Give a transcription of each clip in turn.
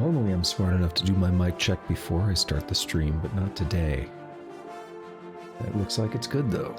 Normally I'm smart enough to do my mic check before I start the stream, but not today. That looks like it's good though.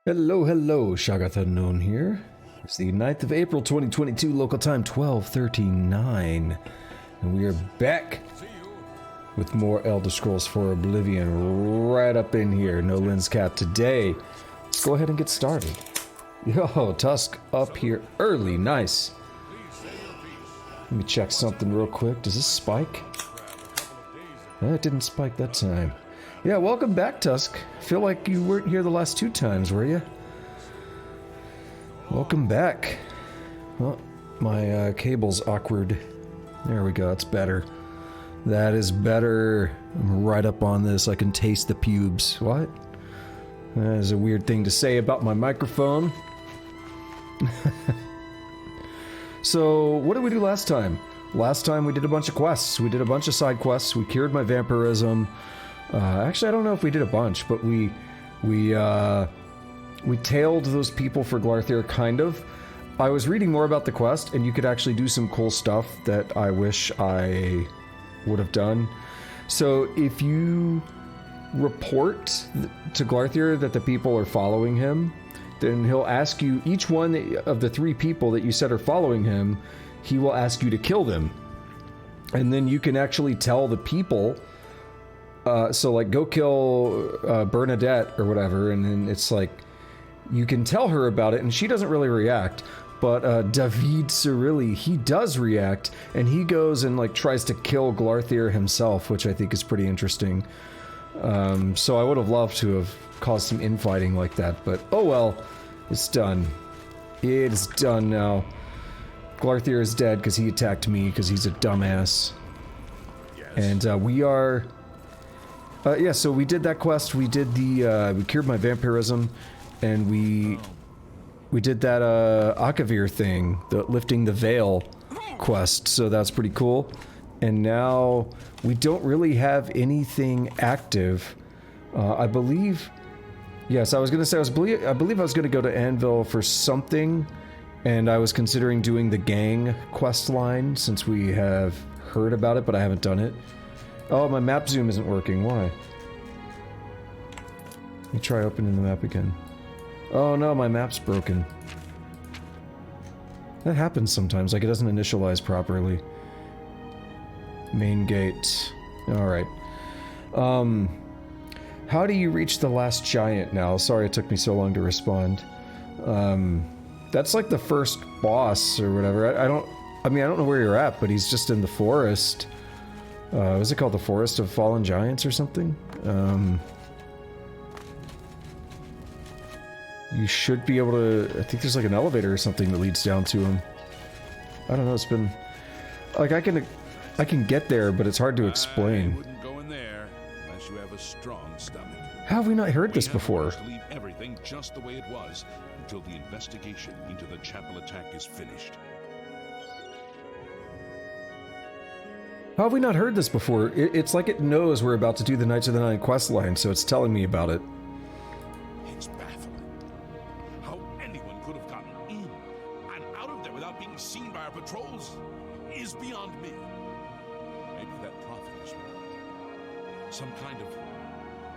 Hello, hello, Shagath Unknown here. It's the 9th of April 2022, local time 12:39, and we are back with more Elder Scrolls 4 Oblivion right up in here. No Lynn's Cat today. Let's go ahead and get started. Yo, Tusk up here early. Nice. Let me check something real quick. Does this spike? No, it didn't spike that time. Yeah, welcome back, Tusk. Feel like you weren't here the last 2 times, were you? Welcome back. Well, my cable's awkward. There we go, that's better. That is better. I'm right up on this. I can taste the pubes. What? That is a weird thing to say about my microphone. So, what did we do last time? Last time we did a bunch of quests. We did a bunch of side quests. We cured my vampirism. Actually, I don't know if we did a bunch, but we tailed those people for Glarthir, kind of. I was reading more about the quest, and you could actually do some cool stuff that I wish I would have done. So if you report to Glarthir that the people are following him, then he'll ask you, each one of the 3 people that you said are following him, he will ask you to kill them. And then you can actually tell the people, so like go kill Bernadette or whatever, and then it's like, you can tell her about it, and she doesn't really react. But David Cirilli, he does react, and he goes and like tries to kill Glarthir himself, which I think is pretty interesting. So I would have loved to have caused some infighting like that, but oh well, it's done. It is done now. Glarthir is dead because he attacked me because he's a dumbass. Yes. And we are... yeah, so we did that quest. We did the... we cured my vampirism, and we did that Akavir thing, the lifting the veil quest, so that's pretty cool. And now we don't really have anything active. I believe... Yes, I was gonna say, I believe I was gonna go to Anvil for something, and I was considering doing the gang quest line, since we have heard about it, but I haven't done it. Oh, my map zoom isn't working, why? Let me try opening the map again. Oh no, my map's broken. That happens sometimes, like it doesn't initialize properly. Main gate. Alright. How do you reach the last giant now? Sorry it took me so long to respond. That's like the first boss or whatever. I don't know where you're at, but he's just in the forest. Was it called the Forest of Fallen Giants or something? You should be able to... I think there's like an elevator or something that leads down to him. I don't know, it's been... Like, I can get there, but it's hard to explain. I wouldn't go in there unless you have a strong stomach. How have we not heard this before? Leave everything just the way it was until the investigation into the chapel attack is finished. How have we not heard this before? It's like it knows we're about to do the Knights of the Nine quest line, so it's telling me about it. It's baffling. How anyone could have gotten in and out of there without being seen by our patrols is beyond me. Maybe that prophet is right. Some kind of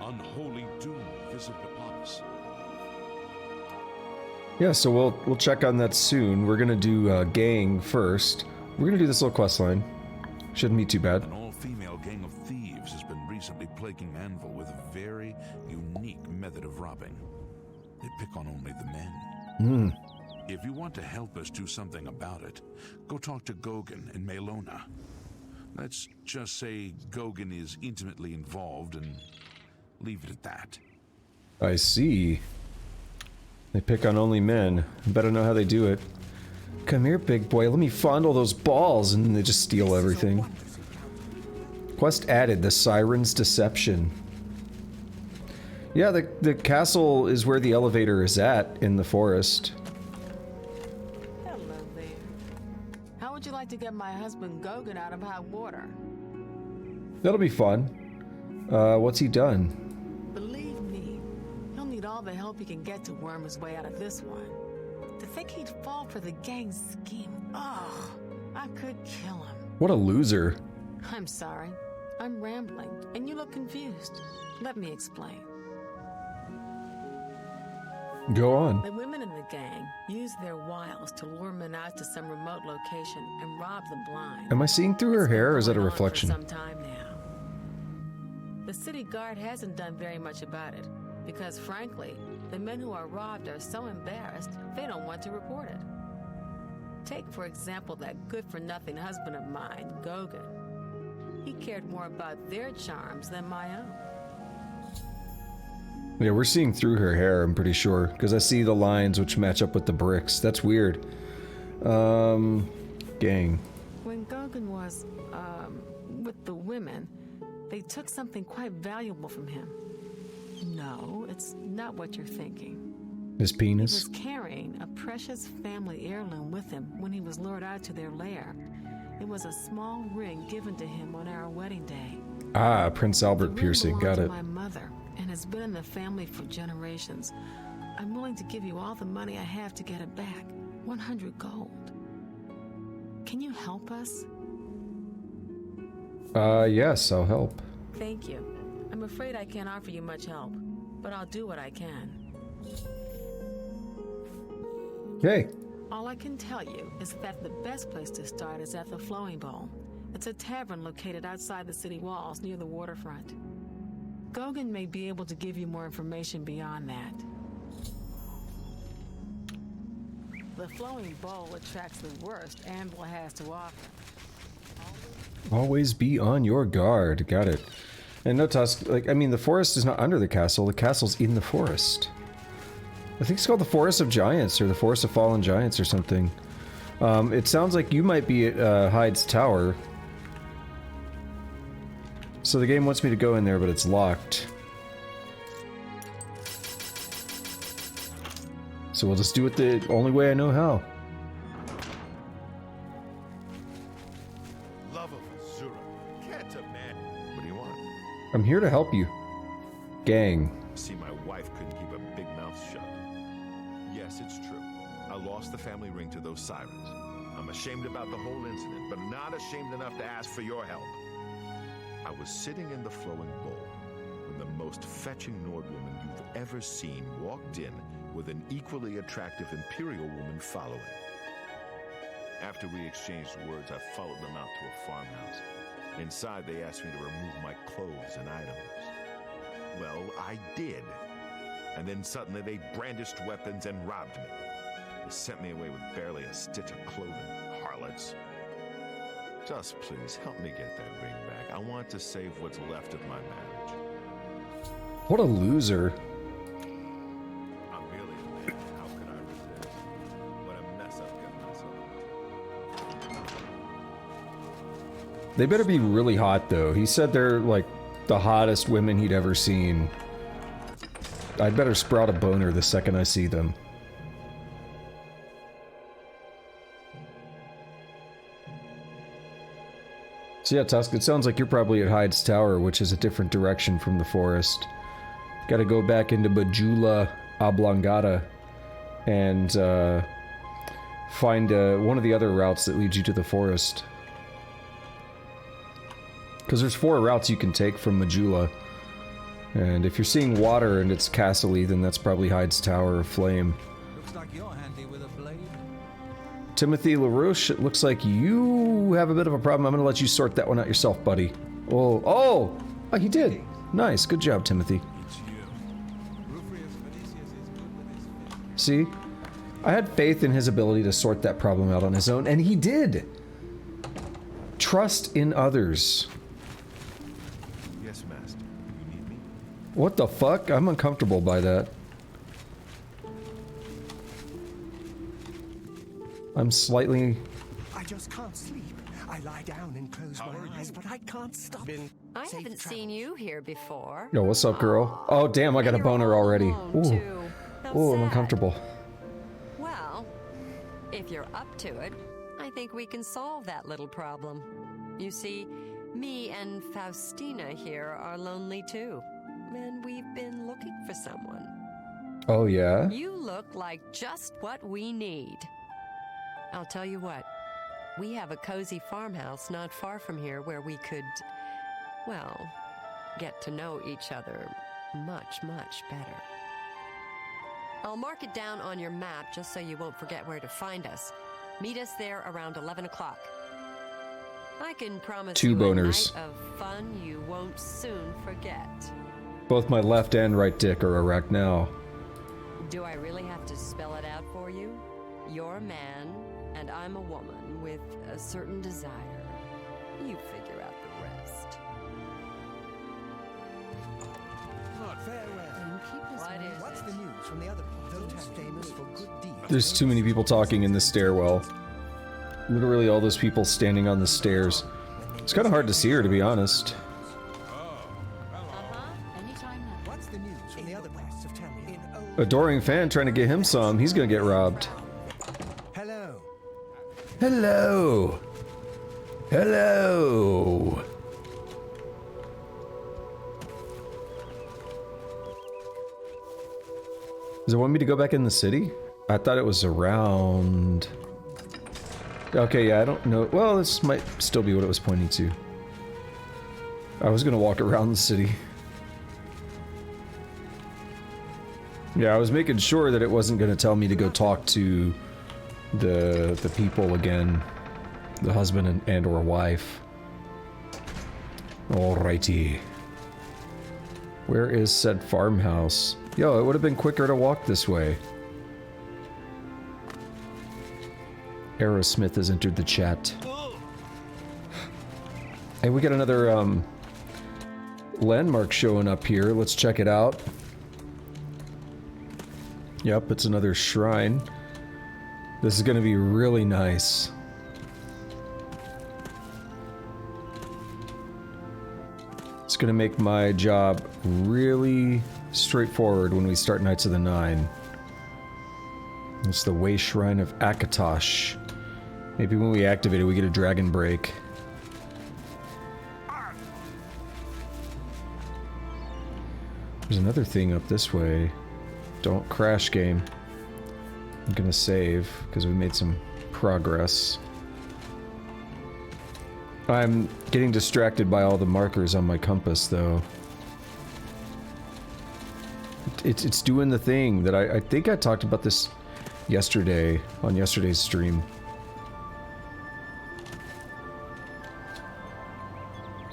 unholy doom visited upon us. Yeah, so we'll check on that soon. We're gonna do gang first. We're gonna do this little quest line. Shouldn't be too bad. An all-female gang of thieves has been recently plaguing Anvil with a very unique method of robbing. They pick on only the men. If you want to help us do something about it, go talk to Gogan and Melona. Let's just say Gogan is intimately involved and leave it at that. I see. They pick on only men. Better know how they do it. Come here, big boy. Let me fondle those balls, and they just steal everything. Quest added, the Siren's Deception. Yeah, the castle is where the elevator is at, in the forest. Hello there. How would you like to get my husband Gogan out of hot water? That'll be fun. What's he done? Believe me, he'll need all the help he can get to worm his way out of this one. To think he'd fall for the gang's scheme. Oh, I could kill him. What a loser. I'm sorry. I'm rambling, and you look confused. Let me explain. Go on. The women in the gang use their wiles to lure men out to some remote location and rob them blind. Am I seeing through her hair, or is that a reflection? For some time now. The city guard hasn't done very much about it, because frankly, the men who are robbed are so embarrassed, they don't want to report it. Take, for example, that good-for-nothing husband of mine, Gogan. He cared more about their charms than my own. Yeah, we're seeing through her hair, I'm pretty sure, because I see the lines which match up with the bricks. That's weird. Gang. When Gogan was, with the women, they took something quite valuable from him. No, it's not what you're thinking. His He penis? was carrying a precious family heirloom with him when he was lured out to their lair. It was a small ring given to him on our wedding day. Ah, Prince The Albert ring piercing. belonged Got to it. my mother and has been in the family for generations. I'm willing to give you all the money I have to get it back. 100 gold. Can you help us? Yes, I'll help. Thank you. I'm afraid I can't offer you much help, but I'll do what I can. Okay. All I can tell you is that the best place to start is at the Flowing Bowl. It's a tavern located outside the city walls near the waterfront. Gogan may be able to give you more information beyond that. The Flowing Bowl attracts the worst Anvil has to offer. Always be on your guard. Got it. And no Tusk, like, I mean, the forest is not under the castle. The castle's in the forest. I think it's called the Forest of Giants, or the Forest of Fallen Giants, or something. It sounds like you might be at Hyde's Tower. So the game wants me to go in there, but it's locked. So we'll just do it the only way I know how. Love of Azura. Can't imagine. What do you want? I'm here to help you. Gang. See, my wife couldn't keep a big mouth shut. Yes, it's true. I lost the family ring to those Sirens. I'm ashamed about the whole incident, but not ashamed enough to ask for your help. I was sitting in the Flowing Bowl when the most fetching Nordwoman you've ever seen walked in with an equally attractive Imperial woman following. After we exchanged words, I followed them out to a farmhouse. Inside, they asked me to remove my clothes and items. Well, I did. And then suddenly they brandished weapons and robbed me. They sent me away with barely a stitch of clothing, harlots. Just please, help me get that ring back. I want to save what's left of my marriage. What a loser. I'm really a man. How could I resist? What a mess I've gotten myself into. They better be really hot, though. He said they're, like, the hottest women he'd ever seen. I'd better sprout a boner the second I see them. So yeah, Tusk, it sounds like you're probably at Hyde's Tower, which is a different direction from the forest. Gotta go back into Bajula Oblongata and find one of the other routes that leads you to the forest. Because there's 4 routes you can take from Majula. And if you're seeing water and it's castle-y, then that's probably Hyde's Tower of Flame. Looks like you're handy with a blade. Timothy LaRouche, it looks like you have a bit of a problem. I'm going to let you sort that one out yourself, buddy. Oh, he did. Nice, good job, Timothy. See? I had faith in his ability to sort that problem out on his own, and he did. Trust in others. Yes, Master. You need me? What the fuck? I'm uncomfortable by that. I'm slightly... I just can't sleep. I lie down and close my eyes, but I can't stop. I haven't seen you here before. Yo, what's up, girl? Oh, damn, I got a boner already. Ooh, I'm uncomfortable. Well, if you're up to it, I think we can solve that little problem. You see, me and Faustina here are lonely too, and we've been looking for someone. Oh, yeah? You look like just what we need. I'll tell you what, we have a cozy farmhouse not far from here where we could, well, get to know each other much, much better. I'll mark it down on your map just so you won't forget where to find us. Meet us there around 11 o'clock. I can promise 2 you boners. a night of fun you won't soon forget. Both my left and right dick are erect now. Do I really have to spell it out for you? You're a man, and I'm a woman with a certain desire. You figure out the rest. Farewell. What is What's it? the news from the other part? Those famous for good deeds. There's too many people talking in the stairwell. Literally all those people standing on the stairs. It's kind of hard to see her, to be honest. What's the news from the other parts of Tamriel? Adoring fan trying to get him some. He's gonna get robbed. Hello. Hello. Hello. Does it want me to go back in the city? I thought it was around... Okay, yeah, I don't know. Well, this might still be what it was pointing to. I was gonna walk around the city. Yeah, I was making sure that it wasn't gonna tell me to go talk to the people again. The husband and or wife. Alrighty. Where is said farmhouse? Yo, it would have been quicker to walk this way. Aerosmith has entered the chat. Hey, we got another landmark showing up here. Let's check it out. Yep, it's another shrine. This is gonna be really nice. It's gonna make my job really straightforward when we start Knights of the Nine. It's the Way Shrine of Akatosh. Maybe when we activate it, we get a dragon break. There's another thing up this way. Don't crash, game. I'm gonna save, because we made some progress. I'm getting distracted by all the markers on my compass, though. It's doing the thing that I think I talked about this yesterday, on yesterday's stream.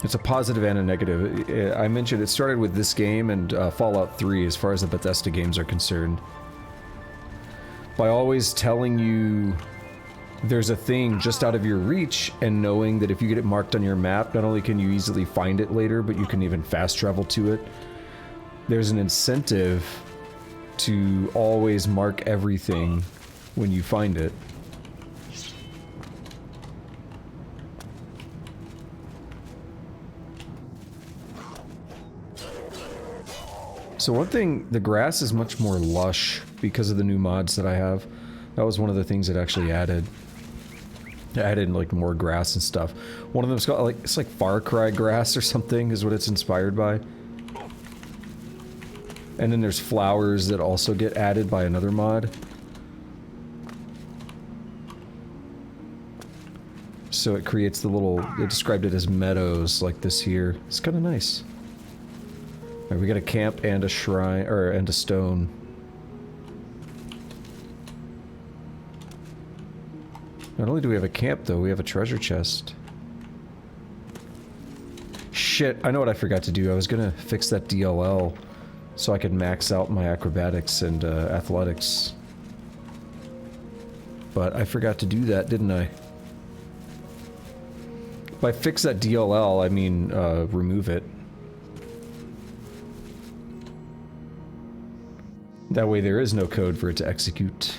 It's a positive and a negative. I mentioned it started with this game and Fallout 3 as far as the Bethesda games are concerned. By always telling you there's a thing just out of your reach, and knowing that if you get it marked on your map, not only can you easily find it later, but you can even fast travel to it. There's an incentive to always mark everything when you find it. So one thing, the grass is much more lush because of the new mods that I have. That was one of the things that actually added. I added like more grass and stuff. One of them's got like, it's like Far Cry grass or something is what it's inspired by. And then there's flowers that also get added by another mod. So it creates the little, they described it as meadows like this here. It's kind of nice. Alright, we got a camp and a shrine, or and a stone. Not only do we have a camp though, we have a treasure chest. Shit, I know what I forgot to do. I was gonna fix that DLL so I could max out my acrobatics and athletics. But I forgot to do that, didn't I? By fix that DLL, I mean remove it. That way there is no code for it to execute.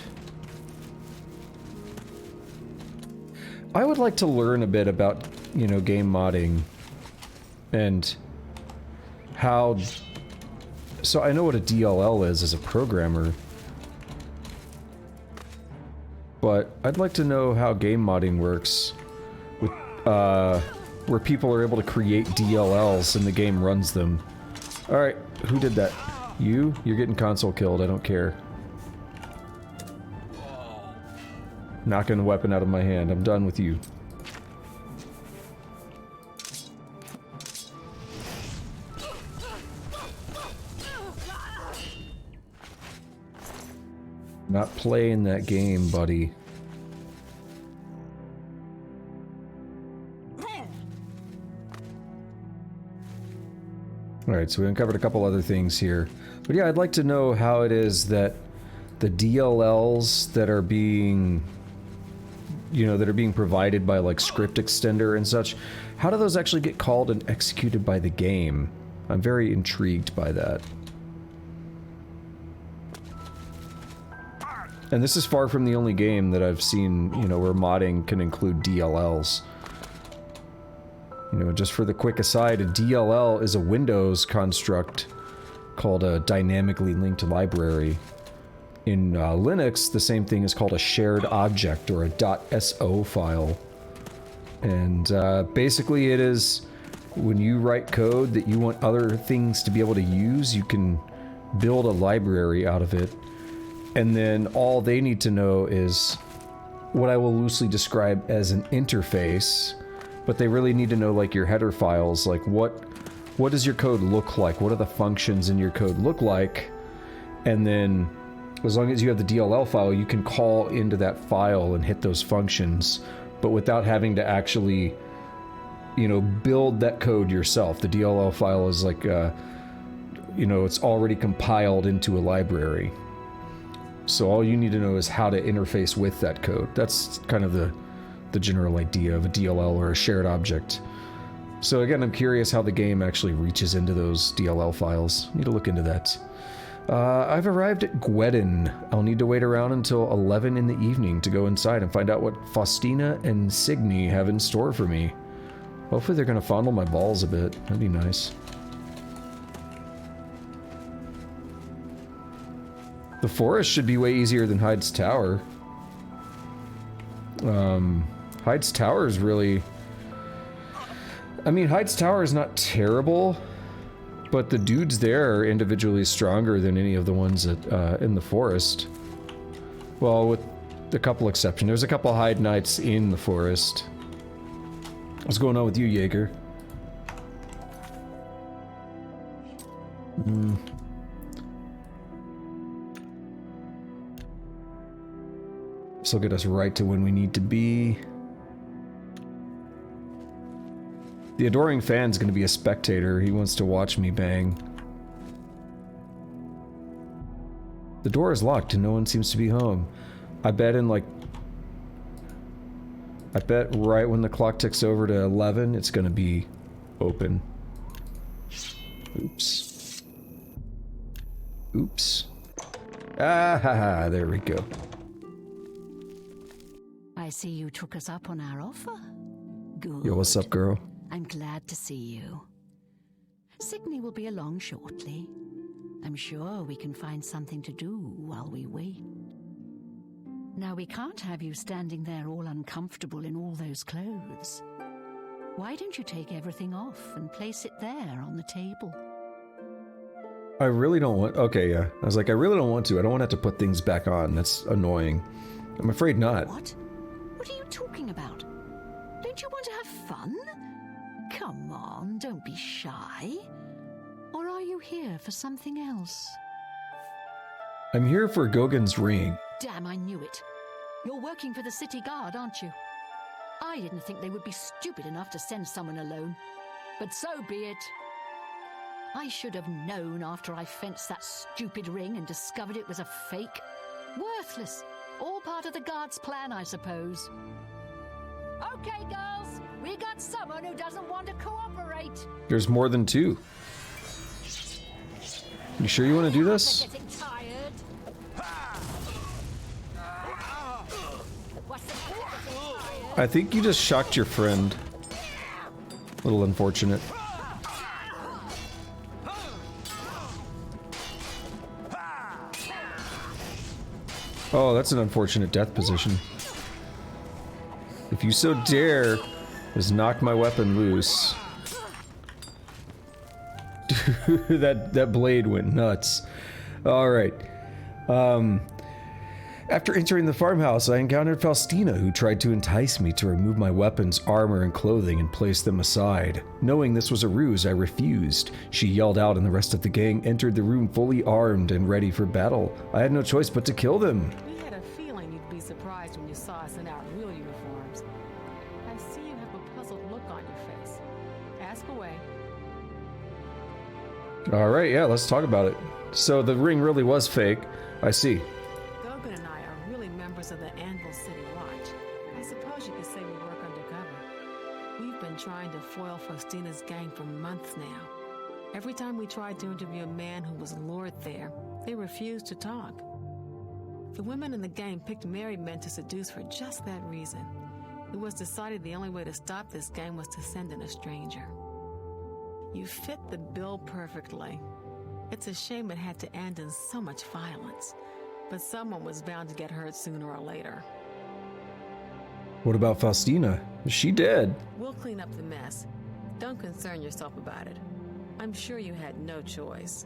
I would like to learn a bit about, you know, game modding and how... So I know what a DLL is as a programmer, but I'd like to know how game modding works with, where people are able to create DLLs and the game runs them. Alright, who did that? You? You're getting console killed, I don't care. Knocking the weapon out of my hand, I'm done with you. Not playing that game, buddy. Alright, so we uncovered a couple other things here. But yeah, I'd like to know how it is that the DLLs that are being, you know, that are being provided by like script extender and such, how do those actually get called and executed by the game? I'm very intrigued by that. And this is far from the only game that I've seen, you know, where modding can include DLLs. You know, just for the quick aside, a DLL is a Windows construct called a dynamically linked library. In Linux, the same thing is called a shared object or a .so file. And basically it is when you write code that you want other things to be able to use, you can build a library out of it. And then all they need to know is what I will loosely describe as an interface, but they really need to know like your header files, like what does your code look like? What do the functions in your code look like? And then as long as you have the DLL file, you can call into that file and hit those functions, but without having to actually, you know, build that code yourself. The DLL file is like, you know, it's already compiled into a library. So all you need to know is how to interface with that code. That's kind of the general idea of a DLL or a shared object. So again, I'm curious how the game actually reaches into those DLL files. Need to look into that. I've arrived at Gwedin. I'll need to wait around until 11 in the evening to go inside and find out what Faustina and Signy have in store for me. Hopefully they're gonna fondle my balls a bit. That'd be nice. The forest should be way easier than Hyde's Tower. Hyde's Tower is really... I mean, Hyde's Tower is not terrible, but the dudes there are individually stronger than any of the ones that, in the forest. Well, with a couple exceptions. There's a couple Hyde Knights in the forest. What's going on with you, Jaeger? This will get us right to when we need to be. The adoring fan's gonna be a spectator. He wants to watch me bang. The door is locked and no one seems to be home. I bet right when the clock ticks over to 11, it's gonna be open. Oops. Oops. Ah ha ha, there we go. I see you took us up on our offer. Good. Yo, what's up, girl? I'm glad to see you. Signy will be along shortly. I'm sure we can find something to do while we wait. Now, we can't have you standing there all uncomfortable in all those clothes. Why don't you take everything off and place it there on the table? I really don't want... Okay, yeah. I was like, I really don't want to. I don't want to have to put things back on. That's annoying. I'm afraid not. What? What are you talking about? Don't you want to have fun? Come on, don't be shy. Or are you here for something else? I'm here for Gogan's ring. Damn, I knew it. You're working for the city guard, aren't you? I didn't think they would be stupid enough to send someone alone. But so be it. I should have known after I fenced that stupid ring and discovered it was a fake. Worthless. All part of the guard's plan, I suppose. Okay, girls. We got someone who doesn't want to cooperate. There's more than two. You sure you want to do this? Getting tired. What's the tired? I think you just shocked your friend. A little unfortunate. Oh, that's an unfortunate death position. If you so dare, just knock my weapon loose. Dude, that blade went nuts. Alright. After entering the farmhouse, I encountered Faustina, who tried to entice me to remove my weapons, armor, and clothing and place them aside. Knowing this was a ruse, I refused. She yelled out and the rest of the gang entered the room fully armed and ready for battle. I had no choice but to kill them. We had a feeling you'd be surprised when you saw us in our real uniforms. I see you have a puzzled look on your face. Ask away. Alright, yeah, let's talk about it. So the ring really was fake. I see. Gogan and I are really members of the Anvil City Watch. I suppose you could say we work undercover. We've been trying to foil Faustina's gang for months now. Every time we tried to interview a man who was lured there, they refused to talk. The women in the gang picked married men to seduce for just that reason. It was decided the only way to stop this gang was to send in a stranger. You fit the bill perfectly. It's a shame it had to end in so much violence, but someone was bound to get hurt sooner or later. What about Faustina? Is she dead? We'll clean up the mess. Don't concern yourself about it. I'm sure you had no choice.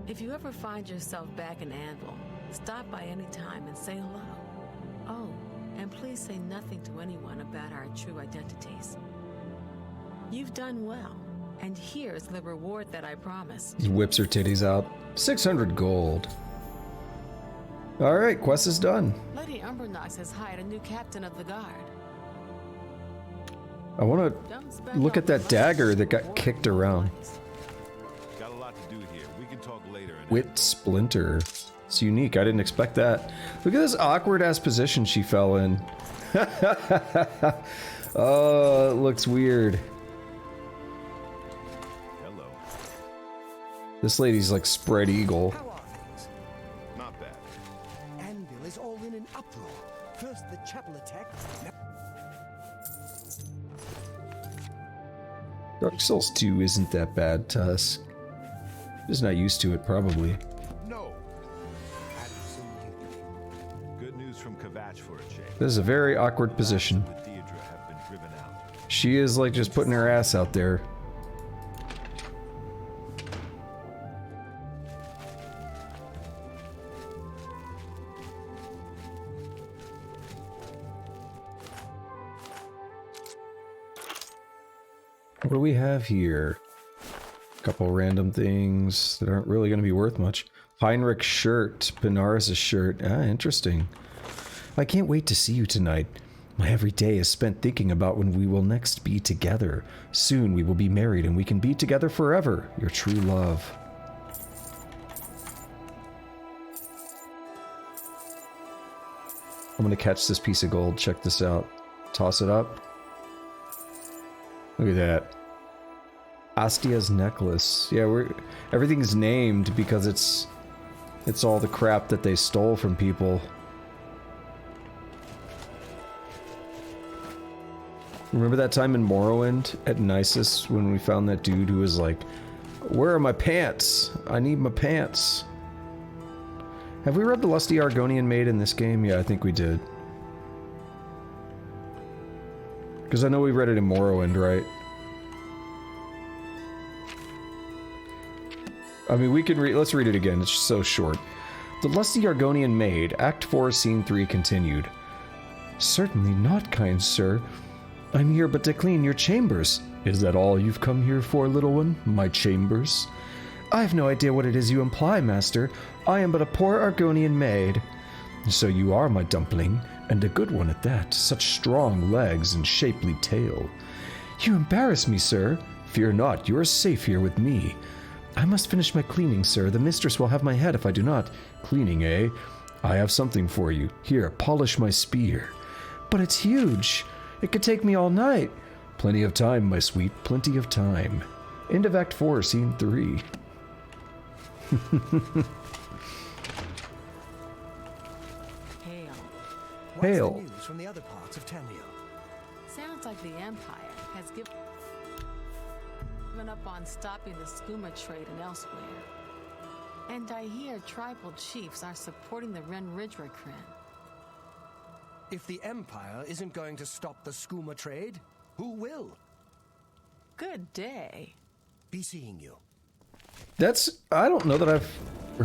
If you ever find yourself back in Anvil, stop by any time and say hello. Oh, and please say nothing to anyone about our true identities. You've done well, and here's the reward that I promised. He whips her titties out. 600 gold. Alright, quest is done. Lady Umbernox has hired a new captain of the guard. I want to look at that dagger that got kicked around. Got a lot to do here. We can talk later. Wit Splinter. It's unique. I didn't expect that. Look at this awkward-ass position she fell in. Oh, it looks weird. Hello. This lady's like spread eagle. How are things? Not bad. Anvil is all in an uproar. First the chapel attack. Dark Souls 2 isn't that bad, Tusk. Just not used to it, probably. No. Absolutely. Good news from Kvatch for a change. This is a very awkward position. The Deirdre have been driven out. She is like just putting her ass out there. What do we have here? A couple random things that aren't really going to be worth much. Heinrich's shirt, Benares' shirt. Ah, interesting. I can't wait to see you tonight. My every day is spent thinking about when we will next be together. Soon we will be married and we can be together forever. Your true love. I'm going to catch this piece of gold. Check this out. Toss it up. Look at that. Astia's necklace. Yeah, everything's named because it's all the crap that they stole from people. Remember that time in Morrowind at Nisus when we found that dude who was like, "Where are my pants? I need my pants." Have we read the Lusty Argonian Maid in this game? Yeah, I think we did. Because I know we read it in Morrowind, right? I mean, we can read. Let's read it again. It's so short. The Lusty Argonian Maid, Act 4, Scene 3 continued. Certainly not, kind sir. I'm here but to clean your chambers. Is that all you've come here for, little one? My chambers? I have no idea what it is you imply, master. I am but a poor Argonian maid. So you are my dumpling, and a good one at that. Such strong legs and shapely tail. You embarrass me, sir. Fear not, you are safe here with me. I must finish my cleaning, sir. The mistress will have my head if I do not. Cleaning, eh? I have something for you. Here, polish my spear. But it's huge. It could take me all night. Plenty of time, my sweet. Plenty of time. End of Act 4, Scene 3. Hail. What's Hail. the news from the other parts of Tamriel? Sounds like the Empire has given up on stopping the skooma trade and elsewhere. And I hear tribal chiefs are supporting the Ren Ridgewick Clan. If the Empire isn't going to stop the skooma trade, who will? Good day. Be seeing you. I don't know that I've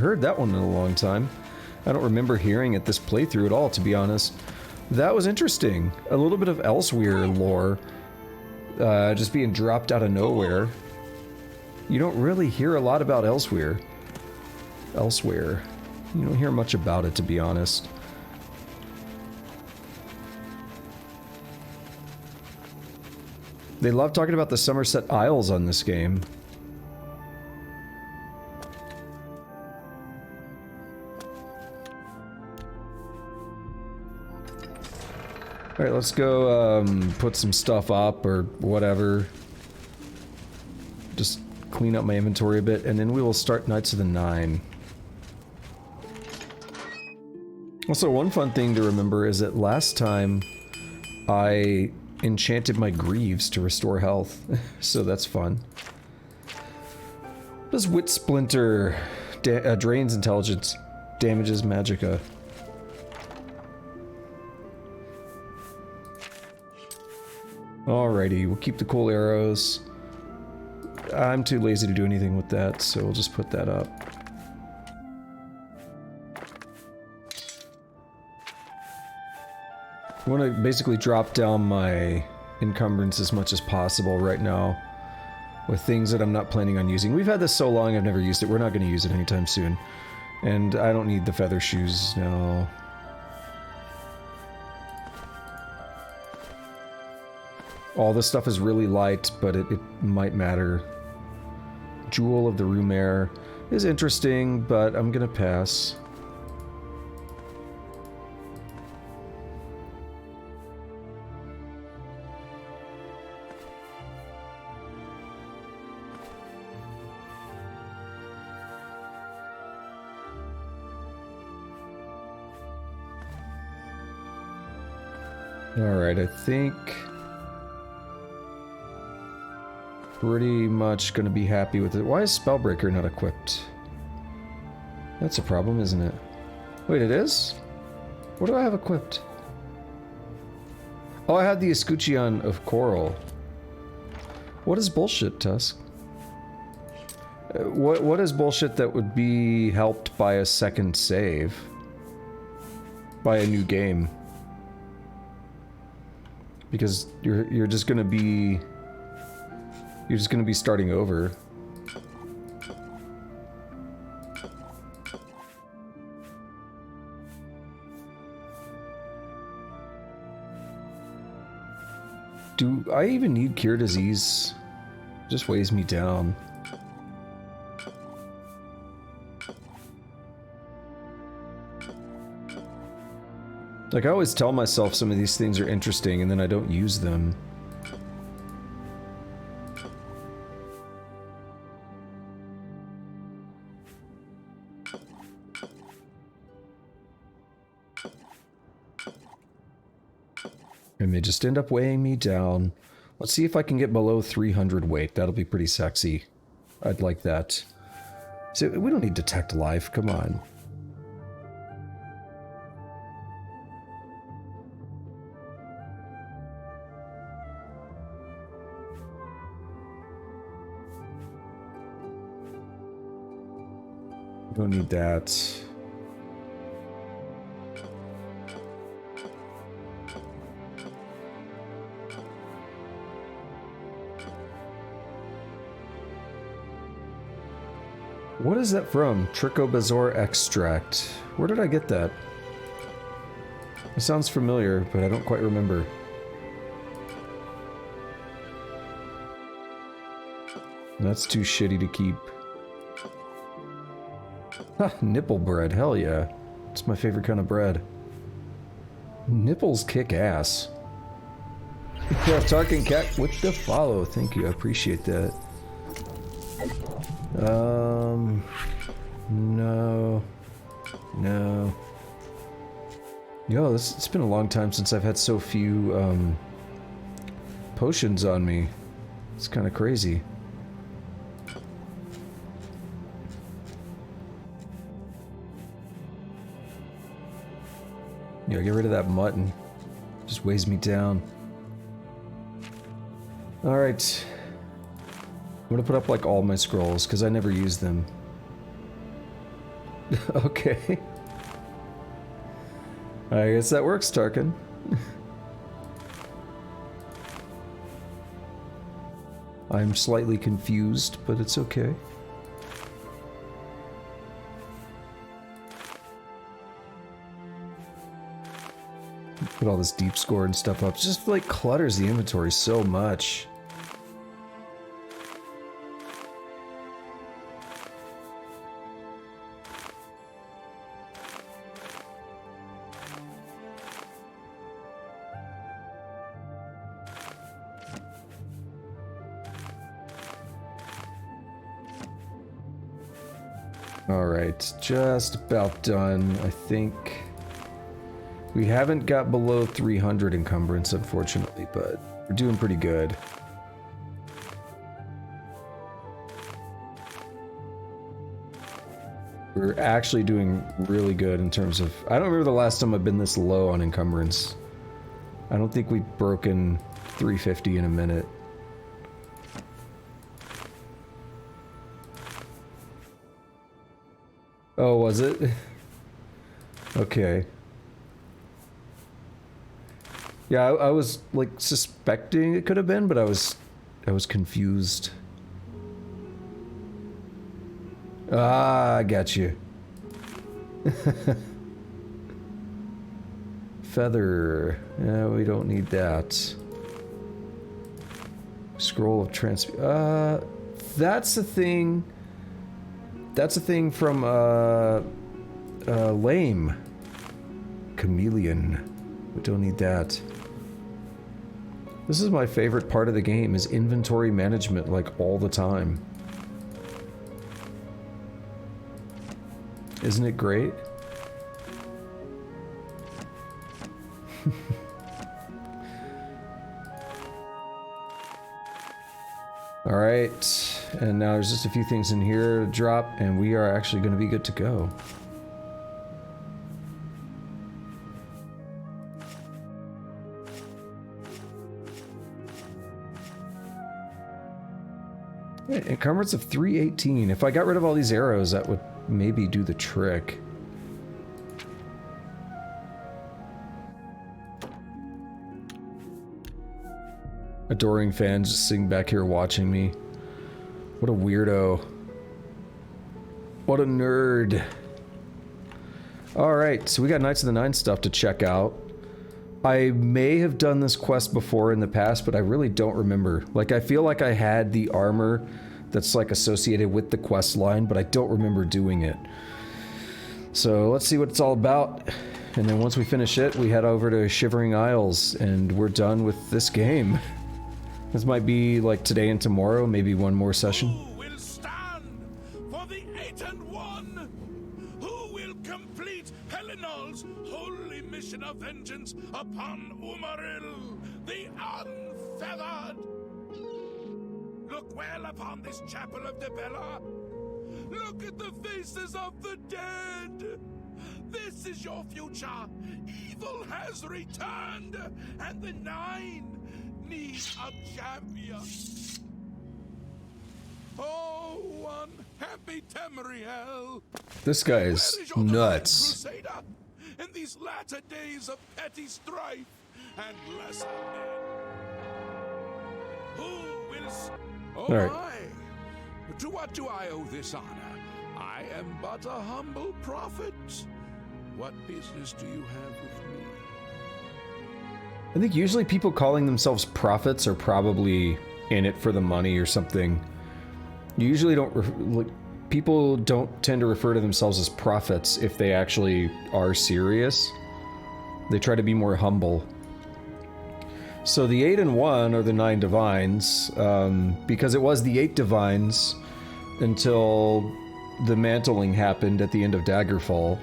heard that one in a long time. I don't remember hearing it this playthrough at all, to be honest. That was interesting. A little bit of Elsewhere lore. Just being dropped out of nowhere. You don't really hear a lot about Elsewhere. You don't hear much about it, to be honest. They love talking about the Somerset Isles on this game. Alright, let's go put some stuff up or whatever. Just clean up my inventory a bit, and then we will start Knights of the Nine. Also, one fun thing to remember is that last time I enchanted my greaves to restore health, so that's fun. Does Wit Splinter drains intelligence, damages magicka. Alrighty, we'll keep the cool arrows. I'm too lazy to do anything with that, so we'll just put that up. I want to basically drop down my encumbrance as much as possible right now with things that I'm not planning on using. We've had this so long I've never used it. We're not going to use it anytime soon. And I don't need the feather shoes now. All this stuff is really light, but it might matter. Jewel of the Rumare is interesting, but I'm gonna pass. Alright, I think pretty much gonna be happy with it. Why is Spellbreaker not equipped? That's a problem, isn't it? Wait, it is? What do I have equipped? Oh, I had the Escutcheon of Coral. What is bullshit, Tusk? What is bullshit that would be helped by a second save? By a new game? Because you're just gonna be... You're just gonna be starting over. Do I even need Cure Disease? It just weighs me down. Like, I always tell myself some of these things are interesting and then I don't use them. And they just end up weighing me down. Let's see if I can get below 300 weight. That'll be pretty sexy. I'd like that. So we don't need Detect Life, come on. Don't need that. What is that from? Trichobezoar extract. Where did I get that? It sounds familiar, but I don't quite remember. That's too shitty to keep. Ha, nipple bread, hell yeah. It's my favorite kind of bread. Nipples kick ass. Yeah, Tarkin Cat with the follow. Thank you, I appreciate that. No. No. Yo, it's been a long time since I've had so few, potions on me. It's kind of crazy. Yeah, get rid of that mutton. Just weighs me down. Alright. I'm gonna put up like all my scrolls, because I never use them. Okay. I guess that works, Tarkin. I'm slightly confused, but it's okay. Put all this deep score and stuff up. It just like clutters the inventory so much. Alright, just about done, I think. We haven't got below 300 encumbrance, unfortunately, but we're doing pretty good. We're actually doing really good in terms of... I don't remember the last time I've been this low on encumbrance. I don't think we've broken 350 in a minute. Oh, was it? Okay. Yeah, I was like suspecting it could have been, but I was confused. Ah, I got you. Feather. Yeah, we don't need that. Scroll of trans. That's a thing. That's a thing from Lame. Chameleon. We don't need that. This is my favorite part of the game, is inventory management, like, all the time. Isn't it great? Alright, and now there's just a few things in here to drop, and we are actually going to be good to go. Encumbrance of 318. If I got rid of all these arrows, that would maybe do the trick. Adoring fans just sitting back here watching me. What a weirdo. What a nerd. Alright, so we got Knights of the Nine stuff to check out. I may have done this quest before in the past, but I really don't remember. Like, I feel like I had the armor that's, like, associated with the quest line, but I don't remember doing it. So, let's see what it's all about. And then once we finish it, we head over to Shivering Isles, and we're done with this game. This might be, like, today and tomorrow, maybe one more session. Who will stand for the 8 and 1? Who will complete Helenol's holy mission of vengeance upon Umaril, the Unfeathered? Look well upon this chapel of Debella. Look at the faces of the dead. This is your future. Evil has returned, and the Nine need a champion. Oh, unhappy Tamriel. This guy is nuts. Crusader, in these latter days of petty strife and lesser men. Who will... Oh right. My! To what do I owe this honor? I am but a humble prophet. What business do you have with me? I think usually people calling themselves prophets are probably in it for the money or something. You usually don't... people don't tend to refer to themselves as prophets if they actually are serious. They try to be more humble. So the 8 and 1 are the 9 divines, because it was the 8 divines until the mantling happened at the end of Daggerfall,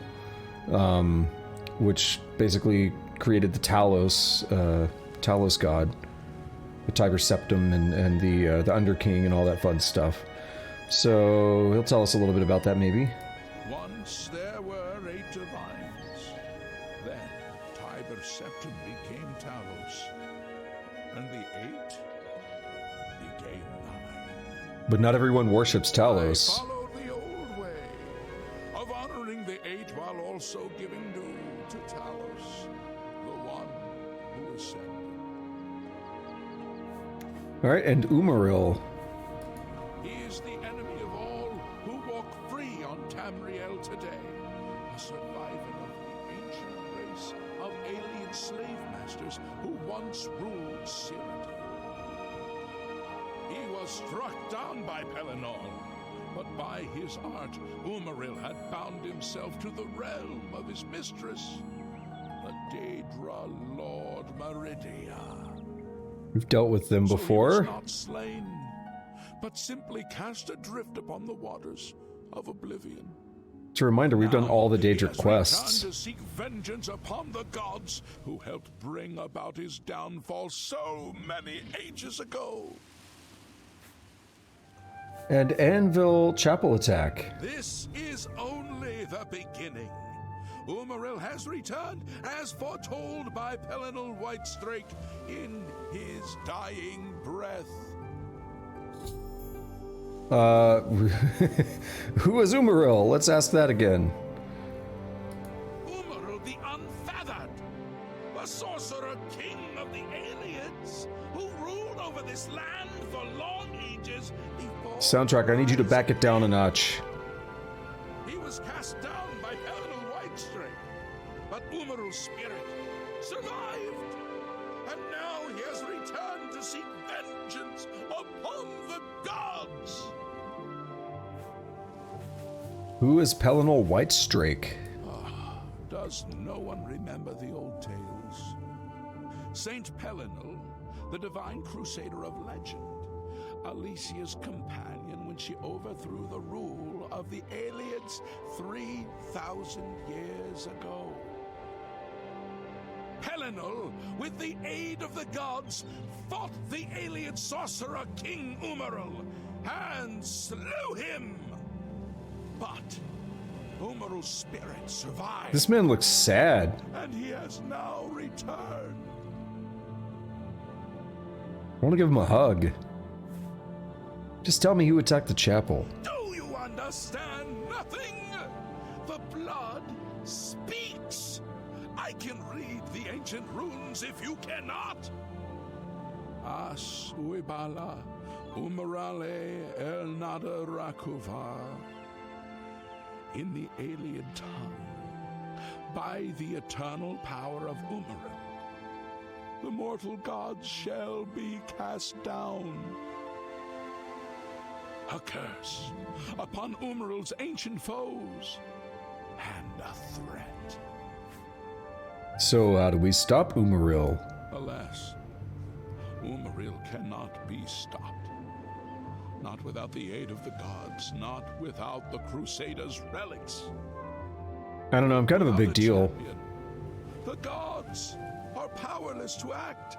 which basically created the Talos, Talos god, the Tiber Septum and the Underking and all that fun stuff. So he'll tell us a little bit about that, maybe. Once there were 8 divines. Then Tiber Septum became Talos, and the 8 became 9. But not everyone worships Talos. I followed the old way of honoring the 8 while also giving due to Talos, the one who ascended. Alright, and Umaril. He is the enemy of all who walk free on Tamriel today, a survivor of the ancient race of alien slave masters who once ruled Siren. He was struck down by Pelennor, but by his art, Umaril had bound himself to the realm of his mistress, the Daedra Lord Meridia. We've dealt with them before. So he was not slain, but simply cast adrift upon the waters of Oblivion. It's a reminder, we've done all the Daedric he has quests. returned to seek vengeance upon the gods who helped bring about his downfall so many ages ago. And Anvil Chapel attack. This is only the beginning. Umaril has returned, as foretold by Pelennor Whitestrake in his dying breath. Who is Umaril? Let's ask that again. Umaril the Unfeathered, a sorcerer king of the aliens, who ruled over this land for long ages before... Soundtrack, I need you to back it down a notch. He was cast down by Pelennor Whitestrake, but Umaril's spirit survived, and now he has returned to seek vengeance upon the gods. Who is Pelennor Whitestrake? Does no one remember the old tales? Saint Pelennor, the divine crusader of legend, Alicia's companion when she overthrew the rule of the aliens 3,000 years ago. Pelennor, with the aid of the gods, fought the alien sorcerer King Umaril and slew him. But Umaril's spirit survived. This man looks sad. And he has now returned. I want to give him a hug. Just tell me who attacked the chapel. Do you understand nothing? The blood speaks. I can read the ancient runes if you cannot. As uibala umarale el nada rakuva. In the alien tongue, by the eternal power of Umaril, the mortal gods shall be cast down. A curse upon Umaril's ancient foes, and a threat. So how do we stop Umaril? Alas, Umaril cannot be stopped. Not without the aid of the gods, not without the Crusader's relics. I don't know, I'm kind of a big deal. Champion, the gods are powerless to act.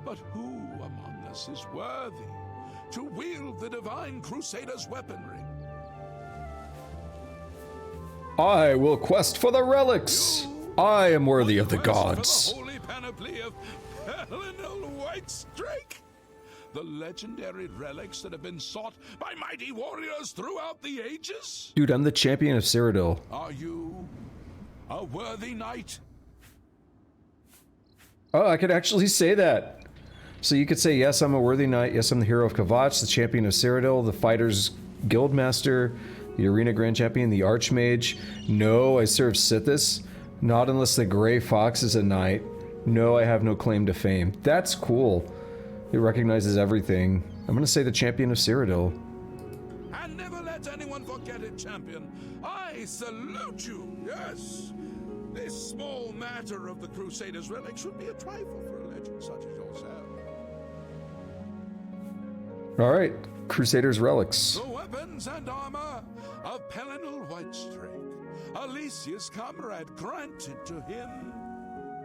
But who among us is worthy to wield the divine Crusader's weaponry? I will quest for the relics. I am worthy of the gods. For the holy panoply of Pelennor Whitestrake. The legendary relics that have been sought by mighty warriors throughout the ages? Dude, I'm the champion of Cyrodiil. Are you a worthy knight? Oh, I could actually say that. So you could say, yes, I'm a worthy knight. Yes, I'm the hero of Kvatch, the champion of Cyrodiil, the fighter's guildmaster, the arena grand champion, the archmage. No, I serve Sithis. Not unless the gray fox is a knight. No, I have no claim to fame. That's cool. It recognizes everything. I'm gonna say the champion of Cyrodiil. And never let anyone forget it, champion. I salute you, yes. This small matter of the Crusader's relic should be a trifle for a legend such as yourself. Alright, Crusader's relics. The weapons and armor of Pelennor Whitestrake, Alicia's comrade, granted to him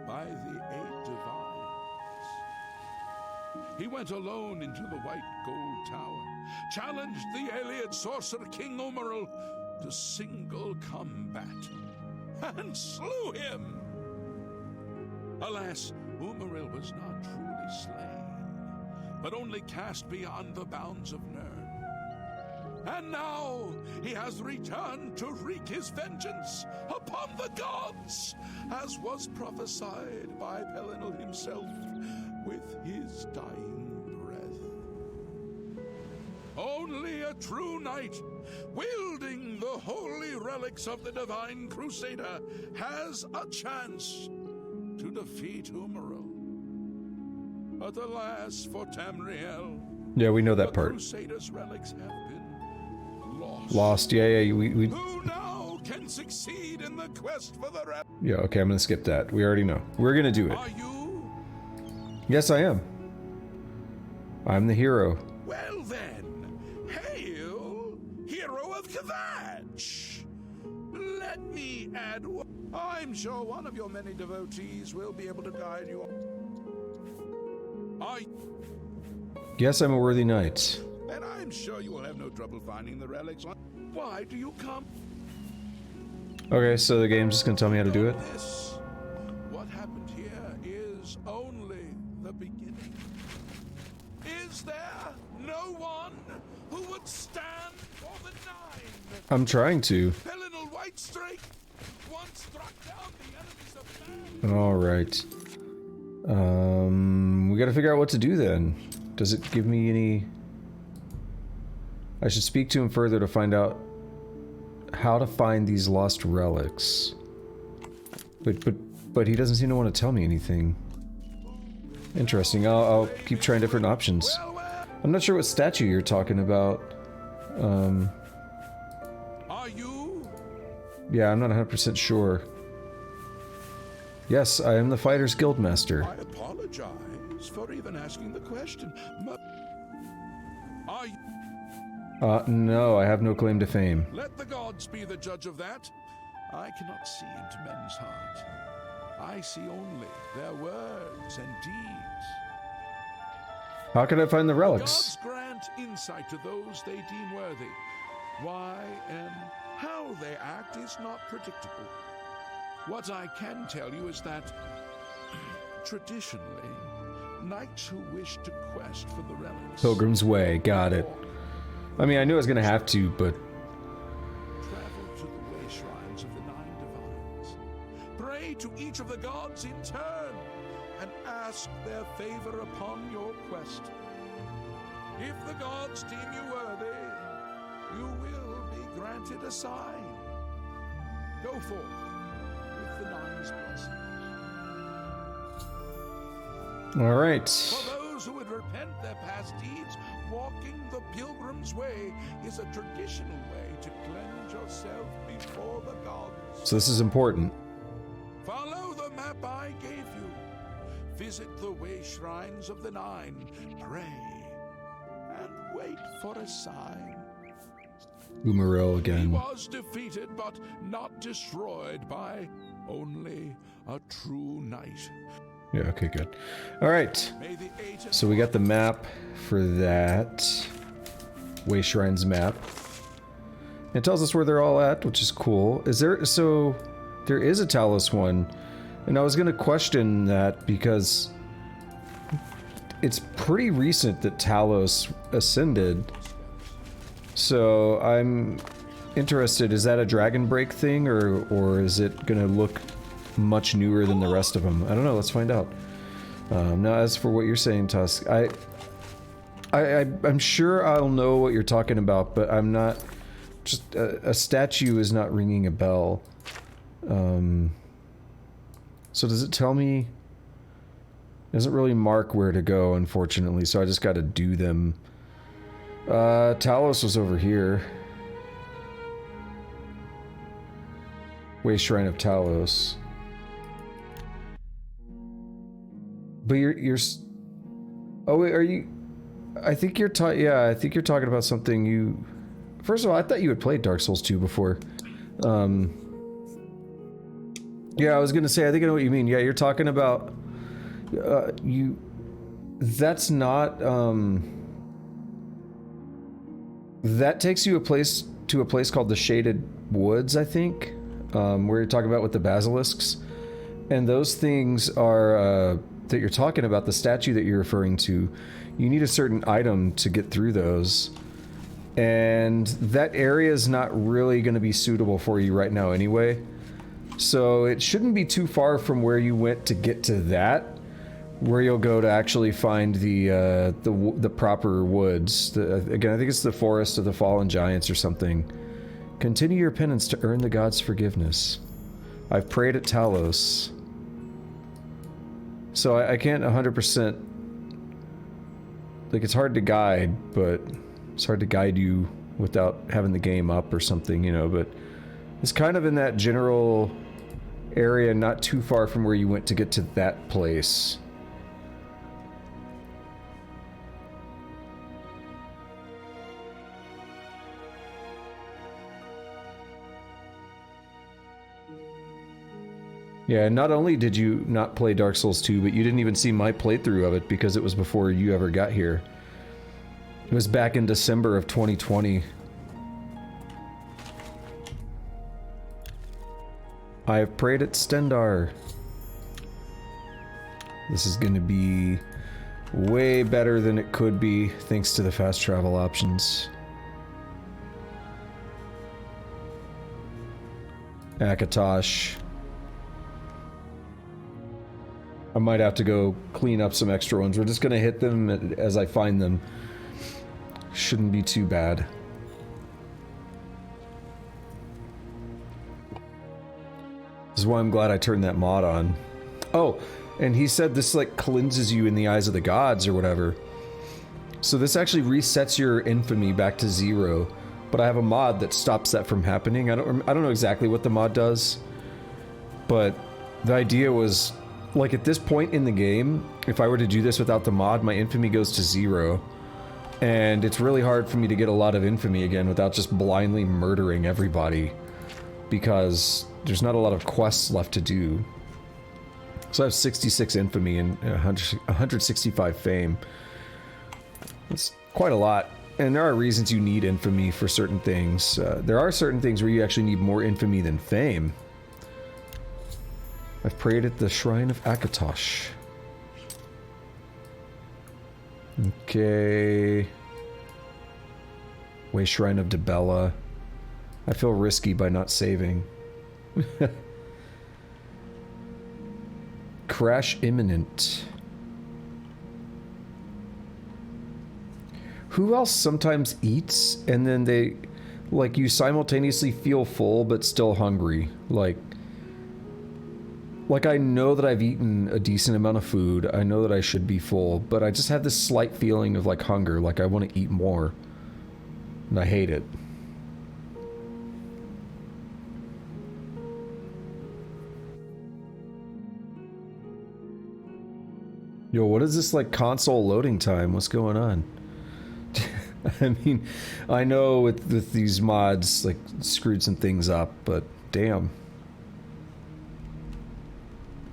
by the eight divines. He went alone into the White Gold Tower, challenged the alien sorcerer King Umaril to single combat, and slew him. Alas, Umaril was not truly slain, but only cast beyond the bounds of Nirn. And now he has returned to wreak his vengeance upon the gods, as was prophesied by Pelennor himself with his dying breath. Only a true knight, wielding the holy relics of the divine Crusader, has a chance to defeat Umaril. But alas for Tamriel, Yeah, we know that the part. Crusader's relics have been lost. Lost, yeah, we... Who now can succeed in the quest for the Yeah, okay, I'm gonna skip that. We already know. We're gonna do it. Are you? Yes, I am. I'm the hero. Well then, hail, hero of Kvatch! Let me add one. I'm sure one of your many devotees will be able to guide you. Yes, I'm a worthy knight. And I'm sure you will have no trouble finding the relics. Why do you come? Okay, so the game's just gonna tell me how to do it? This, what happened here is only the beginning. Is there no one who would stand for the nine? I'm trying to. Pelinal White Strake once struck down the enemies of man. Alright. We gotta figure out what to do then. Does it give me any... I should speak to him further to find out how to find these lost relics. But he doesn't seem to want to tell me anything. Interesting. I'll keep trying different options. I'm not sure what statue you're talking about. Are you? Yeah, I'm not 100% sure. Yes, I am the Fighter's Guildmaster. I apologize for even asking the question. Are you? No, I have no claim to fame. Let the gods be the judge of that. I cannot see into men's hearts. I see only their words and deeds. How can I find the The relics? gods grant insight to those they deem worthy. Why and how they act is not predictable. What I can tell you is that, traditionally, knights who wish to quest for the relics... Pilgrim's Way, got it. I mean, I knew I was gonna have to, but... Travel to the way shrines of the nine divines. Pray to each of the gods in turn, and ask their favor upon your quest. If the gods deem you worthy, you will be granted a sign. Go forth with the nine's blessing. Alright. For those who would repent their past deeds, walking the pilgrim's way is a traditional way to cleanse yourself before the gods. So this is important. Follow the map I gave you. Visit the way shrines of the nine. Pray and wait for a sign. Umaril He again. was defeated, but not destroyed by only a true knight. Yeah, okay, good. Alright. May the agent So we got the map for that. Way Shrines map. It tells us where they're all at, which is cool. Is there... So... There is a Talos one. And I was gonna question that because... It's pretty recent that Talos ascended. So I'm interested, is that a Dragon Break thing, or is it gonna look much newer than the rest of them? I don't know, let's find out. Now as for what you're saying, Tusk, I'm sure I'll know what you're talking about, but I'm not... Just, a statue is not ringing a bell. So does it tell me... It doesn't really mark where to go, unfortunately, so I just gotta do them. Talos was over here. Way Shrine of Talos. But you're... Oh wait, are you... I think you're yeah, I think you're talking about something you... First of all, I thought you had played Dark Souls 2 before. Yeah, I was gonna say, I think I know what you mean. Yeah, you're talking about... That's not, that takes you to a place called the Shaded Woods, I think, where you're talking about with the basilisks. And those things are, that you're talking about, the statue that you're referring to, you need a certain item to get through those. And that area is not really going to be suitable for you right now anyway. So it shouldn't be too far from where you went to get to that, where you'll go to actually find the proper woods. Again, I think it's the Forest of the Fallen Giants or something. Continue your penance to earn the gods' forgiveness. I've prayed at Talos. So I can't 100%... Like, it's hard to guide, but... It's hard to guide you without having the game up or something, you know, but... It's kind of in that general area, not too far from where you went to get to that place. Yeah, not only did you not play Dark Souls 2, but you didn't even see my playthrough of it because it was before you ever got here. It was back in December of 2020. I have prayed at Stendarr. This is going to be way better than it could be thanks to the fast travel options. Akatosh. I might have to go clean up some extra ones. We're just gonna hit them as I find them. Shouldn't be too bad. This is why I'm glad I turned that mod on. Oh, and he said this like cleanses you in the eyes of the gods or whatever. So this actually resets your infamy back to 0. But I have a mod that stops that from happening. I don't know exactly what the mod does. But the idea was, like at this point in the game, if I were to do this without the mod, my infamy goes to 0. And it's really hard for me to get a lot of infamy again without just blindly murdering everybody. Because there's not a lot of quests left to do. So I have 66 infamy and 165 fame. That's quite a lot. And there are reasons you need infamy for certain things. There are certain things where you actually need more infamy than fame. I've prayed at the Shrine of Akatosh. Okay. Way Shrine of Debella. I feel risky by not saving. Crash imminent. Who else sometimes eats and then they, like, you simultaneously feel full but still hungry? Like I know that I've eaten a decent amount of food, I know that I should be full, but I just have this slight feeling of like hunger, like I want to eat more. And I hate it. Yo, what is this like console loading time? What's going on? I mean, I know with these mods, like, screwed some things up, but damn.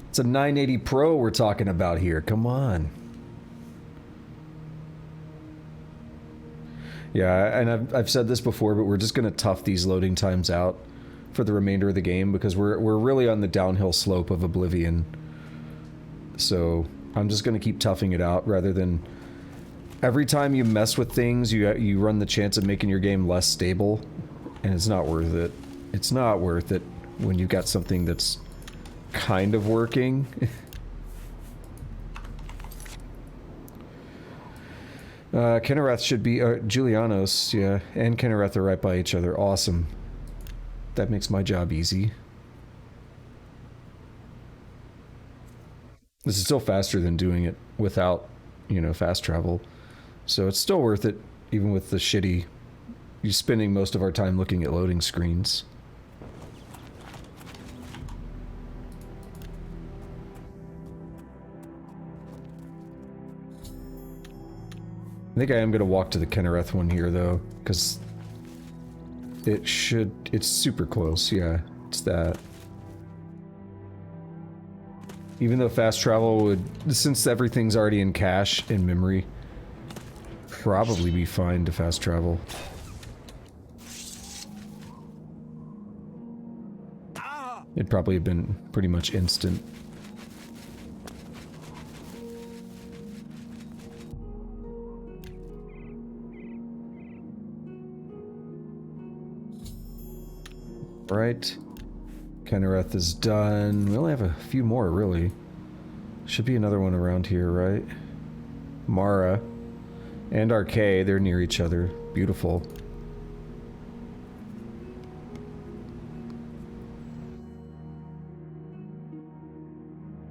It's a 980 Pro we're talking about here, come on. Yeah, and I've said this before, but we're just gonna tough these loading times out for the remainder of the game, because we're really on the downhill slope of Oblivion. So, I'm just gonna keep toughing it out, rather than... Every time you mess with things, you run the chance of making your game less stable, and it's not worth it. It's not worth it when you've got something that's kind of working. Kennereth should be... Julianos, yeah, and Kennereth are right by each other. Awesome. That makes my job easy. This is still faster than doing it without, you know, fast travel. So it's still worth it, even with the shitty... You're spending most of our time looking at loading screens. I think I am going to walk to the Kennereth one here, though, because... It's super close, yeah. It's that. Even though fast travel would... Since everything's already in cache, in memory... Probably be fine to fast travel. It'd probably have been pretty much instant. Right. Kennereth is done. We only have a few more, really. Should be another one around here, right? Mara. And Arcay, they're near each other. Beautiful.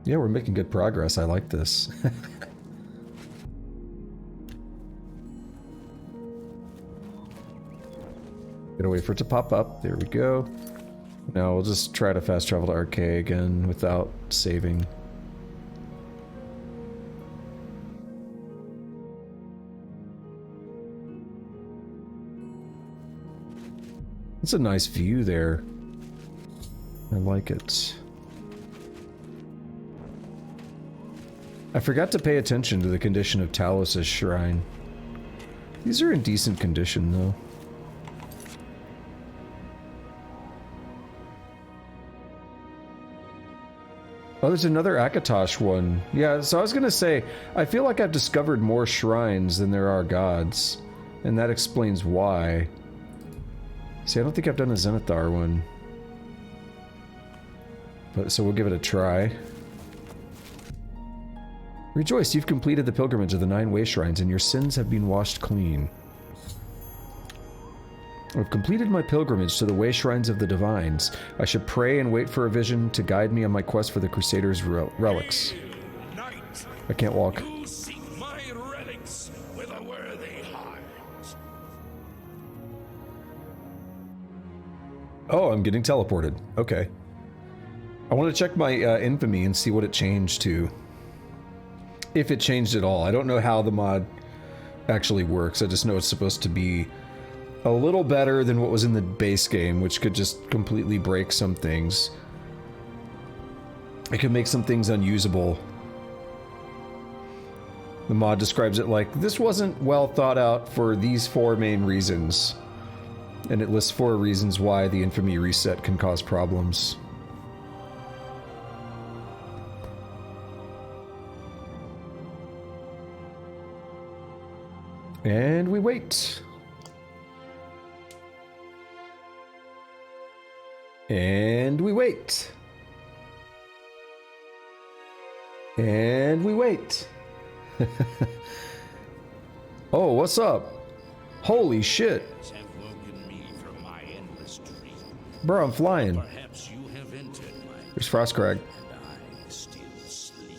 Yeah, we're making good progress. I like this. Gotta wait for it to pop up. There we go. Now we'll just try to fast travel to Arcay again without saving. It's a nice view there. I like it. I forgot to pay attention to the condition of Talos' shrine. These are in decent condition, though. Oh, there's another Akatosh one. Yeah, so I was gonna say, I feel like I've discovered more shrines than there are gods. And that explains why. See, I don't think I've done a Zenithar one. But, so we'll give it a try. Rejoice, you've completed the pilgrimage of the 9 way shrines, and your sins have been washed clean. I've completed my pilgrimage to the way shrines of the divines. I should pray and wait for a vision to guide me on my quest for the Crusader's relics. I can't walk. You seek my relics with a worthy heart. Oh, I'm getting teleported. Okay. I want to check my infamy and see what it changed to. If it changed at all. I don't know how the mod actually works. I just know it's supposed to be a little better than what was in the base game, which could just completely break some things. It could make some things unusable. The mod describes it like, this wasn't well thought out for these 4 main reasons. And it lists 4 reasons why the infamy reset can cause problems. And we wait. And we wait. And we wait. Oh, what's up? Holy shit. Have woken me from my endless dream. Bro, I'm flying. Perhaps you have entered my There's Frostcrag. and I still sleep.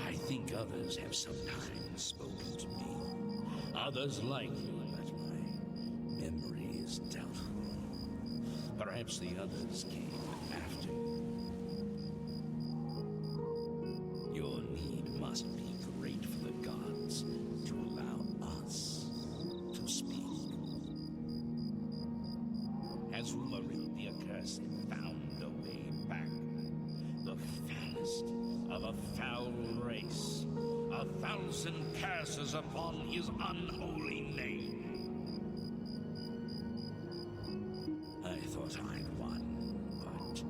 I think others have sometimes spoken to me. Others like you, but my memory is doubtful. Perhaps the others came after you. Your need must be great for the gods to allow us to speak. Has Umaril the accursed found a way back? The foulest of a foul race. 1,000 curses upon his unholy name. I thought I'd won, but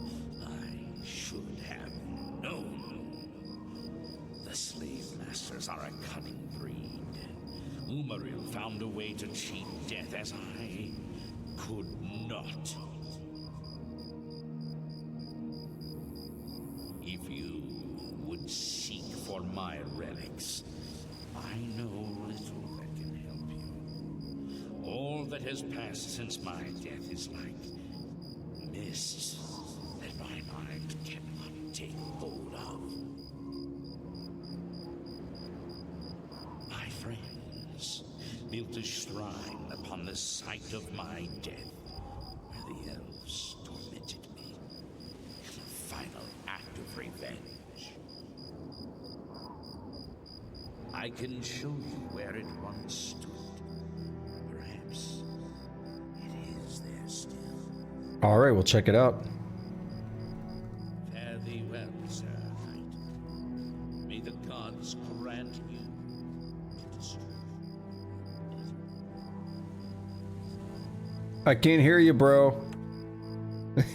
I should have known. The slave masters are a cunning breed. Umaril found a way to cheat death as I could not. If you would seek for my relics, I know little that can help you. All that has passed since my death is like mist that my mind cannot take hold of. My friends built a shrine upon the site of my death, where the elves tormented me in a final act of revenge. I can show you where it once stood. Perhaps it is there still. Alright, we'll check it out. Fare thee well, sir knight. May the gods grant you to destroy. I can't hear you, bro.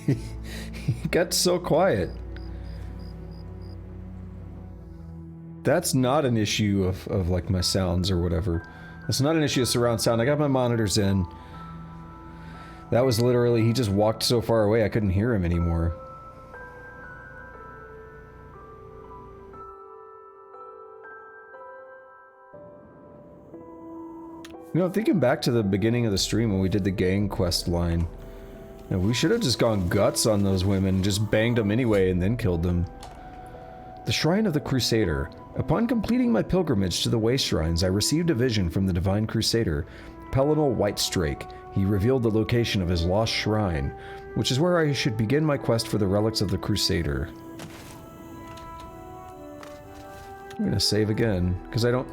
You got so quiet. That's not an issue of like my sounds or whatever. That's not an issue of surround sound. I got my monitors in. That was literally, he just walked so far away I couldn't hear him anymore. You know, thinking back to the beginning of the stream when we did the gang quest line, you know, we should have just gone guts on those women, just banged them anyway and then killed them. The Shrine of the Crusader. Upon completing my pilgrimage to the Way Shrines, I received a vision from the Divine Crusader, Pelinal Whitestrake. He revealed the location of his lost shrine, which is where I should begin my quest for the relics of the Crusader. I'm gonna save again, because I don't...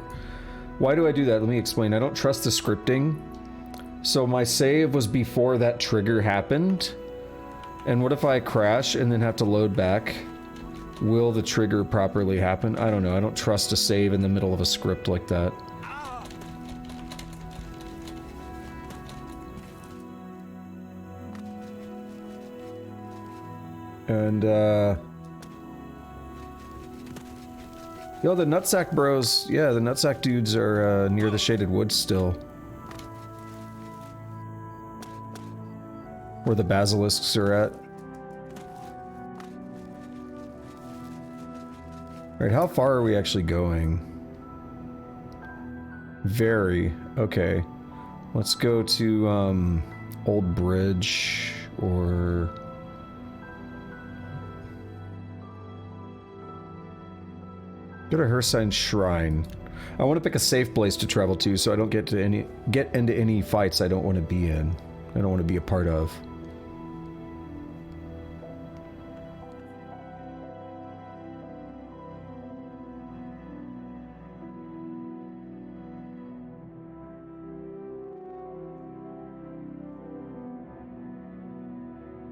Why do I do that? Let me explain. I don't trust the scripting. So my save was before that trigger happened. And what if I crash and then have to load back? Will the trigger properly happen? I don't know. I don't trust a save in the middle of a script like that. And, yo, the Nutsack bros. Yeah, the Nutsack dudes are, near the Shaded Woods still. Where the basilisks are at. Alright, how far are we actually going? Very. Okay. Let's go to, Old Bridge, or... Go to Hersign's Shrine. I want to pick a safe place to travel to so I don't get into any fights I don't want to be in. I don't want to be a part of.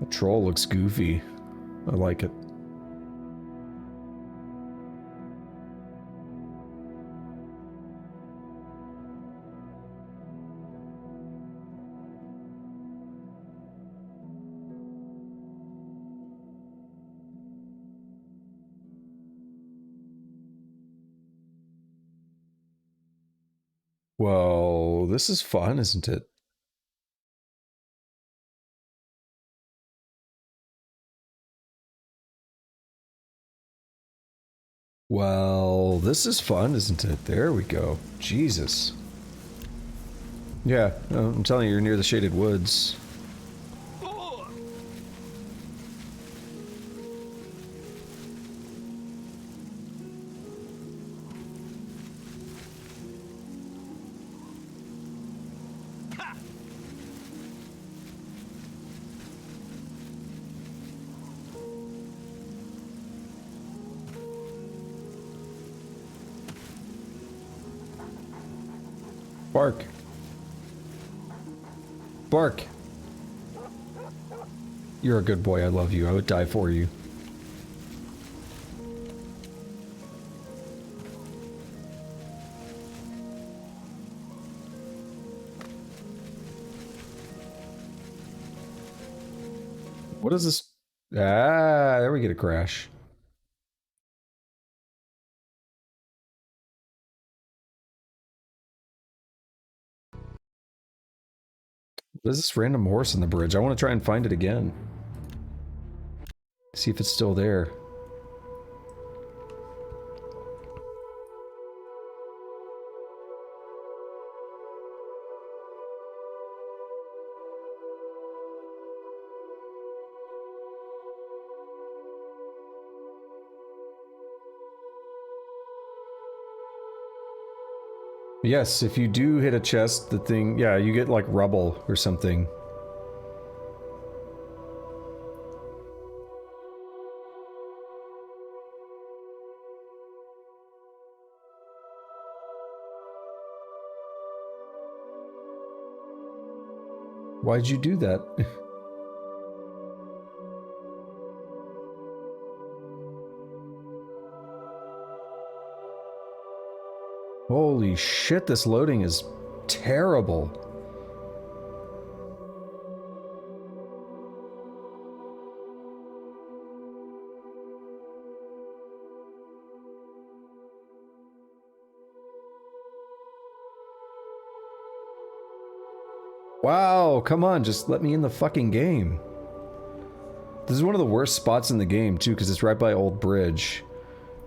The troll looks goofy. I like it. Well, this is fun, isn't it? Well, this is fun, isn't it? There we go. Jesus. Yeah, I'm telling you, you're near the Shaded Woods. Bark. Bark. You're a good boy, I love you. I would die for you. What is this? Ah, there we get a crash. What is this random horse in the bridge? I want to try and find it again. See if it's still there. Yes, if you do hit a chest, the thing, yeah, you get like rubble or something. Why'd you do that? Holy shit, this loading is terrible. Wow, come on, just let me in the fucking game. This is one of the worst spots in the game, too, because it's right by Old Bridge.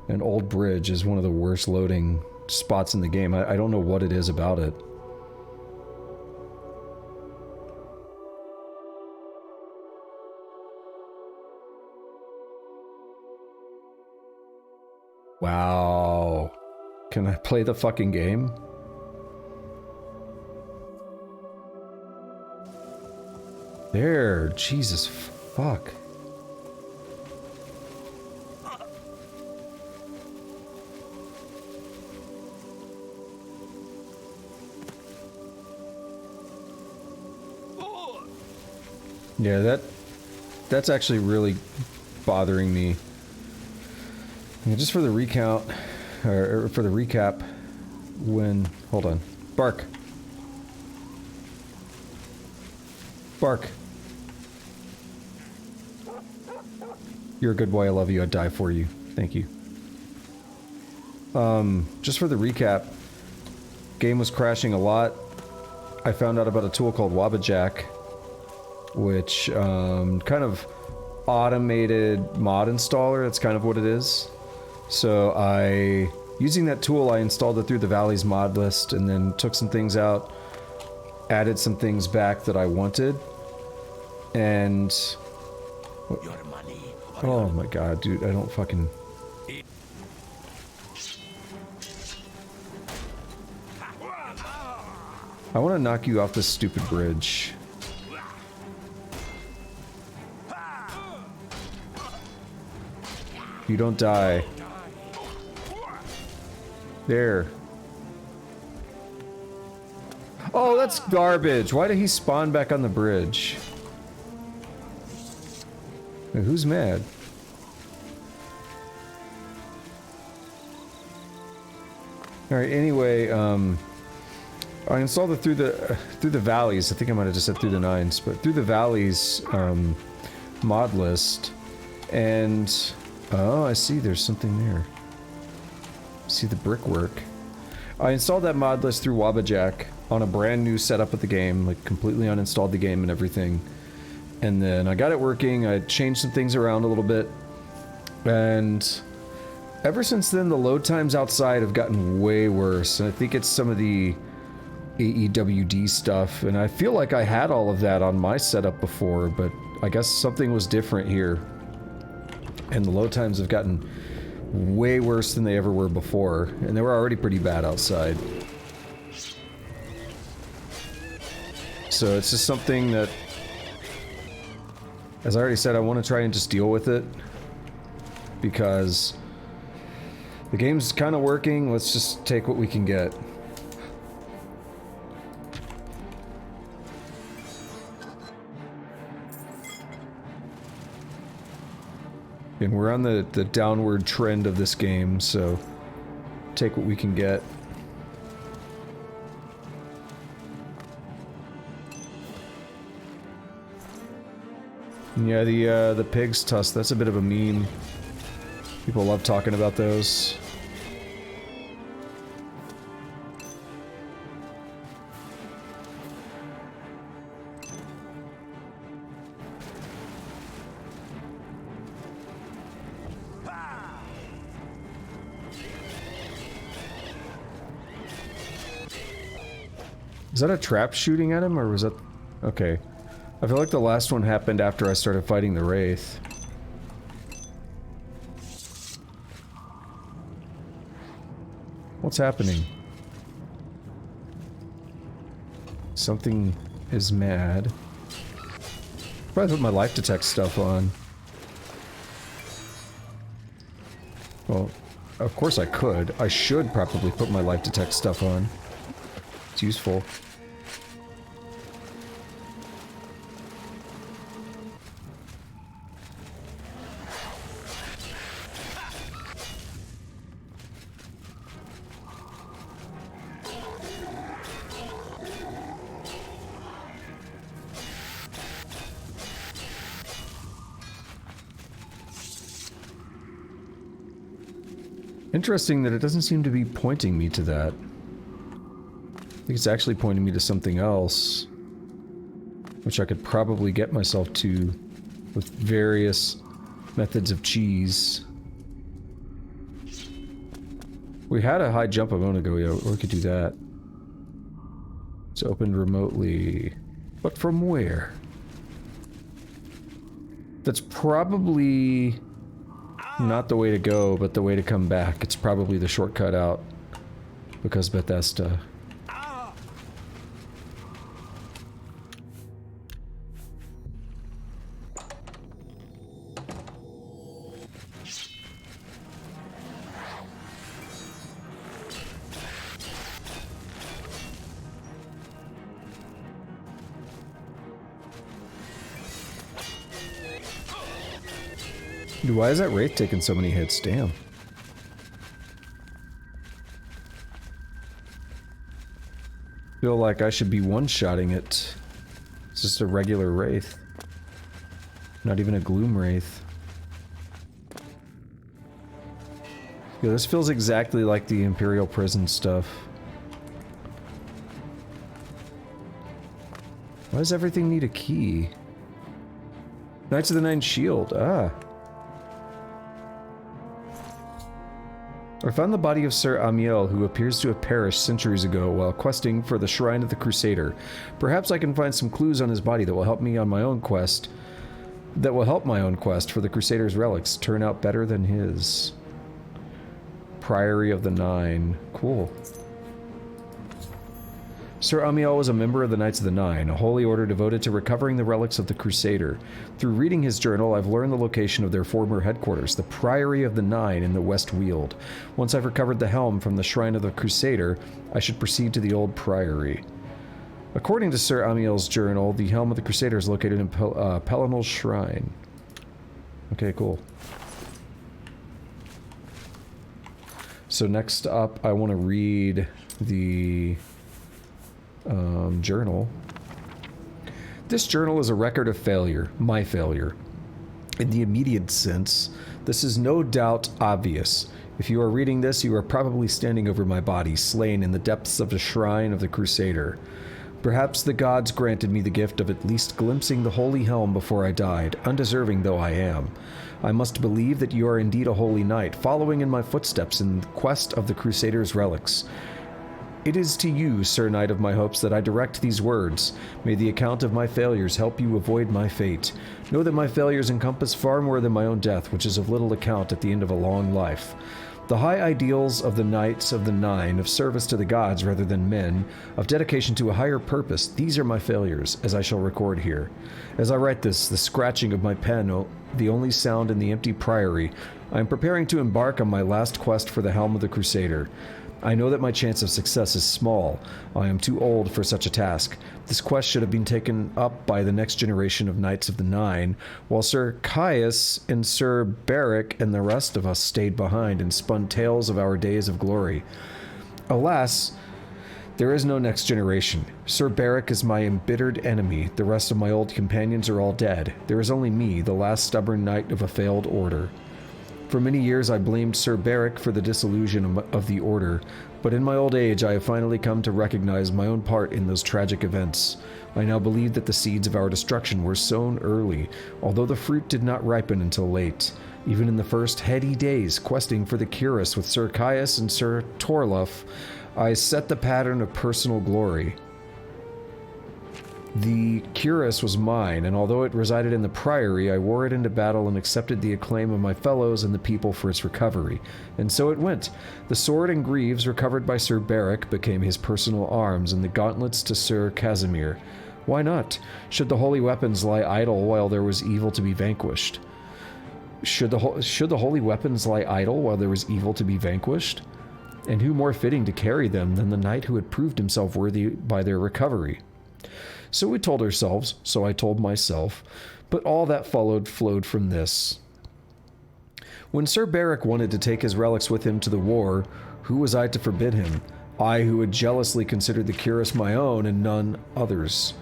And Old Bridge is one of the worst loading spots in the game. I don't know what it is about it. Wow. Can I play the fucking game? There, Jesus fuck. Yeah, that's actually really bothering me. Yeah, just for the recount, or for the recap, hold on. Bark. Bark. You're a good boy, I love you, I'd die for you. Thank you. Just for the recap, game was crashing a lot. I found out about a tool called Wabbajack, which, kind of automated mod installer, that's kind of what it is. So using that tool, I installed it through the Valleys mod list, and then took some things out, added some things back that I wanted, and... Oh my god, dude, I don't fucking... I want to knock you off this stupid bridge. You don't die. There. Oh, that's garbage. Why did he spawn back on the bridge? Wait, who's mad? Alright, anyway, I installed it through the Valleys. I think I might have just said through the Nines, but through the Valleys mod list, and oh, I see. There's something there. See the brickwork. I installed that mod list through Wabbajack on a brand new setup of the game, like completely uninstalled the game and everything, and then I got it working. I changed some things around a little bit, and ever since then the load times outside have gotten way worse, and I think it's some of the AEWD stuff, and I feel like I had all of that on my setup before, but I guess something was different here. And the load times have gotten way worse than they ever were before, and they were already pretty bad outside. So it's just something that, as I already said, I want to try and just deal with it, because the game's kind of working. Let's just take what we can get. And we're on the downward trend of this game, so take what we can get. And yeah, the pig's tusk, that's a bit of a meme. People love talking about those. Is that a trap shooting at him, or was that... Okay. I feel like the last one happened after I started fighting the Wraith. What's happening? Something is mad. Probably put my life detect stuff on. Well, of course I could. I should probably put my life detect stuff on. It's useful. Interesting that it doesn't seem to be pointing me to that. I think it's actually pointing me to something else, which I could probably get myself to with various methods of cheese. We had a high jump a moment ago, yeah, or we could do that. It's opened remotely. But from where? That's probably not the way to go, but the way to come back. It's probably the shortcut out, because Bethesda. Dude, why is that Wraith taking so many hits? Damn. feel like I should be one-shotting it. It's just a regular wraith. Not even a gloom wraith. Yeah, this feels exactly like the Imperial prison stuff. Why does everything need a key? Knights of the Nine Shield. Ah. I found the body of Sir Amiel, who appears to have perished centuries ago while questing for the Shrine of the Crusader. Perhaps I can find some clues on his body that will help me on my own quest. That will help my own quest for the Crusader's relics turn out better than his. Priory of the Nine. Cool. Sir Amiel was a member of the Knights of the Nine, a holy order devoted to recovering the relics of the Crusader. Through reading his journal, I've learned the location of their former headquarters, the Priory of the Nine in the West Weald. Once I've recovered the helm from the Shrine of the Crusader, I should proceed to the old Priory. According to Sir Amiel's journal, the helm of the Crusader is located in Pelinal's Shrine. Okay, cool. So next up, I want to read the journal. This journal is a record of failure, my failure. In the immediate sense, this is no doubt obvious. If you are reading this, you are probably standing over my body, slain in the depths of the shrine of the Crusader. Perhaps the gods granted me the gift of at least glimpsing the holy helm before I died, undeserving though I am. I must believe that you are indeed a holy knight, following in my footsteps in quest of the Crusader's relics. It is to you, Sir Knight of my hopes, that I direct these words. May the account of my failures help you avoid my fate. Know that my failures encompass far more than my own death, which is of little account at the end of a long life. The high ideals of the Knights of the Nine, of service to the gods rather than men, of dedication to a higher purpose, these are my failures, as I shall record here. As I write this, the scratching of my pen, the only sound in the empty priory, I am preparing to embark on my last quest for the helm of the Crusader. I know that my chance of success is small. I am too old for such a task. This quest should have been taken up by the next generation of Knights of the Nine, while Sir Caius and Sir Beric and the rest of us stayed behind and spun tales of our days of glory. Alas, there is no next generation. Sir Beric is my embittered enemy. The rest of my old companions are all dead. There is only me, the last stubborn knight of a failed order. For many years I blamed Sir Beric for the dissolution of the Order, but in my old age I have finally come to recognize my own part in those tragic events. I now believe that the seeds of our destruction were sown early, although the fruit did not ripen until late. Even in the first heady days, questing for the Cuirass with Sir Caius and Sir Torluf, I set the pattern of personal glory. The cuirass was mine, and although it resided in the Priory, I wore it into battle and accepted the acclaim of my fellows and the people for its recovery. And so it went. The sword and greaves recovered by Sir Beric became his personal arms, and the gauntlets to Sir Casimir. Why not? Should the holy weapons lie idle while there was evil to be vanquished? Should the holy weapons lie idle while there was evil to be vanquished? And who more fitting to carry them than the knight who had proved himself worthy by their recovery? So we told ourselves, so I told myself, but all that flowed from this. When Sir Beric wanted to take his relics with him to the war, who was I to forbid him? I who had jealously considered the cuirass my own and none others.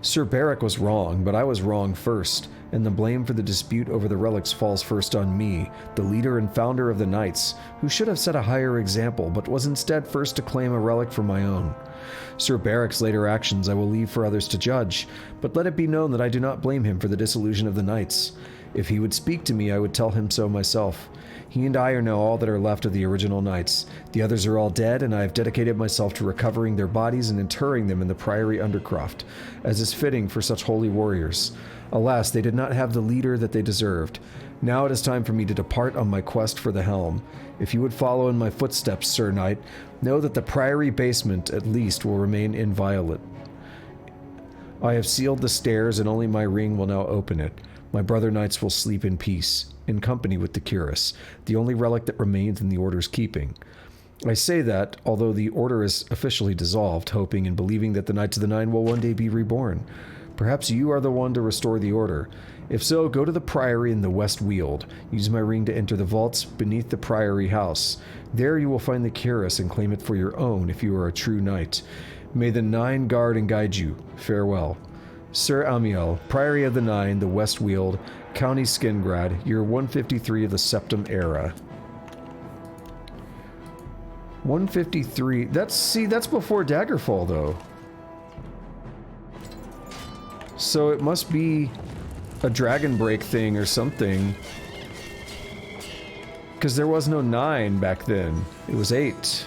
Sir Beric was wrong, but I was wrong first, and the blame for the dispute over the relics falls first on me, the leader and founder of the Knights, who should have set a higher example, but was instead first to claim a relic for my own. Sir Beric's later actions I will leave for others to judge, but let it be known that I do not blame him for the dissolution of the Knights. If he would speak to me, I would tell him so myself. He and I are now all that are left of the original Knights. The others are all dead, and I have dedicated myself to recovering their bodies and interring them in the Priory Undercroft, as is fitting for such holy warriors. Alas, they did not have the leader that they deserved. Now it is time for me to depart on my quest for the helm. If you would follow in my footsteps, Sir Knight, know that the Priory basement, at least, will remain inviolate. I have sealed the stairs, and only my ring will now open it. My brother knights will sleep in peace, in company with the cuirass, the only relic that remains in the Order's keeping. I say that, although the Order is officially dissolved, hoping and believing that the Knights of the Nine will one day be reborn. Perhaps you are the one to restore the Order. If so, go to the Priory in the West Weald. Use my ring to enter the vaults beneath the Priory house. There you will find the cuirass and claim it for your own if you are a true knight. May the Nine guard and guide you. Farewell. Sir Amiel, Priory of the Nine, the West Weald, County Skingrad, year 153 of the Septim Era. 153. That's before Daggerfall, though. So it must be a Dragon Break thing or something. Because there was no 9 back then. It was 8.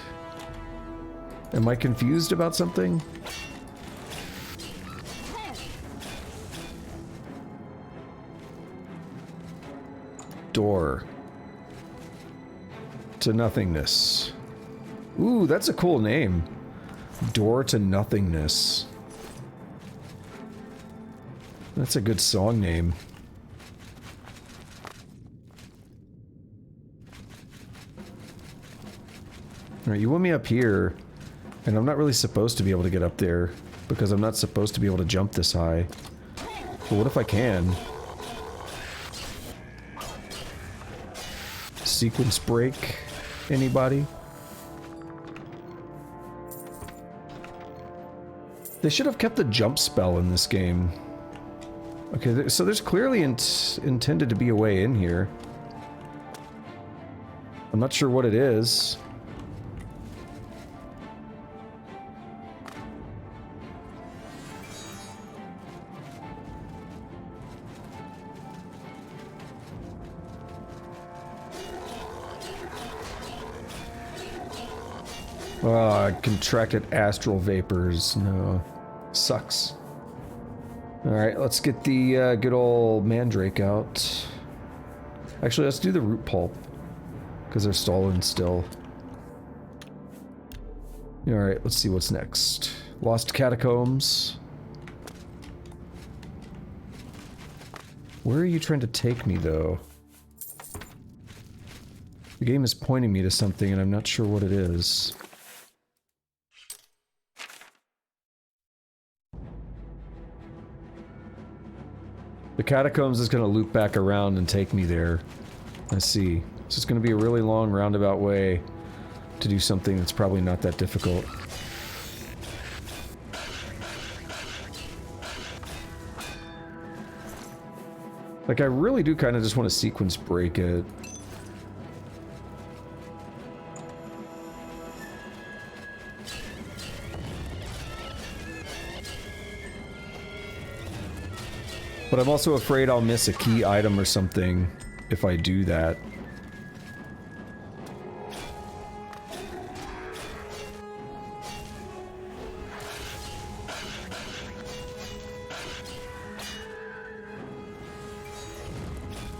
Am I confused about something? Door. To nothingness. Ooh, that's a cool name. Door to Nothingness. That's a good song name. Alright, you want me up here, and I'm not really supposed to be able to get up there, because I'm not supposed to be able to jump this high. But what if I can? Sequence break? Anybody? They should have kept the jump spell in this game. Okay, so there's clearly intended to be a way in here. I'm not sure what it is. Oh, I contracted astral vapors. No. Sucks. Alright, let's get the good old mandrake out. Actually, let's do the root pulp. Because they're stolen still. Alright, let's see what's next. Lost Catacombs. Where are you trying to take me, though? The game is pointing me to something, and I'm not sure what it is. The Catacombs is going to loop back around and take me there. I see. So it's going to be a really long roundabout way to do something that's probably not that difficult. Like, I really do kind of just want to sequence break it. But I'm also afraid I'll miss a key item or something if I do that.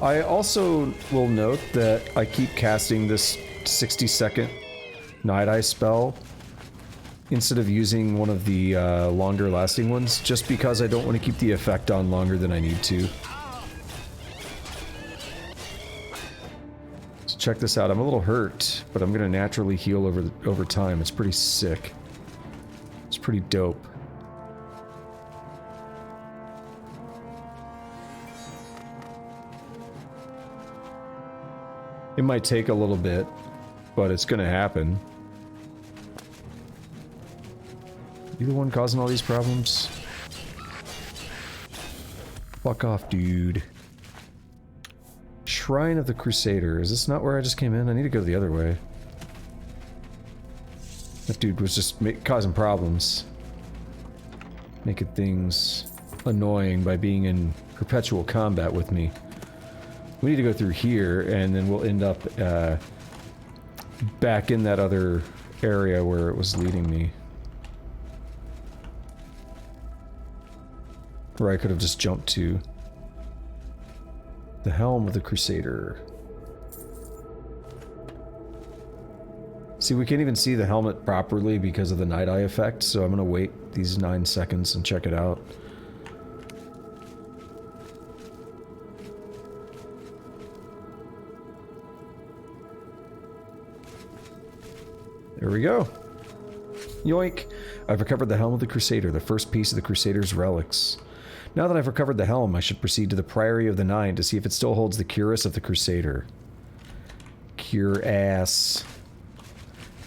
I also will note that I keep casting this 60-second Night Eye spell instead of using one of the longer lasting ones, just because I don't want to keep the effect on longer than I need to. So check this out. I'm a little hurt, but I'm gonna naturally heal over time. It's pretty sick. It's pretty dope. It might take a little bit, but it's gonna happen. You the one causing all these problems? Fuck off, dude. Shrine of the Crusader. Is this not where I just came in? I need to go the other way. That dude was just causing problems. Making things annoying by being in perpetual combat with me. We need to go through here, and then we'll end up back in that other area where it was leading me. Where I could have just jumped to. The Helm of the Crusader. See, we can't even see the helmet properly because of the Night Eye effect, so I'm gonna wait these 9 seconds and check it out. There we go. Yoink! I've recovered the Helm of the Crusader, the first piece of the Crusader's relics. Now that I've recovered the helm, I should proceed to the Priory of the Nine to see if it still holds the cuirass of the Crusader. Cure ass.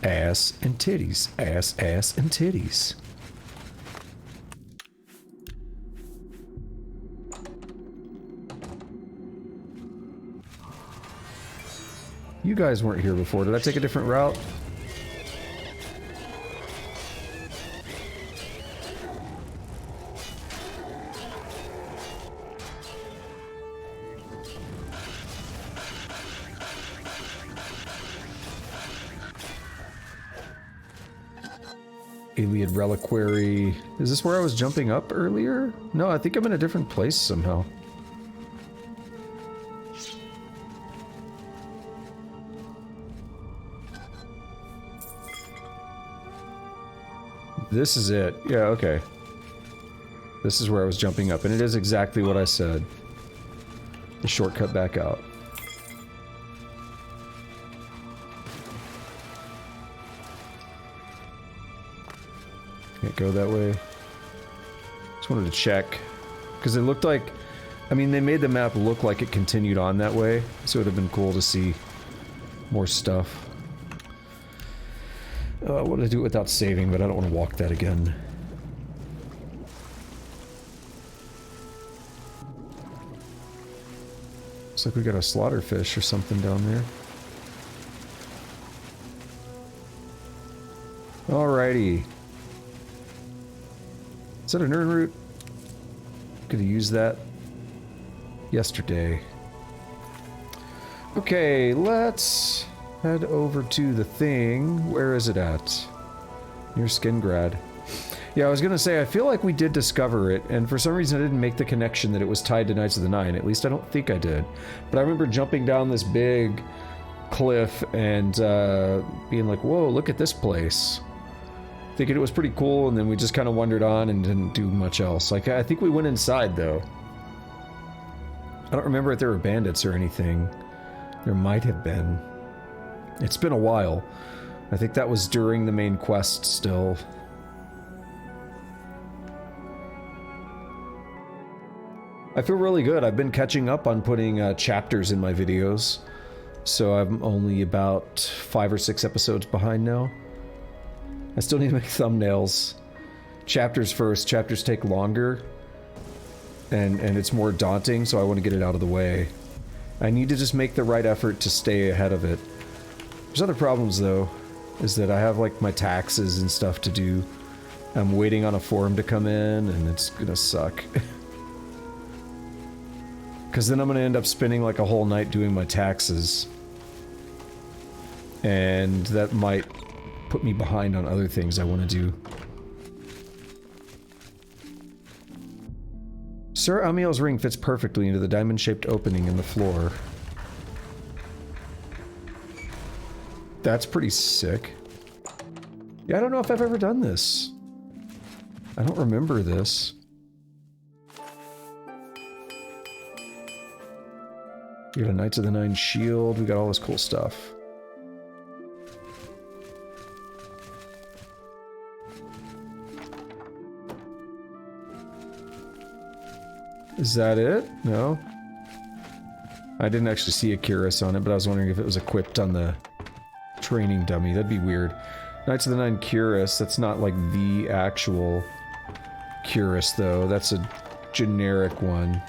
Ass and titties. Ass, and titties. You guys weren't here before. Did I take a different route? Iliad Reliquary. Is this where I was jumping up earlier? No, I think I'm in a different place somehow. This is it. Yeah, okay. This is where I was jumping up, and it is exactly what I said. The shortcut back out. Can't go that way. Just wanted to check. Because it looked like... I mean, they made the map look like it continued on that way, so it would have been cool to see more stuff. I want to do it without saving, but I don't want to walk that again. Looks like we got a slaughterfish or something down there. Alrighty. Is that an urn root? Could have used that yesterday. Okay, let's head over to the thing. Where is it at? Near Skingrad. Yeah, I was gonna say, I feel like we did discover it, and for some reason I didn't make the connection that it was tied to Knights of the Nine. At least I don't think I did. But I remember jumping down this big cliff and being like, whoa, look at this place. Thinking it was pretty cool, and then we just kind of wandered on and didn't do much else. Like, I think we went inside, though. I don't remember if there were bandits or anything. There might have been. It's been a while. I think that was during the main quest still. I feel really good. I've been catching up on putting chapters in my videos. So I'm only about 5 or 6 episodes behind now. I still need to make thumbnails. Chapters first. Chapters take longer. And it's more daunting, so I want to get it out of the way. I need to just make the right effort to stay ahead of it. There's other problems, though. Is that I have, like, my taxes and stuff to do. I'm waiting on a form to come in, and it's gonna suck. Because then I'm gonna end up spending, like, a whole night doing my taxes. And that might put me behind on other things I want to do. Sir Amiel's ring fits perfectly into the diamond-shaped opening in the floor. That's pretty sick. Yeah, I don't know if I've ever done this. I don't remember this. We got a Knights of the Nine shield. We got all this cool stuff. Is that it? No? I didn't actually see a cuirass on it, but I was wondering if it was equipped on the training dummy. That'd be weird. Knights of the Nine cuirass, that's not like the actual cuirass though. That's a generic one.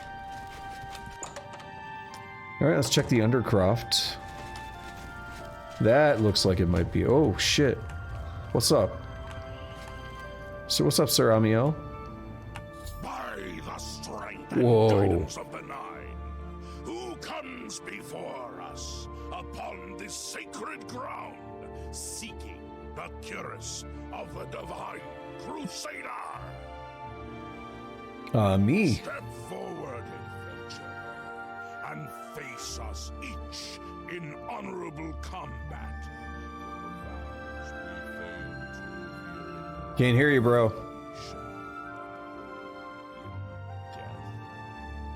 Alright, let's check the Undercroft. That looks like it might be... Oh, shit. What's up? So what's up, Sir Amiel? Whoa. Of the Nine, who comes before us upon this sacred ground, seeking the cuirass of the divine Crusader? Me. Step forward, adventurer, and face us each in honorable combat. Can't hear you, bro.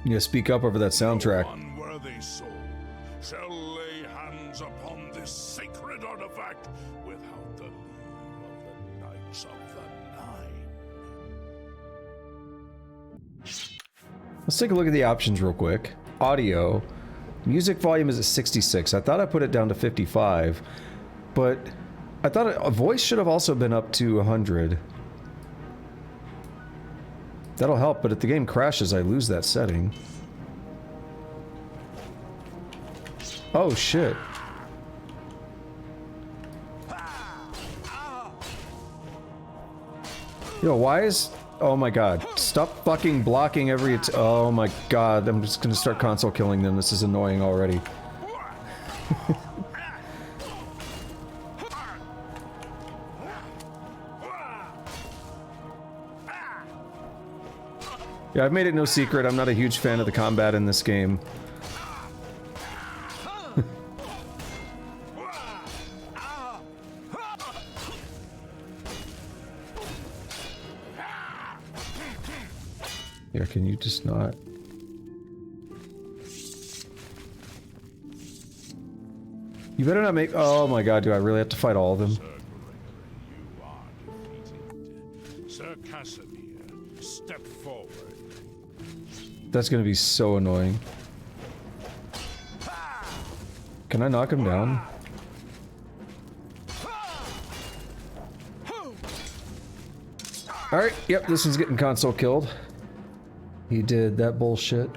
You gotta speak up over that soundtrack. No unworthy soul shall lay hands upon this sacred artifact without the leave of the Knights of the Nine. Let's take a look at the options real quick. Audio. Music volume is at 66. I thought I put it down to 55, but I thought a voice should have also been up to 100. That'll help, but if the game crashes, I lose that setting. Oh, shit. Yo, why is... Oh my god. Stop fucking blocking every... Oh my god. I'm just gonna start console killing them. This is annoying already. Yeah, I've made it no secret. I'm not a huge fan of the combat in this game. Yeah, can you just not? You better not make... Oh my god, do I really have to fight all of them? You are defeated. Sir Casimir, step forward. That's gonna be so annoying. Can I knock him down? Alright, yep, this one's getting console killed. He did that bullshit.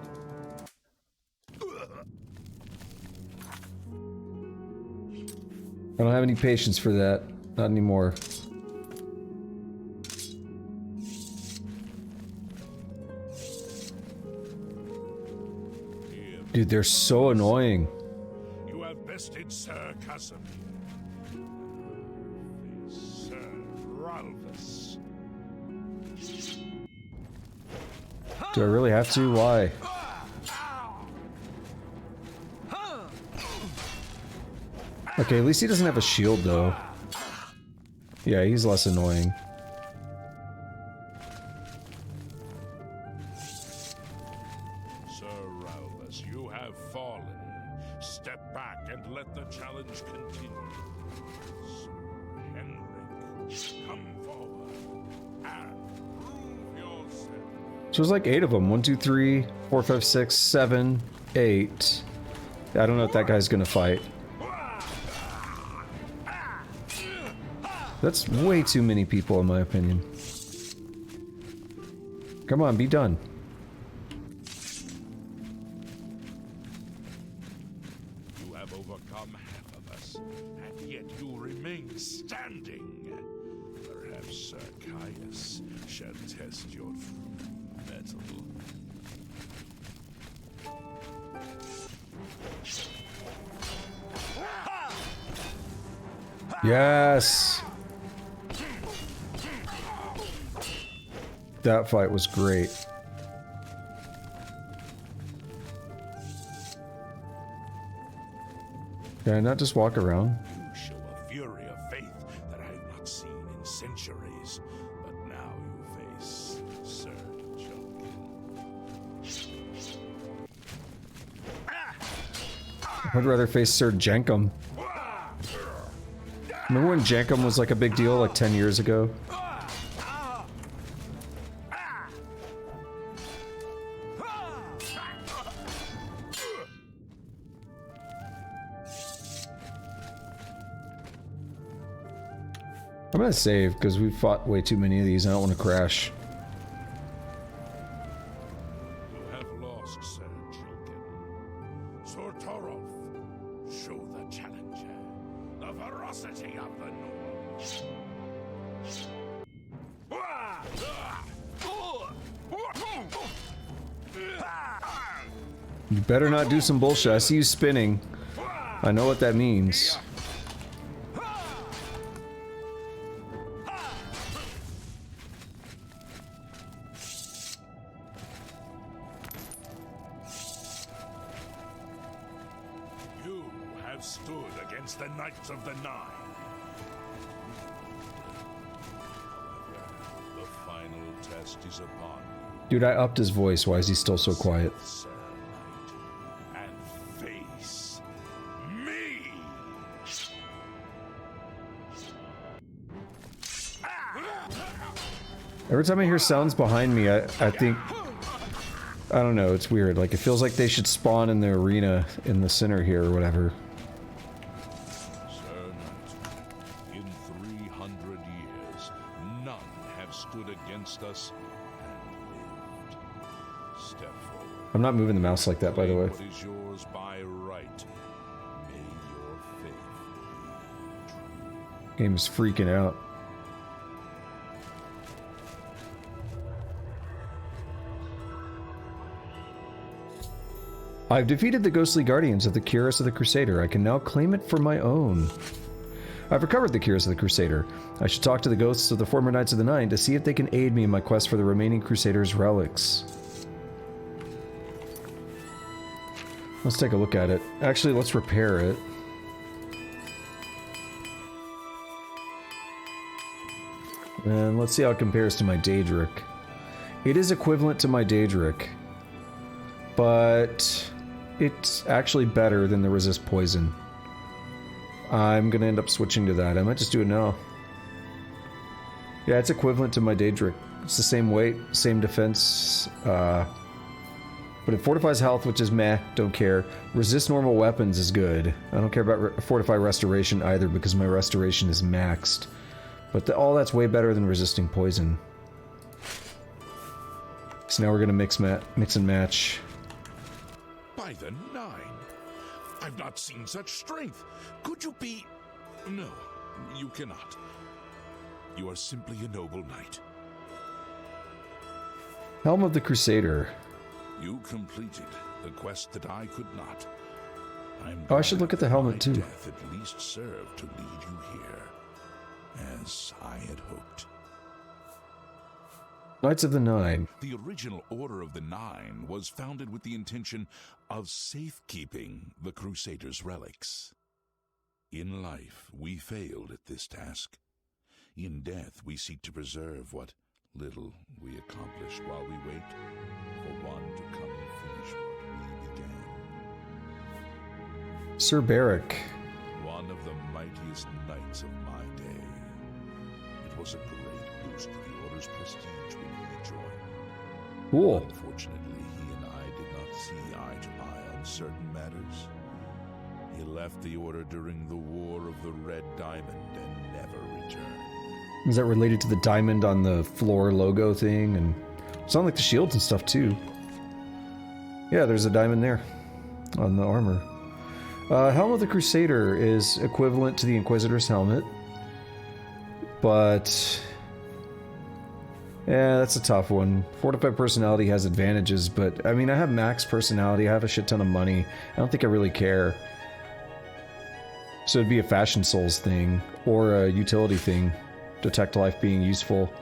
I don't have any patience for that. Not anymore. Dude, they're so annoying. You have bested Sir Casimir. Sir Ralphus. Do I really have to? Why? Okay, at least he doesn't have a shield, though. Yeah, he's less annoying. Sir Ralphus, you have fallen. Step back and let the challenge continue. Sir Henrik, come forward and prove yourself. So there's like 8 of them. 1, 2, 3, 4, 5, 6, 7, 8. I don't know if that guy's gonna fight. That's way too many people, in my opinion. Come on, be done. You have overcome half of us, and yet you remain standing. Perhaps Sir Caius shall test your true mettle. Yes! That fight was great. Can I not just walk around? You show a fury of faith that I have not seen in centuries, but now you face Sir Jokin. I'd rather face Sir Jenkum. Remember when Jenkum was like a big deal like 10 years ago? I'm gonna save, because we've fought way too many of these and I don't want to crash. You have lost, Sir Jokin. Sir Torolf, show the challenger the ferocity of the North. You better not do some bullshit. I see you spinning. I know what that means. You have stood against the Knights of the Nine. However, the final test is upon you. Dude, I upped his voice. Why is he still so quiet? Sir Knight, and face me. Every time I hear sounds behind me, I think... I don't know, it's weird. Like, it feels like they should spawn in the arena in the center here or whatever. Sir Knight, in 300 years, none have stood against us and lived. Step forward. I'm not moving the mouse like that, by the way. What is yours by right? May your faith be true. Game is freaking out. I've defeated the ghostly guardians of the cuirass of the Crusader. I can now claim it for my own. I've recovered the cuirass of the Crusader. I should talk to the ghosts of the former Knights of the Nine to see if they can aid me in my quest for the remaining Crusader's relics. Let's take a look at it. Actually, let's repair it. And let's see how it compares to my Daedric. It is equivalent to my Daedric, but it's actually better than the resist poison. I'm gonna end up switching to that. I might just do it now. Yeah, it's equivalent to my Daedric. It's the same weight, same defense, but it fortifies health, which is meh, don't care. Resist normal weapons is good. I don't care about fortify restoration either because my restoration is maxed. But all that's way better than resisting poison. So now we're gonna mix and match. By the Nine, I've not seen such strength. Could you be... No, you cannot. You are simply a noble knight. Helm of the Crusader. You completed the quest that I could not. I should look at the helmet too. Death at least served to lead you here, as I had hoped. Knights of the Nine. The original Order of the Nine was founded with the intention of safekeeping the Crusader's relics. In life, we failed at this task. In death, we seek to preserve what little we accomplished while we wait for one to come and finish what we began. Sir Barrick. One of the mightiest knights of my day. It was a great boost to the Order's prestige when he joined. Cool. Unfortunately, he and I did not see eye to eye on certain matters. He left the Order during the War of the Red Diamond and never returned. Is that related to the diamond on the floor logo thing? And it's on like the shields and stuff too. Yeah, there's a diamond there on the armor. Helm of the Crusader is equivalent to the Inquisitor's helmet. But... yeah, that's a tough one. Fortified personality has advantages, but I mean, I have max personality, I have a shit ton of money. I don't think I really care. So it'd be a Fashion Souls thing, or a utility thing. Detect life being useful.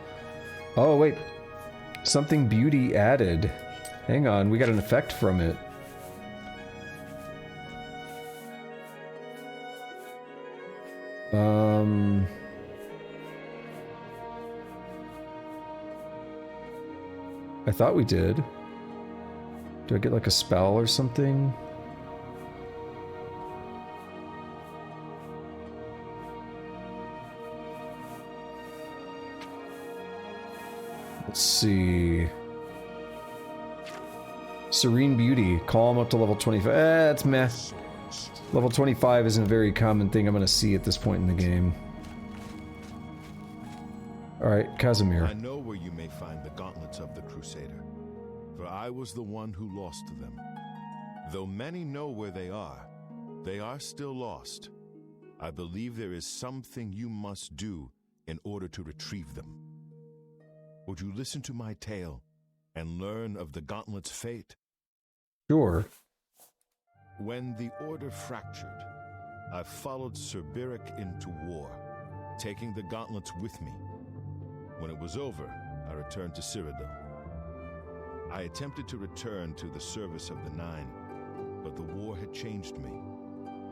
Oh, wait. Something beauty added. Hang on, we got an effect from it. I thought we did. Do I get like a spell or something? Let's see. Serene Beauty. Calm up to level 25. It's meh. Level 25 isn't a very common thing I'm going to see at this point in the game. Alright, Casimir. I know where you may find the gauntlets of the Crusader, for I was the one who lost them. Though many know where they are still lost. I believe there is something you must do in order to retrieve them. Would you listen to my tale and learn of the gauntlet's fate? Sure. When the Order fractured, I followed Sir Barrick into war, taking the gauntlets with me. When it was over, I returned to Cyrodiil. I attempted to return to the service of the Nine, but the war had changed me.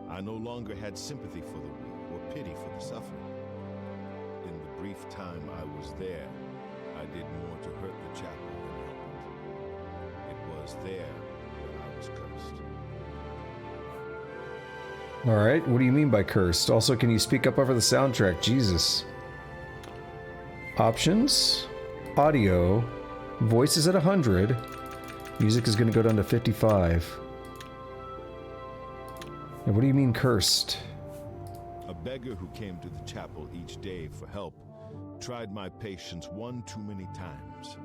I no longer had sympathy for the weak or pity for the suffering. In the brief time I was there, I did more to hurt the chapel than help it. It was there that I was cursed. Alright, what do you mean by cursed? Also, can you speak up over the soundtrack? Jesus. Options. Audio. Voice is at 100. Music is going to go down to 55. And what do you mean cursed? A beggar who came to the chapel each day for help tried my patience one too many times.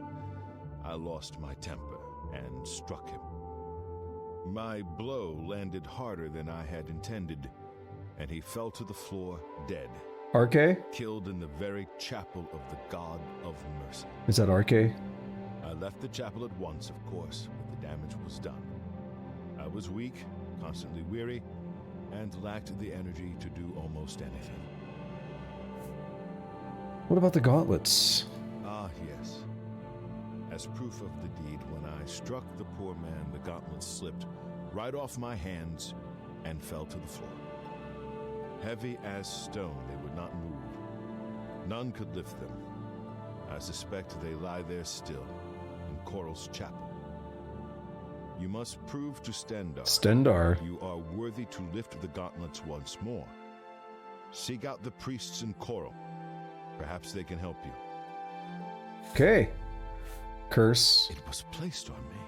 I lost my temper and struck him. My blow landed harder than I had intended, and he fell to the floor dead. Arche? Killed in the very chapel of the God of Mercy. Is that Arche? I left the chapel at once, of course, but the damage was done. I was weak, constantly weary, and lacked the energy to do almost anything. What about the gauntlets? Ah, yes. As proof of the deed, when I struck the poor man, the gauntlets slipped right off my hands and fell to the floor. Heavy as stone, they would not move. None could lift them. I suspect they lie there still, in Coral's chapel. You must prove to Stendarr. you are worthy to lift the gauntlets once more. Seek out the priests in Coral. Perhaps they can help you. Okay. Curse. It was placed on me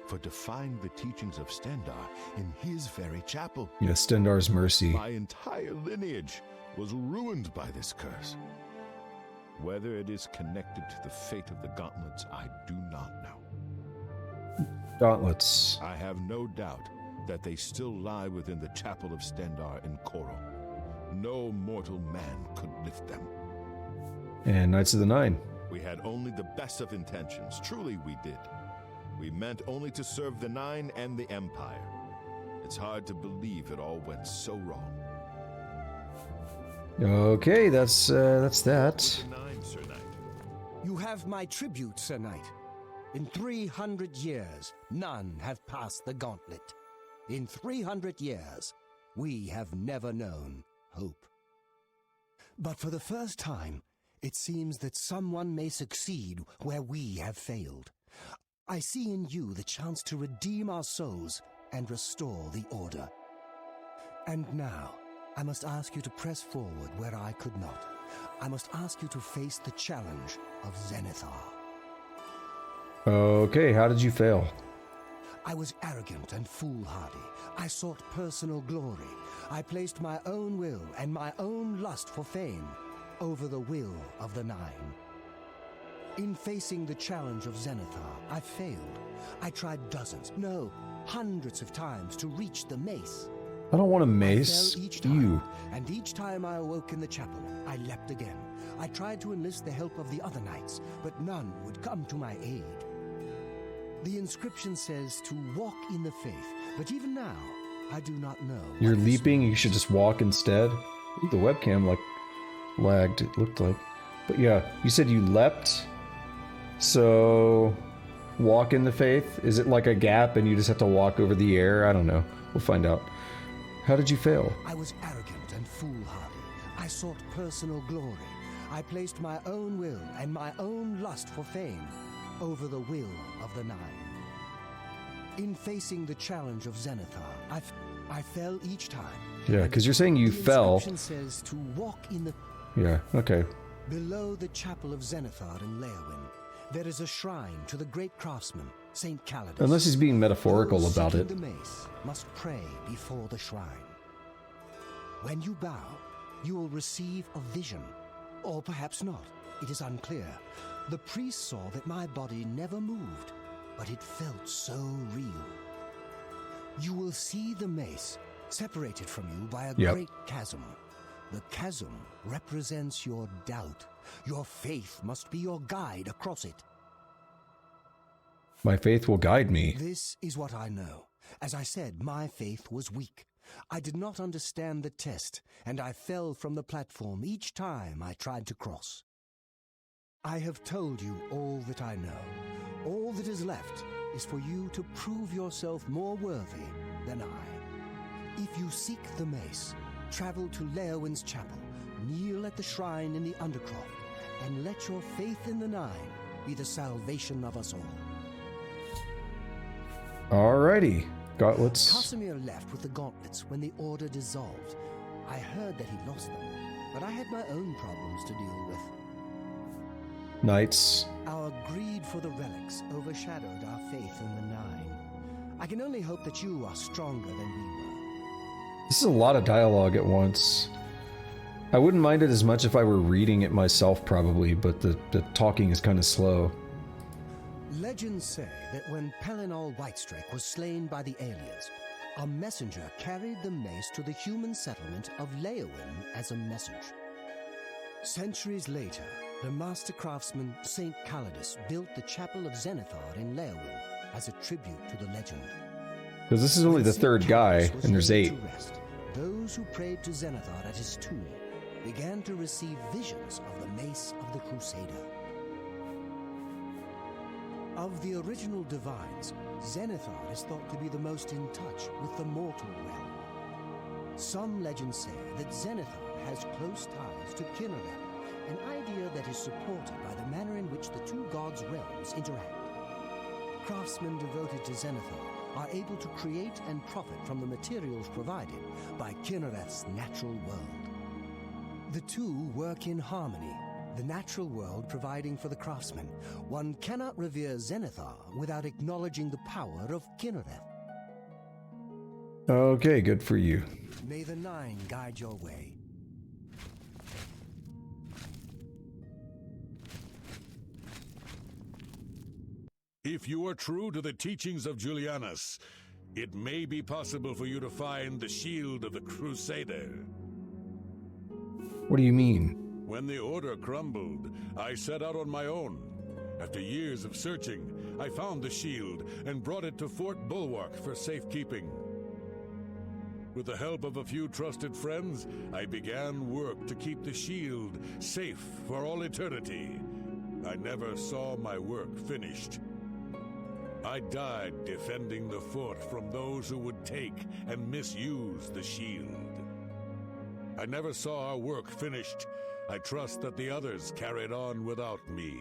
for defying the teachings of Stendarr in his very chapel. Yeah, Stendarr's mercy. My entire lineage was ruined by this curse. Whether it is connected to the fate of the gauntlets, I do not know. Gauntlets. I have no doubt that they still lie within the chapel of Stendarr in Coral. No mortal man could lift them. And Knights of the Nine. We had only the best of intentions. Truly we did. We meant only to serve the Nine and the Empire. It's hard to believe it all went so wrong. Okay, that's that. With the Nine, Sir Knight. You have my tribute, Sir Knight. In 300 years, none have passed the gauntlet. In 300 years, we have never known hope. But for the first time, it seems that someone may succeed where we have failed. I see in you the chance to redeem our souls and restore the Order. And now, I must ask you to press forward where I could not. I must ask you to face the challenge of Zenithar. Okay, how did you fail? I was arrogant and foolhardy. I sought personal glory. I placed my own will and my own lust for fame over the will of the Nine. In facing the challenge of Zenithar, I failed. I tried dozens, no, hundreds of times to reach the mace. I don't want a I mace. fell each time, You. and each time I awoke in the chapel, I leapt again. I tried to enlist the help of the other knights, but none would come to my aid. The inscription says to walk in the faith, but even now, I do not know. You're what this leaping, you means. should just walk instead. Ooh, the webcam like lagged, it looked like. But yeah, you said you leapt. So walk in the faith? Is it like a gap and you just have to walk over the air? I don't know. We'll find out. How did you fail? I was arrogant and foolhardy. I sought personal glory. I placed my own will and my own lust for fame over the will of the Nine. In facing the challenge of Zenithar, I fell each time. Yeah, because you're saying you fell. The inscription says to walk in the... Yeah, okay. Below the chapel of Zenithar in Leowyn, there is a shrine to the great craftsman, Saint Calidus. Unless he's being metaphorical Those about seeking it. the mace must pray before the shrine. When you bow, you will receive a vision. Or perhaps not. It is unclear. The priest saw that my body never moved, but it felt so real. You will see the mace separated from you by a Yep. great chasm. The chasm represents your doubt. Your faith must be your guide across it. My faith will guide me. This is what I know. As I said, my faith was weak. I did not understand the test, and I fell from the platform each time I tried to cross. I have told you all that I know. All that is left is for you to prove yourself more worthy than I. If you seek the mace, travel to Leowyn's chapel, kneel at the shrine in the Undercroft, and let your faith in the Nine be the salvation of us all. Alrighty. Gauntlets. Casimir left with the gauntlets when the Order dissolved. I heard that he lost them, but I had my own problems to deal with. Knights. Our greed for the relics overshadowed our faith in the Nine. I can only hope that you are stronger than we were. This is a lot of dialogue at once. I wouldn't mind it as much if I were reading it myself, probably, but the talking is kind of slow. Legends say that when Pelinal Whitestrake was slain by the Alias, a messenger carried the mace to the human settlement of Leowyn as a message. Centuries later, the master craftsman Saint Calidus built the chapel of Zenithar in Leowyn as a tribute to the legend. Because this is only the third guy, Talos was and there's laid 8. to rest, those who prayed to Zenithar at his tomb began to receive visions of the mace of the Crusader. Of the original divines, Zenithar is thought to be the most in touch with the mortal realm. Some legends say that Zenithar has close ties to Kinnereth, an idea that is supported by the manner in which the two gods' realms interact. Craftsmen devoted to Zenithar are able to create and profit from the materials provided by Kinnereth's natural world. The two work in harmony, the natural world providing for the craftsman. One cannot revere Zenithar without acknowledging the power of Kinnereth. Okay, good for you. May the Nine guide your way. If you are true to the teachings of Julianus, it may be possible for you to find the shield of the Crusader. What do you mean? When the Order crumbled, I set out on my own. After years of searching, I found the shield and brought it to Fort Bulwark for safekeeping. With the help of a few trusted friends, I began work to keep the shield safe for all eternity. I never saw my work finished. I died defending the fort from those who would take and misuse the shield. I never saw our work finished. I trust that the others carried on without me.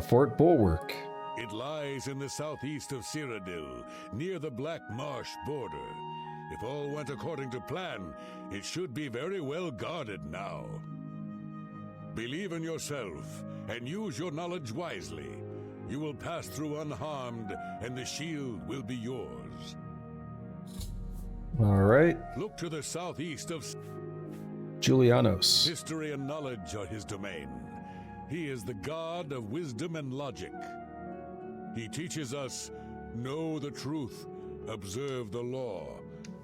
Fort Bulwark. It lies in the southeast of Cyrodiil, near the Black Marsh border. If all went according to plan, it should be very well guarded now. Believe in yourself and use your knowledge wisely. You will pass through unharmed, and the shield will be yours. All right. Look to the southeast of Julianos. History and knowledge are his domain. He is the god of wisdom and logic. He teaches us, know the truth, observe the law.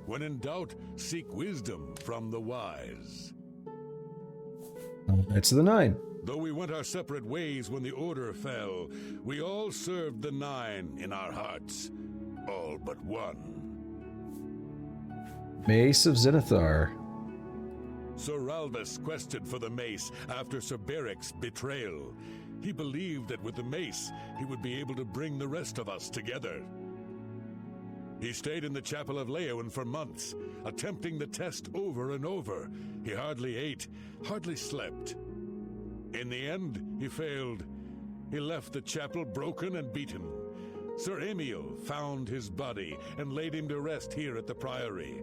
When in doubt, seek wisdom from the wise. Knights of the Nine. Though we went our separate ways when the Order fell, we all served the Nine in our hearts. All but one. Mace of Zenithar. Sir Ralvis quested for the mace after Sir Beric's betrayal. He believed that with the mace, he would be able to bring the rest of us together. He stayed in the Chapel of Leowen for months, attempting the test over and over. He hardly ate, hardly slept. In the end, he failed. He left the chapel broken and beaten. Sir Emil found his body and laid him to rest here at the Priory.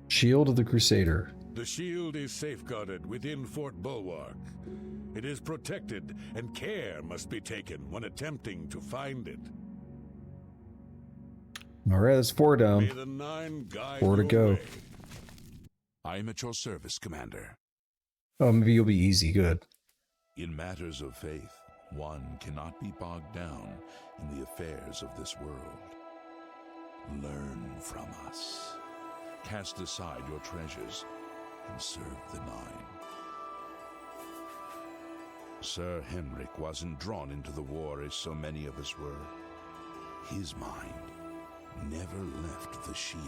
Shield of the Crusader. The shield is safeguarded within Fort Bulwark. It is protected, and care must be taken when attempting to find it. All right, that's 4 down. May the Nine guide 4 to your go. way. I am at your service, Commander. Oh, maybe you'll be easy. Good. In matters of faith, one cannot be bogged down in the affairs of this world. Learn from us. Cast aside your treasures and serve the Nine. Sir Henrik wasn't drawn into the war as so many of us were. His mind never left the shield.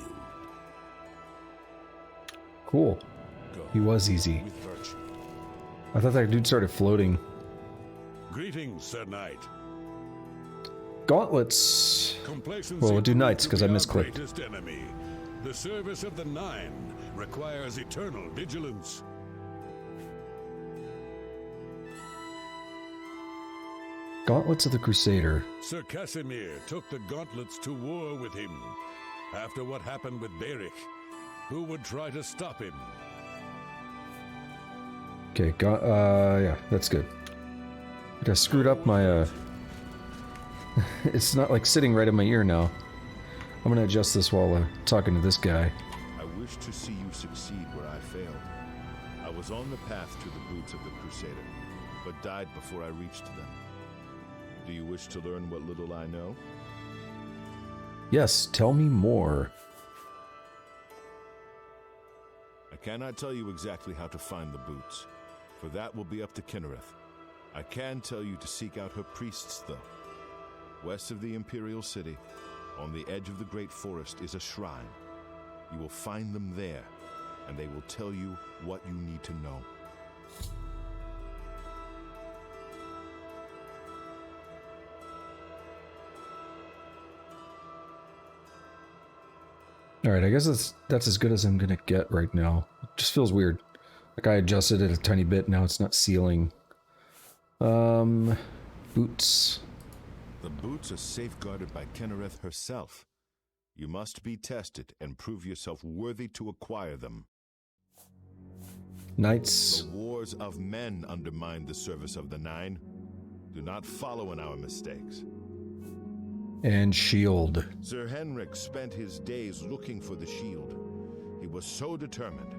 Cool. Go He was easy. with virtue. I thought that dude started floating. Greetings, Sir Knight. Gauntlets. Complacency Well, we'll do proved knights to because be I our misclicked. greatest enemy. The service of the Nine requires eternal vigilance. Gauntlets of the Crusader. Sir Casimir took the gauntlets to war with him. After what happened with Beric, who would try to stop him? Okay, yeah, that's good. I screwed up my, it's not like sitting right in my ear now. I'm gonna adjust this while talking to this guy. I wish to see you succeed where I failed. I was on the path to the boots of the Crusader, but died before I reached them. Do you wish to learn what little I know? Yes, tell me more. I cannot tell you exactly how to find the boots, for that will be up to Kinnereth. I can tell you to seek out her priests, though. West of the Imperial City, on the edge of the Great Forest, is a shrine. You will find them there, and they will tell you what you need to know. Alright, I guess that's as good as I'm gonna get right now. It just feels weird. Like I adjusted it a tiny bit, now it's not sealing. Boots. The boots are safeguarded by Kennereth herself. You must be tested and prove yourself worthy to acquire them. Knights. The wars of men undermine the service of the Nine. Do not follow in our mistakes. And shield. Sir Henrik spent his days looking for the shield. He was so determined.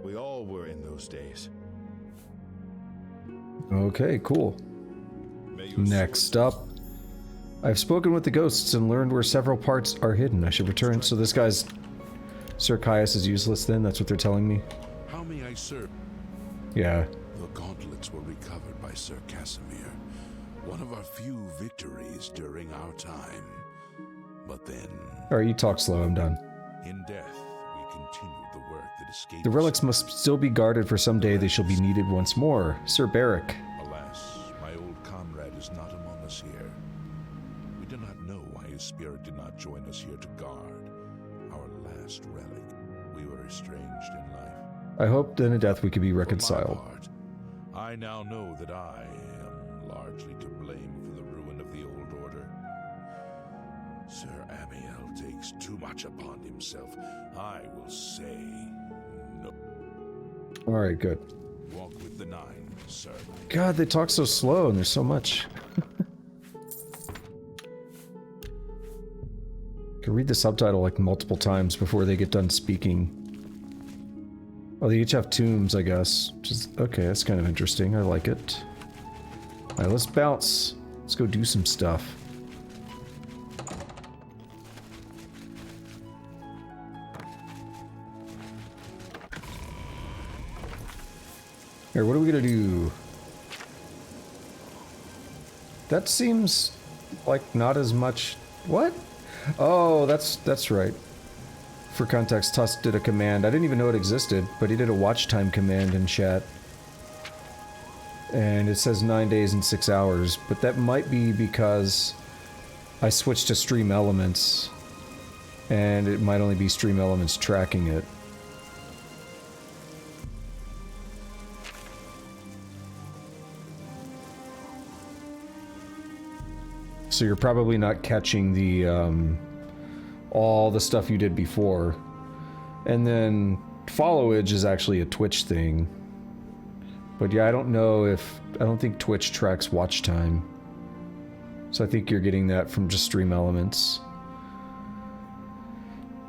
We all were in those days. Okay, cool. Next up, I've spoken with the ghosts and learned where several parts are hidden. I should return. So this guy's... Sir Caius is useless then? That's what they're telling me? How may I serve? Yeah. The gauntlets were recovered by Sir Casimir. One of our few victories during our time. But then... Alright, you talk slow, I'm done. In death, we continued the work that escaped... The relics must still be guarded for some day they shall be needed once more. Sir Barrick. Alas, my old comrade is not among us here. We do not know why his spirit did not join us here to guard our last relic. We were estranged in life. I hope that in death we could be reconciled. For my part, I now know that I am largely to blame for the ruin of the old order. Sir Amiel takes too much upon himself. I will say no. Alright, good. Walk with the Nine, sir. God, they talk so slow and there's so much. Can read the subtitle like multiple times before they get done speaking. Oh, they each have tombs, I guess. Which is, okay, that's kind of interesting. I like it. Alright, let's bounce. Let's go do some stuff. Here, what are we gonna do? That seems like not as much... What? Oh, that's right. For context, Tusk did a command. I didn't even know it existed, but he did a watch time command in chat. And it says 9 days and 6 hours, but that might be because I switched to Stream Elements, and it might only be Stream Elements tracking it. So you're probably not catching the, all the stuff you did before. And then followage is actually a Twitch thing. But yeah, I don't know if... I don't think Twitch tracks watch time. So I think you're getting that from just Stream Elements.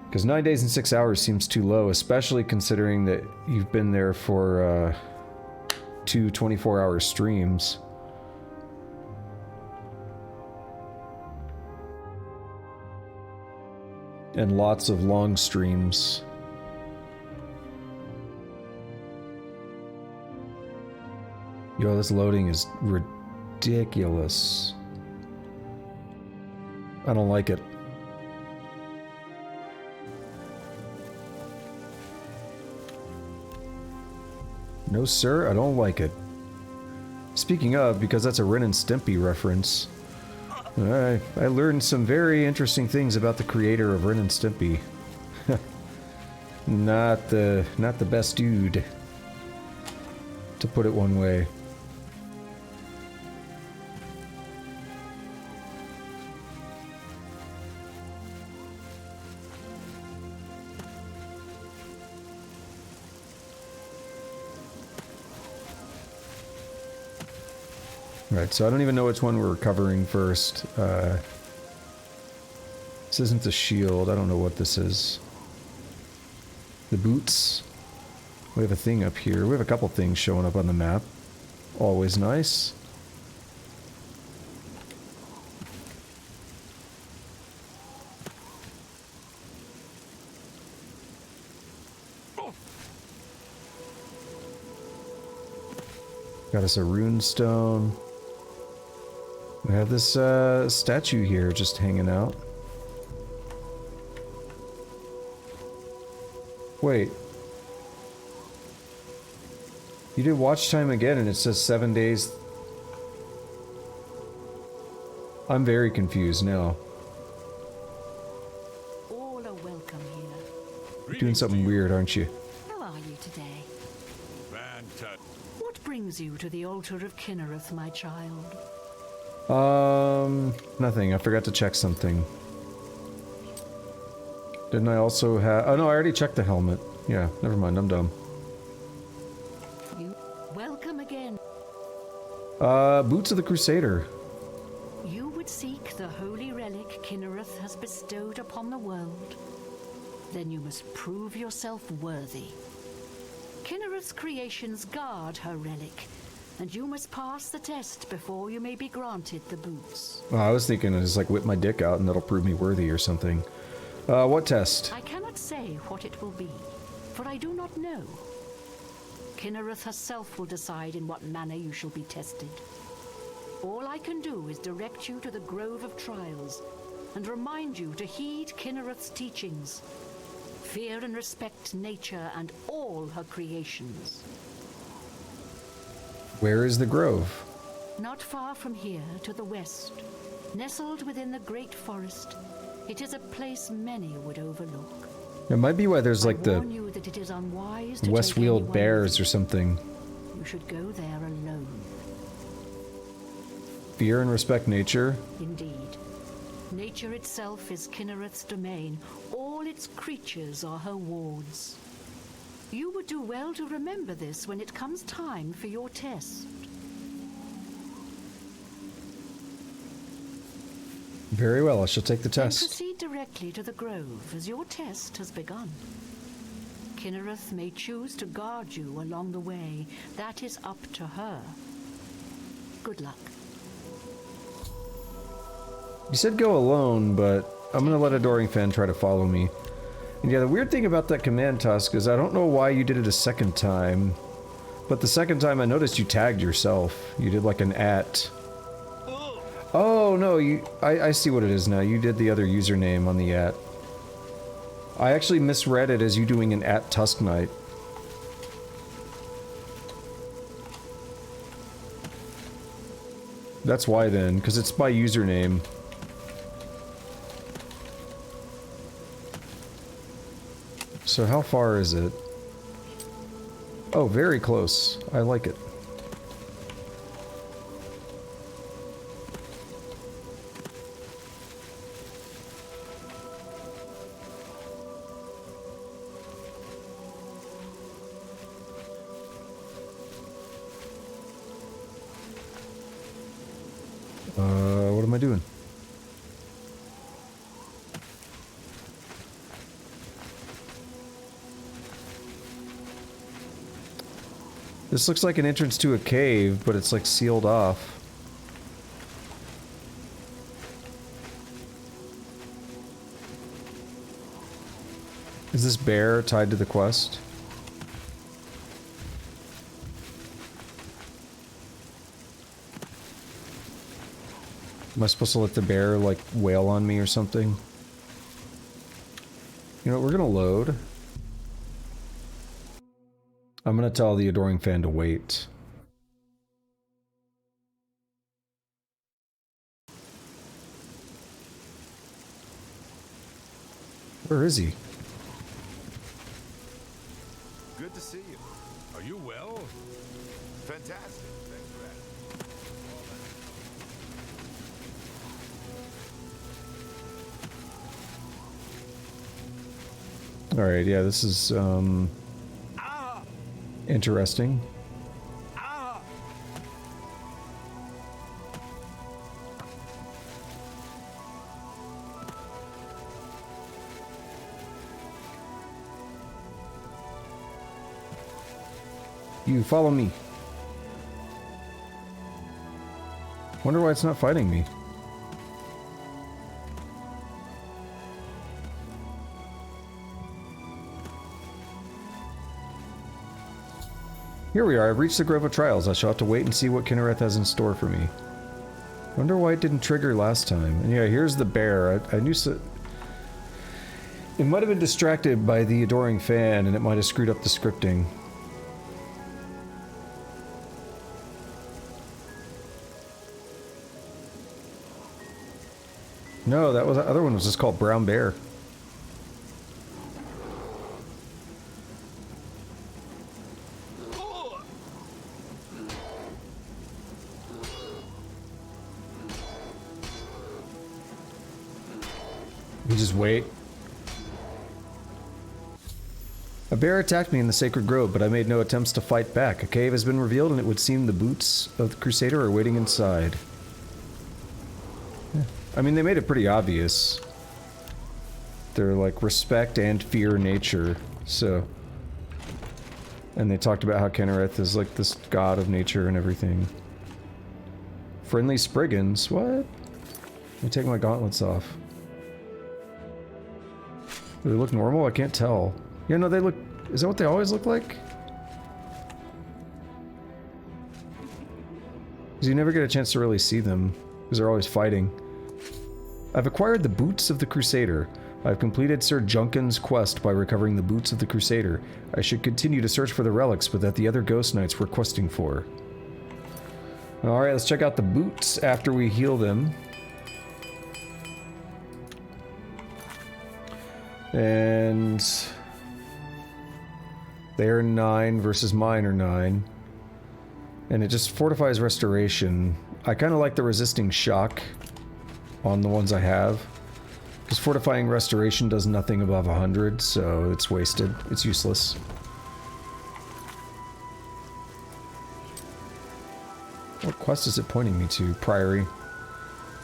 Because 9 days and 6 hours seems too low, especially considering that you've been there for 2 24-hour streams. And lots of long streams. Yo, this loading is ridiculous. I don't like it. No, sir, I don't like it. Speaking of, because that's a Ren and Stimpy reference, I learned some very interesting things about the creator of Ren and Stimpy. Not the best dude, to put it one way. Right, so I don't even know which one we're covering first. This isn't the shield. I don't know what this is. The boots. We have a thing up here. We have a couple things showing up on the map. Always nice. Got us a rune stone. I have this statue here just hanging out. Wait. You did watch time again and it says 7 days. I'm very confused now. All are welcome here. You're doing something weird, aren't you? How are you today? Fantastic. What brings you to the altar of Kinnereth, my child? Nothing. I forgot to check something. Didn't I also have... Oh no, I already checked the helmet. Yeah, never mind, I'm dumb. You welcome again. Boots of the Crusader. You would seek the holy relic Kinnereth has bestowed upon the world. Then you must prove yourself worthy. Kinnereth's creations guard her relic, and you must pass the test before you may be granted the boots. Oh, I was thinking I just like whip my dick out and that'll prove me worthy or something. What test? I cannot say what it will be, for I do not know. Kinnereth herself will decide in what manner you shall be tested. All I can do is direct you to the Grove of Trials, and remind you to heed Kinnereth's teachings. Fear and respect nature and all her creations. Where is the grove? Not far from here to the west, nestled within the great forest, it is a place many would overlook. It might be why there's like I the warn you that it is unwise to West take Wheeled anyone Bears with or you. something. You should go there alone. Fear and respect nature. Indeed. Nature itself is Kinnereth's domain. All its creatures are her wards. You would do well to remember this when it comes time for your test. Very well, I shall take the Then test. proceed directly to the grove, as your test has begun. Kinnereth may choose to guard you along the way. That is up to her. Good luck. You said go alone, but I'm gonna let Adoring Fan try to follow me. And yeah, the weird thing about that command tusk is I don't know why you did it a second time. But the second time I noticed you tagged yourself. You did like an @ Oh, no, I see what it is now. You did the other username on the @ I actually misread it as you doing an @ Tusk Knight. That's why then, because it's by username. So how far is it? Oh, very close. I like it. What am I doing? This looks like an entrance to a cave, but it's like sealed off. Is this bear tied to the quest? Am I supposed to let the bear, like, wail on me or something? You know what, we're gonna load. I'm gonna tell the Adoring Fan to wait. Where is he? Good to see you. Are you well? Fantastic. Thanks for asking. Alright, yeah, this is, interesting. You follow me. Wonder why it's not fighting me. Here we are, I've reached the Grove of Trials. I shall have to wait and see what Kinnereth has in store for me. Wonder why it didn't trigger last time. And yeah, here's the bear. I knew so. It might have been distracted by the adoring fan, and it might have screwed up the scripting. No, that was the other one was just called Brown Bear. You just wait. A bear attacked me in the sacred grove, but I made no attempts to fight back. A cave has been revealed, and it would seem the boots of the Crusader are waiting inside. Yeah. I mean, they made it pretty obvious. They're like respect and fear nature, so... And they talked about how Kennereth is like this god of nature and everything. Friendly Spriggans? What? Let me take my gauntlets off. Do they look normal? I can't tell. Yeah, no, they look... Is that what they always look like? Because you never get a chance to really see them, because they're always fighting. I've acquired the Boots of the Crusader. I've completed Sir Junken's quest by recovering the Boots of the Crusader. I should continue to search for the relics, but that the other Ghost Knights were questing for. Alright, let's check out the boots after we heal them. And... They're 9 versus mine are 9. And it just fortifies restoration. I kind of like the resisting shock on the ones I have. Because fortifying restoration does nothing above 100, so it's wasted. It's useless. What quest is it pointing me to? Priory.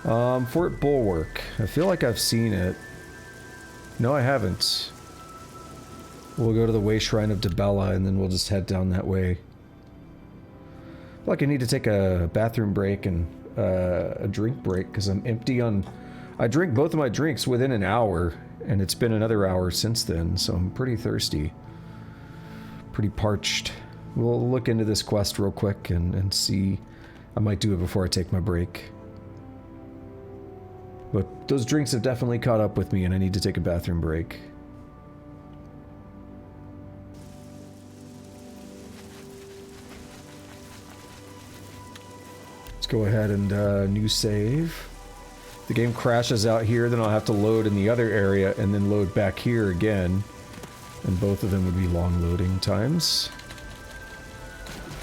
Fort Bulwark. I feel like I've seen it. No, I haven't. We'll go to the Way Shrine of Debella, and then we'll just head down that way. I feel like I need to take a bathroom break and a drink break, because I'm empty on... I drink both of my drinks within an hour, and it's been another hour since then, so I'm pretty thirsty. Pretty parched. We'll look into this quest real quick and see. I might do it before I take my break. But those drinks have definitely caught up with me, and I need to take a bathroom break. Let's go ahead and new save. The game crashes out here, then I'll have to load in the other area and then load back here again. And both of them would be long loading times.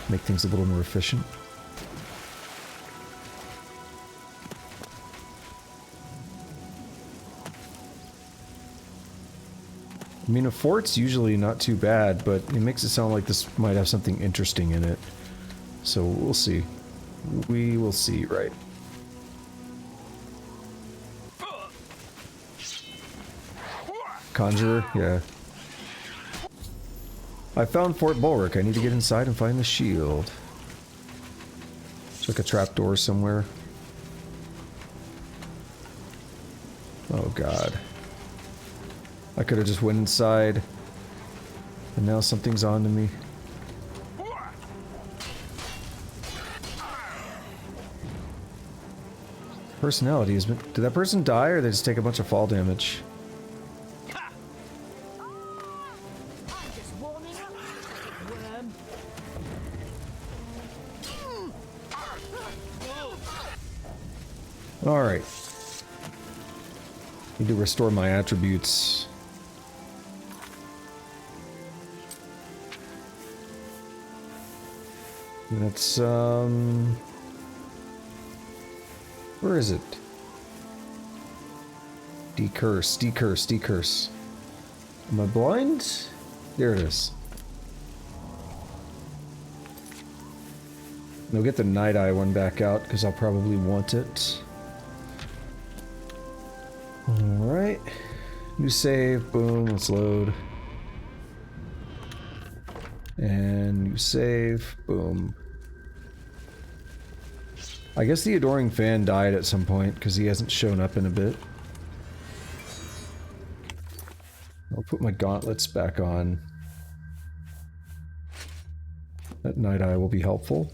Make things a little more efficient. I mean, a fort's usually not too bad, but it makes it sound like this might have something interesting in it. So we'll see. We will see, right? Conjurer? Yeah. I found Fort Bulwark. I need to get inside and find the shield. It's like a trapdoor somewhere. Oh god. I could have just went inside. And now something's on to me. Personality has been... Did that person die, or did they just take a bunch of fall damage? Alright. Need to restore my attributes. That's, where is it? Decurse, decurse, decurse. Am I blind? There it is. I'll get the Night Eye one back out, because I'll probably want it. Alright. New save, boom, let's load. And new save, boom. I guess the Adoring Fan died at some point, because he hasn't shown up in a bit. I'll put my gauntlets back on. That Night Eye will be helpful.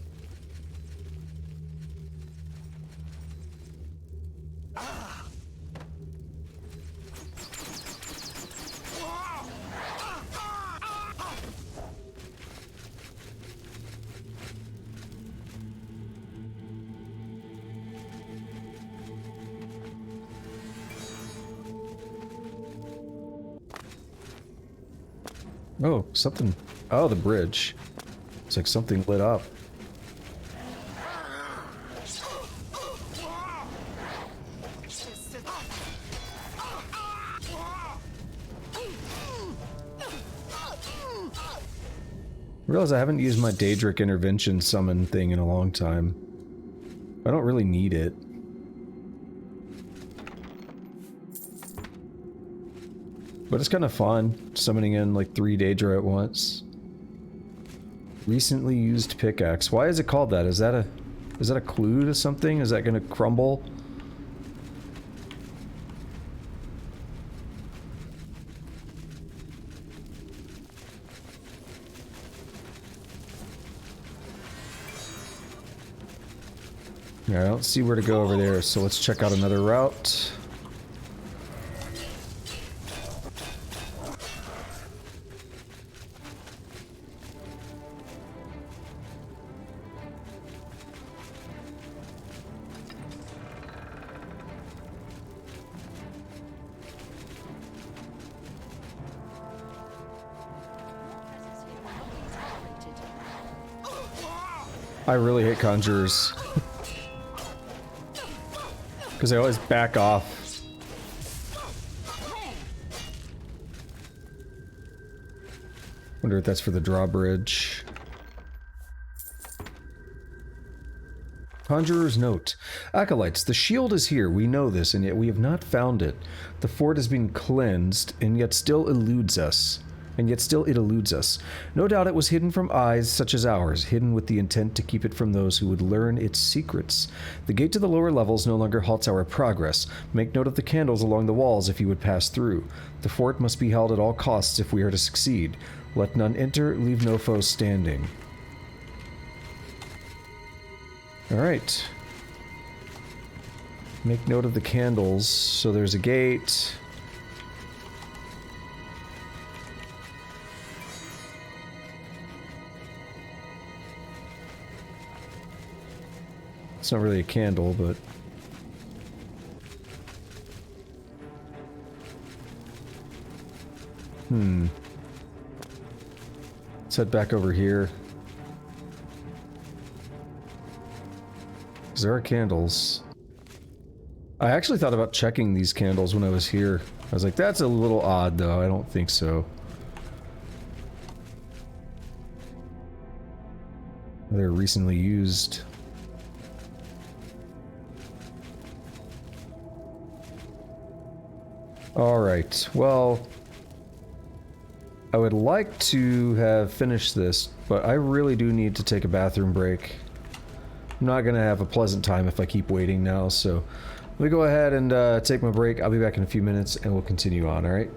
Oh, something. Oh, the bridge. It's like something lit up. I realize I haven't used my Daedric intervention summon thing in a long time. I don't really need it. But it's kind of fun, summoning in like 3 Daedra at once. Recently used pickaxe. Why is it called that? Is that a clue to something? Is that gonna crumble? Yeah, I don't see where to go over there, so let's check out another route. I really hate conjurers. Because they always back off. Wonder if that's for the drawbridge. Conjurer's note. Acolytes, the shield is here. We know this, and yet we have not found it. The fort has been cleansed, and yet still eludes us. No doubt it was hidden from eyes such as ours, hidden with the intent to keep it from those who would learn its secrets. The gate to the lower levels no longer halts our progress. Make note of the candles along the walls if you would pass through. The fort must be held at all costs if we are to succeed. Let none enter, leave no foes standing. Alright. Make note of the candles. So there's a gate. It's not really a candle, but... Let's head back over here. Because there are candles. I actually thought about checking these candles when I was here. I was like, that's a little odd, though. I don't think so. They're recently used. Alright, well... I would like to have finished this, but I really do need to take a bathroom break. I'm not gonna have a pleasant time if I keep waiting now, so... Let me go ahead and take my break. I'll be back in a few minutes, and we'll continue on, alright?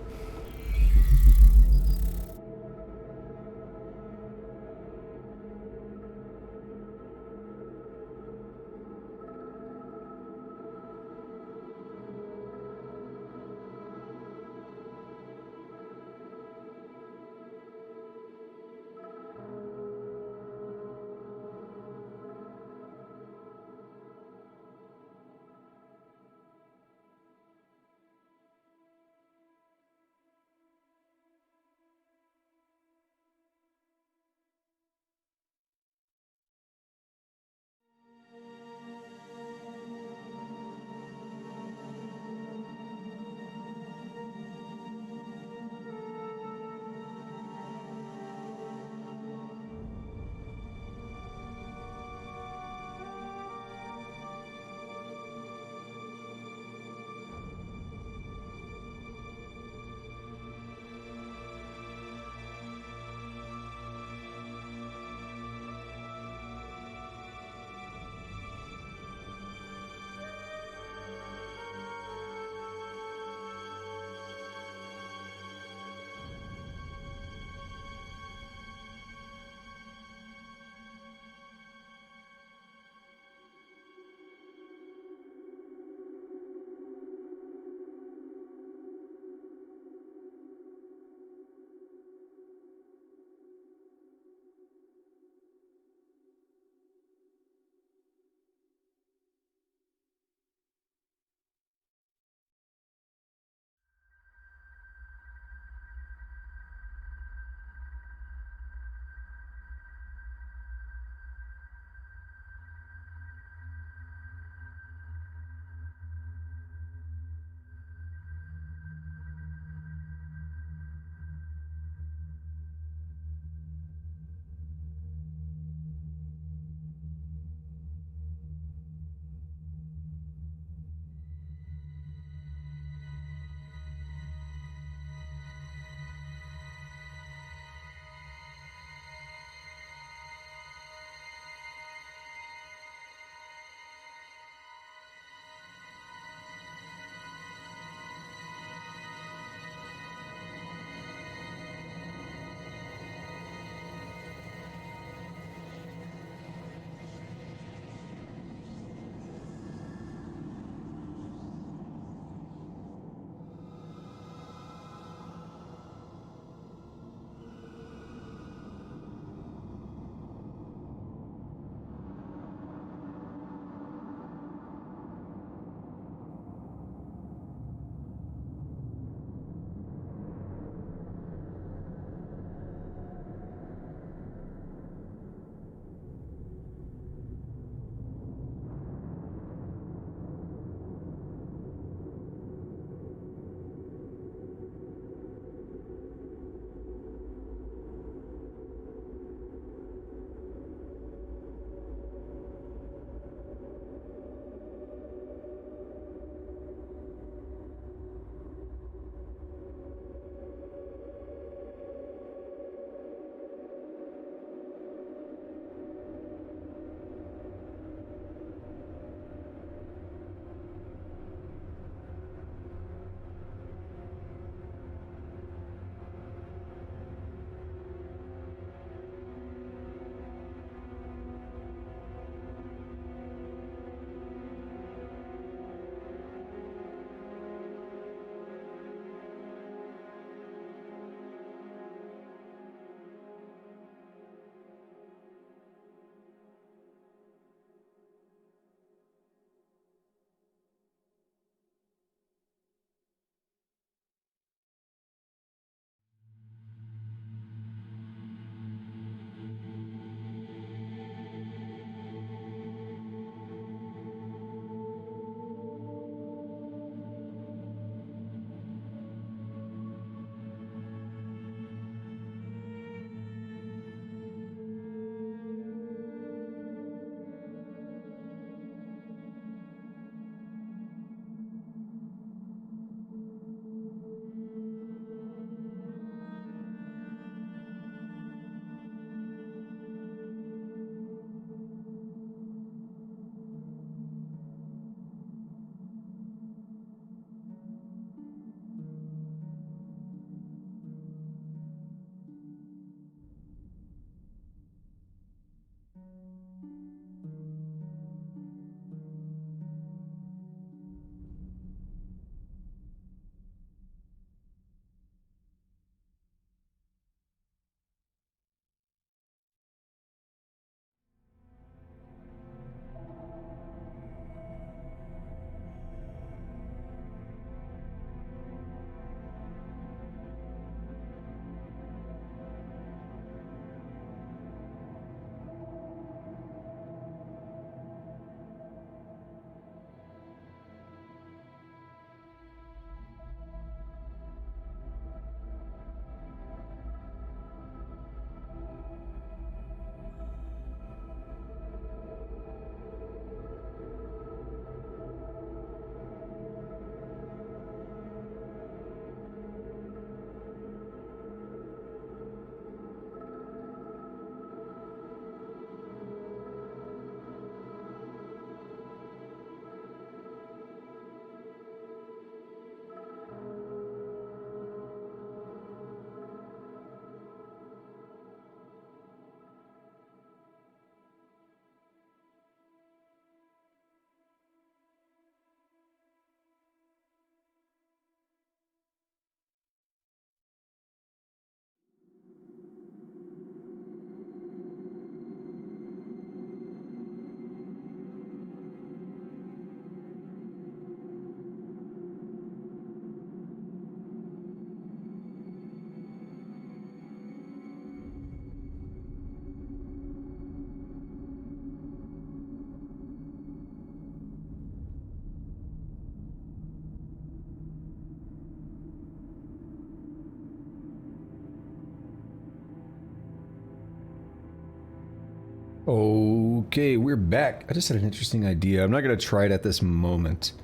Okay, we're back. I just had an interesting idea. I'm not gonna try it at this moment,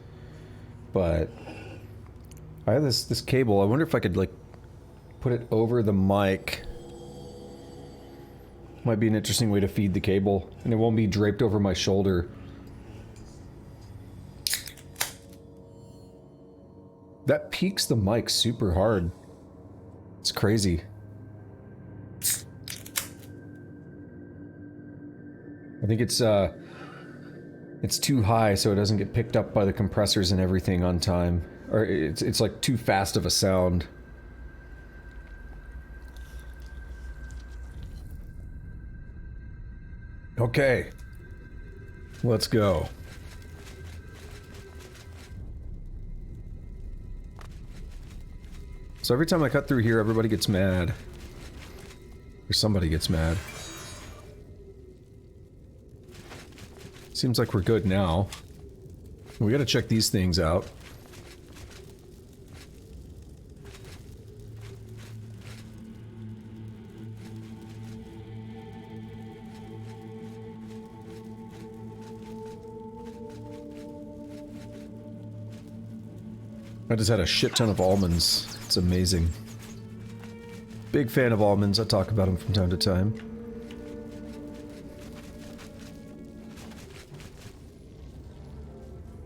but I have this cable. I wonder if I could like put it over the mic. Might be an interesting way to feed the cable, and it won't be draped over my shoulder. That peaks the mic super hard. It's crazy. I think it's too high so it doesn't get picked up by the compressors and everything on time. Or it's like too fast of a sound. Okay. Let's go. So every time I cut through here, everybody gets mad. Or somebody gets mad. Seems like we're good now. We gotta check these things out. I just had a shit ton of almonds. It's amazing. Big fan of almonds. I talk about them from time to time.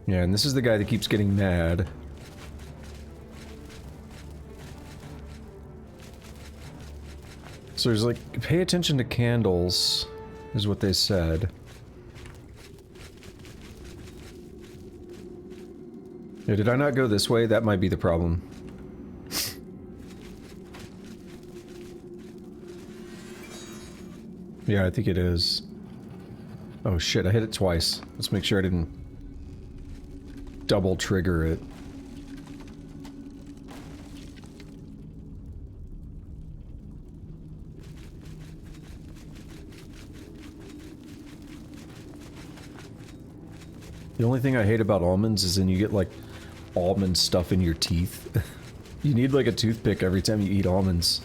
Yeah, and this is the guy that keeps getting mad. So there's like, pay attention to candles, is what they said. Yeah, did I not go this way? That might be the problem. Yeah, I think it is. Oh shit, I hit it twice. Let's make sure I didn't double trigger it. The only thing I hate about almonds is then you get like almond stuff in your teeth. You need like a toothpick every time you eat almonds.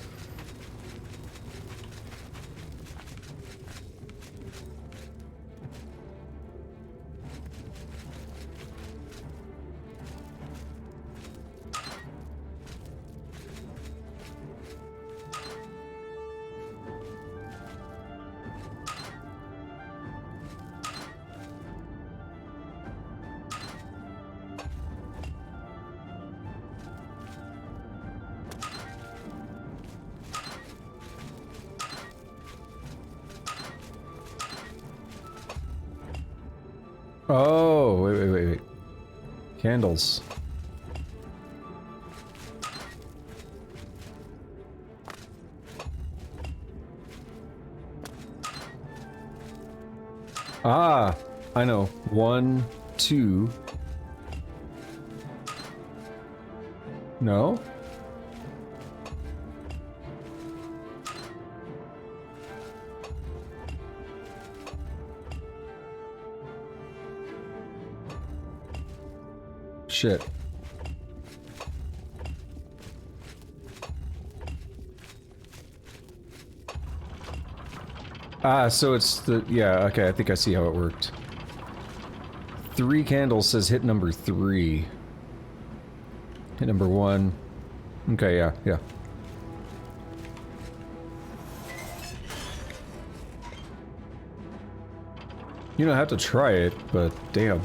Oh, wait. Candles. Ah, I know. 1, 2. No? Shit. Ah, so it's the... Yeah, okay, I think I see how it worked. 3 candles says hit number 3. Hit number 1. Okay, yeah. You don't have to try it, but damn.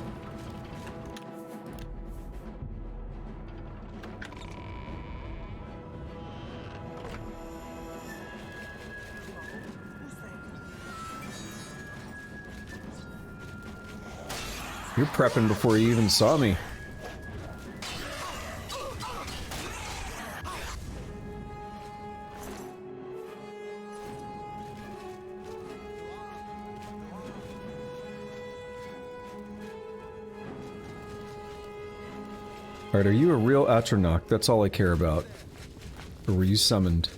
You're prepping before you even saw me. Alright, are you a real Atronach? That's all I care about. Or were you summoned?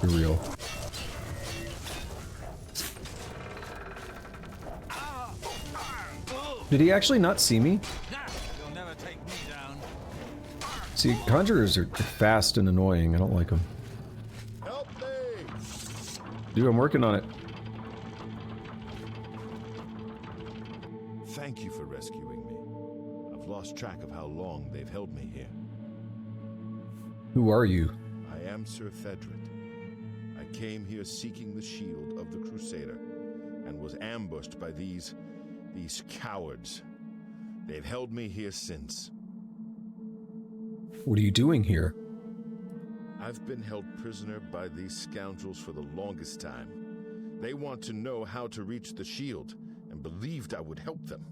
You're real. Did he actually not see me? You'll never take me down. See, conjurers are fast and annoying. I don't like them. Help me! Dude, I'm working on it. Thank you for rescuing me. I've lost track of how long they've held me here. Who are you? I am Sir Thedred. I came here seeking the shield of the Crusader, and was ambushed by these cowards. They've held me here since. What are you doing here? I've been held prisoner by these scoundrels for the longest time. They want to know how to reach the shield, and believed I would help them.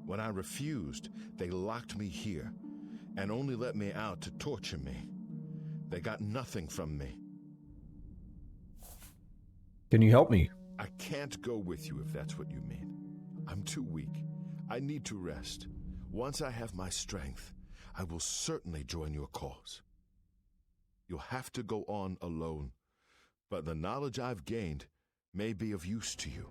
When I refused, they locked me here, and only let me out to torture me. They got nothing from me. Can you help me? I can't go with you if that's what you mean. I'm too weak. I need to rest. Once I have my strength, I will certainly join your cause. You'll have to go on alone, but the knowledge I've gained may be of use to you.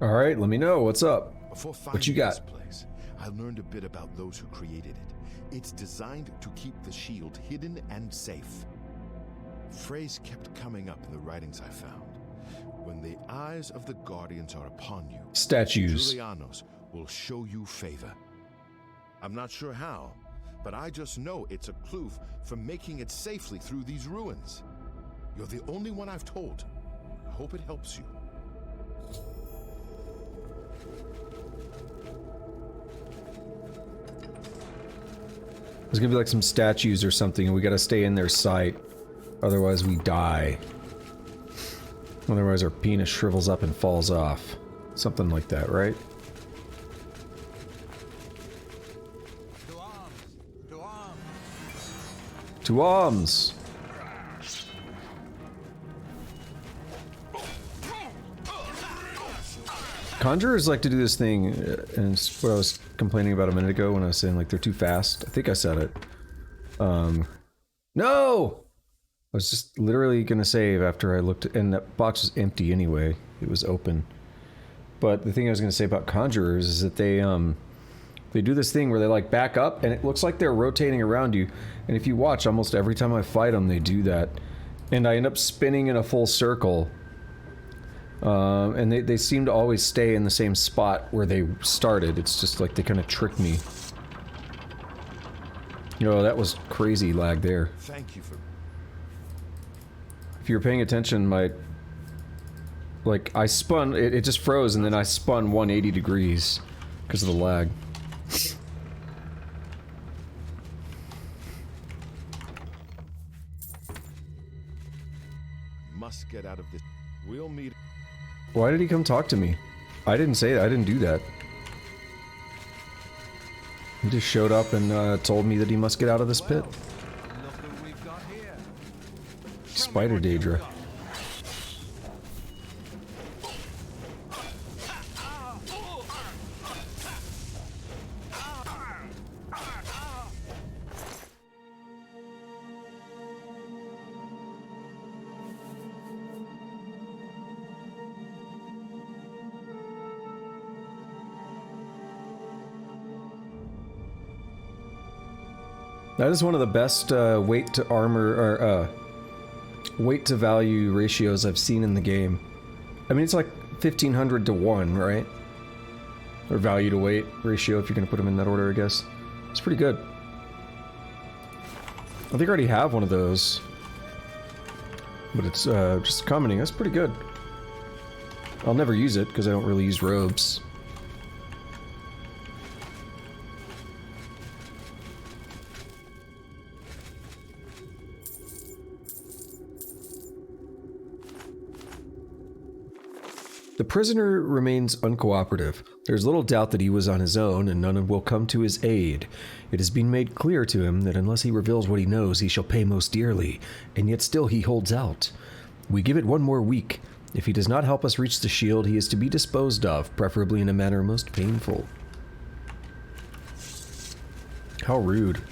All right, let me know. What's up? Before finding What you got? this place, I learned a bit about those who created it. It's designed to keep the shield hidden and safe. Phrase kept coming up in the writings I found. When the eyes of the Guardians are upon you, Statues. Julianos will show you favor. I'm not sure how, but I just know it's a clue for making it safely through these ruins. You're the only one I've told. I hope it helps you. There's gonna be like some statues or something, and we gotta stay in their sight. Otherwise we die. Otherwise our penis shrivels up and falls off. Something like that, right? To arms! To arms! To arms! Conjurers like to do this thing, and it's what I was complaining about a minute ago when I was saying like they're too fast. I think I said it. No! I was just literally gonna save after I looked, and that box was empty anyway. It was open. But the thing I was gonna say about conjurers is that they do this thing where they like back up, and it looks like they're rotating around you. And if you watch, almost every time I fight them, they do that. And I end up spinning in a full circle. And they seem to always stay in the same spot where they started. It's just like they kind of trick me. You know, that was crazy lag there. Thank you for... If you were paying attention, like, I spun, it just froze, and then I spun 180 degrees because of the lag. Must get out of this. We'll meet... Why did he come talk to me? I didn't say that. I didn't do that. He just showed up and told me that he must get out of this pit. Spider Daedra. That is one of the best weight to armor, or weight to value ratios I've seen in the game. I mean, it's like 1500 to 1, right? Or value to weight ratio, if you're going to put them in that order, I guess. It's pretty good. I think I already have one of those. But it's just commenting, that's pretty good. I'll never use it, because I don't really use robes. The prisoner remains uncooperative. There's little doubt that he was on his own, and none will come to his aid. It has been made clear to him that unless he reveals what he knows, he shall pay most dearly, and yet still he holds out. We give it one more week. If he does not help us reach the shield, he is to be disposed of, preferably in a manner most painful. How rude.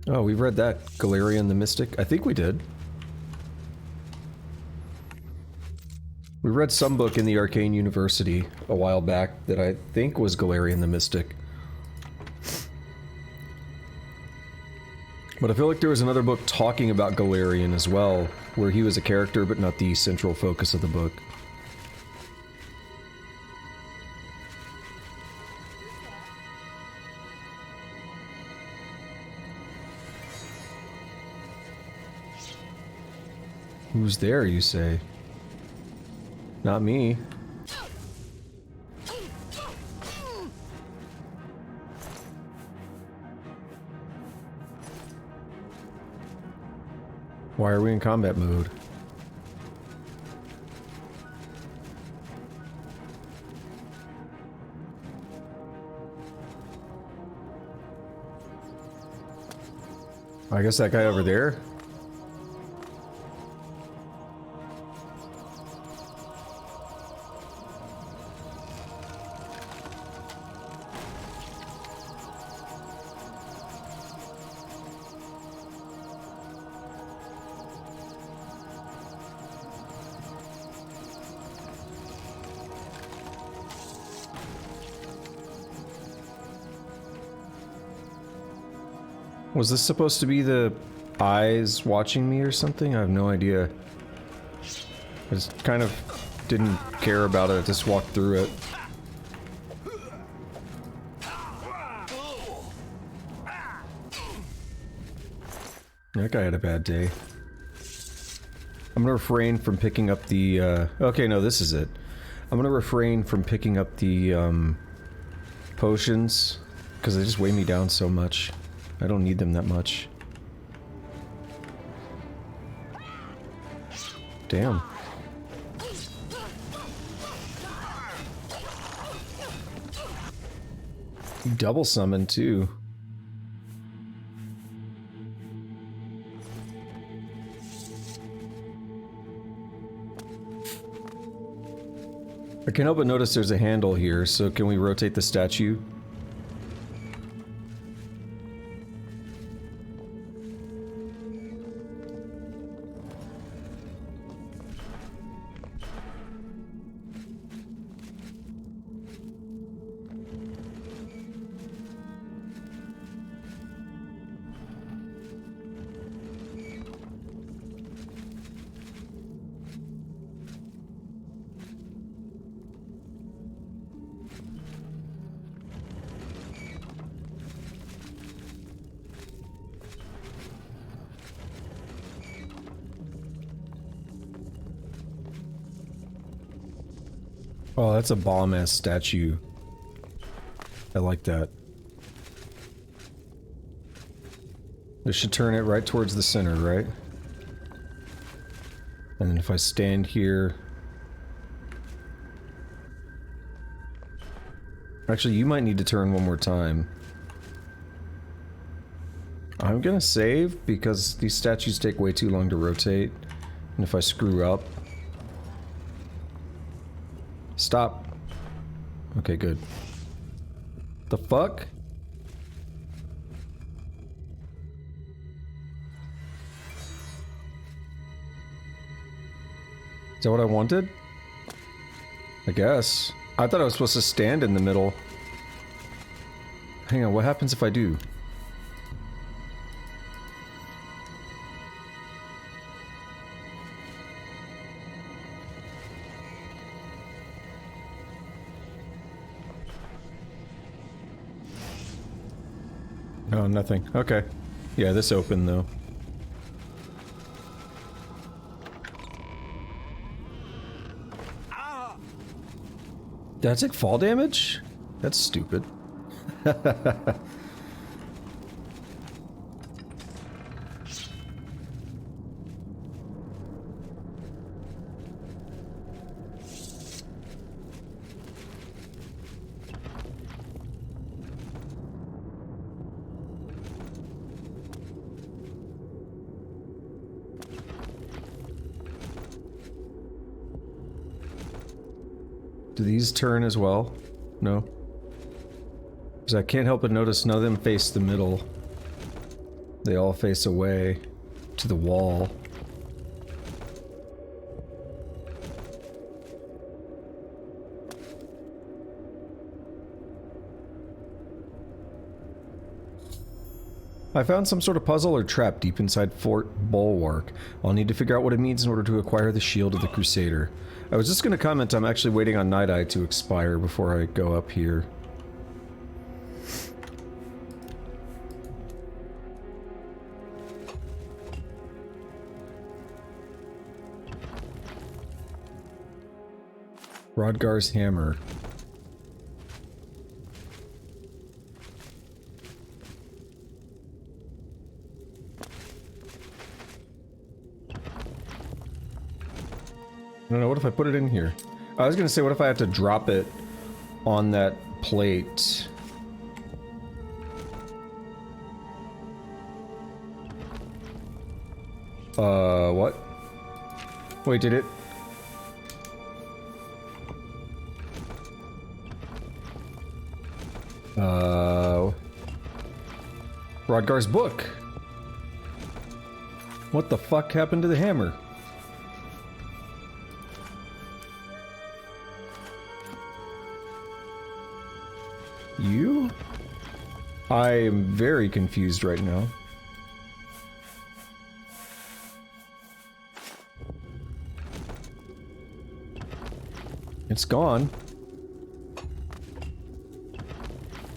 Oh, we've read that. Galarian the Mystic. I think we did. We read some book in the Arcane University a while back that I think was Galarian the Mystic. But I feel like there was another book talking about Galarian as well, where he was a character but not the central focus of the book. Who's there, you say? Not me. Why are we in combat mode? I guess that guy over there? Was this supposed to be the eyes watching me or something? I have no idea. I just kind of didn't care about it, I just walked through it. That guy had a bad day. I'm gonna refrain from picking up the, okay, no, this is it. I'm gonna refrain from picking up the, potions, because they just weigh me down so much. I don't need them that much. Damn. You double summon too. I can't help but notice there's a handle here, so can we rotate the statue? Oh, that's a bomb-ass statue. I like that. This should turn it right towards the center, right? And then if I stand here... Actually, you might need to turn one more time. I'm gonna save, because these statues take way too long to rotate. And if I screw up... Stop. Okay, good. The fuck? Is that what I wanted? I guess. I thought I was supposed to stand in the middle. Hang on, what happens if I do? Oh, nothing. Okay. Yeah, this opened though. Did I take fall damage? That's stupid. Do these turn as well? No? Because I can't help but notice none of them face the middle. They all face away to the wall. I found some sort of puzzle or trap deep inside Fort Bulwark. I'll need to figure out what it means in order to acquire the shield of the Crusader. I was just going to comment, I'm actually waiting on Night Eye to expire before I go up here. Rodgar's hammer. I don't know, what if I put it in here? I was gonna say, what if I have to drop it on that plate? What? Wait, did it? Rodgar's book. What the fuck happened to the hammer? You? I am very confused right now. It's gone.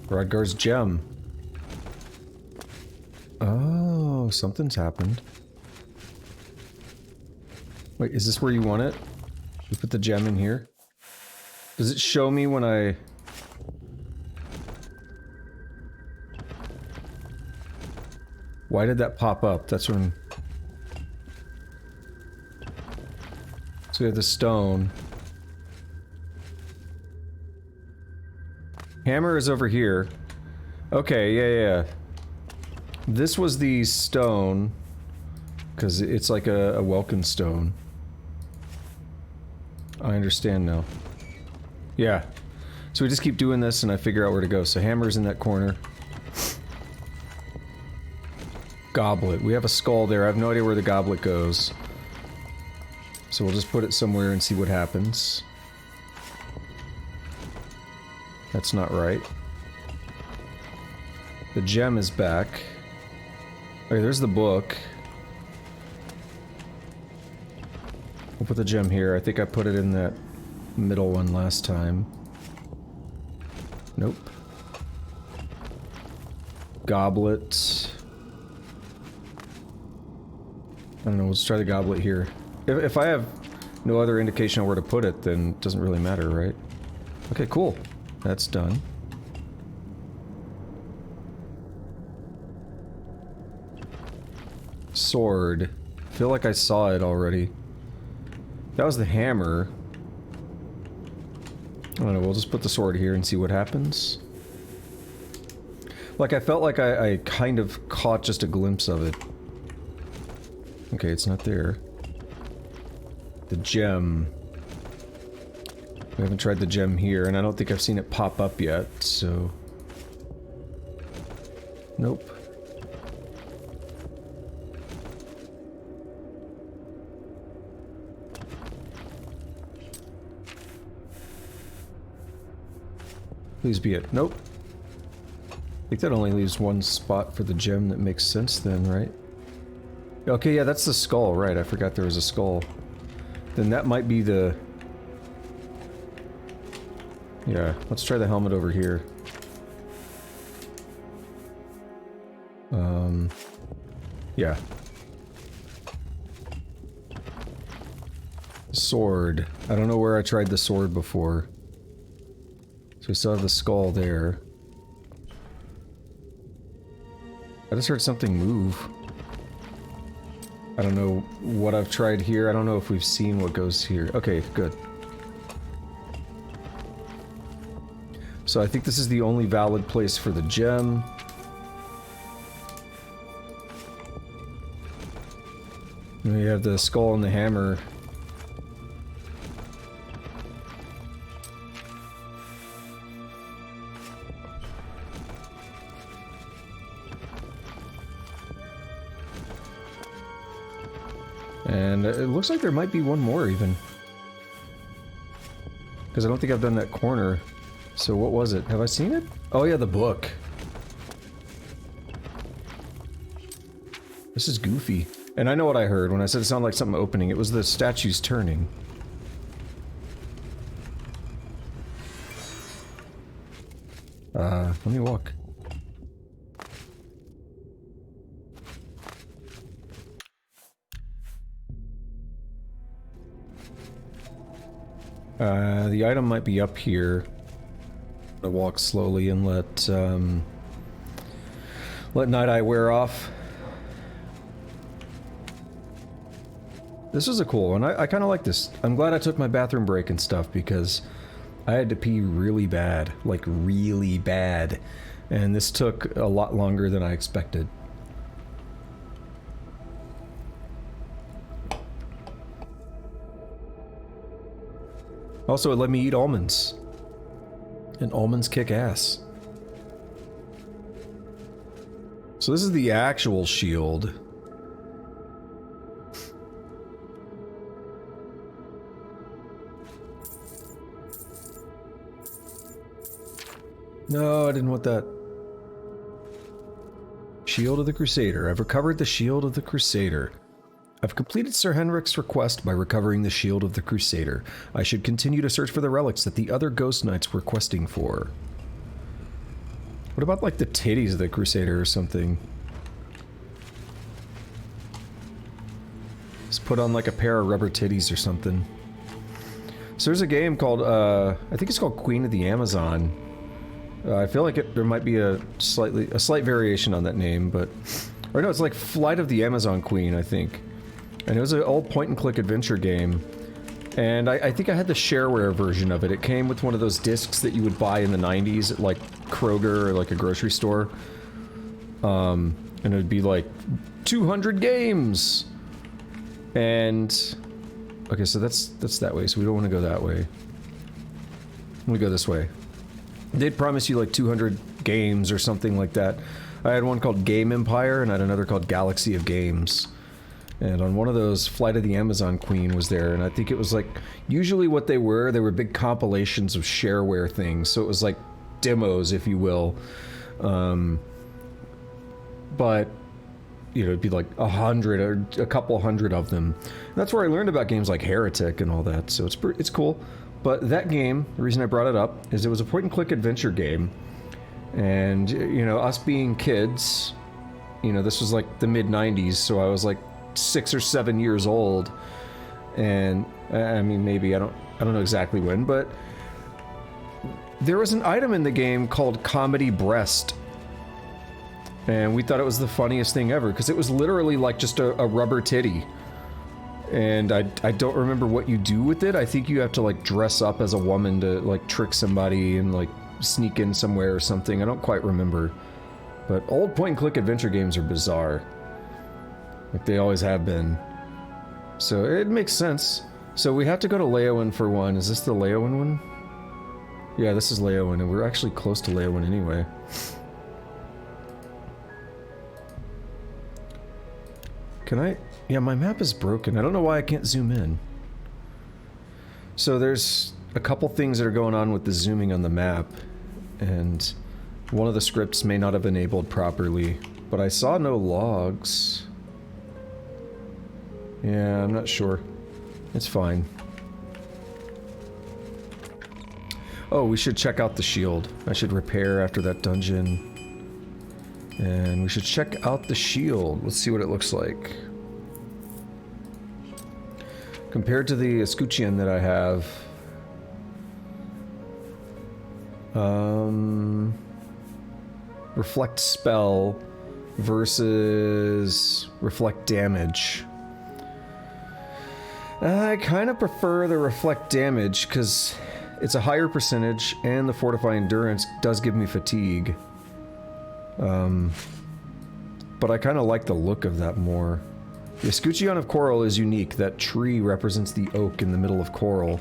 Rodgar's gem. Oh, something's happened. Wait, is this where you want it? You put the gem in here? Does it show me when I... Why did that pop up? That's when... So we have the stone. Hammer is over here. Okay, yeah. This was the stone. Because it's like a welcome stone. I understand now. Yeah. So we just keep doing this and I figure out where to go. So hammer's in that corner. Goblet. We have a skull there. I have no idea where the goblet goes. So we'll just put it somewhere and see what happens. That's not right. The gem is back. Okay, there's the book. We'll put the gem here. I think I put it in that middle one last time. Nope. Goblet. I don't know, let's try the goblet here. If I have no other indication of where to put it, then it doesn't really matter, right? Okay, cool. That's done. Sword. I feel like I saw it already. That was the hammer. I don't know, we'll just put the sword here and see what happens. Like, I felt like I kind of caught just a glimpse of it. Okay, it's not there. The gem. We haven't tried the gem here, and I don't think I've seen it pop up yet, so... Nope. Please be it. Nope. I think that only leaves one spot for the gem that makes sense then, right? Okay, yeah, that's the skull, right. I forgot there was a skull. Then that might be the... Yeah, let's try the helmet over here. Yeah. Sword. I don't know where I tried the sword before. So we still have the skull there. I just heard something move. I don't know what I've tried here. I don't know if we've seen what goes here. Okay, good. So I think this is the only valid place for the gem. And we have the skull and the hammer. And it looks like there might be one more even. Because I don't think I've done that corner. So what was it? Have I seen it? Oh yeah, the book. This is goofy. And I know what I heard when I said it sounded like something opening. It was the statues turning. Let me walk. The item might be up here. I'll walk slowly and let Night Eye wear off. This is a cool one. I kind of like this. I'm glad I took my bathroom break and stuff because I had to pee really bad. Like, really bad. And this took a lot longer than I expected. Also, it let me eat almonds. And almonds kick ass. So this is the actual shield. No, I didn't want that. Shield of the Crusader. I've recovered the Shield of the Crusader. I've completed Sir Henrik's request by recovering the Shield of the Crusader. I should continue to search for the relics that the other Ghost Knights were questing for. What about, like, the titties of the Crusader or something? Just put on, like, a pair of rubber titties or something. So there's a game called, I think it's called Queen of the Amazon. I feel like there might be a slight variation on that name, but... Or no, it's like Flight of the Amazon Queen, I think. And it was an old point-and-click adventure game. And I think I had the shareware version of it. It came with one of those discs that you would buy in the 90s at, like, Kroger or, like, a grocery store. And it would be, like, 200 games! And... Okay, so that's that way, so we don't want to go that way. We go this way. They'd promise you like 200 games or something like that. I had one called Game Empire, and I had another called Galaxy of Games. And on one of those, Flight of the Amazon Queen was there, and I think it was like... Usually what they were big compilations of shareware things, so it was like demos, if you will. But... You know, it'd be like 100 or a couple hundred of them. And that's where I learned about games like Heretic and all that, so it's cool. But that game, the reason I brought it up, is it was a point-and-click adventure game. And, you know, us being kids, you know, this was like the mid-90s, so I was like 6 or 7 years old. And, I mean, maybe, I don't know exactly when, but... There was an item in the game called Comedy Breast. And we thought it was the funniest thing ever, because it was literally like just a rubber titty. And I don't remember what you do with it. I think you have to, like, dress up as a woman to, like, trick somebody and, like, sneak in somewhere or something. I don't quite remember. But old point-and-click adventure games are bizarre. Like, they always have been. So, it makes sense. So, we have to go to Leowen for one. Is this the Leowen one? Yeah, this is Leowen, and we're actually close to Leowen anyway. Can I... Yeah, my map is broken. I don't know why I can't zoom in. So there's a couple things that are going on with the zooming on the map, and one of the scripts may not have enabled properly, but I saw no logs. Yeah, I'm not sure. It's fine. Oh, we should check out the shield. I should repair after that dungeon. And we should check out the shield. Let's see what it looks like. Compared to the escutcheon that I have, reflect spell versus reflect damage. I kind of prefer the reflect damage because it's a higher percentage and the fortify endurance does give me fatigue. But I kind of like the look of that more. The escutcheon of coral is unique. That tree represents the oak in the middle of coral.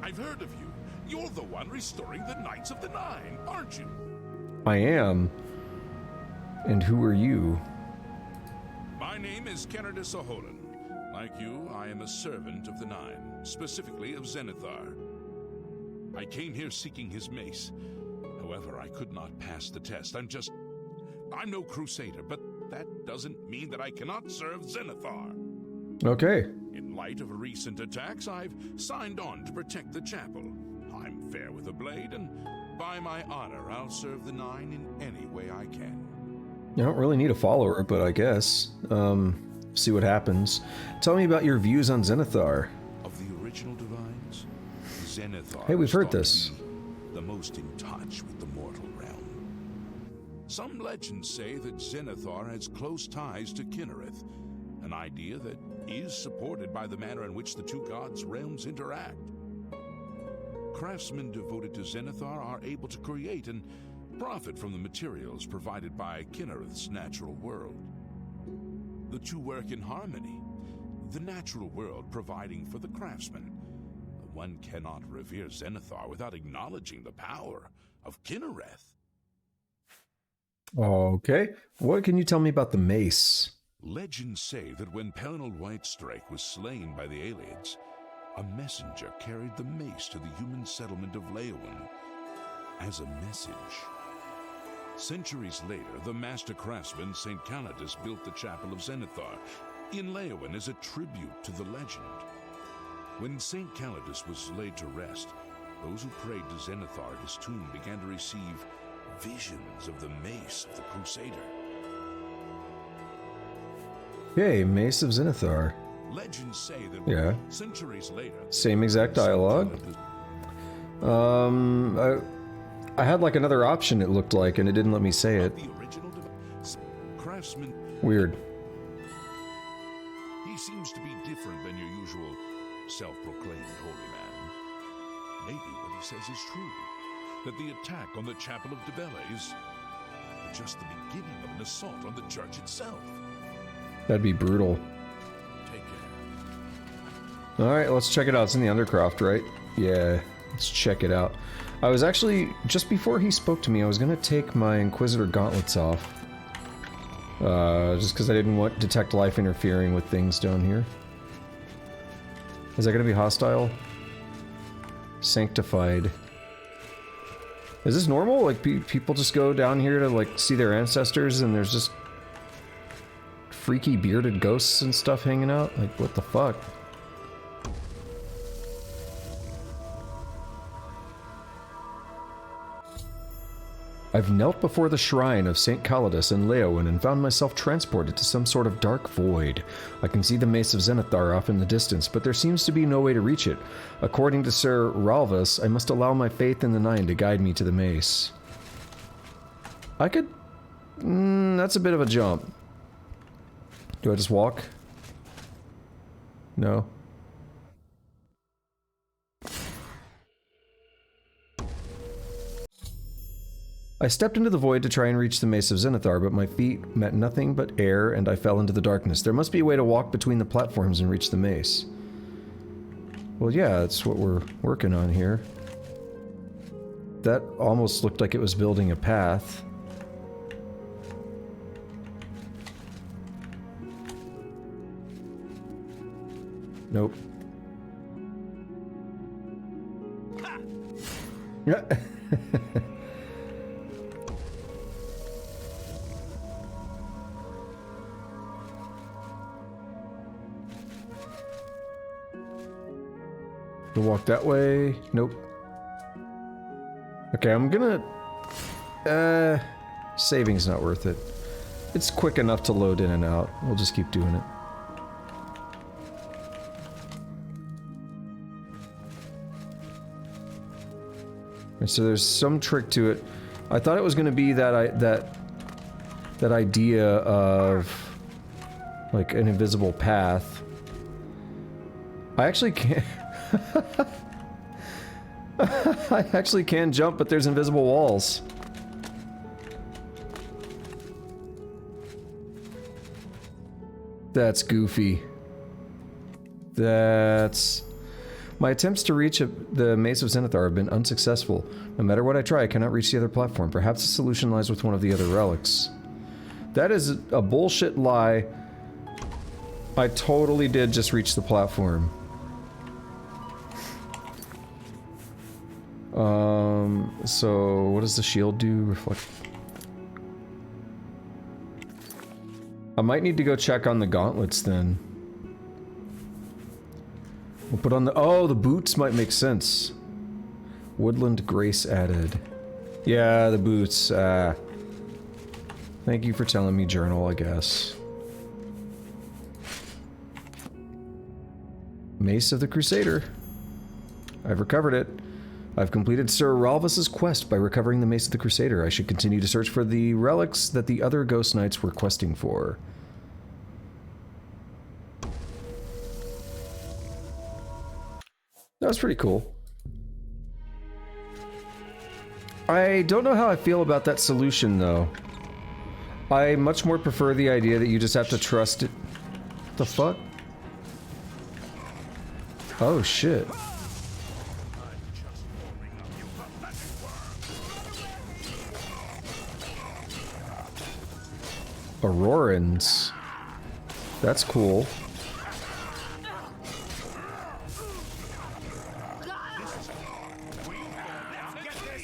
I've heard of you. You're the one restoring the Knights of the Nine, aren't you? I am. And who are you? My name is Kennedy Saholan. Like you, I am a servant of the Nine, specifically of Zenithar. I came here seeking his mace. However, I could not pass the test. I'm no Crusader, but that doesn't mean that I cannot serve Zenithar. Okay. In light of recent attacks, I've signed on to protect the chapel. I'm fair with a blade, and by my honor, I'll serve the Nine in any way I can. You don't really need a follower, but I guess. See what happens. Tell me about your views on Zenithar. Of the original divines, Zenithar Hey, we've is heard thought this. to be the most in touch with the mortal realm. Some legends say that Zenithar has close ties to Kinnereth, an idea that is supported by the manner in which the two gods' realms interact. Craftsmen devoted to Zenithar are able to create and profit from the materials provided by Kinnereth's natural world. The two work in harmony, the natural world providing for the craftsman. One cannot revere Zenithar without acknowledging the power of Kinnereth. Okay. What can you tell me about the mace? Legends say that when Pelinal Whitestrike was slain by the Aliads, a messenger carried the mace to the human settlement of Leowen as a message. Centuries later, the master craftsman St. Calidus built the Chapel of Zenithar in Leowen as a tribute to the legend. When St. Calidus was laid to rest, those who prayed to Zenithar at his tomb began to receive visions of the mace of the Crusader. Okay, Mace of Zenithar. Legends say that Yeah. centuries later, Same exact dialogue. I had like another option, it looked like, and it didn't let me say it. the original craftsman, Weird. he seems to be different than your usual self-proclaimed holy man. Maybe what he says is true, that the attack on the Chapel of Debella is just the beginning of an assault on the church itself. That'd be brutal. Take care. Alright, let's check it out. It's in the Undercroft, right? Yeah, let's check it out. I was actually, just before he spoke to me, I was going to take my Inquisitor gauntlets off. Just because I didn't want Detect Life interfering with things down here. Is that going to be hostile? Sanctified. Is this normal? Like, people just go down here to, like, see their ancestors and there's just freaky bearded ghosts and stuff hanging out? Like, what the fuck? I've knelt before the shrine of St. Calidus in Leowen and found myself transported to some sort of dark void. I can see the Mace of Zenithar off in the distance, but there seems to be no way to reach it. According to Sir Ralvus, I must allow my faith in the Nine to guide me to the mace. I could... that's a bit of a jump. Do I just walk? No. I stepped into the void to try and reach the Mace of Zenithar, but my feet met nothing but air and I fell into the darkness. There must be a way to walk between the platforms and reach the mace. Well, yeah, that's what we're working on here. That almost looked like it was building a path. Nope. Yeah. To walk that way. Nope. Okay, I'm gonna... saving's not worth it. It's quick enough to load in and out. We'll just keep doing it. And so there's some trick to it. I thought it was gonna be that that idea of like an invisible path. I actually can't... I actually can jump, but there's invisible walls. That's goofy. That's... My attempts to reach the Mace of Zenithar have been unsuccessful. No matter what I try, I cannot reach the other platform. Perhaps the solution lies with one of the other relics. That is a bullshit lie. I totally did just reach the platform. So what does the shield do? Reflect. I might need to go check on the gauntlets then. We'll put on the... Oh, the boots might make sense. Woodland Grace added. Yeah, the boots. Thank you for telling me, journal, I guess. Mace of the Crusader. I've recovered it. I've completed Sir Ralvus's quest by recovering the Mace of the Crusader. I should continue to search for the relics that the other Ghost Knights were questing for. That was pretty cool. I don't know how I feel about that solution, though. I much more prefer the idea that you just have to trust it. The fuck? Oh, shit. Aurorans. That's cool.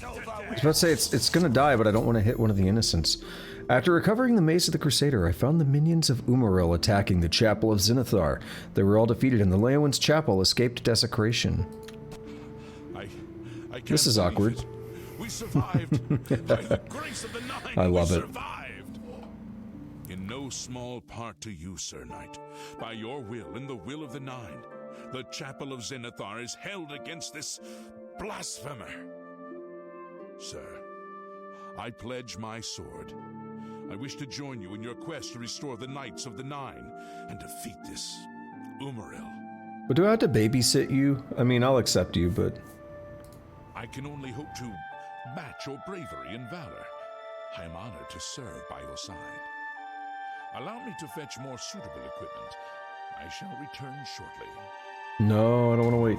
I was about to say, it's gonna die, but I don't want to hit one of the innocents. After recovering the Mace of the Crusader, I found the minions of Umaril attacking the Chapel of Zenithar. They were all defeated, and the Leowin's chapel escaped desecration. This is awkward. We survived. By the grace of the Nine, I love we it. survived. In no small part to you, Sir Knight. By your will and the will of the Nine, the Chapel of Zenithar is held against this blasphemer. Sir, I pledge my sword. I wish to join you in your quest to restore the Knights of the Nine and defeat this Umaril. But do I have to babysit you? I mean, I'll accept you, but... I can only hope to match your bravery and valor. I am honored to serve by your side. Allow me to fetch more suitable equipment. I shall return shortly. No, I don't want to wait.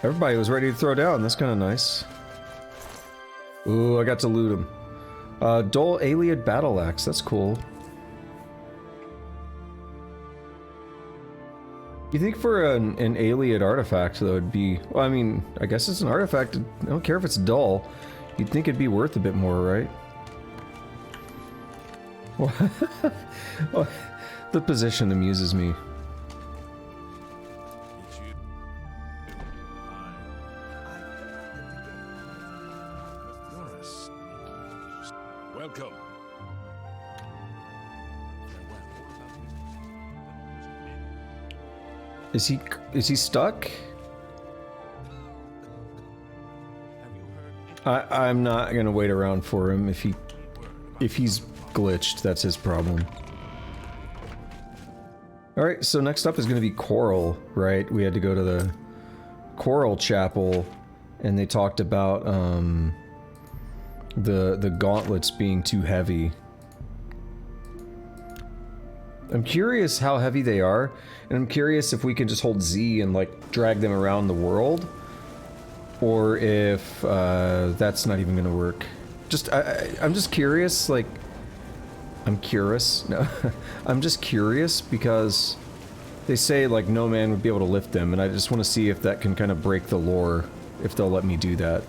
Everybody was ready to throw down. That's kind of nice. Ooh, I got to loot him. Dull Aliad Battle Axe. That's cool. You think for an Aliad artifact, though, it'd be... Well, I mean, I guess it's an artifact. I don't care if it's dull. You'd think it'd be worth a bit more, right? Well, the position amuses me. Welcome. Is he stuck? I'm not gonna wait around for him. If he's glitched, that's his problem. Alright, so next up is gonna be Coral, right? We had to go to the Coral Chapel, and they talked about the gauntlets being too heavy. I'm curious how heavy they are, and I'm curious if we can just hold Z and like drag them around the world, or if that's not even gonna work. I'm just curious, like, I'm curious, no, I'm just curious because they say like no man would be able to lift them, and I just want to see if that can kind of break the lore, if they'll let me do that.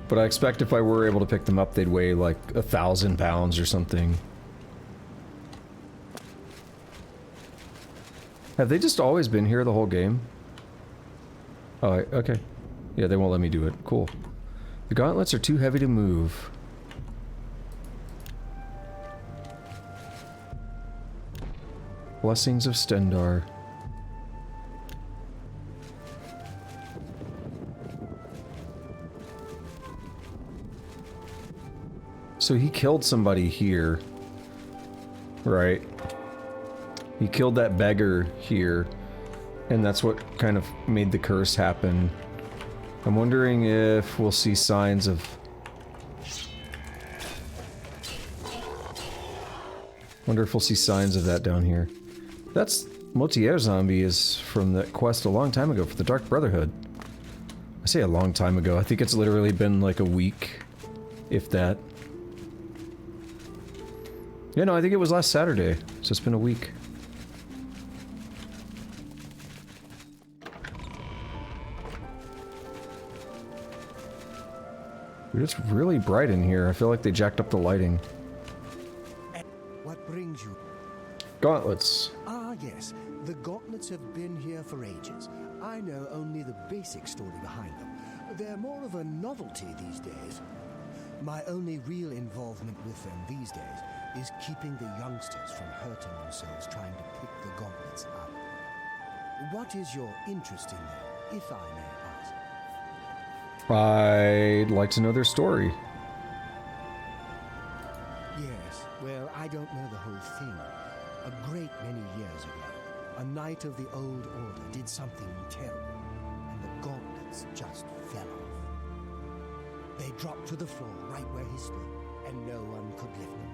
But I expect if I were able to pick them up, they'd weigh like 1,000 pounds or something. Have they just always been here the whole game? Oh, okay. Yeah, they won't let me do it. Cool. The gauntlets are too heavy to move. Blessings of Stendarr. So he killed somebody here, right? He killed that beggar here, and that's what kind of made the curse happen. I'm wondering if we'll see signs of... Wonder if we'll see signs of that down here. That's... Motier Zombie is from that quest a long time ago for the Dark Brotherhood. I say a long time ago, I think it's literally been like a week, if that. Yeah, no, I think it was last Saturday, so it's been a week. Dude, it's really bright in here. I feel like they jacked up the lighting. What brings you? Gauntlets. Ah, yes. The gauntlets have been here for ages. I know only the basic story behind them. They're more of a novelty these days. My only real involvement with them these days is keeping the youngsters from hurting themselves trying to pick the gauntlets up. What is your interest in them, if I may ask? I'd like to know their story. Yes, well, I don't know the whole thing. A great many years ago, a knight of the Old Order did something terrible, and the gauntlets just fell off. They dropped to the floor right where he stood, and no one could lift them.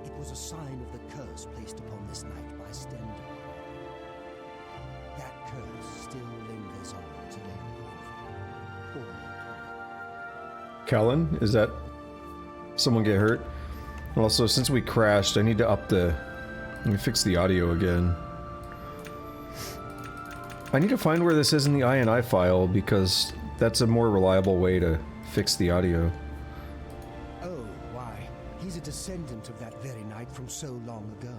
It was a sign of the curse placed upon this knight by Stendarr. That curse still lingers on today. Poor Kellen, is that someone get hurt? Also, since we crashed, I need to let me fix the audio again. I need to find where this is in the INI file because that's a more reliable way to fix the audio. Oh, why? He's a descendant of that very knight from so long ago.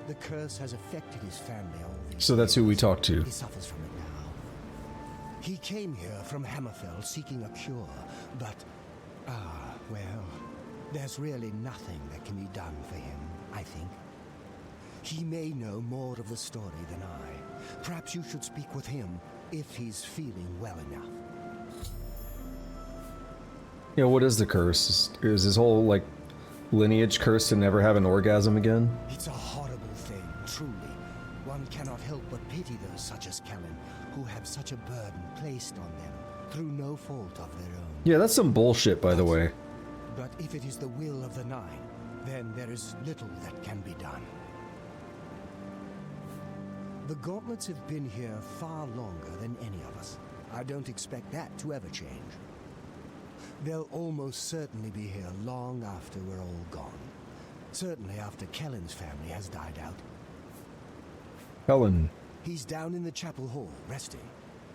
The curse has affected his family all these So that's who we years. talked to. He suffers from it now. He came here from Hammerfell seeking a cure, but... well, there's really nothing that can be done for him, I think. He may know more of the story than I. Perhaps you should speak with him if he's feeling well enough. Yeah, what is the curse? Is his whole, like, lineage cursed to never have an orgasm again? It's a horrible thing, truly. One cannot help but pity those such as Kellen, who have such a burden placed on them through no fault of their own. Yeah, that's some bullshit, by the way. But if it is the will of the Nine, then there is little that can be done. The gauntlets have been here far longer than any of us. I don't expect that to ever change. They'll almost certainly be here long after we're all gone. Certainly after Kellen's family has died out. Kellen. He's down in the chapel hall, resting.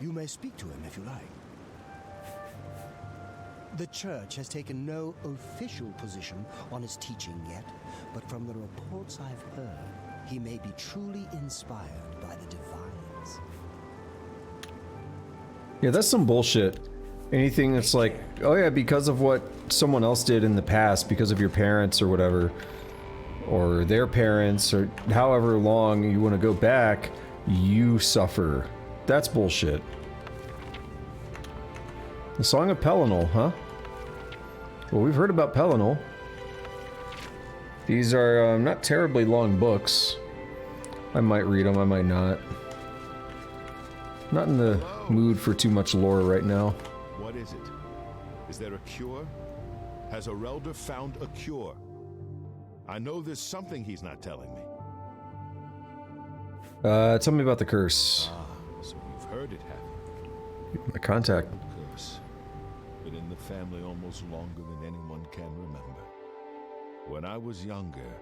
You may speak to him if you like. The church has taken no official position on his teaching yet, but from the reports I've heard, he may be truly inspired by the divines. Yeah, that's some bullshit. Anything that's like, oh yeah, because of what someone else did in the past, because of your parents or whatever, or their parents, or however long you want to go back, you suffer. That's bullshit. The Song of Pelinal, huh? Well, we've heard about Pelinal. These are not terribly long books. I might read them, I might not. Not in the mood for too much lore right now. What is it? Is there a cure? Has Arelder found a cure? I know there's something he's not telling me. Tell me about the curse. Ah, so you've heard it, have you? My contact. Curse. Been in the family almost longer than anyone can remember. When I was younger,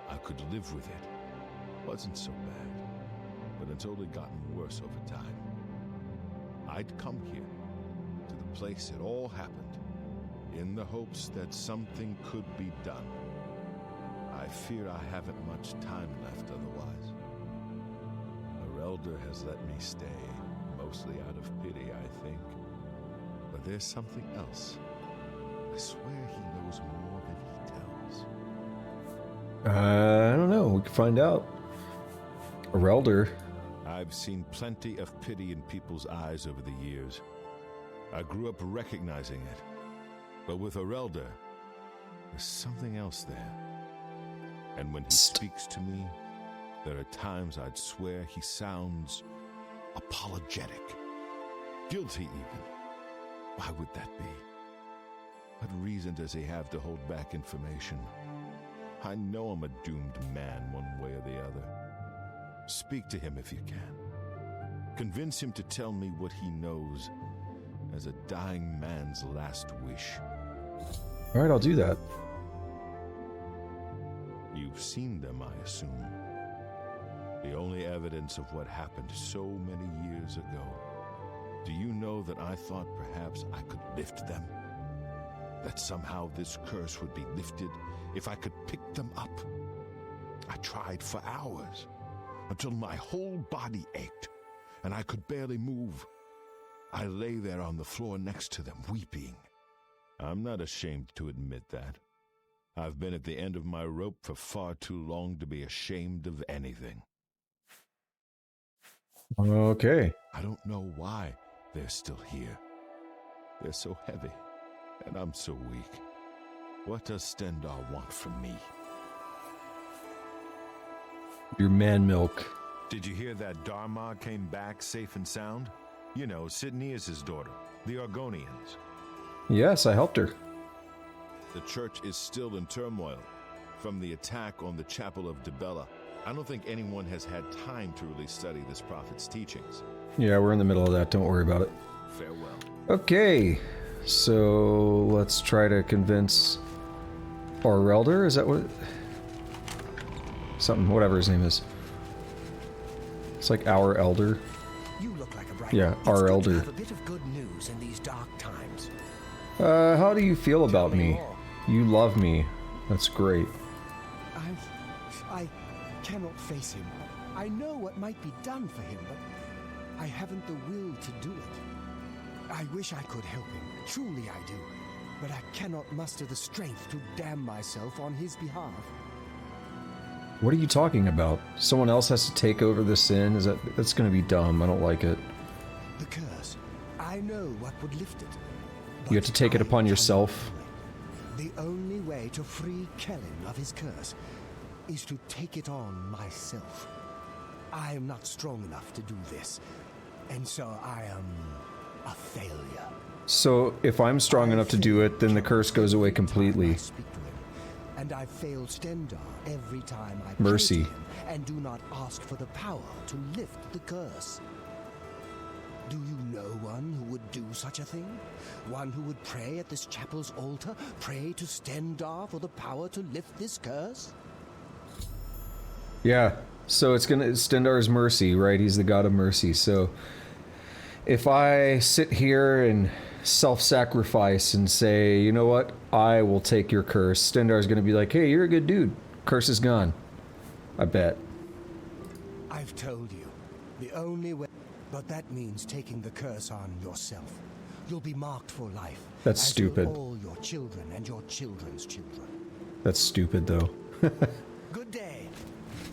I could live with it. Wasn't so bad. But it's only gotten worse over time. I'd come here, to the place it all happened, in the hopes that something could be done. I fear I haven't much time left otherwise. Arelder has let me stay, mostly out of pity, I think. But there's something else. I swear he knows more than he tells. I don't know. We can find out. Arelder. I've seen plenty of pity in people's eyes over the years. I grew up recognizing it. But with Arelder, there's something else there. And when he speaks to me, there are times I'd swear he sounds apologetic. Guilty, even. Why would that be? What reason does he have to hold back information? I know I'm a doomed man one way or the other. Speak to him if you can. Convince him to tell me what he knows as a dying man's last wish. Alright, I'll do that. You've seen them, I assume. The only evidence of what happened so many years ago. Do you know that I thought perhaps I could lift them? that somehow this curse would be lifted if I could pick them up. I tried for hours, until my whole body ached, and I could barely move. I lay there on the floor next to them, weeping. I'm not ashamed to admit that. I've been at the end of my rope for far too long to be ashamed of anything. Okay. I don't know why they're still here. They're so heavy, and I'm so weak. What does Stendarr want from me? Your man milk. Did you hear that Dharma came back safe and sound? You know, Sidneas' daughter, the Argonians. Yes, I helped her. The church is still in turmoil from the attack on the Chapel of Dibella. I don't think anyone has had time to really study this prophet's teachings. Yeah, we're in the middle of that. Don't worry about it. Farewell. Okay, so let's try to convince our elder. Is that what? Something, whatever his name is. It's like our elder. You look like a bright Yeah, it's our good elder. to have a bit of good news in these dark times. How do you feel about me? You love me. That's great. I cannot face him. I know what might be done for him, but I haven't the will to do it. I wish I could help him. Truly I do. But I cannot muster the strength to damn myself on his behalf. What are you talking about? Someone else has to take over the sin? That's gonna be dumb. I don't like it. The curse. I know what would lift it. You have to take it upon yourself. The only way to free Kellen of his curse is to take it on myself. I am not strong enough to do this, and so I am a failure. So if I'm strong enough to do it, then the curse goes away completely. I speak to him, and I fail Stendarr every time I Mercy. pray to him and do not ask for the power to lift the curse. Do you know one who would do such a thing? One who would pray at this chapel's altar, pray to Stendarr for the power to lift this curse? Yeah, so it's Stendarr's mercy, right? He's the god of mercy. So if I sit here and self-sacrifice and say, you know what, I will take your curse, Stendarr's gonna be like, hey, you're a good dude. Curse is gone. I bet. I've told you, the only way... But that means taking the curse on yourself. You'll be marked for life. That's as stupid. will all your children and your children's children. That's stupid, though. Good day.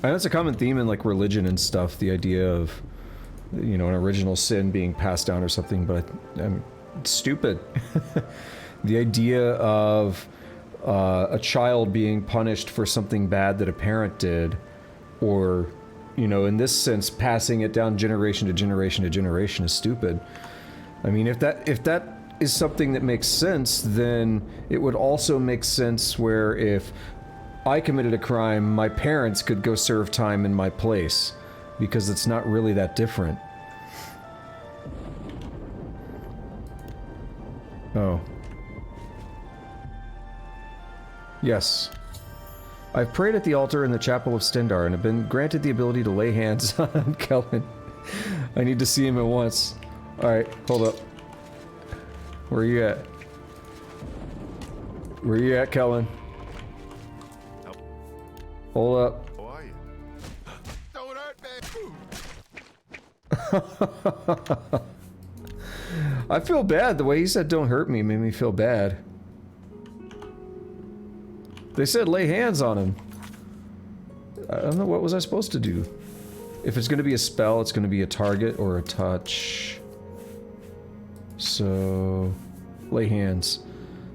I know it's a common theme in, like, religion and stuff, the idea of, you know, an original sin being passed down or something, but it's stupid. The idea of a child being punished for something bad that a parent did, or, you know, in this sense, passing it down generation to generation to generation is stupid. I mean, if that is something that makes sense, then it would also make sense where if I committed a crime, my parents could go serve time in my place, because it's not really that different. Oh. Yes. I've prayed at the altar in the chapel of Stendarr and have been granted the ability to lay hands on Kellen. I need to see him at once. Alright, hold up. Where are you at? Where are you at, Kellen? Hold up. How are you? Don't hurt me! I feel bad. The way he said don't hurt me made me feel bad. They said lay hands on him. I don't know, what was I supposed to do? If it's going to be a spell, it's going to be a target or a touch. So, lay hands.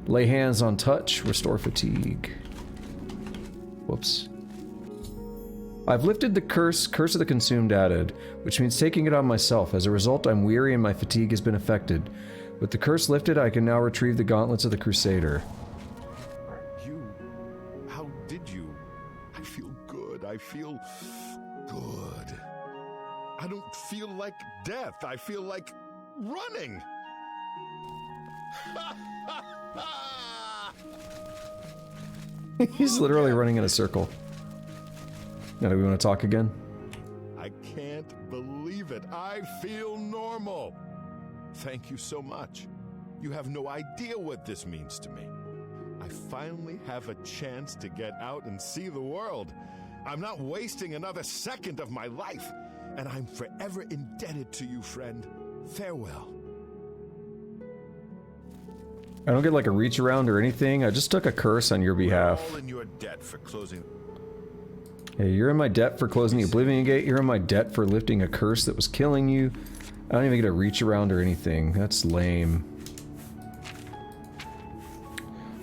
Lay hands on touch, restore fatigue. Whoops. I've lifted the curse of the consumed added, which means taking it on myself. As a result, I'm weary and my fatigue has been affected. With the curse lifted, I can now retrieve the gauntlets of the Crusader. How did you? I feel good. I feel good. I don't feel like death. I feel like running. He's literally running in a circle. Now, do we want to talk again? I can't believe it. I feel normal. Thank you so much. You have no idea what this means to me. finally have a chance to get out and see the world. I'm not wasting another second of my life, and I'm forever indebted to you, friend. Farewell. I don't get like a reach around or anything. I just took a curse on your behalf. We're all in your debt for closing. Hey, you're in my debt for closing the Oblivion Gate. You're in my debt for lifting a curse that was killing you. I don't even get a reach around or anything. That's lame.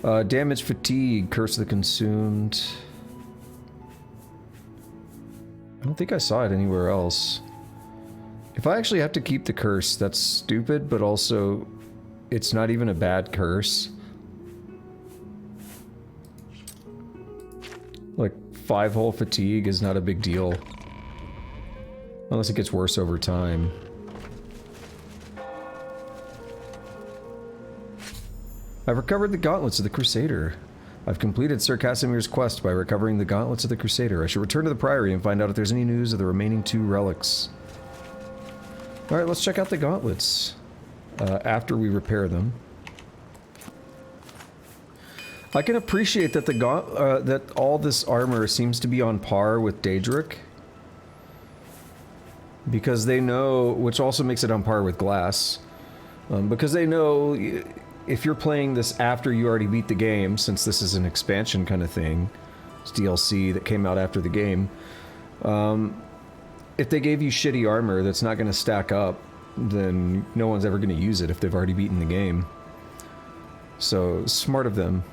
Damage fatigue, curse of the consumed. I don't think I saw it anywhere else. If I actually have to keep the curse, that's stupid, but also it's not even a bad curse. Like 5-hole fatigue is not a big deal. Unless it gets worse over time. I've recovered the gauntlets of the Crusader. I've completed Sir Casimir's quest by recovering the gauntlets of the Crusader. I should return to the Priory and find out if there's any news of the remaining 2 relics. Alright, let's check out the gauntlets. After we repair them. I can appreciate that that all this armor seems to be on par with Daedric. Because they know, which also makes it on par with Glass. Because they know if you're playing this after you already beat the game, since this is an expansion kind of thing, it's DLC that came out after the game, if they gave you shitty armor that's not going to stack up, then no one's ever going to use it if they've already beaten the game. So, smart of them.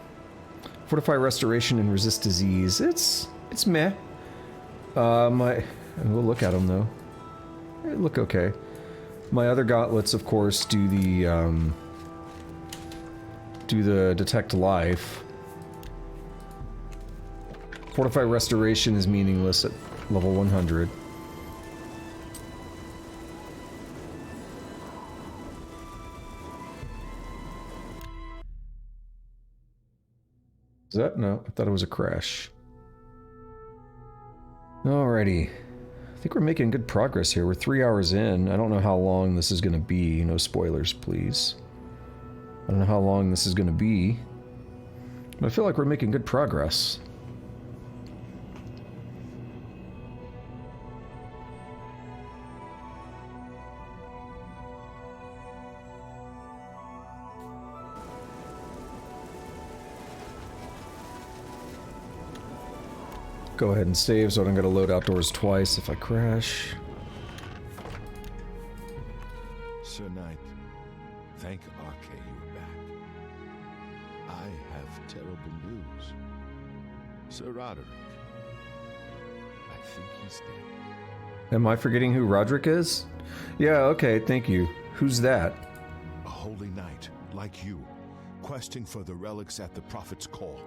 Fortify restoration and resist disease. It's meh. We'll look at them though. They look okay. My other gauntlets, of course, do the detect life. Fortify restoration is meaningless at level 100. Is that? No, I thought it was a crash. Alrighty. I think we're making good progress here. We're 3 hours in. I don't know how long this is going to be. No spoilers, please. I don't know how long this is going to be. But I feel like we're making good progress. Go ahead and save so I don't gotta load outdoors twice if I crash. Sir Knight, thank Arche you are back. I have terrible news. Sir Roderick, I think he's dead. Am I forgetting who Roderick is? Yeah, okay, thank you. Who's that? A holy knight, like you, questing for the relics at the Prophet's call.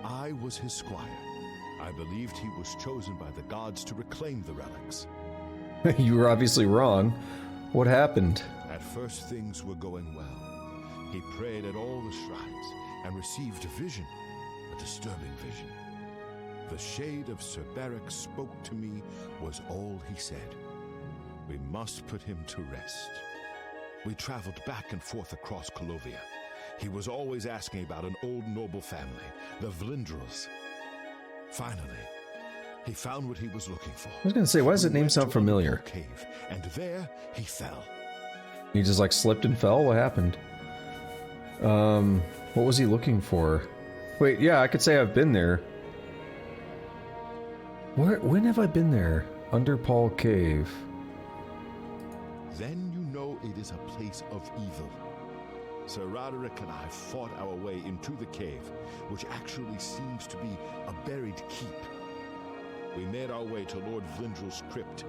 I was his squire. I believed he was chosen by the gods to reclaim the relics. You were obviously wrong. What happened? At first things were going well. He prayed at all the shrines and received a vision, a disturbing vision. The shade of Sir Beric spoke to me was all he said. We must put him to rest. We traveled back and forth across Colovia. He was always asking about an old noble family, the Vlindrels. Finally, he found what he was looking for. I was gonna say, why does that name sound familiar? Cave, and there he fell. He just like slipped and fell? What happened? What was he looking for? Wait, yeah, I could say I've been there. When have I been there? Underpall Cave. Then you know it is a place of evil. Sir Roderick and I fought our way into the cave, which actually seems to be a buried keep. We made our way to Lord Vlindrel's crypt.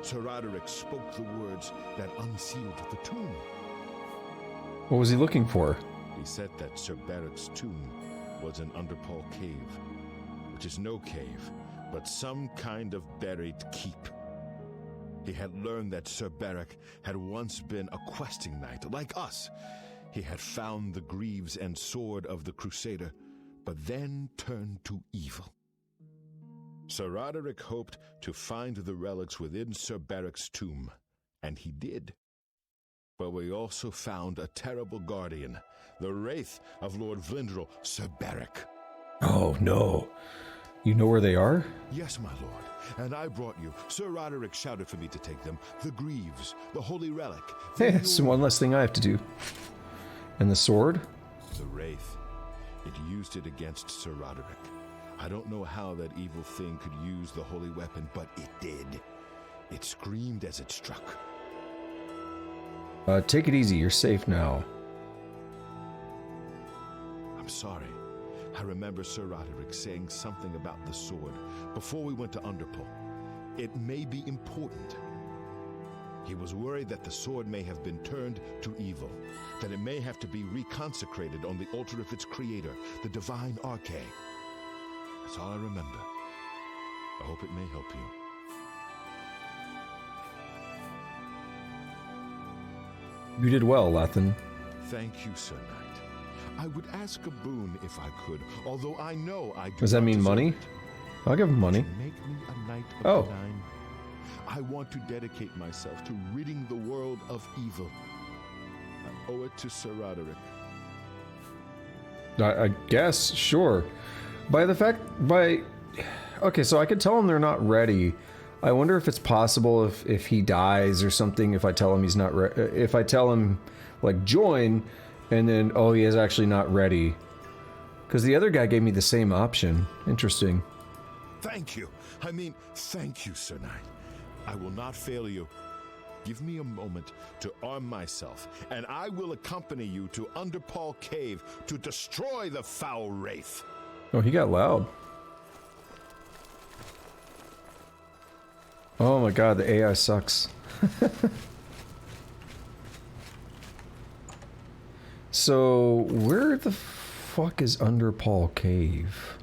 Sir Roderick spoke the words that unsealed the tomb. What was he looking for? He said that Sir Beric's tomb was in Underpall Cave, which is no cave, but some kind of buried keep. He had learned that Sir Beric had once been a questing knight, like us. He had found the greaves and sword of the Crusader, but then turned to evil. Sir Roderick hoped to find the relics within Sir Beric's tomb, and he did. But we also found a terrible guardian, the wraith of Lord Vlindrel, Sir Beric. Oh, no. You know where they are? Yes, my lord, and I brought you. Sir Roderick shouted for me to take them. The greaves, the holy relic. It's one less thing I have to do. And the sword? The wraith. It used it against Sir Roderick. I don't know how that evil thing could use the holy weapon, but it did. It screamed as it struck. Take it easy. You're safe now. I'm sorry. I remember Sir Roderick saying something about the sword before we went to Underpull. It may be important. He was worried that the sword may have been turned to evil, that it may have to be reconsecrated on the altar of its creator, the divine Arche. That's all I remember. I hope it may help you. You did well, Lathan. Thank you, Sir Knight. I would ask a boon if I could, although I know I do. Does that not mean deserve money? it. I'll give him money. Make me a knight of Oh. the Nine. I want to dedicate myself to ridding the world of evil. I owe it to Sir Roderick. I guess, sure. Okay, so I could tell him they're not ready. I wonder if it's possible if he dies or something, if I tell him he's not ready. If I tell him, like, join, and then, oh, he is actually not ready. Because the other guy gave me the same option. Interesting. Thank you. I mean, thank you, Sir Knight. I will not fail you. Give me a moment to arm myself, and I will accompany you to Underpaw Cave to destroy the foul wraith. Oh, he got loud. Oh my god, the AI sucks. So, where the fuck is Underpaw Cave?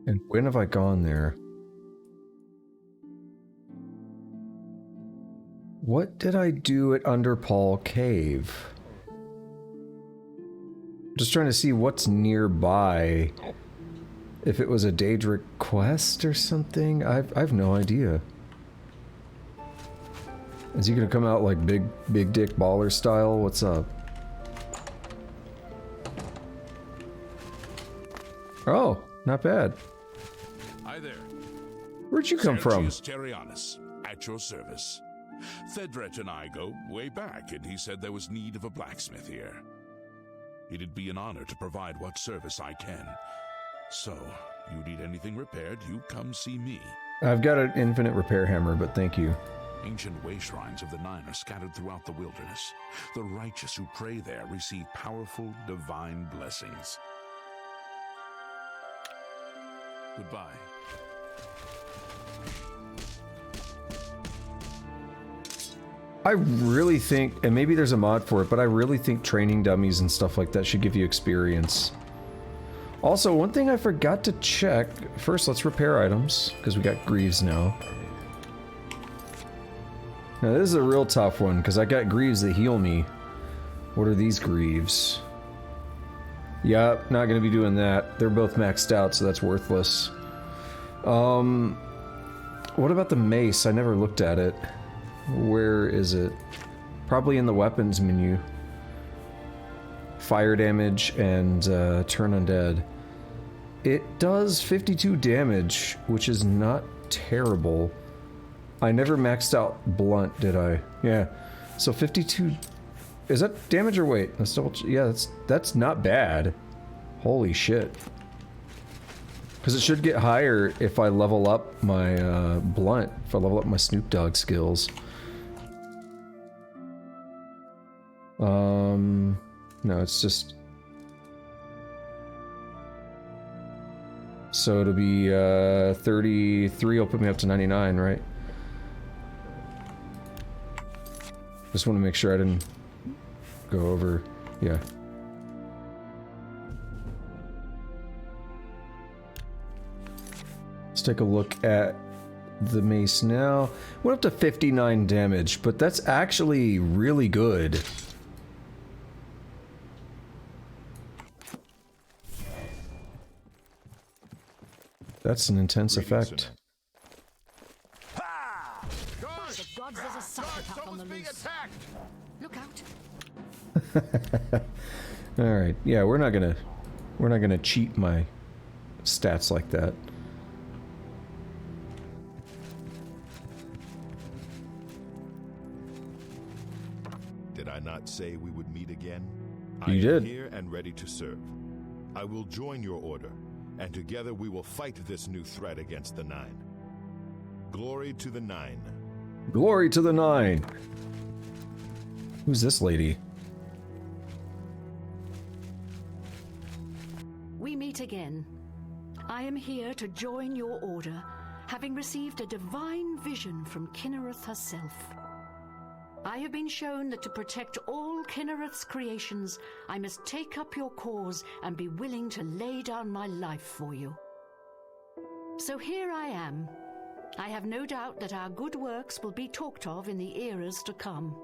And when have I gone there? What did I do at Underpaw Cave? Just trying to see what's nearby. If it was a Daedric quest or something? I've no idea. Is he gonna come out like big dick baller style? What's up? Oh, not bad. Hi there. Where'd you come from? Terrianus, at your service. Thedret and I go way back, and he said there was need of a blacksmith here. It'd be an honor to provide what service I can. So, you need anything repaired, you come see me. I've got an infinite repair hammer, but thank you. Ancient way shrines of the Nine are scattered throughout the wilderness. The righteous who pray there receive powerful, divine blessings. Goodbye. I really think, and maybe there's a mod for it, but I really think training dummies and stuff like that should give you experience. Also, one thing I forgot to check. First, let's repair items, because we got greaves now. Now, this is a real tough one, because I got greaves that heal me. What are these greaves? Yep, not going to be doing that. They're both maxed out, so that's worthless. What about the mace? I never looked at it. Where is it? Probably in the weapons menu. Fire damage and turn undead. It does 52 damage, which is not terrible. I never maxed out blunt, did I? Yeah. So 52... Is that damage or weight? Let's double check. Yeah, that's not bad. Holy shit. Because it should get higher if I level up my blunt. If I level up my Snoop Dogg skills. No, it's just... So it'll be 33 will put me up to 99, right? Just want to make sure I didn't go over... Yeah. Let's take a look at the mace now. Went up to 59 damage, but that's actually really good. That's an intense effect. Alright, yeah, we're not gonna cheat my stats like that. Did I not say we would meet again? You did. I am here and ready to serve. I will join your order, and together we will fight this new threat against the Nine. Glory to the Nine. Glory to the Nine! Who's this lady? We meet again. I am here to join your order, having received a divine vision from Kinnereth herself. I have been shown that to protect all Kinnereth's creations, I must take up your cause and be willing to lay down my life for you. So here I am. I have no doubt that our good works will be talked of in the eras to come.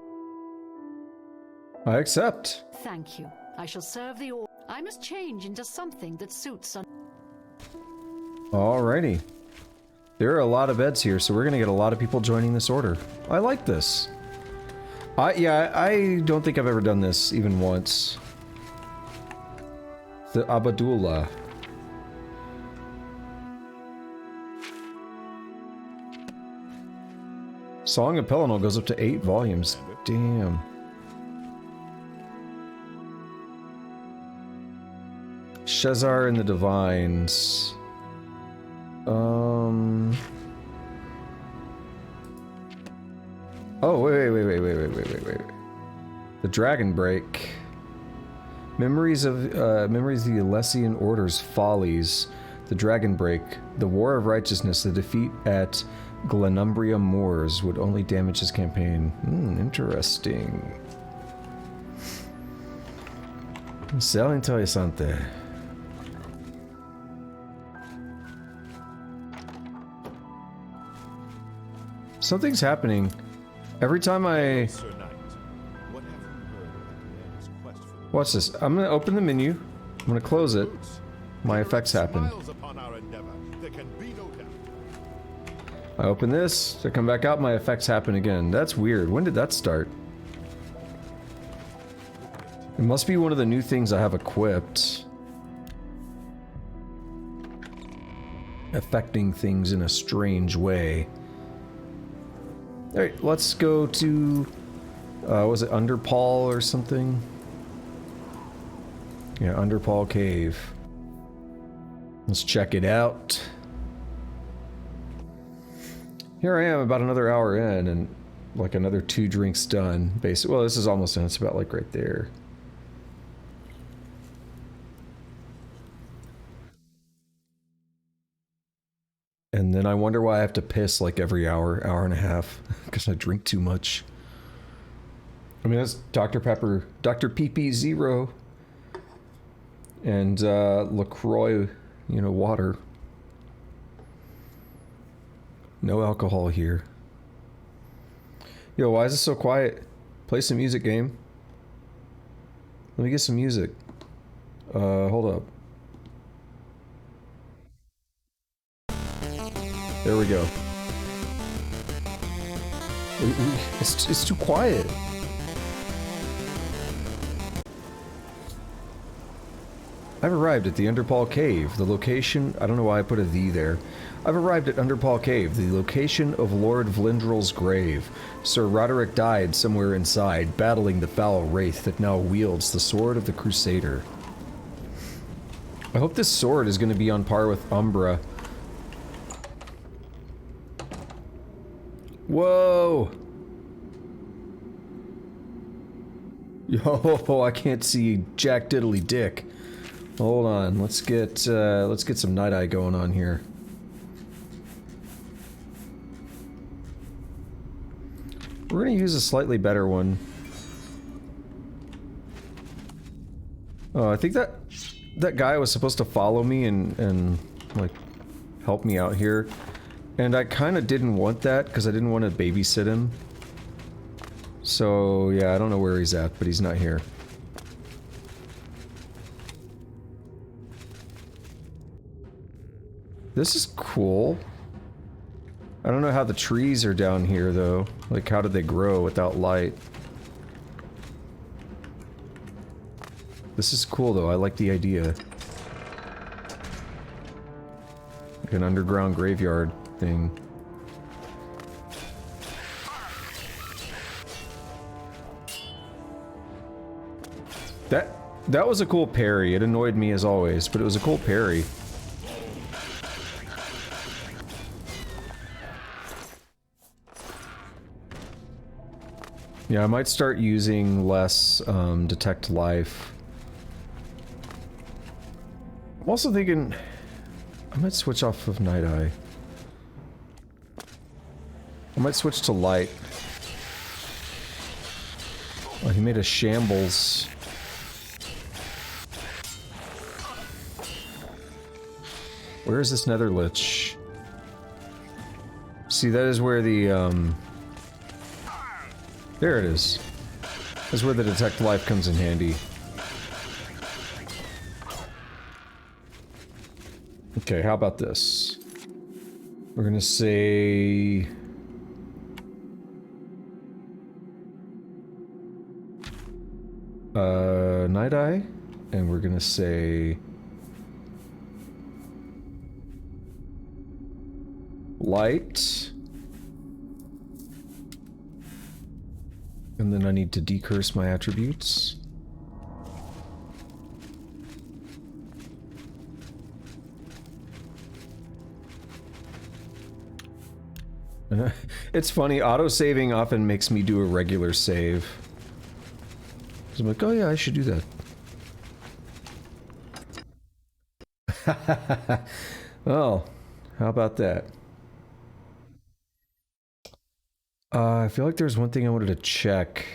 I accept. Thank you. I shall serve the order. I must change into something that suits. Alrighty. There are a lot of beds here, so we're gonna get a lot of people joining this order. I like this. I don't think I've ever done this even once. The Abadullah. Song of Pelennor goes up to 8 volumes. Damn. Shezar and the Divines. Oh, wait. The Dragon Break. Memories of the Alessian Order's follies. The Dragon Break. The War of Righteousness. The defeat at Glenumbria Moors would only damage his campaign. Interesting. So interesante. Something's happening. Every time I... Watch this. I'm gonna open the menu. I'm gonna close it. My effects happen. I open this. I come back out. My effects happen again. That's weird. When did that start? It must be one of the new things I have equipped. Affecting things in a strange way. Alright, let's go to... was it Underpaul or something? Yeah, Underpaul Cave. Let's check it out. Here I am about another hour in and like another 2 drinks done. Basically, well, this is almost done. It's about like right there. And then I wonder why I have to piss like every hour, hour and a half, because I drink too much. I mean, that's Dr. Pepper, Dr. PP Zero, and LaCroix, you know, water. No alcohol here. Yo, why is it so quiet? Play some music, game. Let me get some music. Hold up. There we go. It's too quiet. I've arrived at the Underpaul Cave. The location... I don't know why I put a "the" there. I've arrived at Underpaul Cave, the location of Lord Vlindrel's grave. Sir Roderick died somewhere inside, battling the foul wraith that now wields the sword of the Crusader. I hope this sword is going to be on par with Umbra. Whoa! Yo, I can't see Jack Diddley Dick. Hold on, let's get some Night Eye going on here. We're gonna use a slightly better one. Oh, I think that guy was supposed to follow me and like help me out here. And I kind of didn't want that, because I didn't want to babysit him. So, yeah, I don't know where he's at, but he's not here. This is cool. I don't know how the trees are down here, though. Like, how did they grow without light? This is cool though, I like the idea. Like an underground graveyard thing. That was a cool parry. It annoyed me as always, but it was a cool parry. Yeah, I might start using less detect life. I'm also thinking I might switch off of Night Eye. I might switch to light. Oh, he made a shambles. Where is this Nether Lich? See, that is where the, there it is. That's where the detect life comes in handy. Okay, how about this? We're gonna say... Night Eye, and we're gonna say... Light. And then I need to decurse my attributes. It's funny, auto-saving often makes me do a regular save. So I'm like, oh yeah, I should do that. Well, how about that? I feel like there's one thing I wanted to check.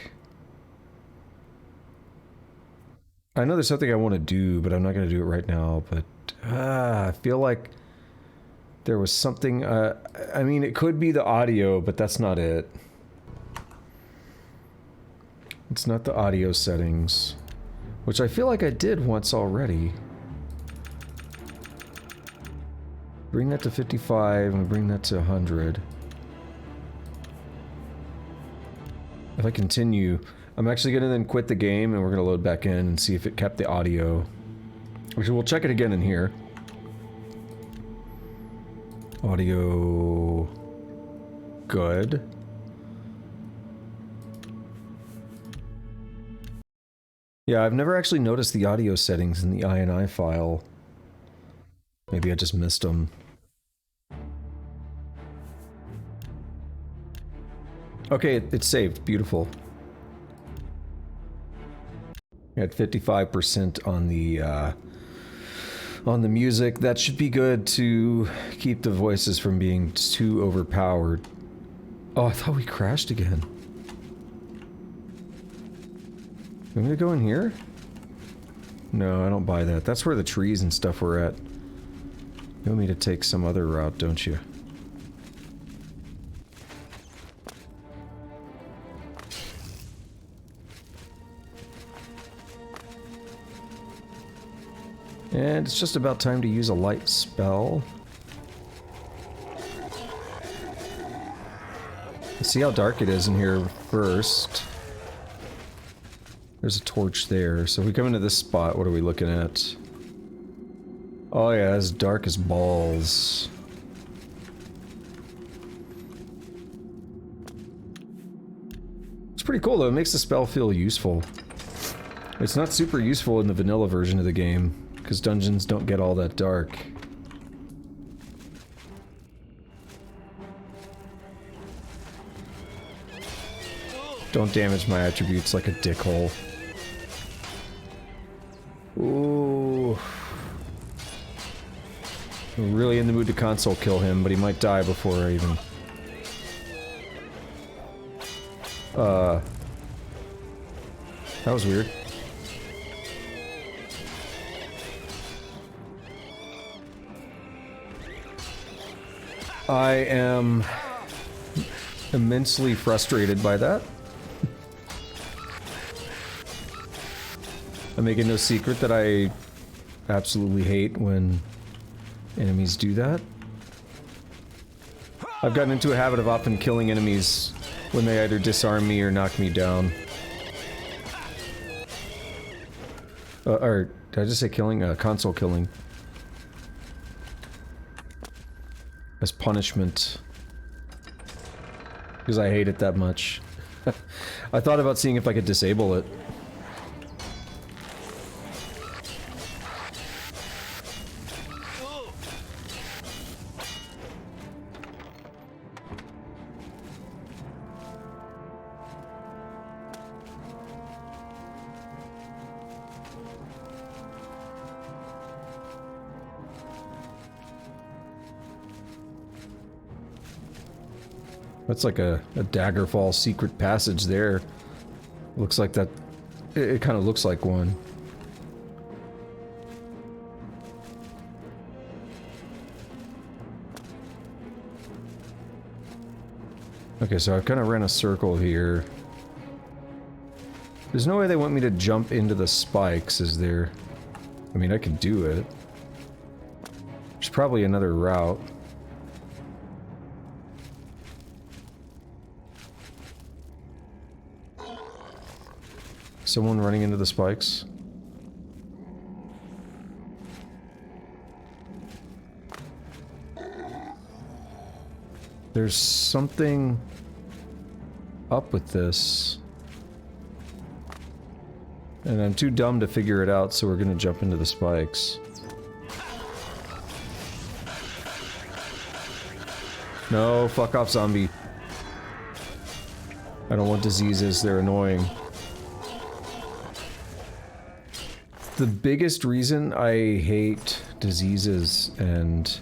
I know there's something I want to do, but I'm not going to do it right now, but I feel like there was something, I mean, it could be the audio, but that's not it. It's not the audio settings, which I feel like I did once already. Bring that to 55 and bring that to 100. If I continue, I'm actually going to then quit the game and we're going to load back in and see if it kept the audio. Actually, we'll check it again in here. Audio... good. Yeah, I've never actually noticed the audio settings in the INI file. Maybe I just missed them. Okay, it's saved. Beautiful. I had 55% on the music. That should be good to keep the voices from being too overpowered. Oh, I thought we crashed again. I'm gonna go in here? No, I don't buy that. That's where the trees and stuff were at. You want me to take some other route, don't you? And it's just about time to use a light spell. Let's see how dark it is in here first. There's a torch there. So if we come into this spot, what are we looking at? Oh yeah, it's dark as balls. It's pretty cool though, it makes the spell feel useful. It's not super useful in the vanilla version of the game, because dungeons don't get all that dark. Don't damage my attributes like a dickhole. Ooh. I'm really in the mood to console kill him, but he might die before I even... That was weird. I am immensely frustrated by that. I'm making no secret that I absolutely hate when enemies do that. I've gotten into a habit of often killing enemies when they either disarm me or knock me down. Or did I just say killing? Console killing. As punishment. Because I hate it that much. I thought about seeing if I could disable it. That's like a Daggerfall secret passage there. Looks like that... It kind of looks like one. Okay, so I've kind of ran a circle here. There's no way they want me to jump into the spikes, is there? I mean, I could do it. There's probably another route. Someone running into the spikes? There's something up with this. And I'm too dumb to figure it out, so we're gonna jump into the spikes. No, fuck off, zombie. I don't want diseases, they're annoying. The biggest reason I hate diseases and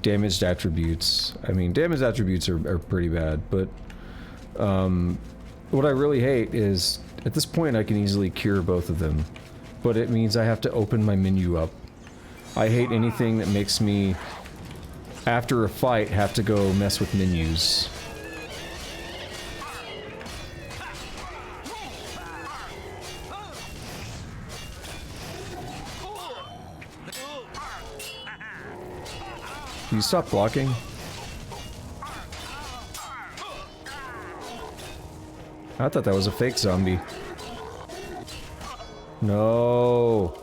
damaged attributes, I mean, damaged attributes are pretty bad, but what I really hate is, at this point I can easily cure both of them, but it means I have to open my menu up. I hate anything that makes me, after a fight, have to go mess with menus. Can you stop blocking? I thought that was a fake zombie. No.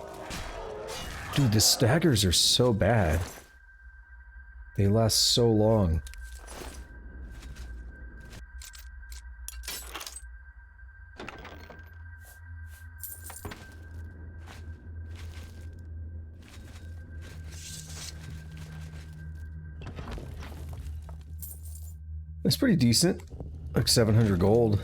Dude, the staggers are so bad. They last so long. It's pretty decent. Like 700 gold.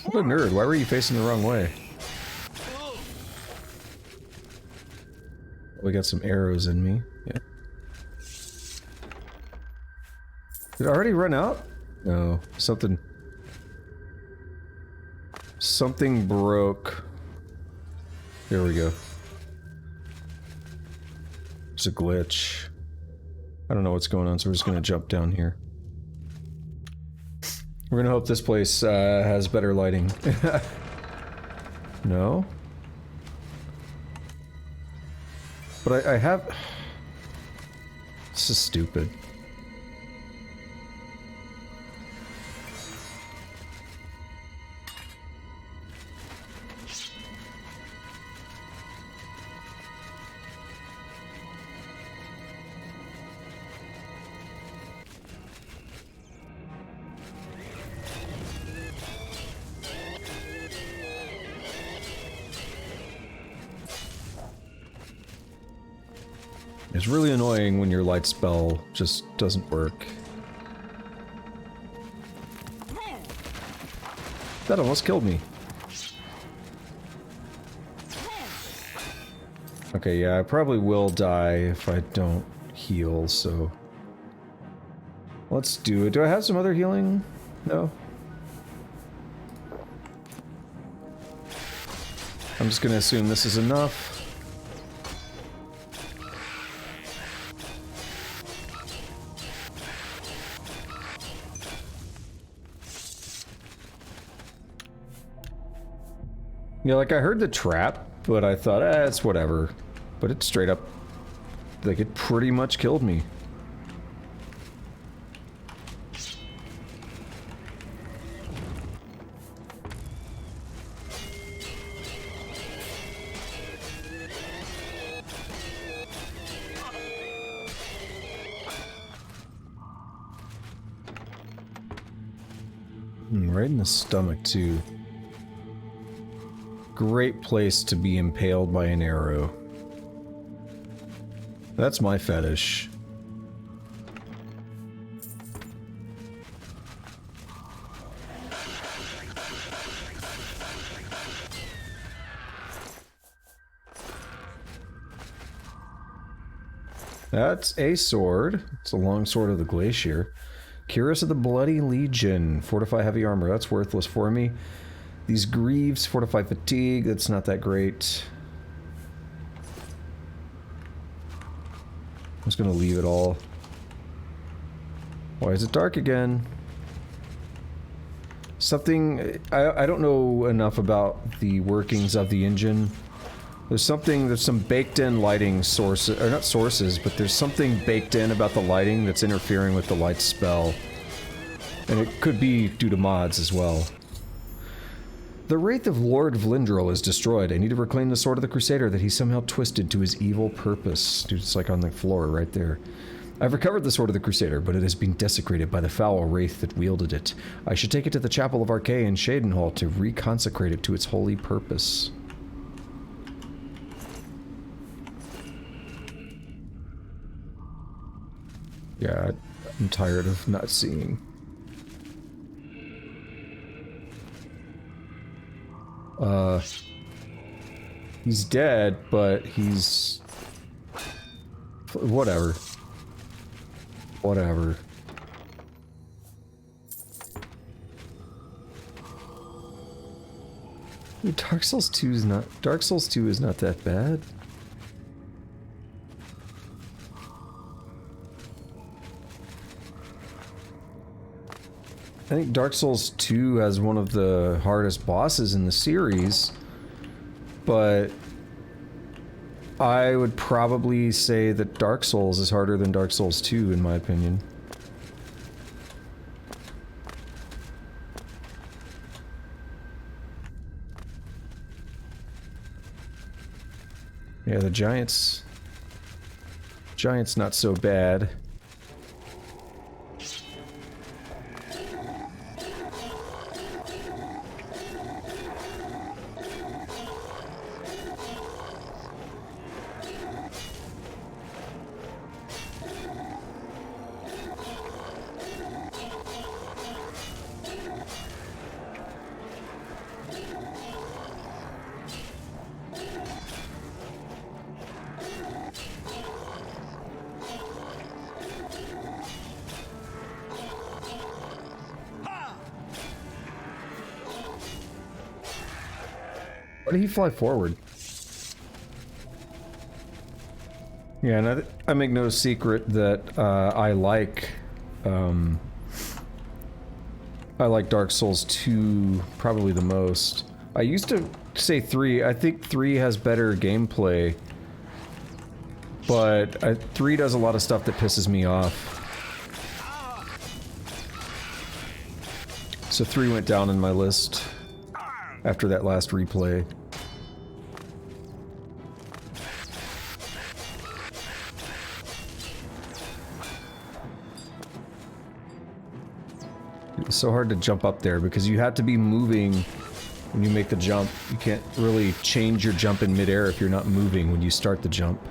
What a nerd. Why were you facing the wrong way? We got some arrows in me. Yeah. Did it already run out? No. Something broke. There we go. It's a glitch. I don't know what's going on, so we're just gonna jump down here. We're gonna hope this place has better lighting. No? But I have... This is stupid. It's really annoying when your light spell just doesn't work. That almost killed me. Okay, yeah, I probably will die if I don't heal, so... Let's do it. Do I have some other healing? No? I'm just gonna assume this is enough. Yeah, like I heard the trap, but I thought, it's whatever. But it straight up, like it pretty much killed me. Right in the stomach, too. Great place to be impaled by an arrow. That's my fetish. That's a sword. It's a long sword of the Glacier. Cuirass of the Bloody Legion. Fortify heavy armor. That's worthless for me. These greaves. Fortify fatigue. That's not that great. I'm just gonna leave it all. Why is it dark again? Something... I don't know enough about the workings of the engine. There's some baked-in lighting sources, or not sources, but there's something baked in about the lighting that's interfering with the light spell. And it could be due to mods as well. The Wraith of Lord Vlindrel is destroyed. I need to reclaim the Sword of the Crusader that he somehow twisted to his evil purpose. Dude, it's like on the floor right there. I've recovered the Sword of the Crusader, but it has been desecrated by the foul wraith that wielded it. I should take it to the Chapel of Arkay in Shadenhall to reconsecrate it to its holy purpose. Yeah, I'm tired of not seeing. He's dead, but he's... whatever. Whatever. Dark Souls 2 is not... Dark Souls 2 is not that bad. I think Dark Souls 2 has one of the hardest bosses in the series, but I would probably say that Dark Souls is harder than Dark Souls 2 in my opinion. Yeah, the Giant's not so bad. Why did he fly forward? Yeah, and I make no secret that I like Dark Souls 2 probably the most. I used to say 3. I think 3 has better gameplay, but 3 does a lot of stuff that pisses me off. So 3 went down in my list after that last replay. It's so hard to jump up there because you have to be moving when you make the jump. You can't really change your jump in midair if you're not moving when you start the jump.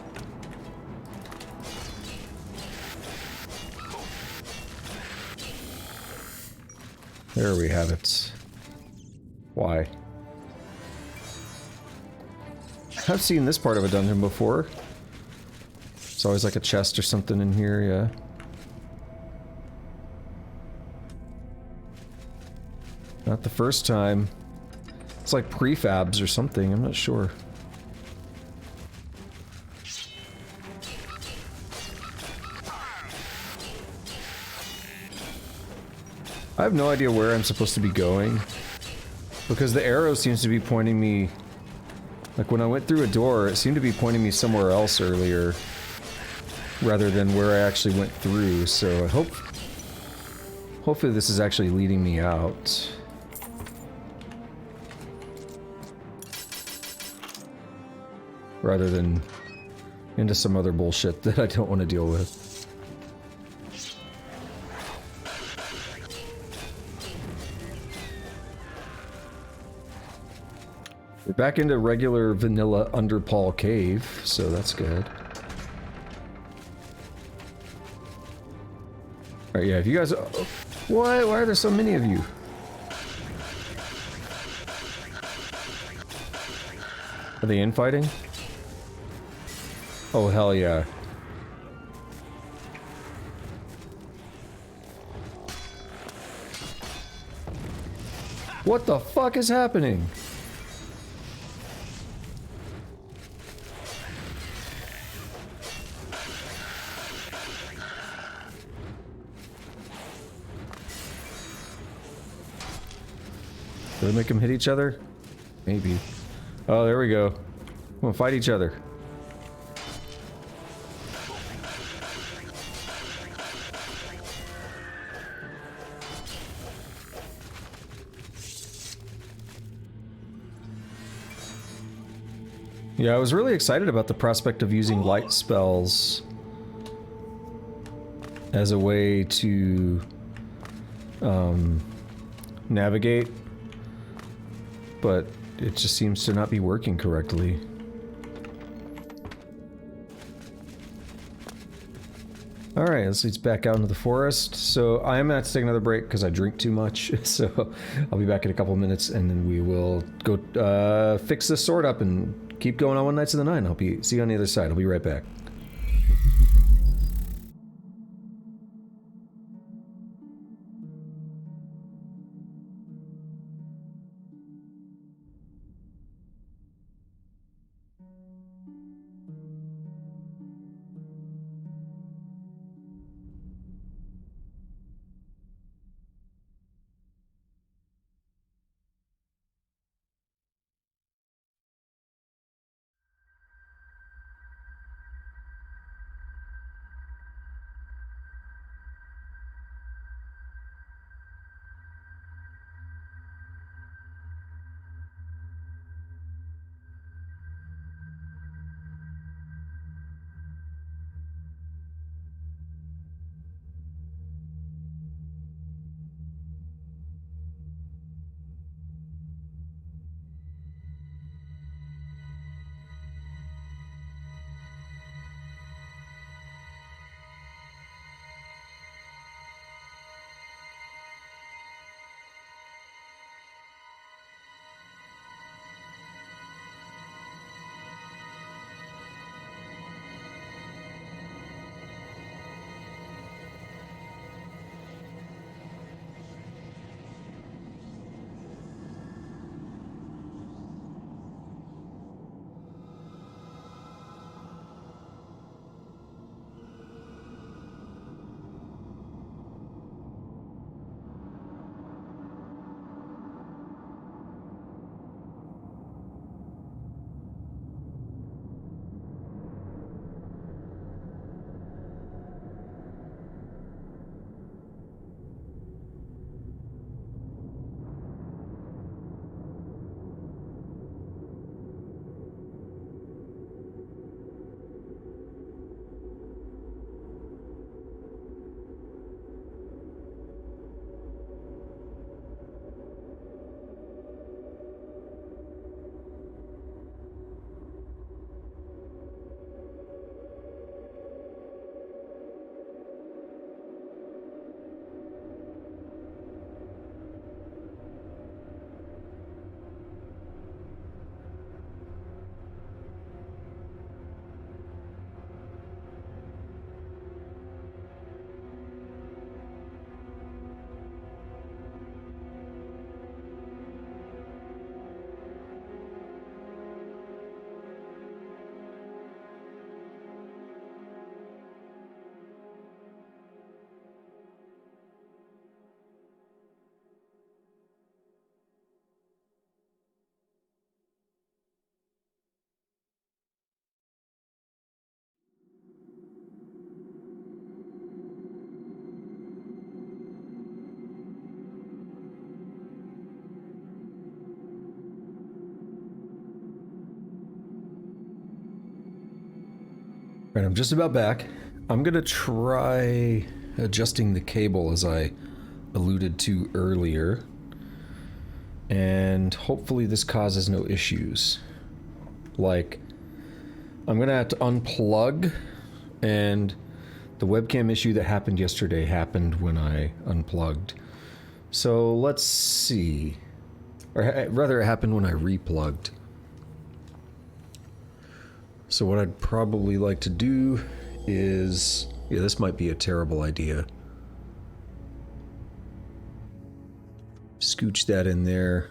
There we have it. Why? I've seen this part of a dungeon before. It's always like a chest or something in here, yeah. Not the first time. It's like prefabs or something, I'm not sure. I have no idea where I'm supposed to be going. Because the arrow seems to be pointing me... Like, when I went through a door, it seemed to be pointing me somewhere else earlier. Rather than where I actually went through, so I hope... Hopefully this is actually leading me out. Rather than into some other bullshit that I don't want to deal with. We're back into regular vanilla Underpaw Cave, so that's good. Alright, yeah, if you guys... Why are there so many of you? Are they infighting? Oh, hell yeah. What the fuck is happening? Did I make them hit each other? Maybe. Oh, there we go. We'll fight each other. Yeah, I was really excited about the prospect of using light spells as a way to navigate, but it just seems to not be working correctly. Alright, let's lead back out into the forest. So I am gonna have to take another break because I drink too much, so I'll be back in a couple of minutes and then we will go fix this sword up and keep going on One Nights of the Nine. See you on the other side. I'll be right back. Right, I'm just about back. I'm gonna try adjusting the cable as I alluded to earlier. And hopefully this causes no issues. Like, I'm gonna have to unplug, and the webcam issue that happened yesterday happened when I unplugged. So let's see. Or rather, it happened when I replugged. So what I'd probably like to do is... yeah, this might be a terrible idea. Scooch that in there.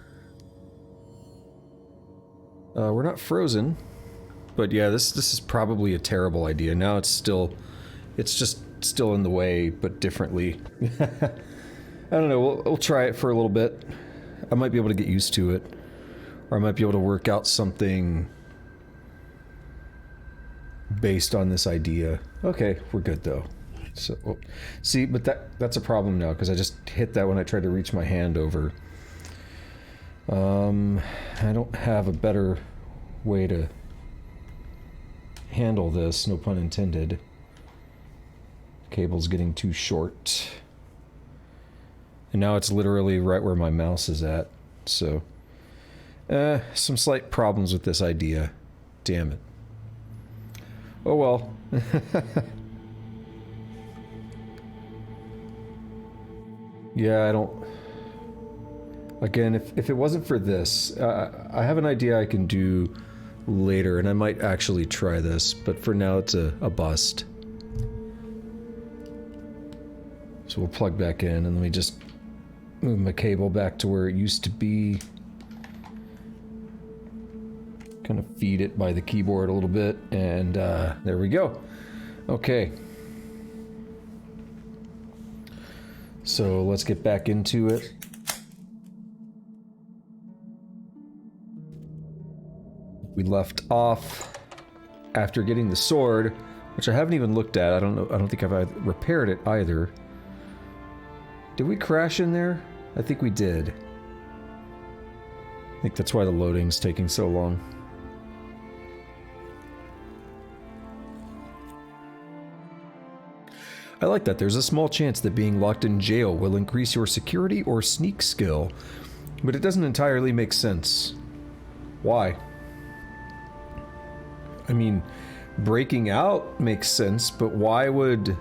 We're not frozen. But yeah, this is probably a terrible idea. Now it's just still in the way, but differently. I don't know, we'll try it for a little bit. I might be able to get used to it. Or I might be able to work out something based on this idea. Okay, we're good though. So, oh, see, but that's a problem now, because I just hit that when I tried to reach my hand over. I don't have a better way to handle this, no pun intended. Cable's getting too short. And now it's literally right where my mouse is at, so... some slight problems with this idea. Damn it. Oh well. Yeah, I don't... Again, if it wasn't for this, I have an idea I can do later, and I might actually try this, but for now it's a bust. So we'll plug back in, and let me just move my cable back to where it used to be. Kind of feed it by the keyboard a little bit, and there we go. Okay. So let's get back into it. We left off after getting the sword, which I haven't even looked at. I don't know. I don't think I've repaired it either. Did we crash in there? I think we did. I think that's why the loading's taking so long. I like that. There's a small chance that being locked in jail will increase your security or sneak skill, but it doesn't entirely make sense. Why? I mean, breaking out makes sense, but why would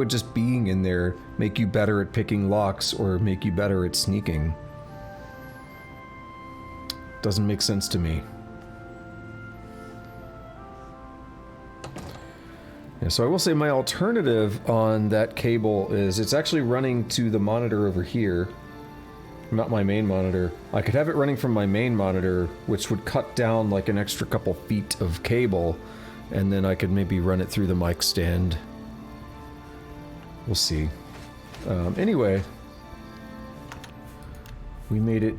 just being in there make you better at picking locks or make you better at sneaking? Doesn't make sense to me. Yeah, so I will say my alternative on that cable is it's actually running to the monitor over here. Not my main monitor. I could have it running from my main monitor, which would cut down like an extra couple feet of cable, and then I could maybe run it through the mic stand. We'll see. Anyway, we made it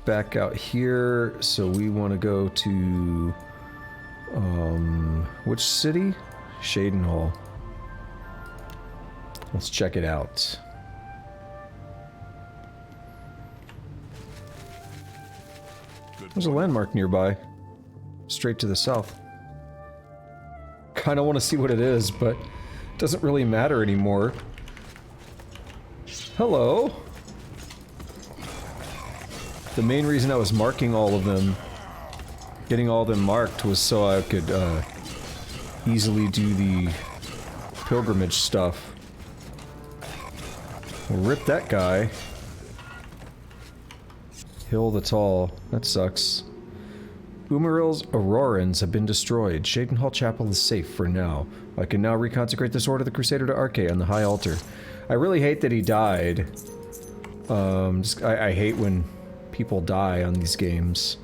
back out here, so we want to go to which city? Shadenhall. Let's check it out. There's a landmark nearby. Straight to the south. Kinda want to see what it is, but it doesn't really matter anymore. Hello! The main reason I was marking all of them, getting all of them marked, was so I could easily do the pilgrimage stuff. We'll rip that guy. Hill the Tall. That sucks. Umaril's Aurorans have been destroyed. Shadenhall Chapel is safe for now. I can now reconsecrate the Sword of the Crusader to Arche on the High Altar. I really hate that he died. I hate when people die on these games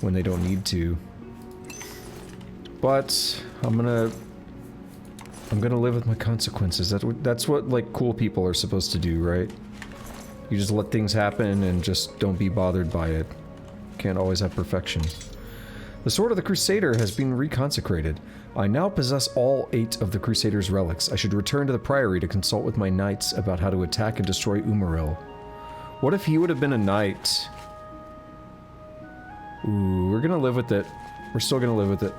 when they don't need to. But I'm gonna live with my consequences. That's what like cool people are supposed to do, right? You just let things happen and just don't be bothered by it. Can't always have perfection. The Sword of the Crusader has been reconsecrated. I now possess all 8 of the Crusader's relics. I should return to the Priory to consult with my knights about how to attack and destroy Umaril. What if he would have been a knight? Ooh, we're gonna live with it. We're still gonna live with it.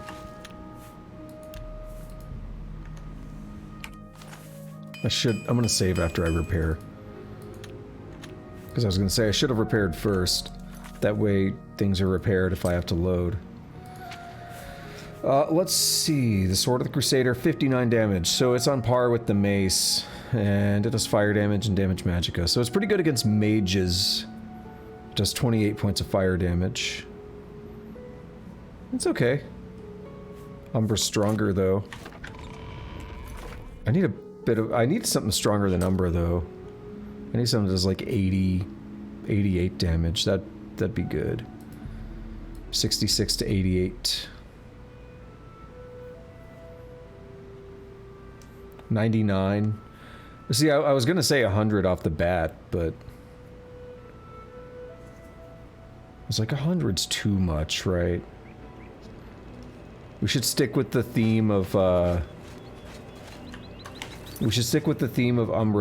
I'm gonna save after I repair. Because I was gonna say I should have repaired first. That way things are repaired if I have to load. Let's see. The Sword of the Crusader, 59 damage. So it's on par with the Mace. And it does fire damage and damage magicka. So it's pretty good against mages. It does 28 points of fire damage. It's okay. Umbra's stronger though. I need something stronger than Umbra though. I need something that does like 88 damage. That'd be good. 66 to 88. 99. See, I was gonna say 100 off the bat, but it's like 100's too much, right? We should stick with the theme of Umbra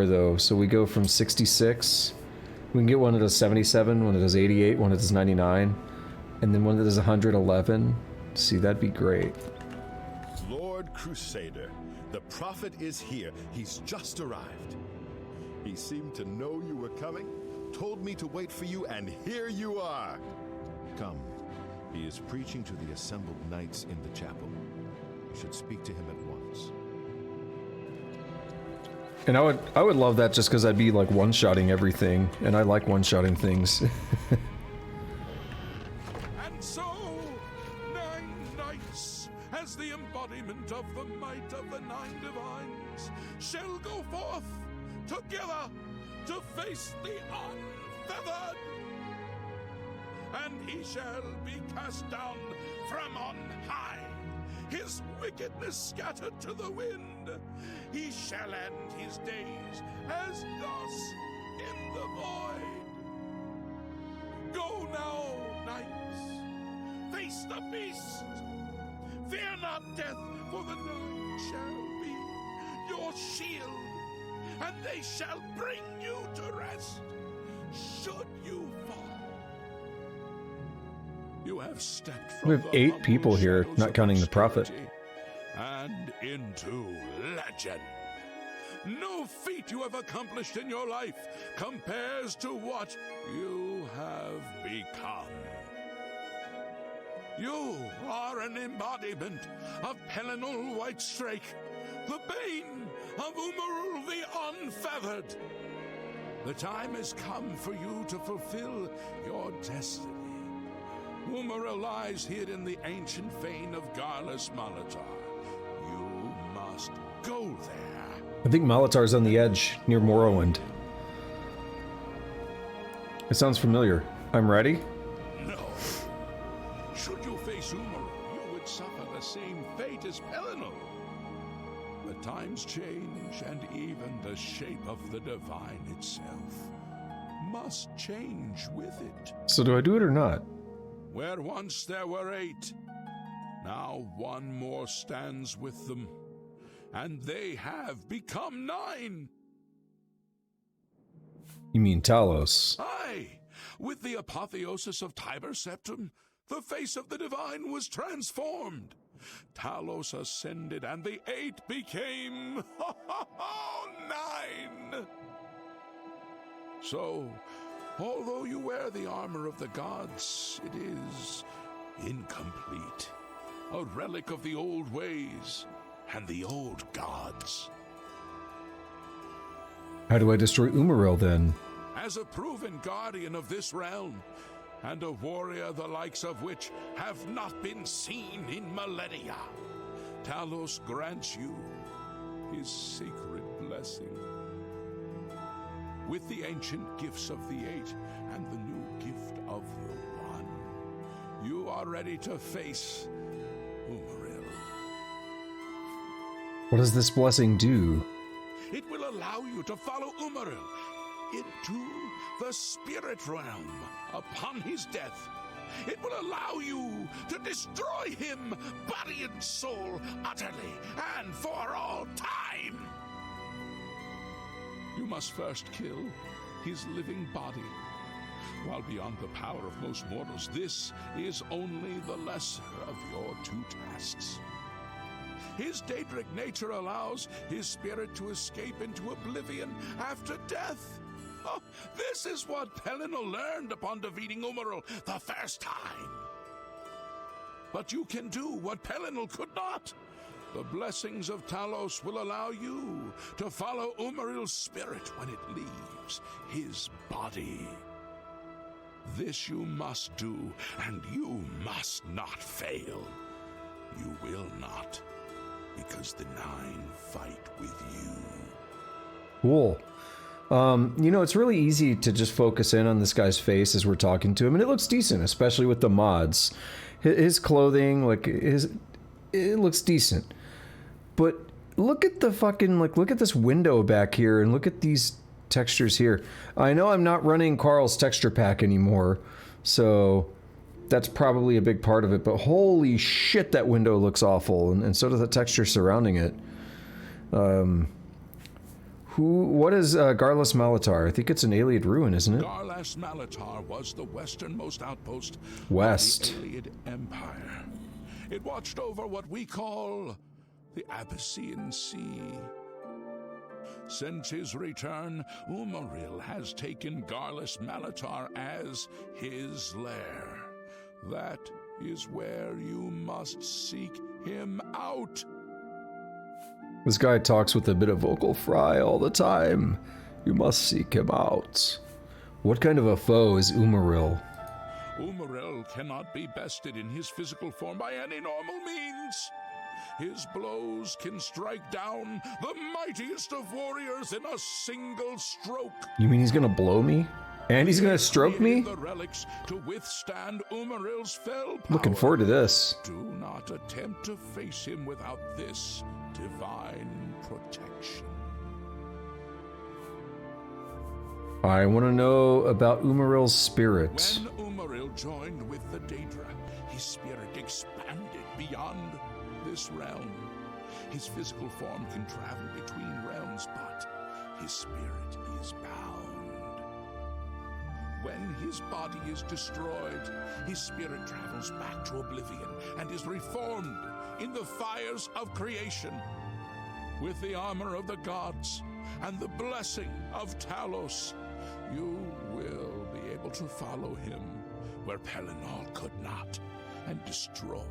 though. So we go from 66. We can get one that does 77, one that does 88, one that does 99, and then one that does 111. See, that'd be great. Lord Crusader, the prophet is here. He's just arrived. He seemed to know you were coming, told me to wait for you, and here you are. Come. He is preaching to the assembled knights in the chapel. You should speak to him at once. And I would love that just because I'd be like one-shotting everything, and I like one-shotting things. And so, 9 knights, as the embodiment of the might of the 9 divines, shall go forth together to face the Unfeathered. And he shall be cast down from on high, his wickedness scattered to the wind. He shall end his days as dust in the void. Go now, knights, face the beast. Fear not death, for the 9 shall be your shield, and they shall bring you to rest, should you fall. You have stepped from We have 8 people here, not counting the prophet. And into legend. No feat you have accomplished in your life compares to what you have become. You are an embodiment of Pelinal Whitestrake, the bane of Umaril the Unfeathered. The time has come for you to fulfill your destiny. Umaril lies hid in the ancient fane of Garlus Malatar. You must go there. I think Malatar's on the edge, near Morrowind. It sounds familiar. I'm ready? No. Should you face Umaril, you would suffer the same fate as Pelinal. But times change, and even the shape of the divine itself must change with it. So do I do it or not? Where once there were 8, now 1 more stands with them, and they have become 9. You mean Talos? Aye, with the apotheosis of Tiber Septim, the face of the divine was transformed. Talos ascended, and the 8 became 9. So, although you wear the armor of the gods, it is incomplete. A relic of the old ways and the old gods. How do I destroy Umaril then? As a proven guardian of this realm, and a warrior the likes of which have not been seen in millennia, Talos grants you his sacred blessing. With the ancient gifts of the 8 and the new gift of the 1, you are ready to face Umaril. What does this blessing do? It will allow you to follow Umaril into the spirit realm upon his death. It will allow you to destroy him, body and soul, utterly and for all time. You must first kill his living body. While beyond the power of most mortals, this is only the lesser of your 2 tasks. His Daedric nature allows his spirit to escape into oblivion after death. Oh, this is what Pellinal learned upon defeating Umaril the first time. But you can do what Pellinal could not. The blessings of Talos will allow you to follow Umaril's spirit when it leaves his body. This you must do, and you must not fail. You will not, because the Nine fight with you. Cool. You know, it's really easy to just focus in on this guy's face as we're talking to him, and it looks decent, especially with the mods. His clothing, it looks decent. But look at the fucking, look at this window back here, and look at these textures here. I know I'm not running Carl's texture pack anymore, so that's probably a big part of it, but holy shit, that window looks awful, and so does the texture surrounding it. What is Garlus Malatar? I think it's an Ayleid ruin, isn't it? Garlus Malatar was the westernmost outpost West. of the Ayleid Empire. It watched over what we call the Abyssinian Sea. Since his return, Umaril has taken Garlus Malatar as his lair. That is where you must seek him out. This guy talks with a bit of vocal fry all the time. You must seek him out. What kind of a foe is Umaril? Umaril cannot be bested in his physical form by any normal means. His blows can strike down the mightiest of warriors in a single stroke. You mean he's gonna blow me? And he's gonna stroke me? The relics to withstand Umaril's fell power. Looking forward to this. Do not attempt to face him without this divine protection. I want to know about Umaril's spirit. When Umaril joined with the Daedra, his spirit expanded beyond this realm. His physical form can travel between realms, but his spirit is bound. When his body is destroyed, his spirit travels back to Oblivion and is reformed in the fires of creation. With the armor of the gods and the blessing of Talos, you will be able to follow him where Pellinal could not and destroy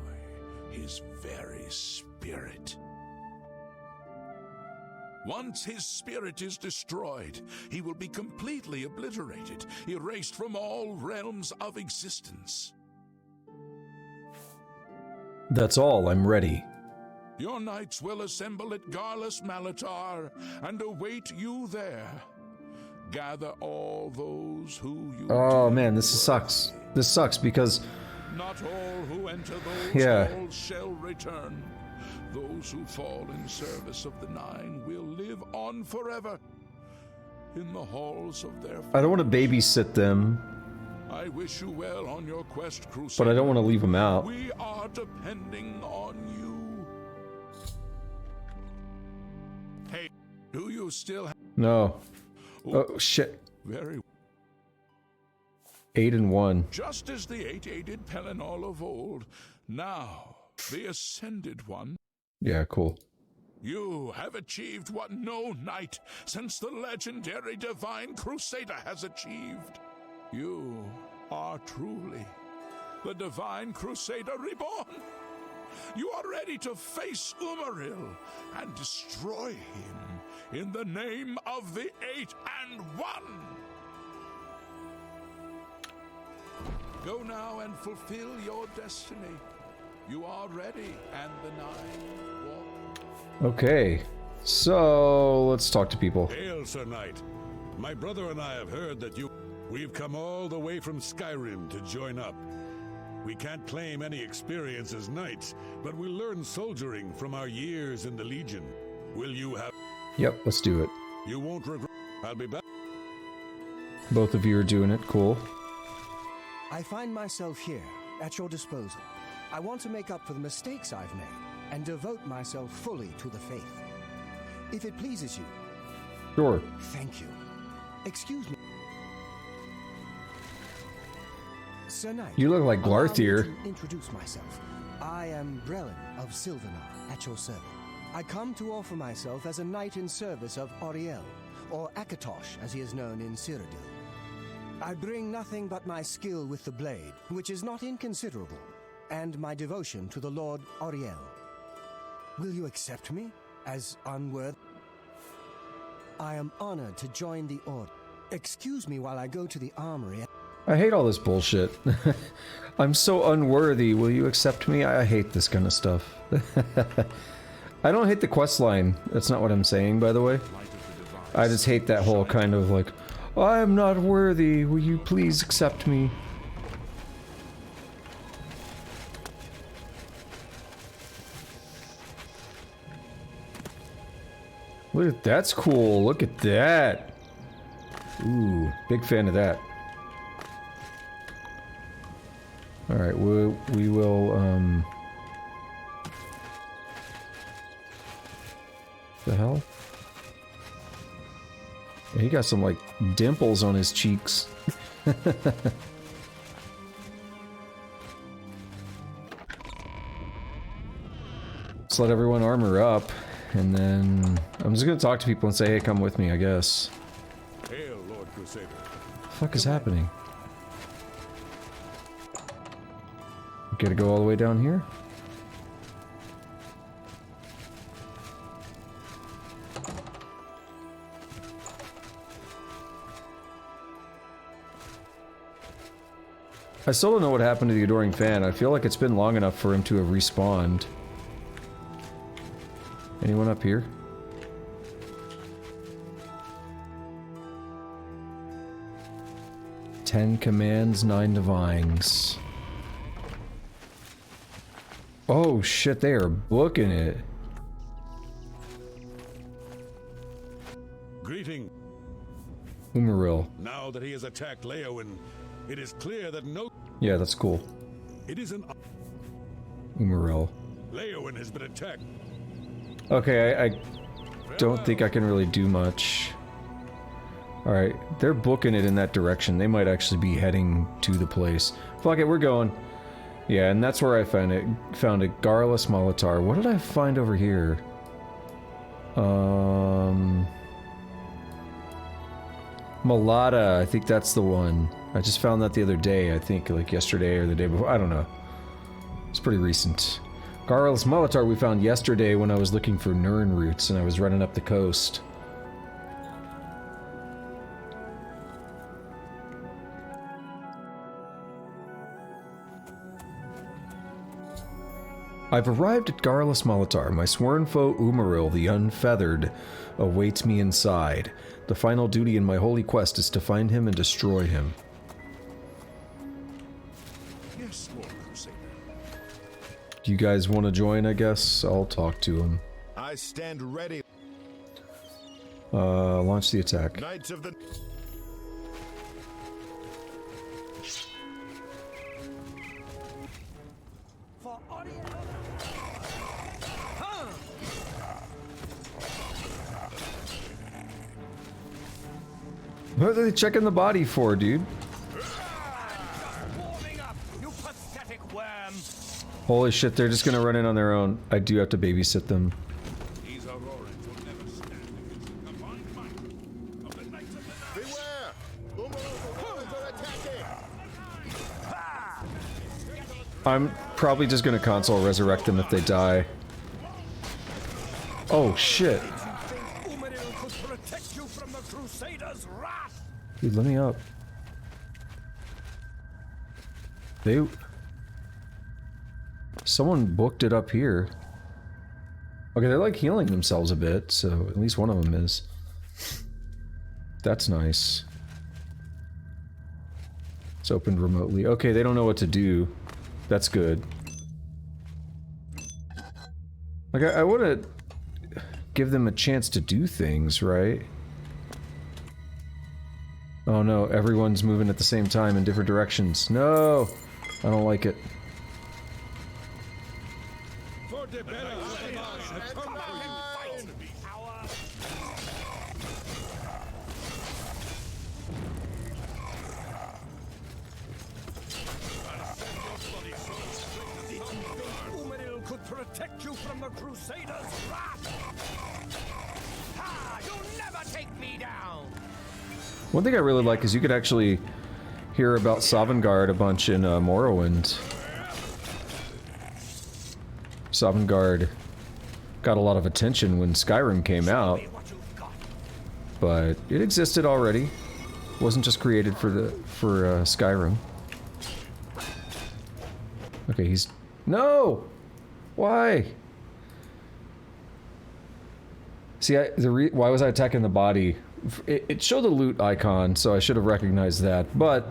his very spirit. Once his spirit is destroyed, he will be completely obliterated, erased from all realms of existence. That's all, I'm ready. Your knights will assemble at Garlus Malatar and await you there. Gather all those who you Oh man, this sucks. This sucks because not all who enter those halls shall return. Those who fall in service of the Nine will live on forever in the halls of their I don't want to babysit them. I wish you well on your quest, Crusader. But I don't want to leave them out. We are depending on you. Hey, do you still have... No. Oh shit. Very 8 and 1. just as the eight-aided Pellinal of old, now the Ascended One. Yeah, cool. You have achieved what no knight since the legendary Divine Crusader has achieved. You are truly the Divine Crusader reborn. You are ready to face Umaril and destroy him in the name of the Eight and One. Go now and fulfill your destiny. You are ready, and the Nine walk. Okay, so let's talk to people. Hail, Sir Knight. My brother and I have heard that we've come all the way from Skyrim to join up. We can't claim any experience as knights, but we learn soldiering from our years in the Legion. Will you have... Yep, let's do it. You won't regret... I'll be back. Both of you are doing it, cool. I find myself here, at your disposal. I want to make up for the mistakes I've made and devote myself fully to the faith. If it pleases you. Sure. Thank you. Excuse me. Sir Knight, You look like allow me Glarthir. to introduce myself. I am Brelin of Silvenar, at your service. I come to offer myself as a knight in service of Auriel, or Akatosh as he is known in Cyrodiil. I bring nothing but my skill with the blade, which is not inconsiderable, and my devotion to the Lord Auriel. Will you accept me as unworthy? I am honored to join the Order. Excuse me while I go to the armory. I hate all this bullshit. I'm so unworthy. Will you accept me? I hate this kind of stuff. I don't hate the quest line. That's not what I'm saying, by the way. I just hate that whole kind of like, I am not worthy. Will you please accept me? Look at that's cool. Look at that. Ooh, big fan of that. Alright, we will, the hell? Yeah, he got some, like, dimples on his cheeks. Let's let everyone armor up, and then I'm just gonna talk to people and say, hey, come with me, I guess. Hail, Lord Crusader. What the fuck is happening? Gotta go all the way down here? I still don't know what happened to the Adoring Fan. I feel like it's been long enough for him to have respawned. Anyone up here? "10 commands, 9 divines." Oh shit, they are booking it. Greeting. Umaril. Now that he has attacked Leowin, it is clear that no... Yeah, that's cool. It is an... Umaril. Leowin has been attacked. Okay, I don't think I can really do much. Alright, they're booking it in that direction. They might actually be heading to the place. Fuck it, we're going. Yeah, and that's where I found it. Found a Garrulous Molitar. What did I find over here? Malata, I think that's the one. I just found that the other day, I think like yesterday or the day before, I don't know. It's pretty recent. Garrulous Molitar we found yesterday when I was looking for Nirn roots and I was running up the coast. I've arrived at Garrulous Molitar. My sworn foe Umaril, the Unfeathered, awaits me inside. The final duty in my holy quest is to find him and destroy him. Yes, Lord Crusader. Do you guys want to join, I guess? I'll talk to him. I stand ready. Launch the attack. Knights of the... What are they checking the body for, dude? Holy shit, they're just gonna run in on their own. I do have to babysit them. These Aurorans will never stand against the combined might of the Knights of the Night. Beware! Umaril are attacking! I'm probably just gonna console resurrect them if they die. Oh shit. Umaril could protect you from the Crusaders' wrath! Dude, let me up. Someone booked it up here. Okay, they're like healing themselves a bit, so at least one of them is. That's nice. It's opened remotely. Okay, they don't know what to do. That's good. Like, I want to give them a chance to do things, right? Oh no, everyone's moving at the same time in different directions. No! I don't like it. from the Crusader's wrath! Ha! You'll never take me down! One thing I really like is you could actually hear about Sovngarde a bunch in Morrowind. Sovngarde got a lot of attention when Skyrim came out, but it existed already. It wasn't just created for Skyrim. Okay, he's... No! Why? See, why was I attacking the body? It showed the loot icon, so I should have recognized that, but...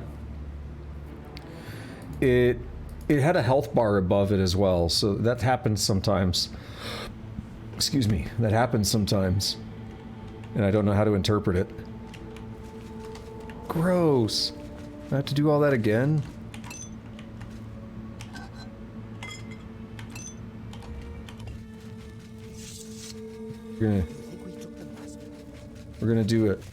It had a health bar above it as well, so that happens sometimes. Excuse me, that happens sometimes. And I don't know how to interpret it. Gross! I have to do all that again? We're gonna do it.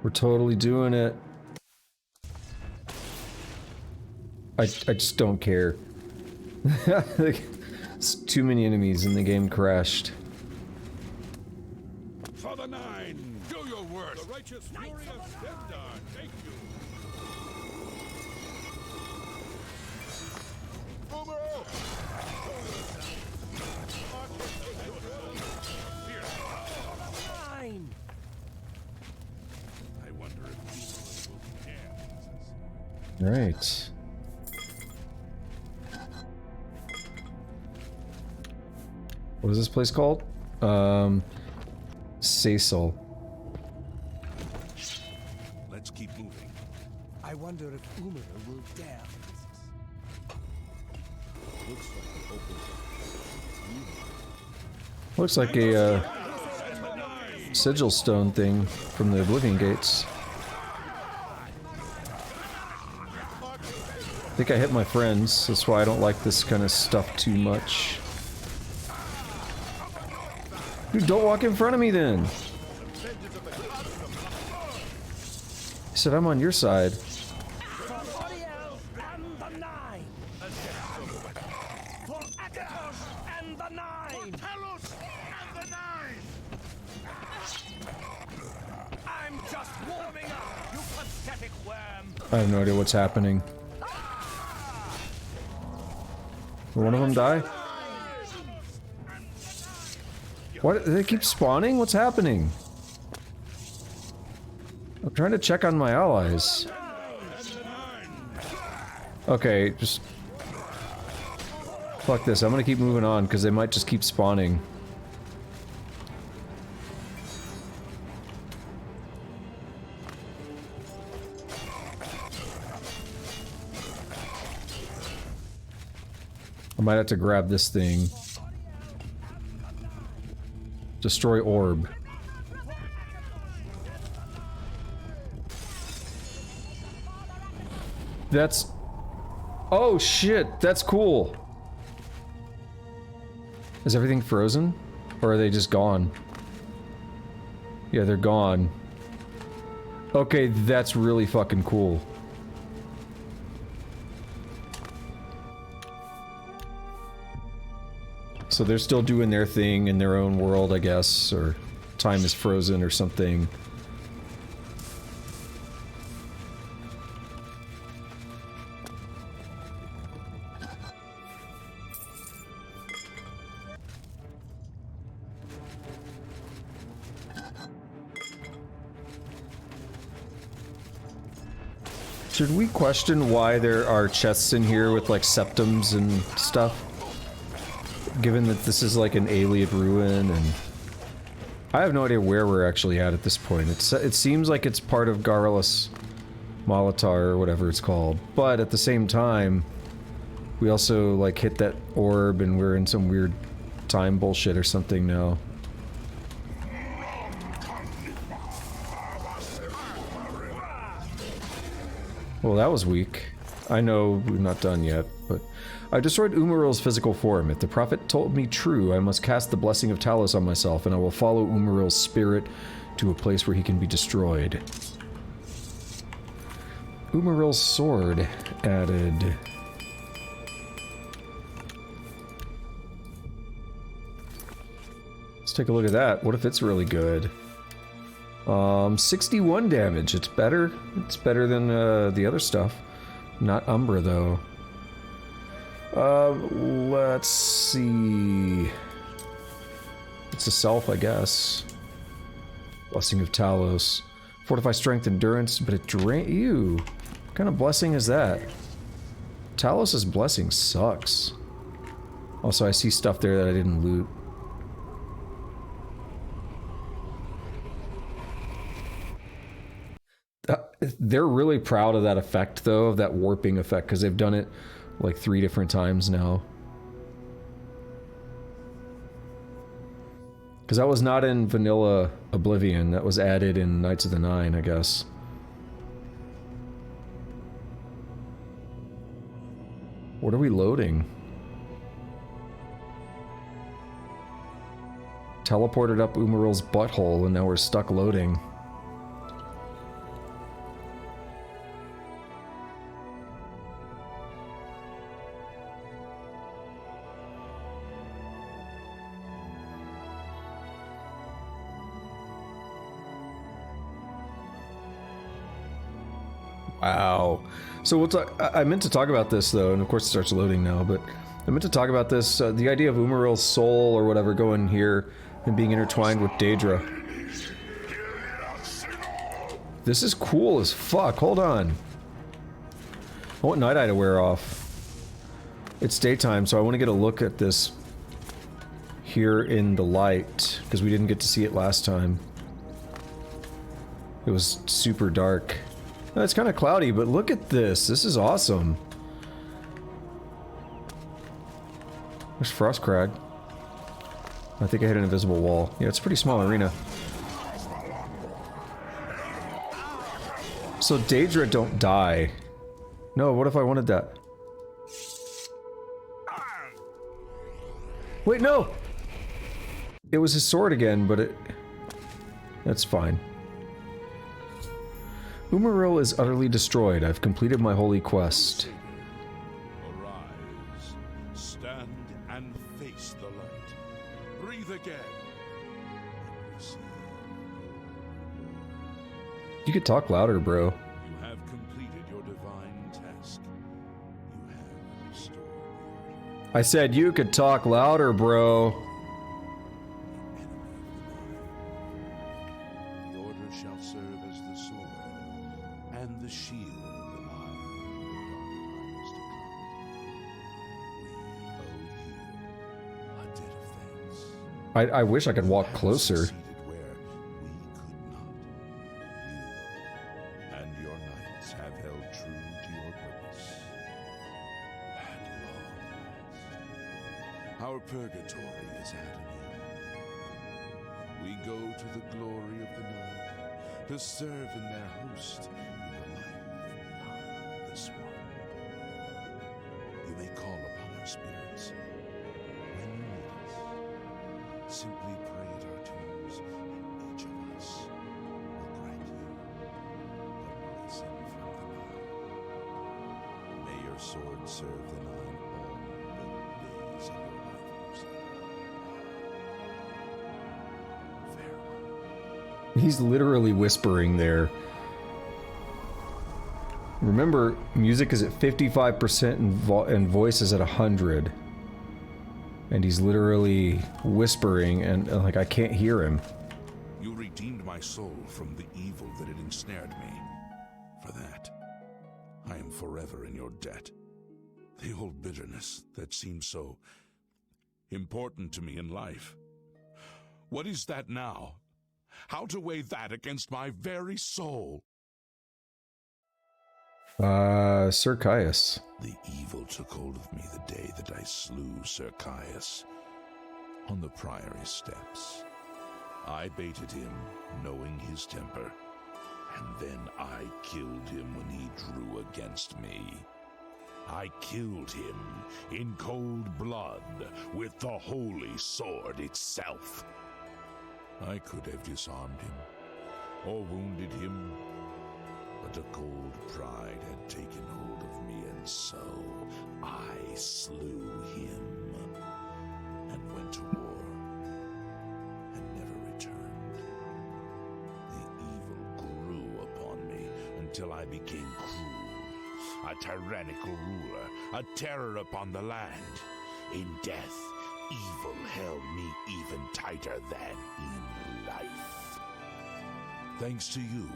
We're totally doing it. I just don't care. It's too many enemies and the game crashed. For the nine, do your worst. The righteous fury of Stendarr, take you. Umaril! Fine! I wonder if Umaril will care. Right. What is this place called? Cecil. Let's keep moving. I wonder if Umaril will dare this. Looks like it opens. Looks like a sigil stone thing from the Oblivion gates. I think I hit my friends. That's why I don't like this kind of stuff too much. Dude, don't walk in front of me then. He said I'm on your side. For Oriel and the Nine! For Talos and the Nine! For Talos and the Nine! I'm just warming up, you pathetic worm! I have no idea what's happening. Will one of them die? What? They keep spawning? What's happening? I'm trying to check on my allies. Okay, just... Fuck this, I'm gonna keep moving on, because they might just keep spawning. I might have to grab this thing. Destroy orb. That's... Oh shit, that's cool. Is everything frozen? Or are they just gone? Yeah, they're gone. Okay, that's really fucking cool. So they're still doing their thing in their own world, I guess, or time is frozen or something. Should we question why there are chests in here with like septums and stuff? Given that this is like an alien ruin, and I have no idea where we're actually at this point. It seems like it's part of Garrulus Molitar or whatever it's called, but at the same time, we also like hit that orb and we're in some weird time bullshit or something now. Well, that was weak. I know we're not done yet, but I destroyed Umaril's physical form. If the prophet told me true, I must cast the blessing of Talos on myself, and I will follow Umaril's spirit to a place where he can be destroyed. Umaril's sword added. Let's take a look at that. What if it's really good? 61 damage. It's better. It's better than the other stuff. Not Umbra, though. Let's see. It's a self, I guess. Blessing of Talos. Fortify strength, endurance, but it drain you. What kind of blessing is that? Talos' blessing sucks. Also, I see stuff there that I didn't loot. They're really proud of that effect, though, of that warping effect, because they've done it like 3 different times now. Because that was not in vanilla Oblivion, that was added in Knights of the Nine, I guess. What are we loading? Teleported up Umaril's butthole, and now we're stuck loading. Wow. So we'll talk. I meant to talk about this, though, and of course it starts loading now, but I meant to talk about this, the idea of Umaril's soul or whatever going here and being intertwined with Daedra. This is cool as fuck. Hold on. I want Night Eye to wear off. It's daytime, so I want to get a look at this here in the light, because we didn't get to see it last time. It was super dark. It's kind of cloudy, but look at this. This is awesome. There's Frostcrag. I think I hit an invisible wall. Yeah, it's a pretty small arena. So Daedra don't die. No, what if I wanted that? Wait, no! It was his sword again, but it... That's fine. Umaril is utterly destroyed. I've completed my holy quest. Arise, stand and face the light. Breathe again. You could talk louder, bro. You have completed your divine task. You have restored the order. I said you could talk louder, bro. The order shall serve as the sword and the shield of the eye in the dark times to come. We owe you a debt of thanks. I wish I could walk closer. Our purgatory is at an end. We go to the glory of the night to serve in their host in the life beyond this world. You may call upon our spirits when you need us. Simply pray at our tombs, and each of us will grant you a blessing from the Nine. May your sword serve the Nine all the days of your life. He's literally whispering there. Remember, music is at 55% and voice is at 100. And he's literally whispering, and like, I can't hear him. You redeemed my soul from the evil that had ensnared me. For that, I am forever in your debt. The old bitterness that seemed so important to me in life. What is that now? How to weigh that against my very soul? Sir Caius. The evil took hold of me the day that I slew Sir Caius on the Priory steps. I baited him, knowing his temper, and then I killed him when he drew against me. I killed him in cold blood with the holy sword itself. I could have disarmed him or wounded him, but a cold pride had taken hold of me, and so I slew him and went to war and never returned. The evil grew upon me until I became cruel, a tyrannical ruler, a terror upon the land. In death, evil held me even tighter than in life. Thanks to you,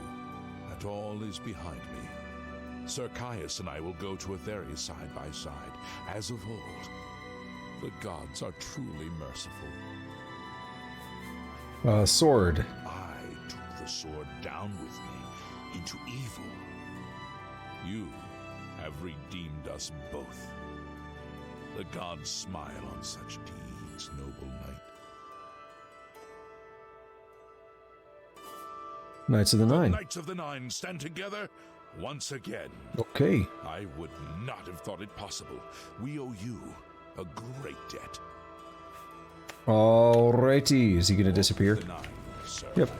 that all is behind me. Sir Caius and I will go to Etheria side by side, as of old. The gods are truly merciful. Sword. I took the sword down with me into evil. You have redeemed us both. The gods smile on such deeds, noble knight. Knights of the Nine. Knights of the Nine stand together once again. Okay. I would not have thought it possible. We owe you a great debt. Alrighty. Is he going to disappear? The Nine, Yep.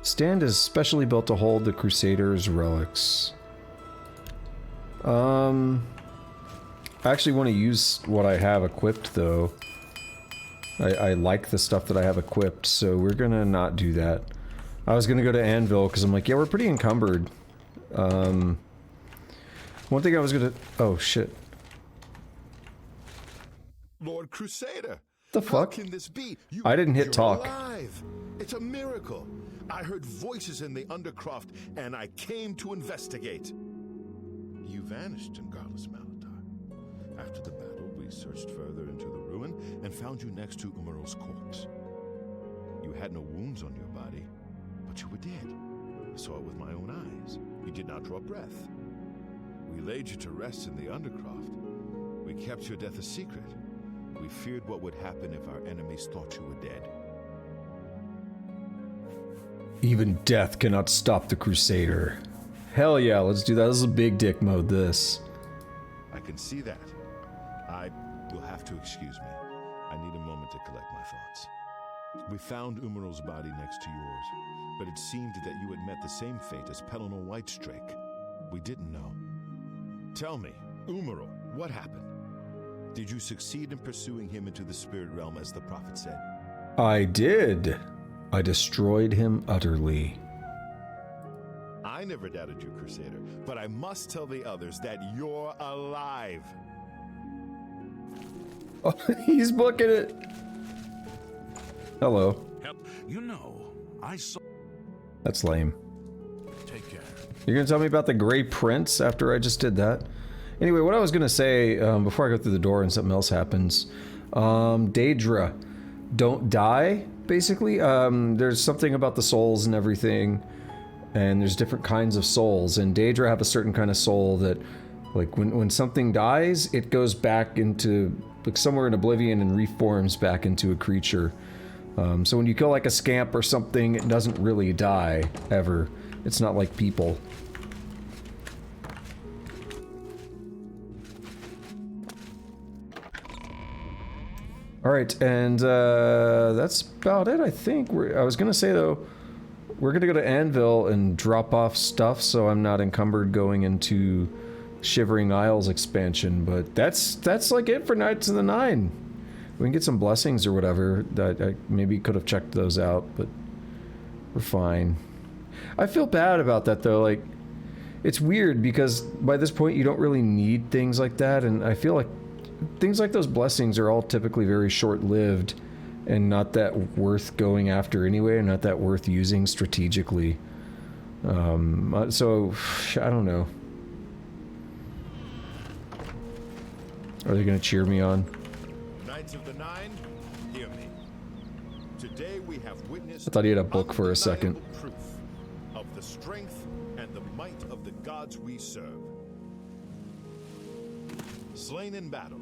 Stand is specially built to hold the Crusader's relics. I actually want to use what I have equipped, though. I like the stuff that I have equipped, so we're gonna not do that. I was gonna go to Anvil, because I'm like, yeah, we're pretty encumbered. One thing I was gonna... Oh, shit. Lord Crusader! The fuck? How can this be? I didn't hit you're talk. Alive. It's a miracle. I heard voices in the Undercroft, and I came to investigate. You vanished in Garlus Malatar. After the battle, we searched further into the ruin and found you next to Umaril's corpse. You had no wounds on your body, but you were dead. I saw it with my own eyes. You did not draw breath. We laid you to rest in the Undercroft. We kept your death a secret. We feared what would happen if our enemies thought you were dead. Even death cannot stop the Crusader. Hell yeah, let's do that. This is a big dick mode, this. I can see that. You'll have to excuse me. I need a moment to collect my thoughts. We found Umaril's body next to yours, but it seemed that you had met the same fate as Pellinor Whitestrake. We didn't know. Tell me, Umaril, what happened? Did you succeed in pursuing him into the spirit realm as the prophet said? I did. I destroyed him utterly. I never doubted you, Crusader, but I must tell the others that you're alive. Oh, he's booking it. Hello. You know, I saw... That's lame. Take care. You're gonna tell me about the Grey Prince after I just did that? Anyway, what I was gonna say before I go through the door and something else happens. Daedra, don't die, basically. There's something about the souls and everything, and there's different kinds of souls, and Daedra have a certain kind of soul that, like, when something dies, it goes back into, like, somewhere in Oblivion and reforms back into a creature. So when you kill, like, a scamp or something, it doesn't really die, ever. It's not like people. Alright, and that's about it, I think. I was gonna say, though, we're gonna go to Anvil and drop off stuff so I'm not encumbered going into Shivering Isles expansion, but that's like it for Knights of the Nine. We can get some blessings or whatever. That I maybe could have checked those out, but we're fine. I feel bad about that, though. Like, it's weird because by this point you don't really need things like that, and I feel like things like those blessings are all typically very short-lived and not that worth going after anyway, and not that worth using strategically. So, I don't know. Are they going to cheer me on? Knights of the Nine, hear me. Today we have witnessed... I thought he had a book for a second. ...proof of the strength and the might of the gods we serve. Slain in battle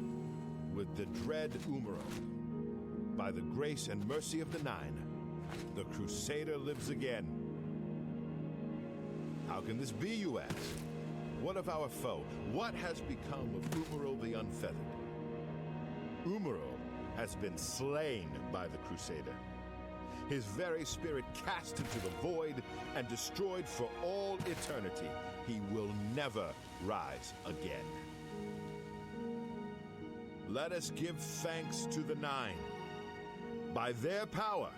with the dread Umaril, by the grace and mercy of the Nine, the Crusader lives again. How can this be, you ask? What of our foe? What has become of Umaril the Unfeathered? Umaril has been slain by the Crusader. His very spirit cast into the void and destroyed for all eternity. He will never rise again. Let us give thanks to the Nine. By their power,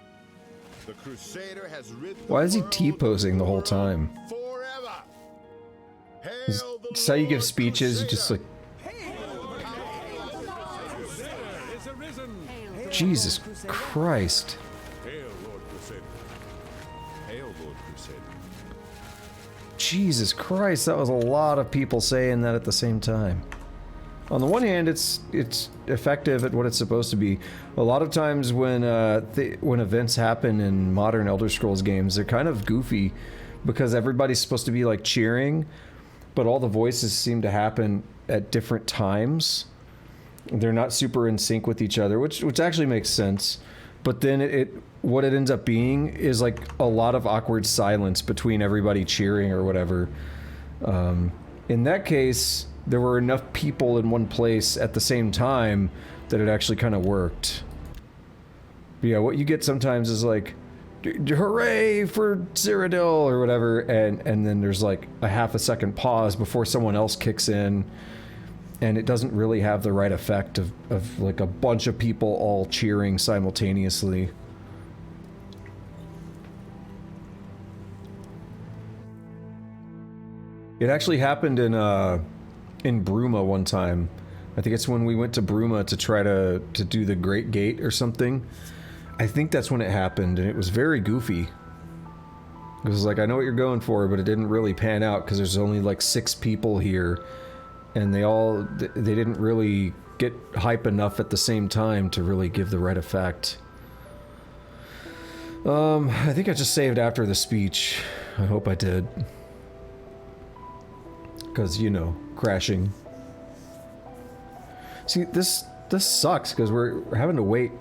the Crusader has rid the Why is he world T-posing the whole time? forever. It's Hail the how you give Lord speeches, just Crusader. like, Is arisen! Jesus Christ. Hail, Lord Crusader. Hail, Lord Crusader. Jesus Christ, that was a lot of people saying that at the same time. On the one hand, it's effective at what it's supposed to be. A lot of times when events happen in modern Elder Scrolls games, they're kind of goofy because everybody's supposed to be like cheering, but all the voices seem to happen at different times. They're not super in sync with each other, which actually makes sense. But then what it ends up being is like a lot of awkward silence between everybody cheering or whatever. In that case, there were enough people in one place at the same time that it actually kind of worked. But yeah, what you get sometimes is like, hooray for Cyrodiil or whatever, and then there's like a half a second pause before someone else kicks in, and it doesn't really have the right effect of like a bunch of people all cheering simultaneously. It actually happened in Bruma one time. I think it's when we went to Bruma to try to do the Great Gate or something. I think that's when it happened, and it was very goofy. It was like, I know what you're going for, but it didn't really pan out because there's only like 6 people here, and they didn't really get hype enough at the same time to really give the right effect. I think I just saved after the speech. I hope I did. Because, you know, crashing. See, this sucks because we're having to wait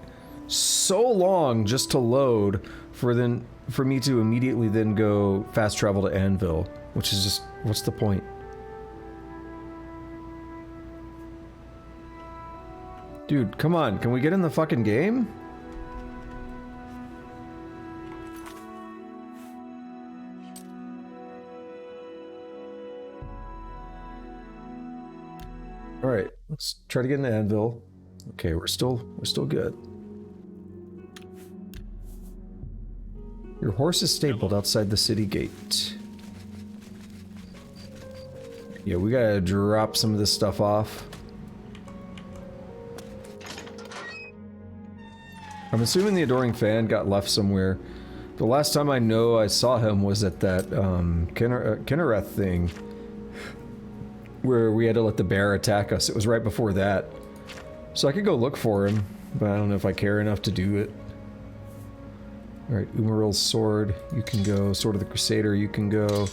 so long just to load for me to immediately then go fast travel to Anvil, which is just, what's the point? Dude, come on, can we get in the fucking game? Alright, let's try to get into Anvil. Okay, we're still good. Your horse is stabled outside the city gate. Yeah, we gotta drop some of this stuff off. I'm assuming the Adoring Fan got left somewhere. The last time I know I saw him was at that Kinnereth thing, where we had to let the bear attack us. It was right before that. So I could go look for him, but I don't know if I care enough to do it. Alright, Umaril's sword, you can go. Sword of the Crusader, you can go.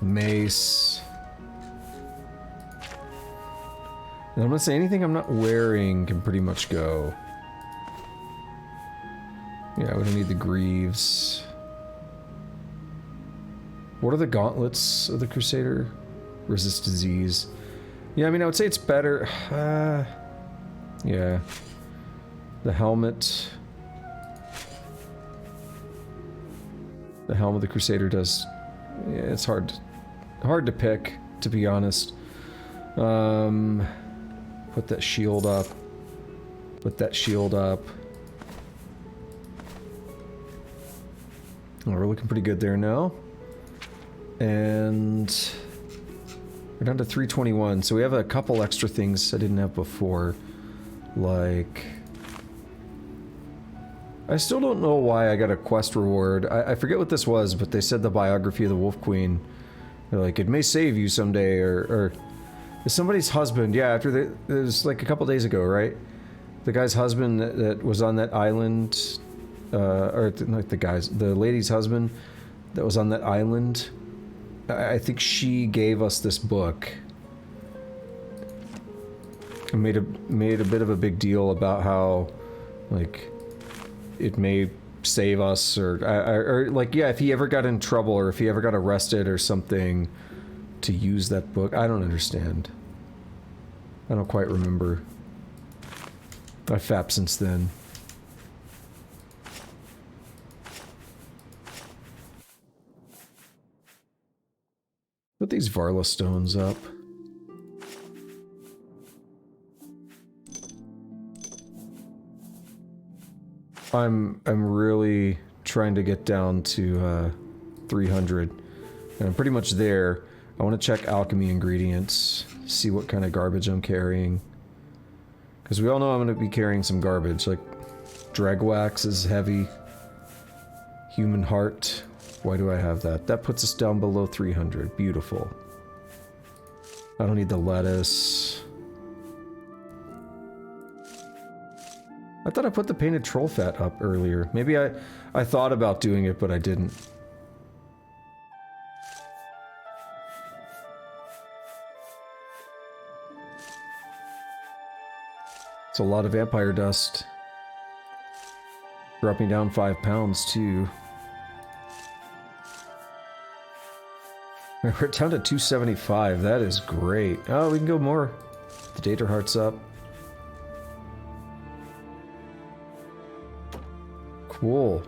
Mace. And I'm gonna say anything I'm not wearing can pretty much go. Yeah, we don't need the greaves. What are the gauntlets of the Crusader? Resist disease. Yeah, I mean, I would say it's better. Yeah. The helmet. The helm of the Crusader does... Yeah, it's hard to pick, to be honest. Put that shield up. Put that shield up. Oh, we're looking pretty good there now. And... we're down to 321, so we have a couple extra things I didn't have before. Like... I still don't know why I got a quest reward. I forget what this was, but they said the biography of the Wolf Queen. They're like, it may save you someday, or somebody's husband. Yeah, after it was like a couple days ago, right? The guy's husband that was on that island, or not the lady's husband that was on that island. I think she gave us this book. And made a bit of a big deal about how, like, it may save us, or like, yeah, if he ever got in trouble, or if he ever got arrested or something, to use that book? I don't understand. I don't quite remember. I've fapped since then. Put these Varla stones up. I'm really trying to get down to 300, and I'm pretty much there. I want to check alchemy ingredients, see what kind of garbage I'm carrying, because we all know I'm going to be carrying some garbage, like drag wax is heavy, human heart. Why do I have that? That puts us down below 300. Beautiful. I don't need the lettuce. I thought I put the painted troll fat up earlier. Maybe I thought about doing it, but I didn't. It's a lot of vampire dust. Drop me down 5 pounds, too. We're down to 275. That is great. Oh, we can go more. The data heart's up. Cool.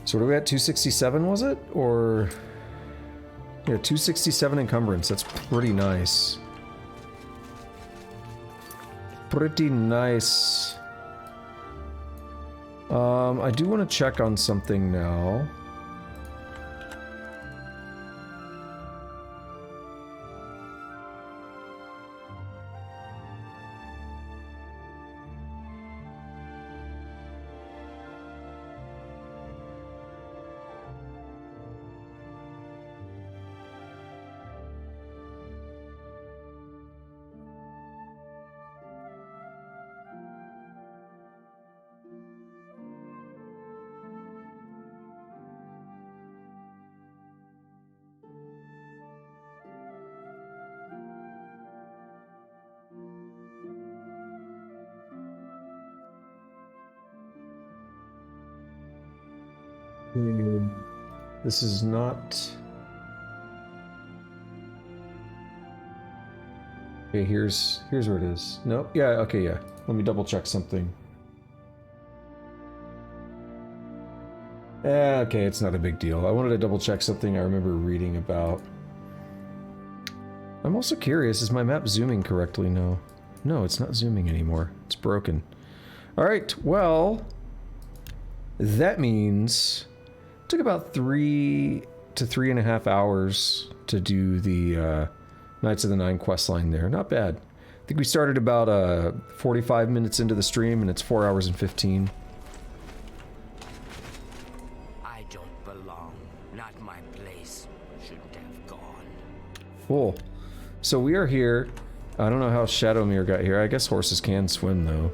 So what are we at? 267, was it? Or... yeah, 267 encumbrance. That's pretty nice. Pretty nice. I do want to check on something now. This is not... okay, here's where it is. Nope. Yeah, okay, yeah. Let me double check something. Okay, it's not a big deal. I wanted to double check something I remember reading about. I'm also curious, is my map zooming correctly? No. No, it's not zooming anymore. It's broken. Alright, well... that means... it took about 3 to 3.5 hours to do the Knights of the Nine questline there. Not bad. I think we started about 45 minutes into the stream, and it's 4 hours and 15. I don't belong. Not my place. Shouldn't have gone. Cool. So we are here. I don't know how Shadowmere got here. I guess horses can swim, though.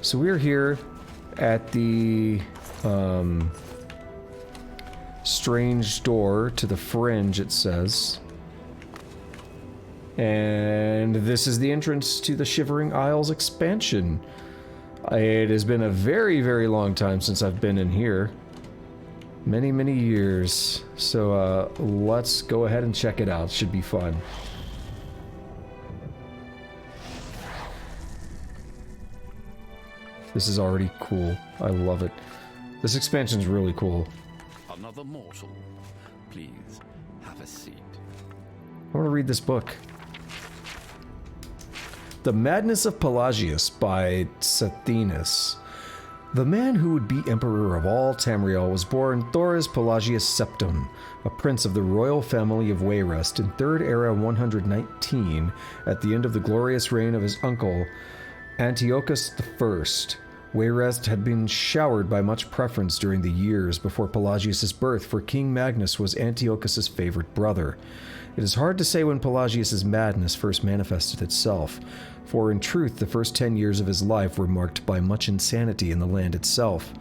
So we are here at the... strange door to the Fringe, it says. And this is the entrance to the Shivering Isles expansion. It has been a very, very long time since I've been in here. Many, many years. So, let's go ahead and check it out. Should be fun. This is already cool. I love it. This expansion's really cool. Another mortal. Please, have a seat. I want to read this book. The Madness of Pelagius by Sethenus. The man who would be emperor of all Tamriel was born Thoris Pelagius Septim, a prince of the royal family of Wayrest in 3rd Era 119, at the end of the glorious reign of his uncle Antiochus I. Wayrest had been showered by much preference during the years before Pelagius' birth, for King Magnus was Antiochus' favorite brother. It is hard to say when Pelagius' madness first manifested itself, for in truth the first 10 years of his life were marked by much insanity in the land itself.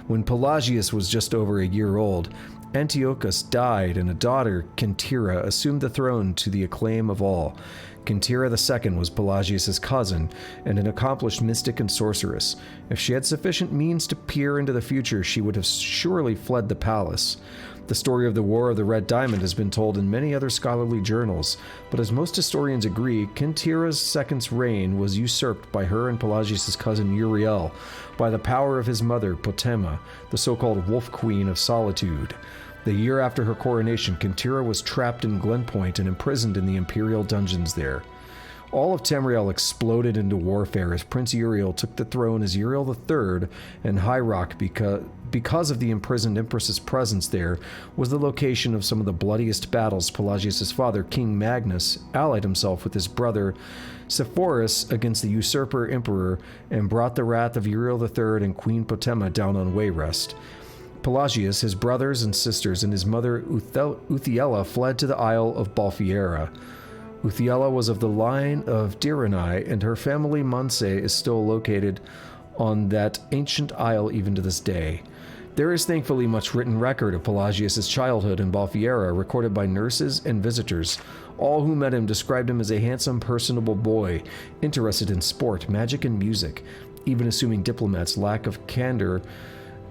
When Pelagius was just over a year old, Antiochus died, and a daughter, Kintira, assumed the throne to the acclaim of all. Kintira II was Pelagius' cousin, and an accomplished mystic and sorceress. If she had sufficient means to peer into the future, she would have surely fled the palace. The story of the War of the Red Diamond has been told in many other scholarly journals, but as most historians agree, Kintira's II's reign was usurped by her and Pelagius' cousin Uriel by the power of his mother, Potema, the so-called Wolf Queen of Solitude. The year after her coronation, Kintira was trapped in Glenpoint and imprisoned in the imperial dungeons there. All of Tamriel exploded into warfare as Prince Uriel took the throne as Uriel III, and High Rock, because of the imprisoned Empress's presence there, was the location of some of the bloodiest battles. Pelagius' father, King Magnus, allied himself with his brother Sepphoris against the usurper emperor and brought the wrath of Uriel III and Queen Potema down on Wayrest. Pelagius, his brothers and sisters, and his mother Uthiela fled to the Isle of Balfiera. Uthiela was of the line of Direnai, and her family Manse is still located on that ancient isle even to this day. There is thankfully much written record of Pelagius' childhood in Balfiera, recorded by nurses and visitors. All who met him described him as a handsome, personable boy, interested in sport, magic, and music. Even assuming diplomats' lack of candor,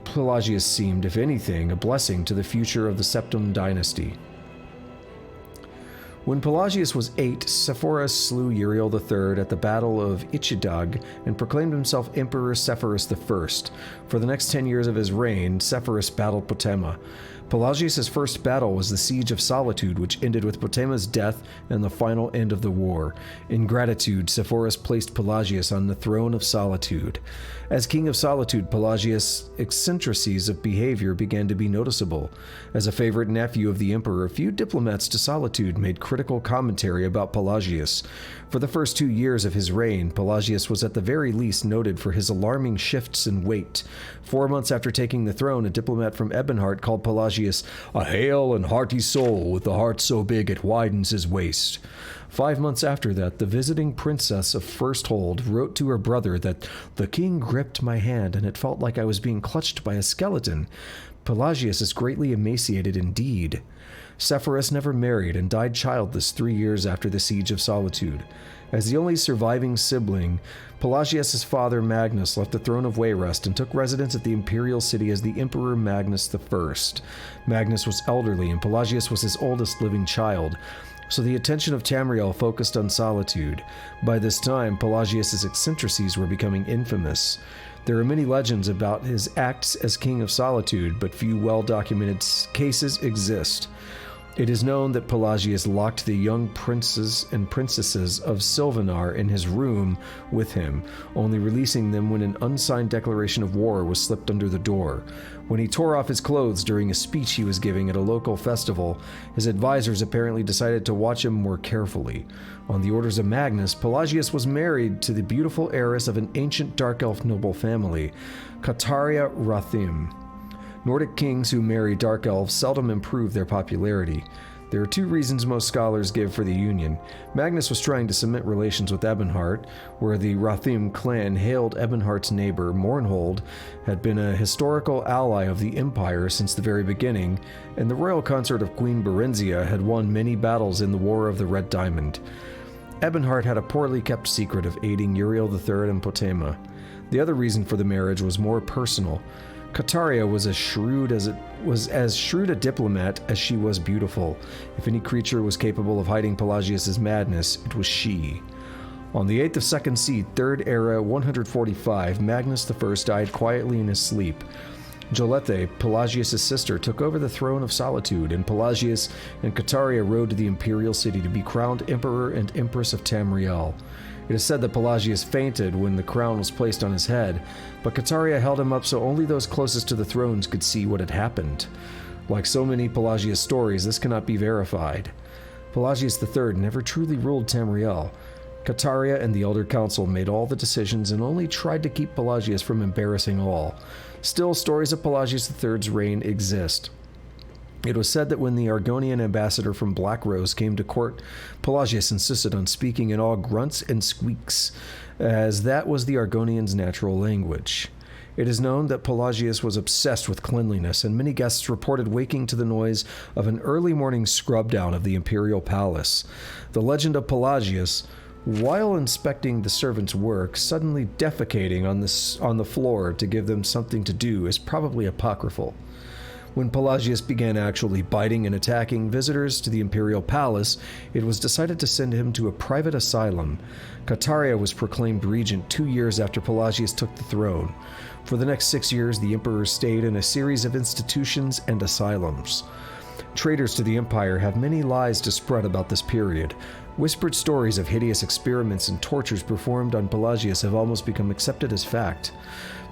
Pelagius seemed, if anything, a blessing to the future of the Septim dynasty. When Pelagius was 8, Sepphoris slew Uriel III at the Battle of Ichidag and proclaimed himself Emperor Sepphoris I. For the next 10 years of his reign, Sepphoris battled Potema. Pelagius' first battle was the Siege of Solitude, which ended with Potema's death and the final end of the war. In gratitude, Sepphoris placed Pelagius on the throne of Solitude. As King of Solitude, Pelagius' eccentricities of behavior began to be noticeable. As a favorite nephew of the Emperor, few diplomats to Solitude made critical commentary about Pelagius. For the first 2 years of his reign, Pelagius was at the very least noted for his alarming shifts in weight. 4 months after taking the throne, a diplomat from Ebonheart called Pelagius a hale and hearty soul with a heart so big it widens his waist. 5 months after that, the visiting princess of Firsthold wrote to her brother that the king gripped my hand and it felt like I was being clutched by a skeleton. Pelagius is greatly emaciated indeed. Sepphoris never married and died childless 3 years after the Siege of Solitude. As the only surviving sibling, Pelagius' father Magnus left the throne of Wayrest and took residence at the imperial city as the Emperor Magnus I. Magnus was elderly and Pelagius was his oldest living child, so the attention of Tamriel focused on Solitude. By this time, Pelagius' eccentricities were becoming infamous. There are many legends about his acts as King of Solitude, but few well-documented cases exist. It is known that Pelagius locked the young princes and princesses of Silvanar in his room with him, only releasing them when an unsigned declaration of war was slipped under the door. When he tore off his clothes during a speech he was giving at a local festival, his advisors apparently decided to watch him more carefully. On the orders of Magnus, Pelagius was married to the beautiful heiress of an ancient dark elf noble family, Kataria Rathim. Nordic kings who marry dark elves seldom improve their popularity. There are 2 reasons most scholars give for the union. Magnus was trying to cement relations with Ebonheart, where the Rathim clan hailed Ebonheart's neighbor, Mournhold, had been a historical ally of the Empire since the very beginning, and the royal consort of Queen Berenzia had won many battles in the War of the Red Diamond. Ebonheart had a poorly kept secret of aiding Uriel III and Potema. The other reason for the marriage was more personal. Kataria was as shrewd a diplomat as she was beautiful. If any creature was capable of hiding Pelagius' madness, it was she. On the 8th of Second Seed, 3rd Era, 145, Magnus I died quietly in his sleep. Jolete, Pelagius' sister, took over the throne of Solitude, and Pelagius and Kataria rode to the imperial city to be crowned Emperor and Empress of Tamriel. It is said that Pelagius fainted when the crown was placed on his head, but Kataria held him up so only those closest to the thrones could see what had happened. Like so many Pelagius stories, this cannot be verified. Pelagius III never truly ruled Tamriel. Kataria and the Elder Council made all the decisions and only tried to keep Pelagius from embarrassing all. Still, stories of Pelagius III's reign exist. It was said that when the Argonian ambassador from Black Rose came to court, Pelagius insisted on speaking in all grunts and squeaks, as that was the Argonians' natural language. It is known that Pelagius was obsessed with cleanliness, and many guests reported waking to the noise of an early morning scrub down of the imperial palace. The legend of Pelagius, while inspecting the servants' work, suddenly defecating on the floor to give them something to do, is probably apocryphal. When Pelagius began actually biting and attacking visitors to the Imperial Palace, it was decided to send him to a private asylum. Cataria was proclaimed regent 2 years after Pelagius took the throne. For the next 6 years, the Emperor stayed in a series of institutions and asylums. Traitors to the Empire have many lies to spread about this period. Whispered stories of hideous experiments and tortures performed on Pelagius have almost become accepted as fact.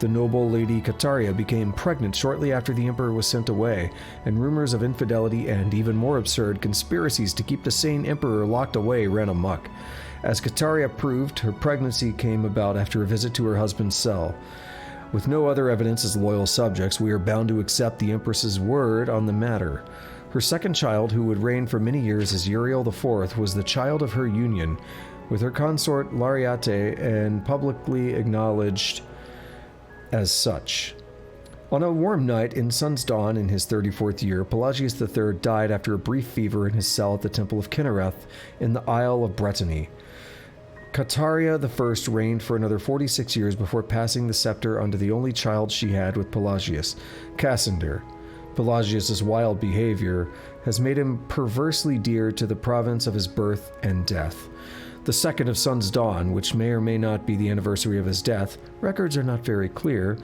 The noble Lady Cataria became pregnant shortly after the Emperor was sent away, and rumors of infidelity and, even more absurd, conspiracies to keep the sane Emperor locked away ran amok. As Cataria proved, her pregnancy came about after a visit to her husband's cell. With no other evidence as loyal subjects, we are bound to accept the Empress's word on the matter. Her second child, who would reign for many years as Uriel IV, was the child of her union with her consort Lariate and publicly acknowledged as such. On a warm night in Sun's Dawn in his 34th year, Pelagius III died after a brief fever in his cell at the Temple of Kinnereth in the Isle of Brittany. Cataria I reigned for another 46 years before passing the scepter onto the only child she had with Pelagius, Cassander. Pelagius's wild behavior has made him perversely dear to the province of his birth and death. The second of Sun's Dawn, which may or may not be the anniversary of his death, records are not very clear,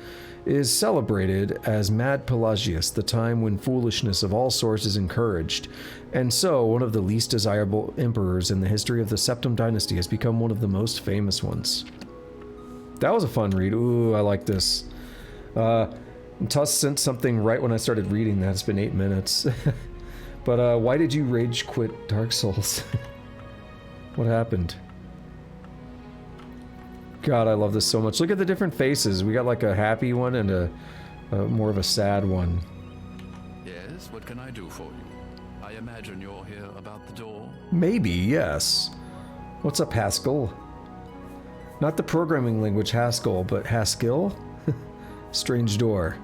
is celebrated as Mad Pelagius, the time when foolishness of all sorts is encouraged, and so one of the least desirable emperors in the history of the Septim dynasty has become one of the most famous ones. That was a fun read. Ooh, I like this. Tuss sent something right when I started reading that. It's been 8 minutes. But why did you rage quit Dark Souls? What happened? God, I love this so much. Look at the different faces. We got like a happy one and a more of a sad one. Yes, what can I do for you? I imagine you're here about the door? Maybe, yes. What's up, Haskell? Not the programming language Haskell, but Haskill? Strange door.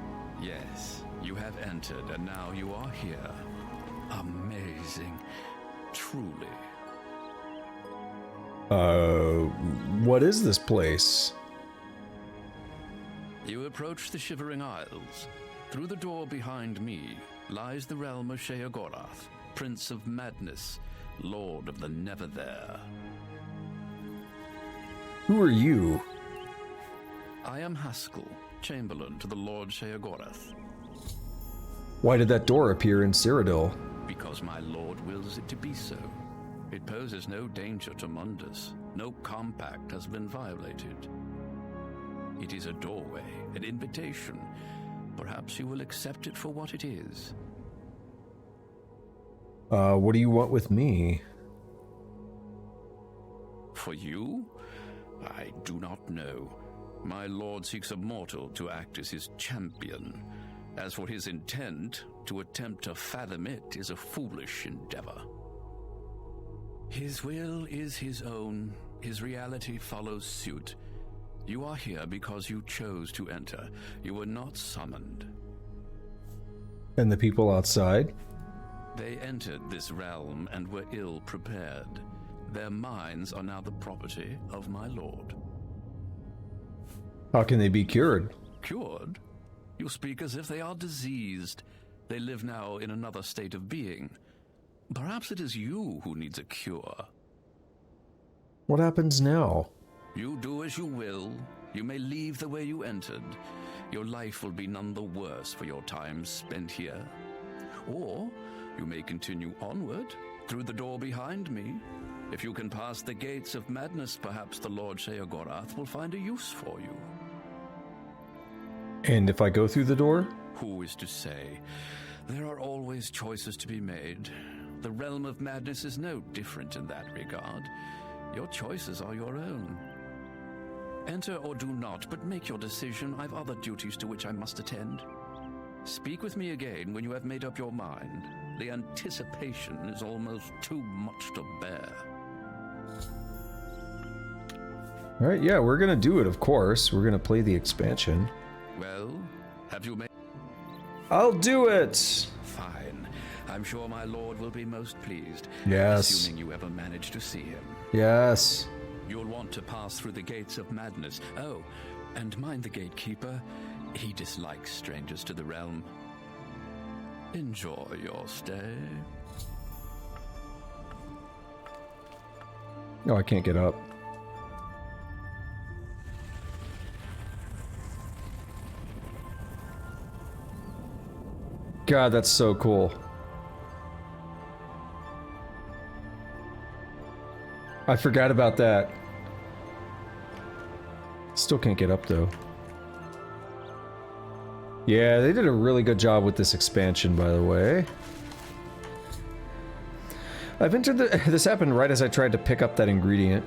Yes, you have entered, and now you are here. Amazing. Truly. What is this place? You approach the Shivering Isles. Through the door behind me lies the realm of Sheogorath, Prince of Madness, Lord of the Never There. Who are you? I am Haskell, Chamberlain to the Lord Sheogorath. Why did that door appear in Cyrodiil? Because my lord wills it to be so. It poses no danger to Mundus. No compact has been violated. It is a doorway, an invitation. Perhaps you will accept it for what it is. What do you want with me? For you? I do not know. My lord seeks a mortal to act as his champion. As for his intent, to attempt to fathom it is a foolish endeavor. His will is his own. His reality follows suit. You are here because you chose to enter. You were not summoned. And the people outside? They entered this realm and were ill prepared. Their minds are now the property of my lord. How can they be cured? Cured? You speak as if they are diseased. They live now in another state of being. Perhaps it is you who needs a cure. What happens now? You do as you will. You may leave the way you entered. Your life will be none the worse for your time spent here. Or you may continue onward, through the door behind me. If you can pass the gates of madness, perhaps the Lord Sheogorath will find a use for you. And if I go through the door? Who is to say? There are always choices to be made. The realm of madness is no different in that regard. Your choices are your own. Enter or do not, but make your decision. I've other duties to which I must attend. Speak with me again when you have made up your mind. The anticipation is almost too much to bear. Alright, yeah, we're gonna do it, of course. We're gonna play the expansion. Well, have you made... I'll do it! Fine. I'm sure my lord will be most pleased. Yes. Assuming you ever manage to see him. Yes. You'll want to pass through the gates of madness. Oh, and mind the gatekeeper. He dislikes strangers to the realm. Enjoy your stay. Oh, I can't get up. God, that's so cool. I forgot about that. Still can't get up, though. Yeah, they did a really good job with this expansion, by the way. I've entered the... This happened right as I tried to pick up that ingredient.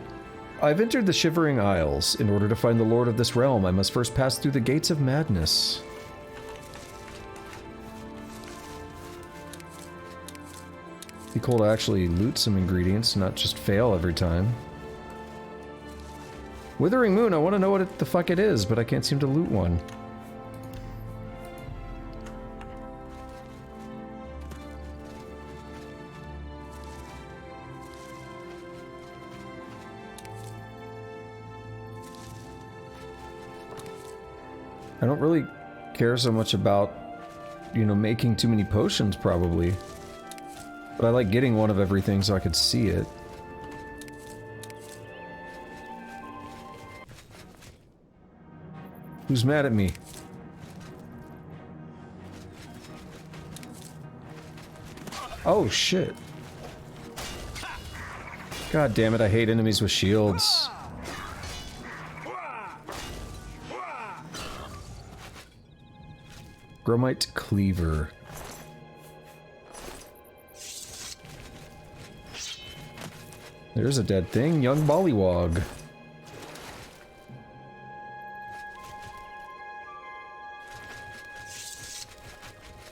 I've entered the Shivering Isles. In order to find the Lord of this realm, I must first pass through the Gates of Madness. Be cool to actually loot some ingredients, not just fail every time. Withering Moon, I want to know what the fuck it is, but I can't seem to loot one. I don't really care so much about, you know, making too many potions, probably. But I like getting one of everything so I could see it. Who's mad at me? Oh, shit. God damn it, I hate enemies with shields. Gromite Cleaver. There's a dead thing, young Bollywog.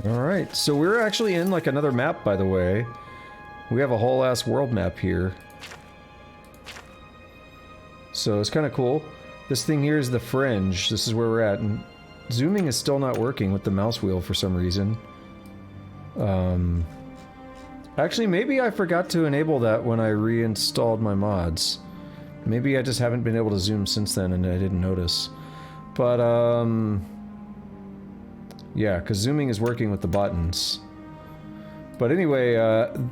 Alright, so we're actually in like another map, by the way. We have a whole ass world map here. So it's kind of cool. This thing here is the Fringe. This is where we're at. And zooming is still not working with the mouse wheel for some reason. Actually, maybe I forgot to enable that when I reinstalled my mods. Maybe I just haven't been able to zoom since then and I didn't notice. But, yeah, because zooming is working with the buttons. But anyway,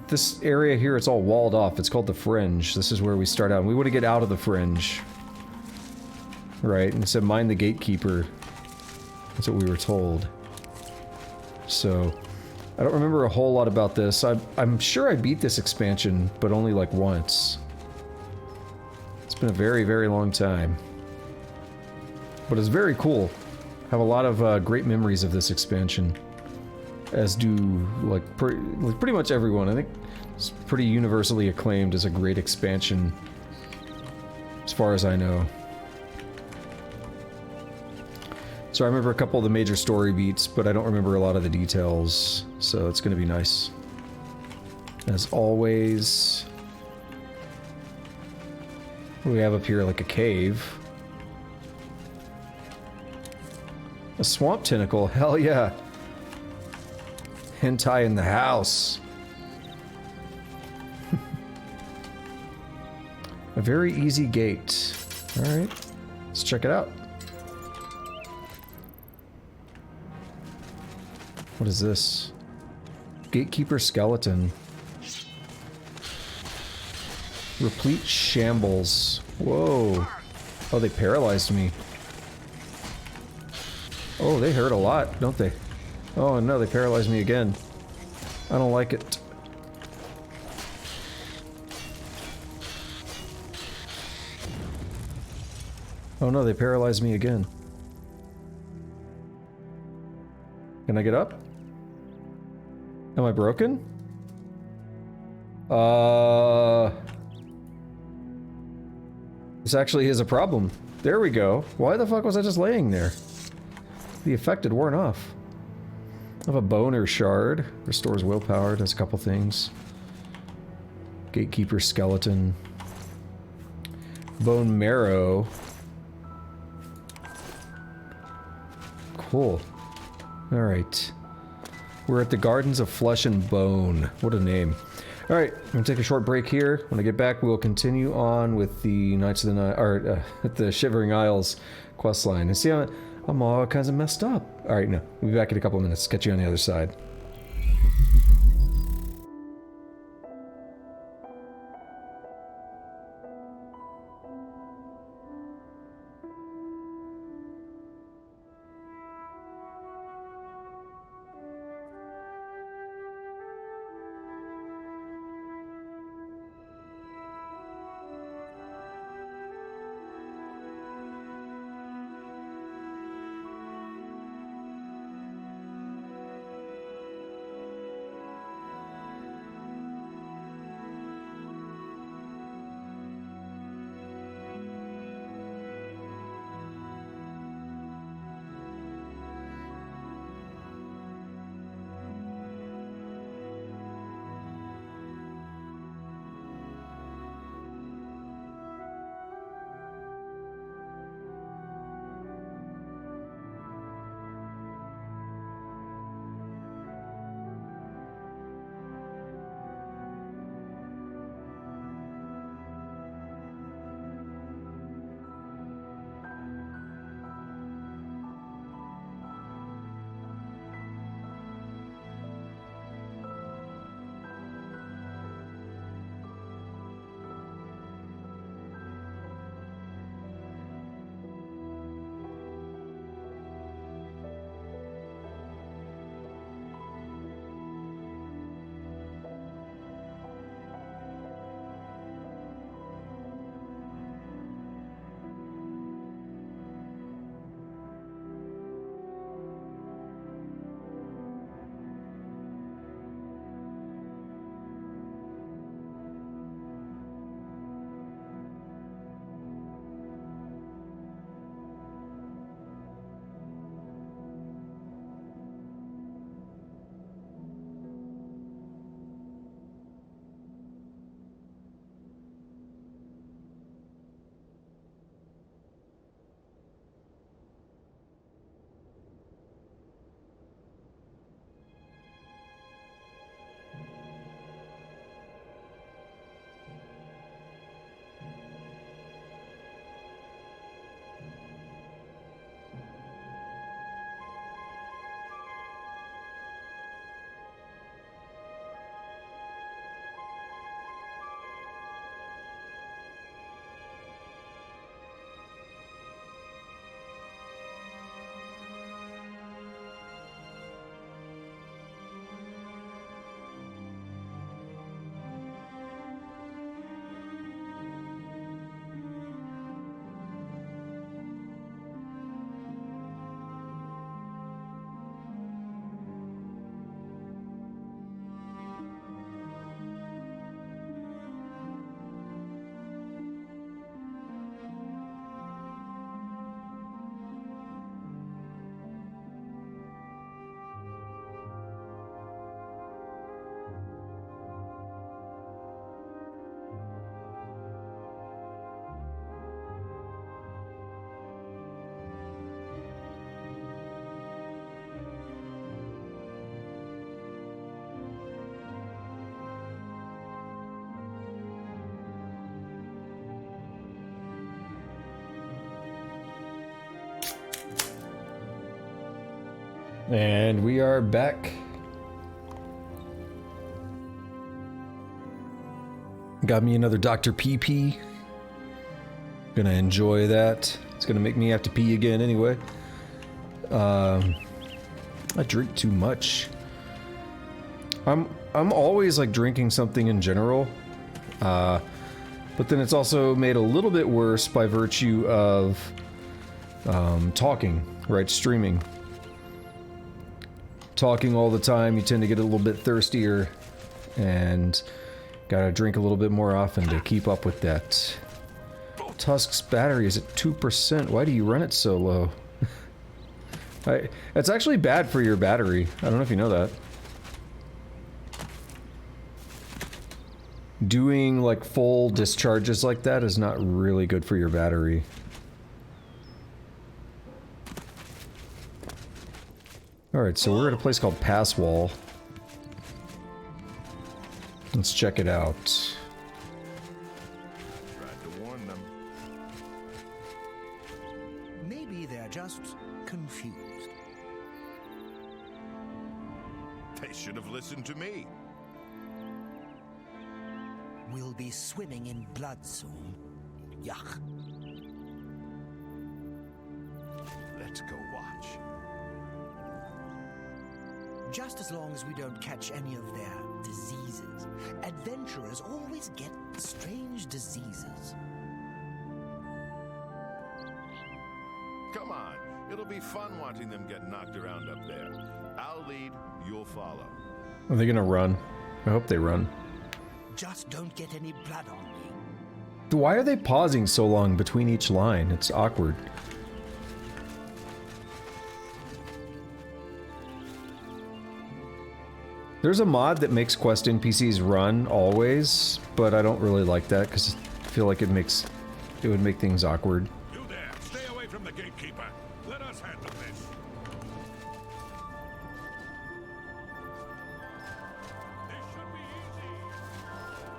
this area here, it's all walled off. It's called the Fringe. This is where we start out. And we want to get out of the Fringe. Right, and it said mind the gatekeeper. That's what we were told. So, I don't remember a whole lot about this. I'm sure I beat this expansion, but only like once. It's been a very, very long time. But it's very cool. I have a lot of great memories of this expansion. As do, like, pretty much everyone. I think it's pretty universally acclaimed as a great expansion. As far as I know. So I remember a couple of the major story beats, but I don't remember a lot of the details. So it's gonna be nice. As always. What do we have up here? Like a cave. A swamp tentacle, hell yeah. Hentai in the house. A very easy gate. Alright, let's check it out. What is this? Gatekeeper skeleton. Replete shambles. Whoa. Oh, they paralyzed me. Oh, they hurt a lot, don't they? Oh no, they paralyzed me again. I don't like it. Oh no, they paralyzed me again. Can I get up? Am I broken? This actually is a problem. There we go. Why the fuck was I just laying there? The effect had worn off. I have a boner shard. Restores willpower, does a couple things. Gatekeeper skeleton. Bone marrow. Cool. Alright. We're at the Gardens of Flesh and Bone. What a name. Alright, I'm gonna take a short break here. When I get back, we'll continue on with the Knights of the Night, or the Shivering Isles questline. And see, I'm all kinds of messed up. Alright, no. We'll be back in a couple of minutes. Catch you on the other side. And we are back. Got me another Dr. PP. Gonna enjoy that. It's gonna make me have to pee again anyway. I drink too much. I'm always like drinking something in general. But then it's also made a little bit worse by virtue of talking, right? Streaming. Talking all the time, you tend to get a little bit thirstier and gotta drink a little bit more often to keep up with that. Tusk's battery is at 2%. Why do you run it so low? It's actually bad for your battery. I don't know if you know that. Doing like full discharges like that is not really good for your battery. Alright, so we're at a place called Passwall. Let's check it out. Tried to warn them. Maybe they're just confused. They should have listened to me. We'll be swimming in blood soon. Yuck. Let's go watch. Just as long as we don't catch any of their diseases. Adventurers always get strange diseases. Come on. It'll be fun watching them get knocked around up there. I'll lead, you'll follow. Are they gonna run? I hope they run. Just don't get any blood on me. Why are they pausing so long between each line? It's awkward. There's a mod that makes quest NPCs run always, but I don't really like that because I feel like it would make things awkward. You there! Stay away from the gatekeeper. Let us handle this.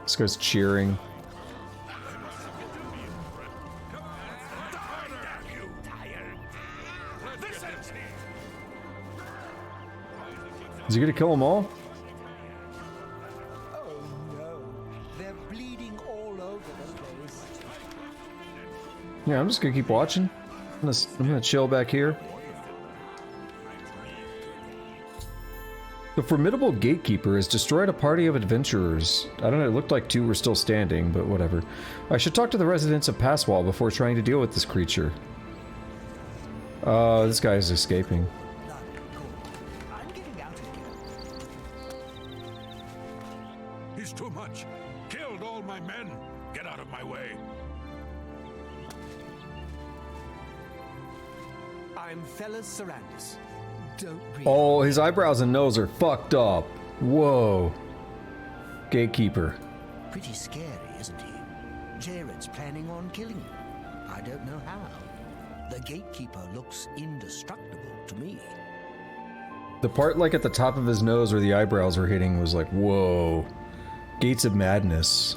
This guy's cheering. Is he gonna kill them all? Oh no, they're bleeding all over the place. Yeah, I'm just gonna keep watching. I'm gonna chill back here. The formidable gatekeeper has destroyed a party of adventurers. I don't know, it looked like 2 were still standing, but whatever. I should talk to the residents of Passwall before trying to deal with this creature. This guy is escaping. He's too much. Killed all my men. Get out of my way. I'm Fellas Sarandis. Don't breathe. Oh, his eyebrows and nose are fucked up. Whoa. Gatekeeper. Pretty scary, isn't he? Jared's planning on killing you. I don't know how. The gatekeeper looks indestructible to me. The part like at the top of his nose where the eyebrows were hitting was like, whoa. Gates of Madness.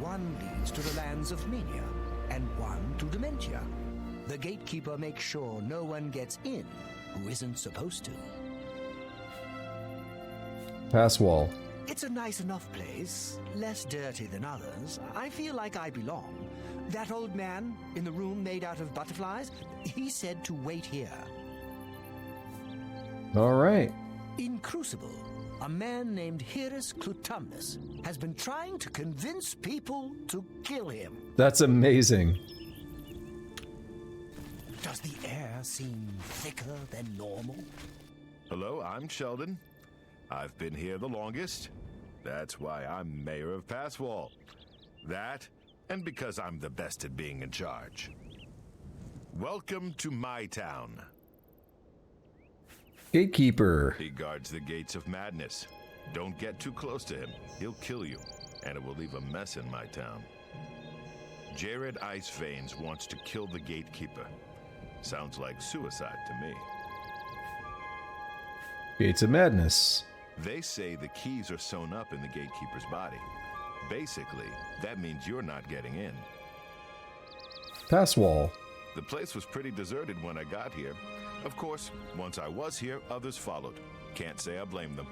One leads to the lands of Mania, and one to Dementia. The gatekeeper makes sure no one gets in who isn't supposed to. Passwall. It's a nice enough place, less dirty than others. I feel like I belong. That old man in the room made out of butterflies, he said to wait here. All right. In Crucible, a man named Heris Clutumnus has been trying to convince people to kill him. That's amazing. Does the air seem thicker than normal? Hello, I'm Sheldon. I've been here the longest. That's why I'm mayor of Passwall. That, and because I'm the best at being in charge. Welcome to my town. Gatekeeper. He guards the gates of madness. Don't get too close to him. He'll kill you, and it will leave a mess in my town. Jared Iceveins wants to kill the gatekeeper. Sounds like suicide to me. Gates of Madness. They say the keys are sewn up in the gatekeeper's body. Basically, that means you're not getting in. Passwall. The place was pretty deserted when I got here. Of course, once I was here, others followed. Can't say I blame them.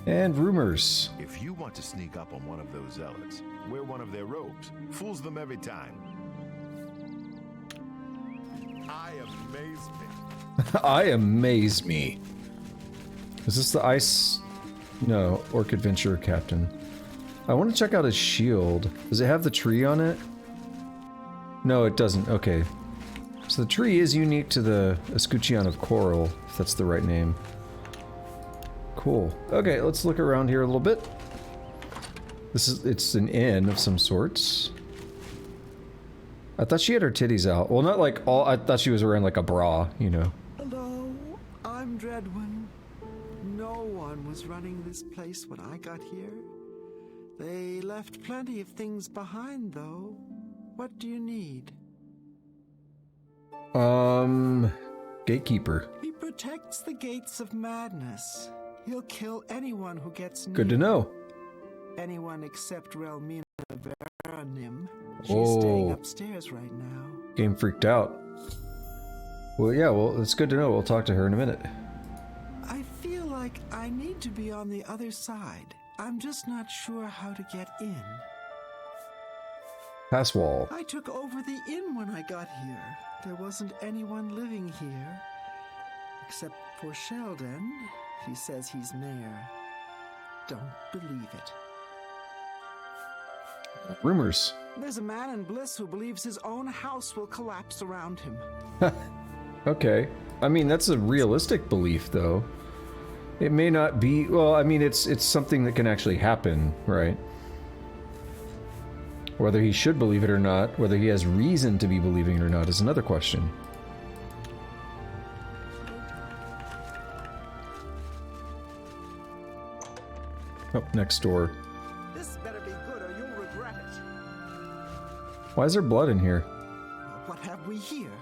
And rumors. If you want to sneak up on one of those zealots, wear one of their robes. Fools them every time. I amaze me. I amaze me. Is this the ice? No, Orc Adventurer Captain. I want to check out his shield. Does it have the tree on it? No, it doesn't. Okay. So the tree is unique to the Escutcheon of Coral, if that's the right name. Cool. Okay, let's look around here a little bit. It's an inn of some sorts. I thought she had her titties out. Well, not like all, I thought she was wearing like a bra, you know. Hello, I'm Dreadwin. No one was running this place when I got here. They left plenty of things behind, though. What do you need? Gatekeeper. He protects the gates of madness. He'll kill anyone who gets near. Good to know. Anyone except Relmina Veranim. She's staying upstairs right now. Game freaked out. Well, yeah, well, it's good to know. We'll talk to her in a minute. I feel like I need to be on the other side. I'm just not sure how to get in. Pass wall. I took over the inn when I got here. There wasn't anyone living here. Except for Sheldon. He says he's mayor. Don't believe it. Rumors. There's a man in Bliss who believes his own house will collapse around him. Okay. I mean, that's a realistic belief, though. It may not be... Well, I mean, it's something that can actually happen, right? Whether he should believe it or not, whether he has reason to be believing it or not, is another question. Oh, next door. This better be good or you'll regret it. Why is there blood in here? What have we here?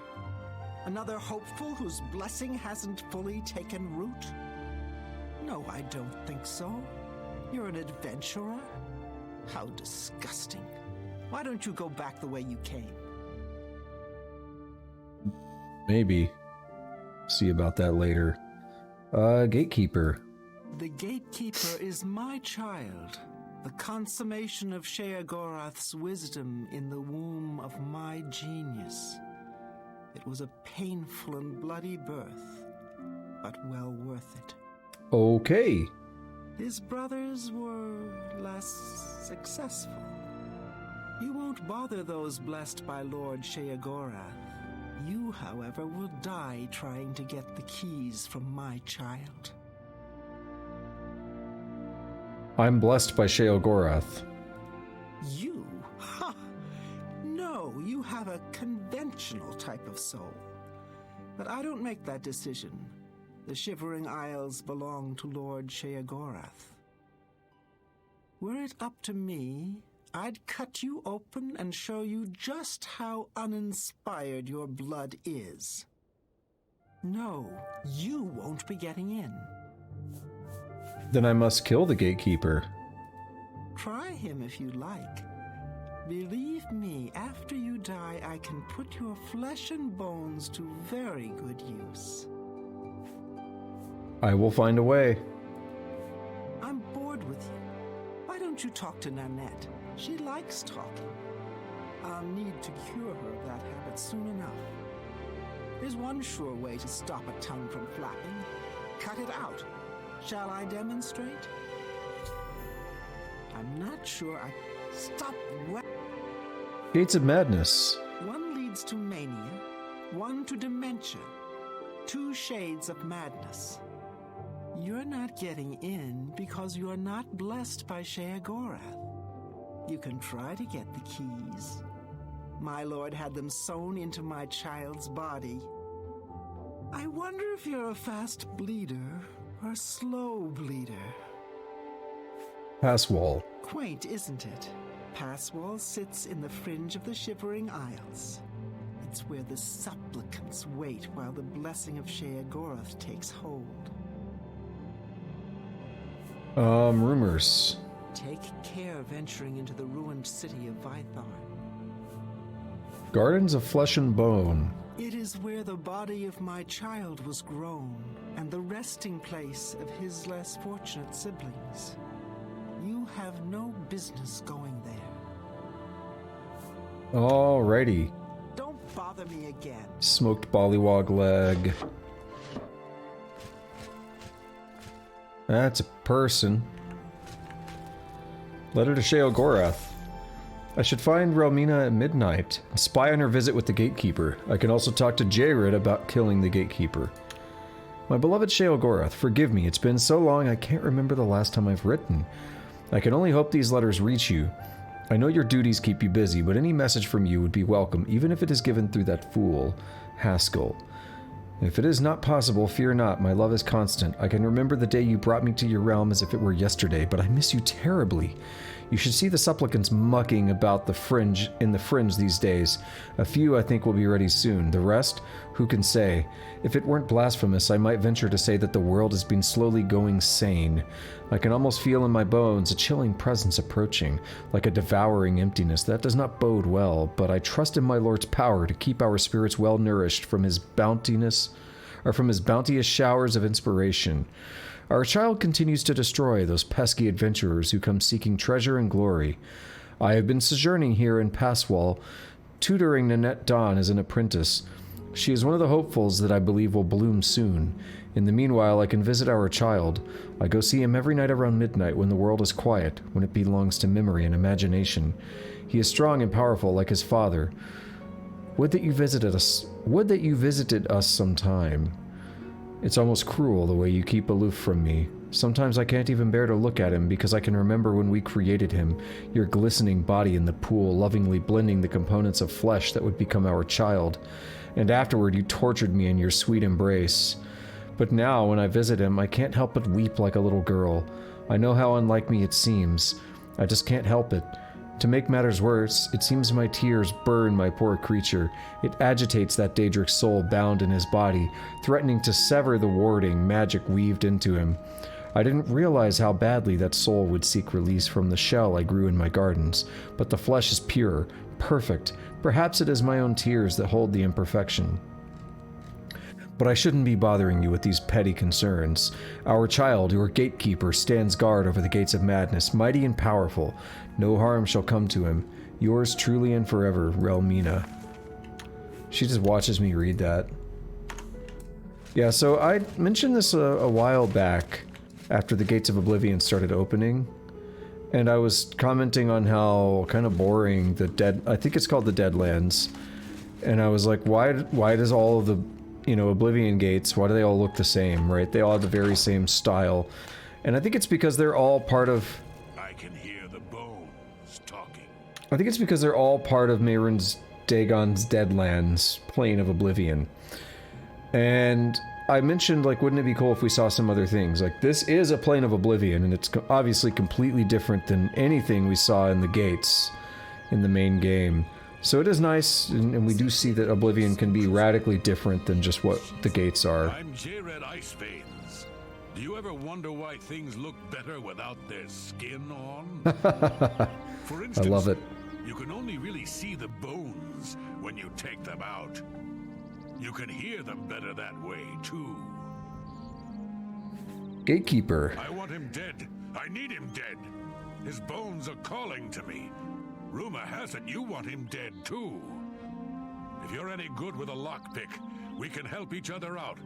Another hopeful whose blessing hasn't fully taken root? No, I don't think so. You're an adventurer? How disgusting. Why don't you go back the way you came? Maybe. See about that later. Gatekeeper. The Gatekeeper is my child, the consummation of Sheogorath's wisdom in the womb of my genius. It was a painful and bloody birth, but well worth it. Okay. His brothers were less successful. You won't bother those blessed by Lord Sheogorath. You, however, will die trying to get the keys from my child. I'm blessed by Sheogorath. You? Ha! No, you have a conventional type of soul. But I don't make that decision. The Shivering Isles belong to Lord Sheogorath. Were it up to me, I'd cut you open and show you just how uninspired your blood is. No, you won't be getting in. Then I must kill the Gatekeeper. Try him if you like. Believe me, after you die, I can put your flesh and bones to very good use. I will find a way. I'm bored with you. Why don't you talk to Nanette? She likes talking. I'll need to cure her of that habit soon enough. There's one sure way to stop a tongue from flapping. Cut it out. Shall I demonstrate? I'm not sure I... Stop! Gates of Madness. One leads to mania, one to dementia. Two shades of madness. You're not getting in because you're not blessed by Sheogorath. You can try to get the keys. My lord had them sewn into my child's body. I wonder if you're a fast bleeder or a slow bleeder. Passwall. Quaint, isn't it? Passwall sits in the fringe of the Shivering Isles. It's where the supplicants wait while the blessing of Sheogorath takes hold. Rumors. Take care venturing into the ruined city of Vythar. Gardens of Flesh and Bone. It is where the body of my child was grown, and the resting place of his less fortunate siblings. You have no business going there. Alrighty. Don't bother me again. Smoked bollywog leg. That's a person. Letter to Sheogorath. I should find Relmina at midnight and spy on her visit with the gatekeeper. I can also talk to Jared about killing the gatekeeper. My beloved Sheogorath, forgive me, it's been so long I can't remember the last time I've written. I can only hope these letters reach you. I know your duties keep you busy, but any message from you would be welcome, even if it is given through that fool, Haskell. If it is not possible, fear not, my love is constant. I can remember the day you brought me to your realm as if it were yesterday, but I miss you terribly. You should see the supplicants mucking about the Fringe these days. A few I think will be ready soon. The rest, who can say? If it weren't blasphemous, I might venture to say that the world has been slowly going sane. I can almost feel in my bones a chilling presence approaching, like a devouring emptiness. That does not bode well, but I trust in my Lord's power to keep our spirits well nourished from his bounteous showers of inspiration. Our child continues to destroy those pesky adventurers who come seeking treasure and glory. I have been sojourning here in Passwall, tutoring Nanette Dawn as an apprentice. She is one of the hopefuls that I believe will bloom soon. In the meanwhile, I can visit our child. I go see him every night around midnight when the world is quiet, when it belongs to memory and imagination. He is strong and powerful like his father. Would that you visited us sometime. It's almost cruel the way you keep aloof from me. Sometimes I can't even bear to look at him because I can remember when we created him, your glistening body in the pool, lovingly blending the components of flesh that would become our child. And afterward you tortured me in your sweet embrace. But now, when I visit him, I can't help but weep like a little girl. I know how unlike me it seems. I just can't help it. To make matters worse, it seems my tears burn my poor creature. It agitates that Daedric soul bound in his body, threatening to sever the warding magic weaved into him. I didn't realize how badly that soul would seek release from the shell I grew in my gardens, but the flesh is pure, perfect. Perhaps it is my own tears that hold the imperfection. But I shouldn't be bothering you with these petty concerns. Our child, your gatekeeper, stands guard over the gates of madness, mighty and powerful. No harm shall come to him. Yours truly and forever, Relmina. She just watches me read that. Yeah, so I mentioned this a while back, after the Gates of Oblivion started opening, and I was commenting on how kind of boring I think it's called the Deadlands, and I was like, why does all of the, Oblivion gates, why do they all look the same, right? They all have the very same style, and I think it's because they're all part of... I can hear the bones talking. I think it's because they're all part of Mehrunes Dagon's Deadlands, Plane of Oblivion. And I mentioned, like, wouldn't it be cool if we saw some other things? Like, this is a Plane of Oblivion, and it's obviously completely different than anything we saw in the gates in the main game. So it is nice, and we do see that Oblivion can be radically different than just what the gates are. I'm Jared Iceveins. Do you ever wonder why things look better without their skin on? For instance, I love it. You can only really see the bones when you take them out. You can hear them better that way, too. Gatekeeper. I want him dead. I need him dead. His bones are calling to me. Rumor has it you want him dead, too. If you're any good with a lockpick, we can help each other out.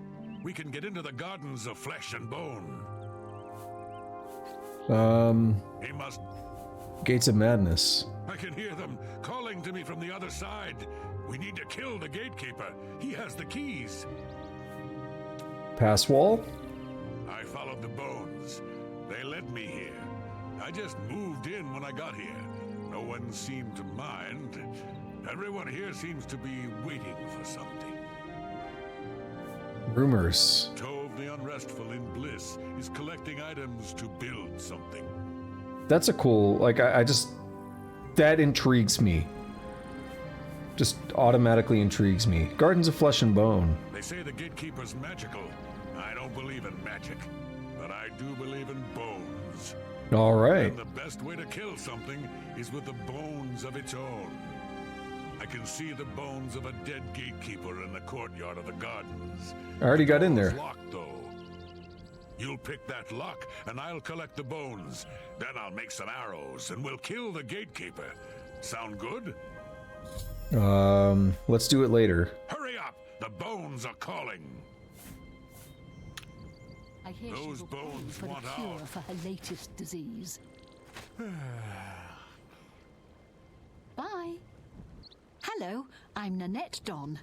We can get into the gardens of flesh and bone. He must... Gates of Madness. I can hear them calling to me from the other side. We need to kill the gatekeeper. He has the keys. Pass wall? I followed the bones. They led me here. I just moved in when I got here. No one seemed to mind. Everyone here seems to be waiting for something. Rumors. Tove the Unrestful in Bliss is collecting items to build something. That's a cool, like, I just... That intrigues me. Just automatically intrigues me. Gardens of Flesh and Bone. They say the gatekeeper's magical. I don't believe in magic, but I do believe in bones. All right. And the best way to kill something is with the bones of its own. I can see the bones of a dead gatekeeper in the courtyard of the gardens. I already got in there. It's locked, though. You'll pick that lock, and I'll collect the bones. Then I'll make some arrows, and we'll kill the gatekeeper. Sound good? Let's do it later. Hurry up! The bones are calling. I hear Those she will pay bones for the want cure out. for her latest disease. Bye. Hello, I'm Nanette Don.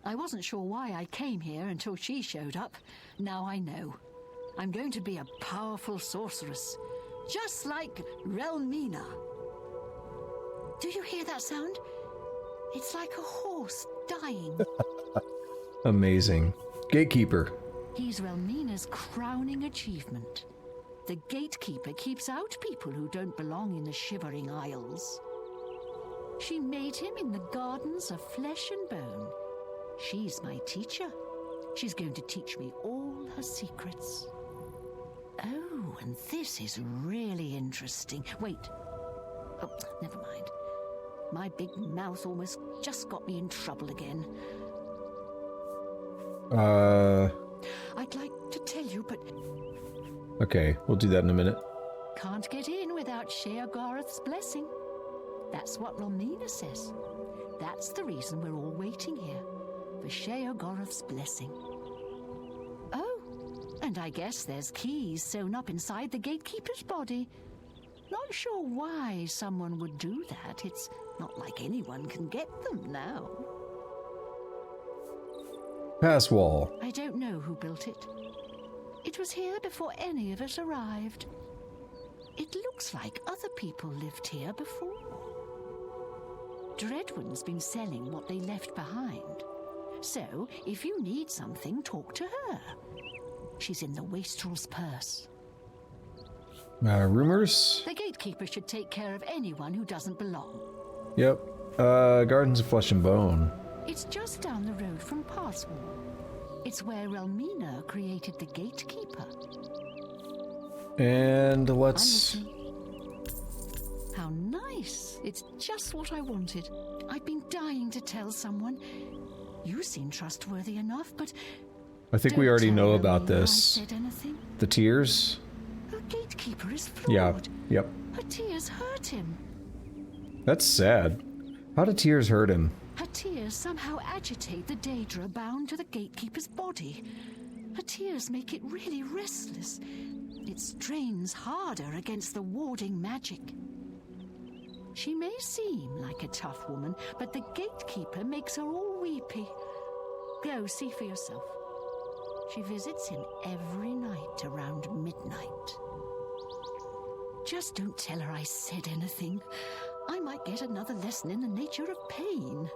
I wasn't sure why I came here until she showed up. Now I know. I'm going to be a powerful sorceress, just like Relmina. Do you hear that sound? It's like a horse dying. Amazing. Gatekeeper. He's Relmina's crowning achievement. The gatekeeper keeps out people who don't belong in the Shivering Isles. She made him in the gardens of flesh and bone. She's my teacher. She's going to teach me all her secrets. Oh, and this is really interesting. Wait. Oh, never mind. My big mouth almost just got me in trouble again. I'd like to tell you, but... Okay, we'll do that in a minute. Can't get in without Sheogorath's blessing. That's what Relmina says. That's the reason we're all waiting here, for Sheogorath's blessing. Oh, and I guess there's keys sewn up inside the gatekeeper's body. Not sure why someone would do that. It's not like anyone can get them now. Pass wall. I don't know who built it. It was here before any of us arrived. It looks like other people lived here before. Dreadwin's been selling what they left behind. So, if you need something, talk to her. She's in the wastrel's purse. Rumors? The gatekeeper should take care of anyone who doesn't belong. Yep. Gardens of Flesh and Bone. It's just down the road from Passwall. It's where Relmina created the gatekeeper. And let's... How nice. It's just what I wanted. I've been dying to tell someone. You seem trustworthy enough, but... I think we already know about Relmina this. I said anything. The tears? Her gatekeeper is flawed. Yeah. Yep. Her tears hurt him. That's sad. How do tears hurt him? Her tears somehow agitate the Daedra bound to the gatekeeper's body. Her tears make it really restless. It strains harder against the warding magic. She may seem like a tough woman, but the gatekeeper makes her all weepy. Go see for yourself. She visits him every night around midnight. Just don't tell her I said anything. I might get another lesson in the nature of pain.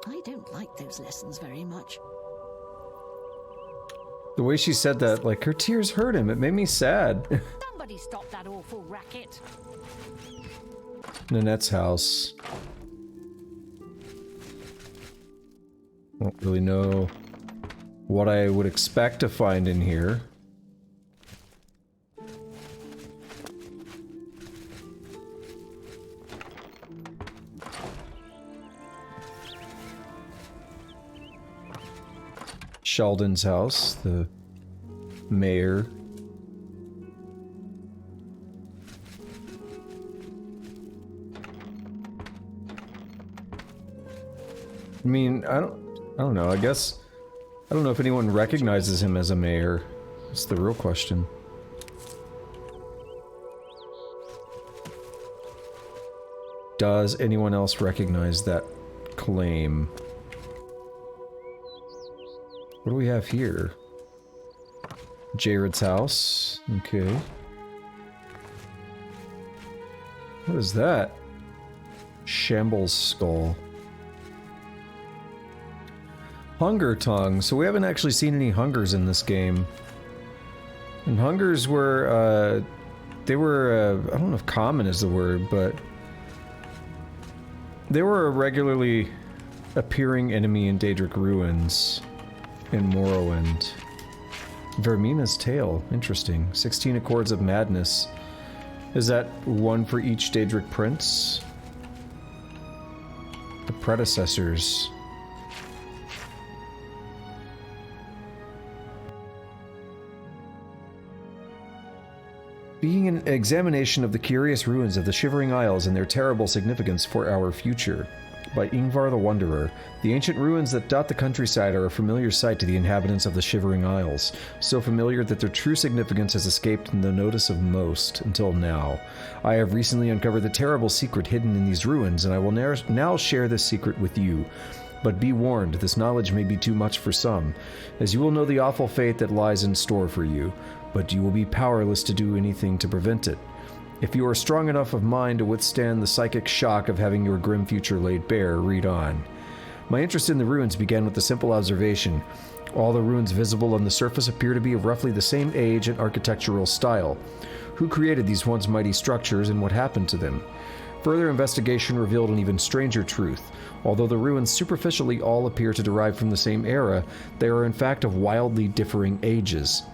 I don't like those lessons very much. The way she said that, like, her tears hurt him. It made me sad. Somebody stop that awful racket. Nanette's house. Don't really know what I would expect to find in here. Sheldon's house, the mayor. I mean, I don't know. I guess I don't know if anyone recognizes him as a mayor. That's the real question. Does anyone else recognize that claim? What do we have here? Jared's house. Okay. What is that? Shambles skull. Hunger tongue. So we haven't actually seen any hungers in this game. And hungers were, they were, I don't know if common is the word, but they were a regularly appearing enemy in Daedric Ruins. In Morrowind. Vermina's Tale. Interesting. 16 Accords of Madness. Is that one for each Daedric Prince? The predecessors. Being an examination of the curious ruins of the Shivering Isles and their terrible significance for our future. By Ingvar the Wanderer. The ancient ruins that dot the countryside are a familiar sight to the inhabitants of the Shivering Isles, so familiar that their true significance has escaped the notice of most, until now. I have recently uncovered the terrible secret hidden in these ruins, and I will now share this secret with you. But be warned, this knowledge may be too much for some, as you will know the awful fate that lies in store for you, but you will be powerless to do anything to prevent it. If you are strong enough of mind to withstand the psychic shock of having your grim future laid bare, read on. My interest in the ruins began with the simple observation. All the ruins visible on the surface appear to be of roughly the same age and architectural style. Who created these once mighty structures and what happened to them? Further investigation revealed an even stranger truth. Although the ruins superficially all appear to derive from the same era, they are in fact of wildly differing ages.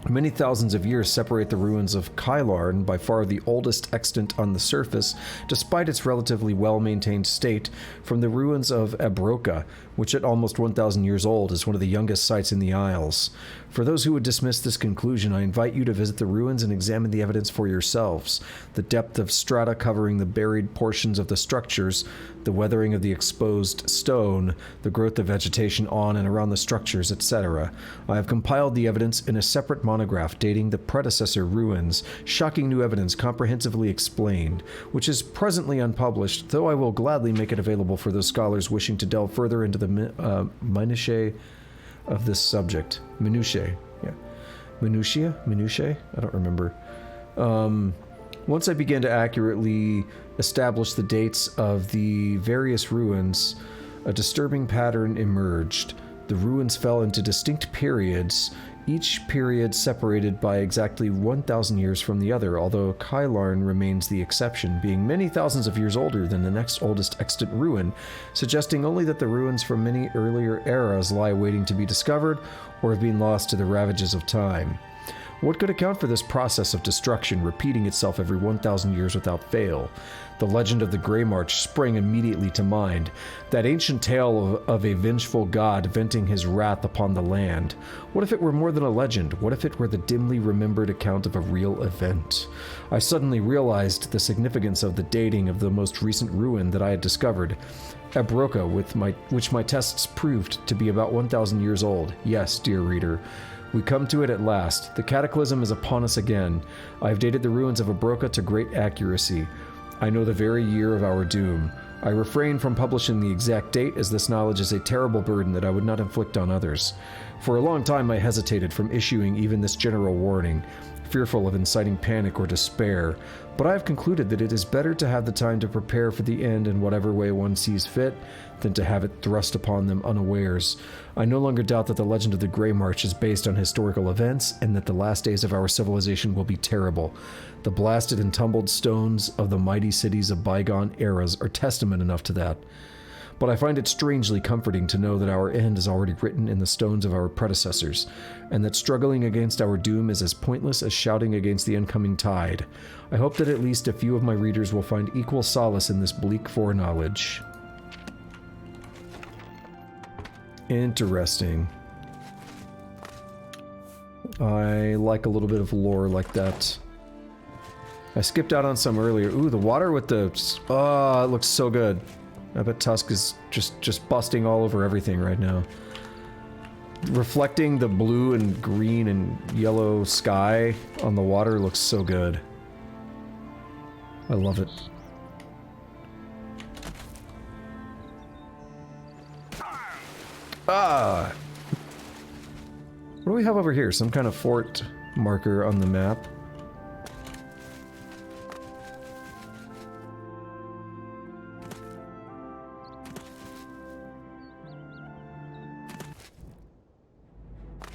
Many thousands of years separate the ruins of Kylarn, by far the oldest extant on the surface, despite its relatively well-maintained state, from the ruins of Abroka, which at almost 1,000 years old is one of the youngest sites in the Isles. For those who would dismiss this conclusion, I invite you to visit the ruins and examine the evidence for yourselves. The depth of strata covering the buried portions of the structures, the weathering of the exposed stone, the growth of vegetation on and around the structures, etc. I have compiled the evidence in a separate monograph dating the predecessor ruins, shocking new evidence comprehensively explained, which is presently unpublished, though I will gladly make it available for those scholars wishing to delve further into the minutiae of this subject. Minutiae, yeah. Minutiae? I don't remember. Once I began to accurately establish the dates of the various ruins, a disturbing pattern emerged. The ruins fell into distinct periods, each period separated by exactly 1,000 years from the other, although Kylarn remains the exception, being many thousands of years older than the next oldest extant ruin, suggesting only that the ruins from many earlier eras lie waiting to be discovered or have been lost to the ravages of time. What could account for this process of destruction repeating itself every 1,000 years without fail? The legend of the Grey March sprang immediately to mind, that ancient tale of a vengeful god venting his wrath upon the land. What if it were more than a legend? What if it were the dimly remembered account of a real event? I suddenly realized the significance of the dating of the most recent ruin that I had discovered. Abroka, which my tests proved to be about 1,000 years old. Yes, dear reader. We come to it at last. The cataclysm is upon us again. I have dated the ruins of Abroka to great accuracy. I know the very year of our doom. I refrain from publishing the exact date, as this knowledge is a terrible burden that I would not inflict on others. For a long time I hesitated from issuing even this general warning, fearful of inciting panic or despair, but I have concluded that it is better to have the time to prepare for the end in whatever way one sees fit, than to have it thrust upon them unawares. I no longer doubt that the legend of the Grey March is based on historical events, and that the last days of our civilization will be terrible. The blasted and tumbled stones of the mighty cities of bygone eras are testament enough to that. But I find it strangely comforting to know that our end is already written in the stones of our predecessors, and that struggling against our doom is as pointless as shouting against the incoming tide. I hope that at least a few of my readers will find equal solace in this bleak foreknowledge. Interesting. I like a little bit of lore like that. I skipped out on some earlier. Ooh, the water with the... Oh, it looks so good. I bet Tusk is just busting all over everything right now. Reflecting the blue and green and yellow sky on the water looks so good. I love it. Ah! What do we have over here? Some kind of fort marker on the map.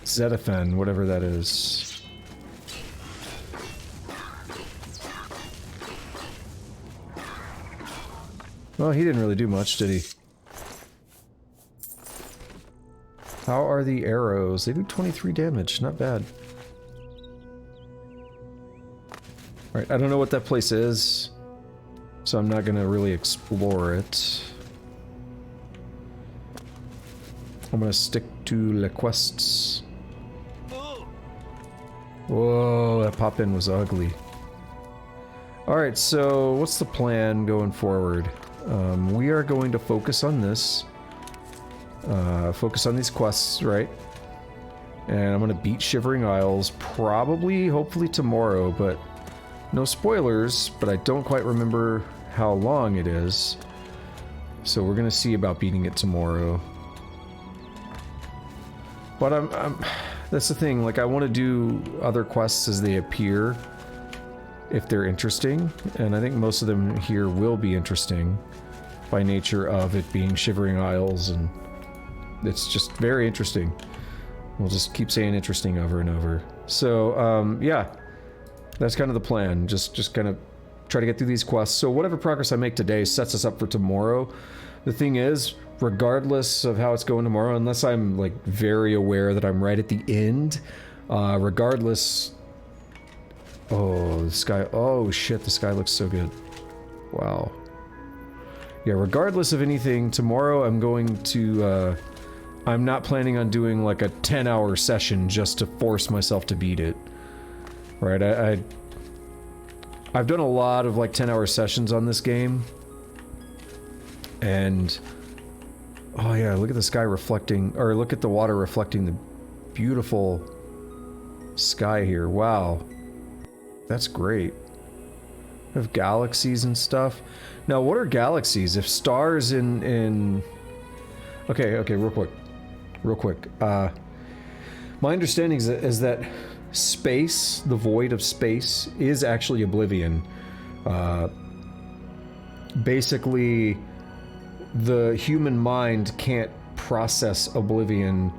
Zetafen, whatever that is. Well, he didn't really do much, did he? How are the arrows? They do 23 damage, not bad. Alright, I don't know what that place is, so I'm not gonna really explore it. I'm gonna stick to the quests. Whoa, that pop-in was ugly. Alright, so what's the plan going forward? We are going to focus on this. Focus on these quests, right? And I'm gonna beat Shivering Isles probably, hopefully tomorrow, but no spoilers, but I don't quite remember how long it is. So we're gonna see about beating it tomorrow. But that's the thing, like I want to do other quests as they appear, if they're interesting, and I think most of them here will be interesting by nature of it being Shivering Isles, and it's just very interesting. We'll just keep saying interesting over and over. So, yeah, that's kind of the plan. Just kind of try to get through these quests. So whatever progress I make today sets us up for tomorrow. The thing is, regardless of how it's going tomorrow, unless I'm like very aware that I'm right at the end, regardless... Oh, the sky... Oh shit, the sky looks so good. Wow. Yeah, regardless of anything, tomorrow I'm going to, I'm not planning on doing like a 10-hour session just to force myself to beat it. Right, I've done a lot of like 10-hour sessions on this game. And... Oh yeah, look at the sky reflecting, or look at the water reflecting the beautiful sky here. Wow. That's great. We have galaxies and stuff. Now, what are galaxies? If stars in... Okay, real quick. My understanding is that space, the void of space, is actually Oblivion. Basically, the human mind can't process Oblivion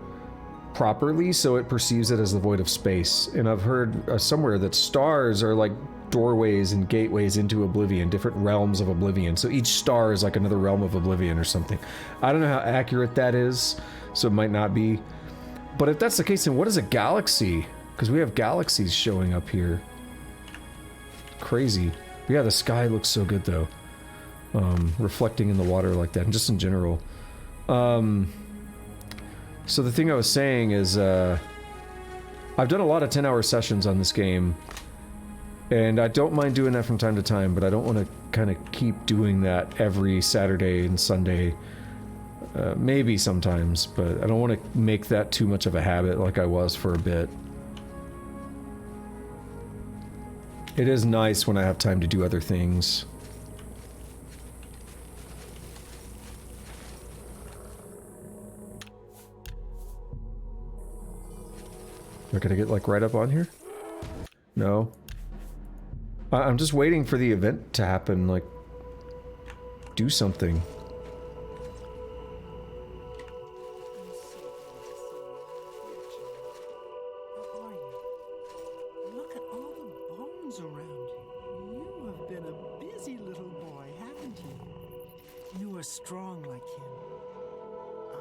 properly, so it perceives it as the void of space. And I've heard somewhere that stars are like doorways and gateways into Oblivion, different realms of Oblivion. So each star is like another realm of Oblivion or something. I don't know how accurate that is, so it might not be. But if that's the case, then what is a galaxy? Because we have galaxies showing up here. Crazy. But yeah, the sky looks so good though. Reflecting in the water like that, and just in general. So the thing I was saying is, I've done a lot of 10-hour sessions on this game, and I don't mind doing that from time to time, but I don't want to kind of keep doing that every Saturday and Sunday. Maybe sometimes, but I don't want to make that too much of a habit like I was for a bit. It is nice when I have time to do other things. Am I gonna get like right up on here? No. I'm just waiting for the event to happen, like... Do something. Look at all the bones around you. You have been a busy little boy, haven't you? You are strong like him.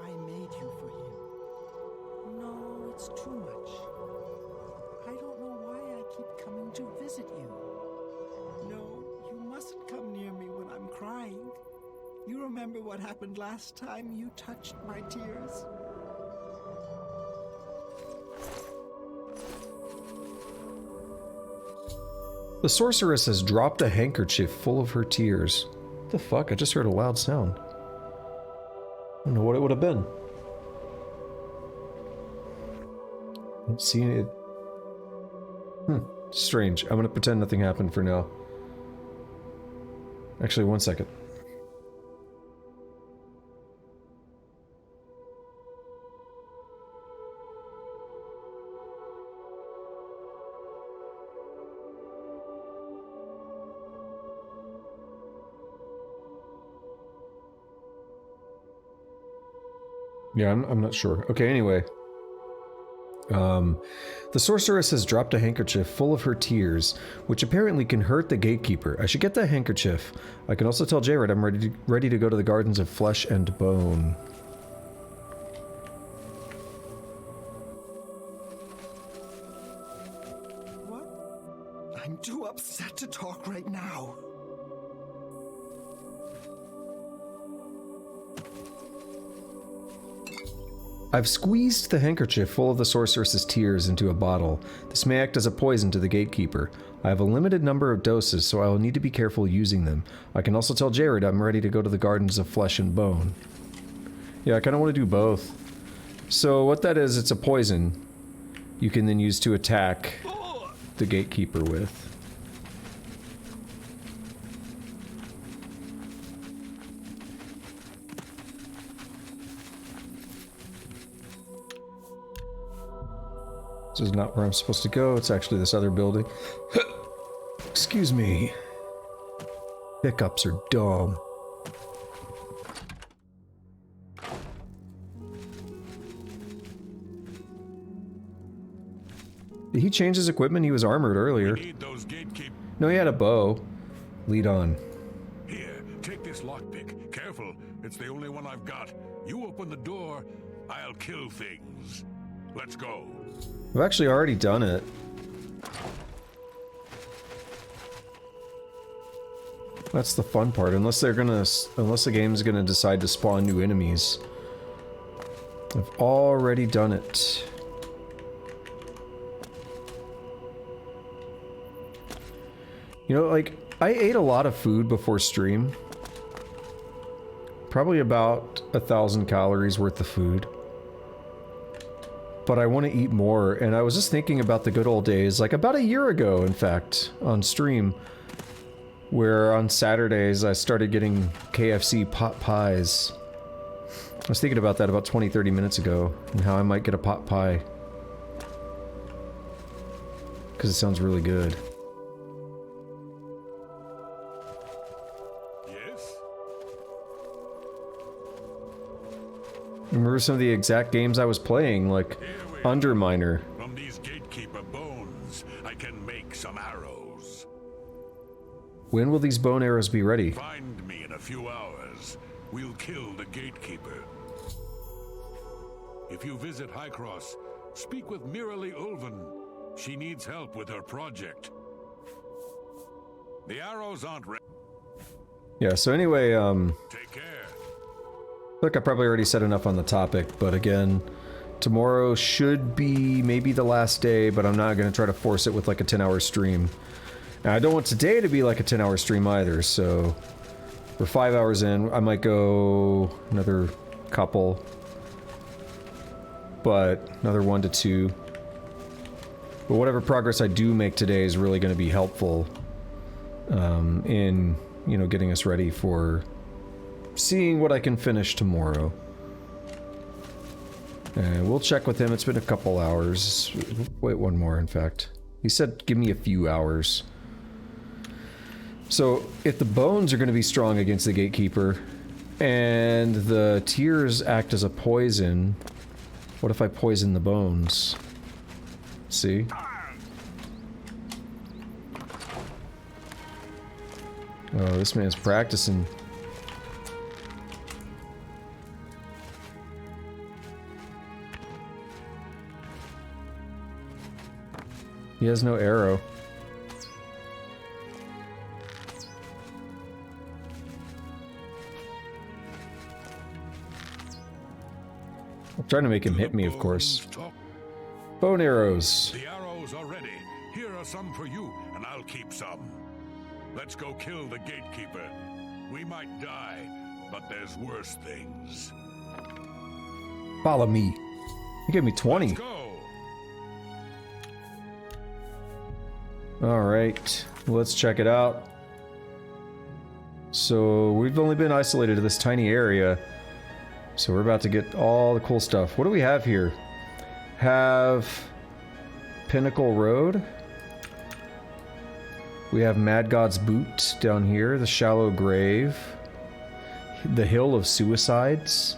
I made you for him. No, it's too much. I don't know why I keep coming to visit you. No, you mustn't come near me when I'm crying. You remember what happened last time you touched my tears? The sorceress has dropped a handkerchief full of her tears. What the fuck? I just heard a loud sound. I don't know what it would have been. I don't see it. Strange. I'm gonna pretend nothing happened for now. Actually, one second. Yeah, I'm not sure. Okay, anyway. The sorceress has dropped a handkerchief full of her tears, which apparently can hurt the gatekeeper. I should get that handkerchief. I can also tell Jared I'm ready to go to the Gardens of Flesh and Bone. What? I'm too upset to talk right now. I've squeezed the handkerchief full of the sorceress's tears into a bottle. This may act as a poison to the gatekeeper. I have a limited number of doses, so I will need to be careful using them. I can also tell Jared I'm ready to go to the Gardens of Flesh and Bone. Yeah, I kind of want to do both. So what that is, it's a poison you can then use to attack the gatekeeper with. This is not where I'm supposed to go. It's actually this other building. Excuse me. Hiccups are dumb. Did he change his equipment? He was armored earlier. No, he had a bow. Lead on. Here, take this lockpick. Careful, it's the only one I've got. You open the door, I'll kill things. Let's go. I've actually already done it. That's the fun part, unless the game's gonna decide to spawn new enemies. I've already done it. You know, like, I ate a lot of food before stream. Probably about 1,000 calories worth of food. But I want to eat more, and I was just thinking about the good old days, like about a year ago, in fact, on stream, where on Saturdays I started getting KFC pot pies. I was thinking about that about 20-30 minutes ago, and how I might get a pot pie. Because it sounds really good. Remember some of the exact games I was playing, like Underminer. From these gatekeeper bones, I can make some arrows. When will these bone arrows be ready? Find me in a few hours. We'll kill the gatekeeper. If you visit Highcross, speak with Mirali Ulven. She needs help with her project. The arrows aren't ready. Yeah, so anyway, Take care. Look, I probably already said enough on the topic, but again, tomorrow should be maybe the last day, but I'm not going to try to force it with like a 10-hour stream. Now, I don't want today to be like a 10-hour stream either, so we're 5 hours in. I might go another couple, but another 1 to 2. But whatever progress I do make today is really going to be helpful in, you know, getting us ready for seeing what I can finish tomorrow. And we'll check with him. It's been a couple hours. Wait, one more, in fact. He said give me a few hours. So, if the bones are going to be strong against the gatekeeper, and the tears act as a poison, what if I poison the bones? See? Oh, this man's practicing. He has no arrow. I'm trying to make him hit me, of course. Bone arrows. The arrows are ready. Here are some for you, and I'll keep some. Let's go kill the gatekeeper. We might die, but there's worse things. Follow me. You gave me 20. Let's go. Alright, let's check it out. So, we've only been isolated to this tiny area. So we're about to get all the cool stuff. What do we have here? Have Pinnacle Road. We have Mad God's Boot down here. The Shallow Grave. The Hill of Suicides.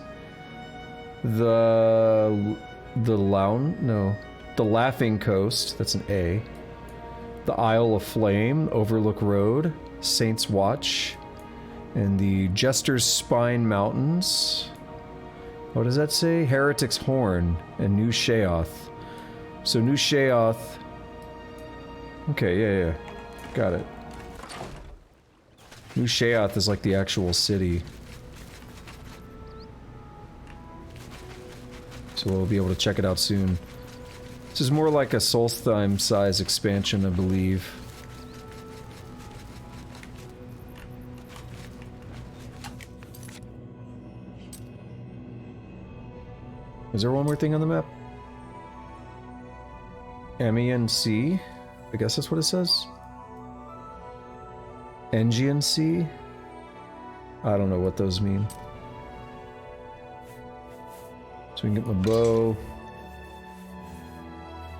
The Laughing Coast. That's an A. The Isle of Flame, Overlook Road, Saints Watch, and the Jester's Spine Mountains. What does that say? Heretic's Horn and New Sheoth. So New Sheoth. Okay, yeah. Got it. New Sheoth is like the actual city. So so we'll be able to check it out soon. This is more like a Solstheim size expansion, I believe. Is there one more thing on the map? MENC? I guess that's what it says. NGNC? I don't know what those mean. So we can get my bow.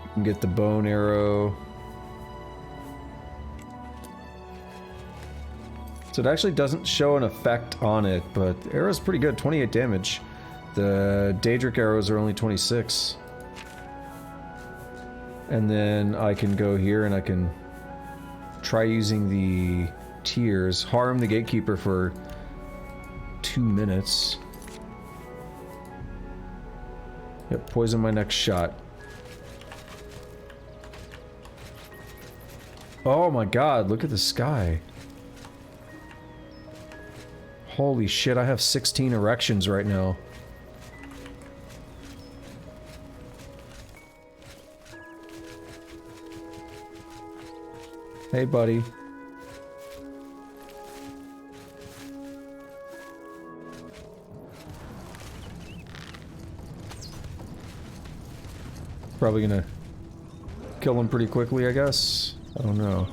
We can get the bow and arrow. So it actually doesn't show an effect on it, but the arrow's pretty good, 28 damage. The Daedric arrows are only 26. And then I can go here and I can try using the tears. Harm the gatekeeper for 2 minutes. Yep, poison my next shot. Oh my god, look at the sky. Holy shit, I have 16 erections right now. Hey, buddy. Probably gonna kill him pretty quickly, I guess. I don't know.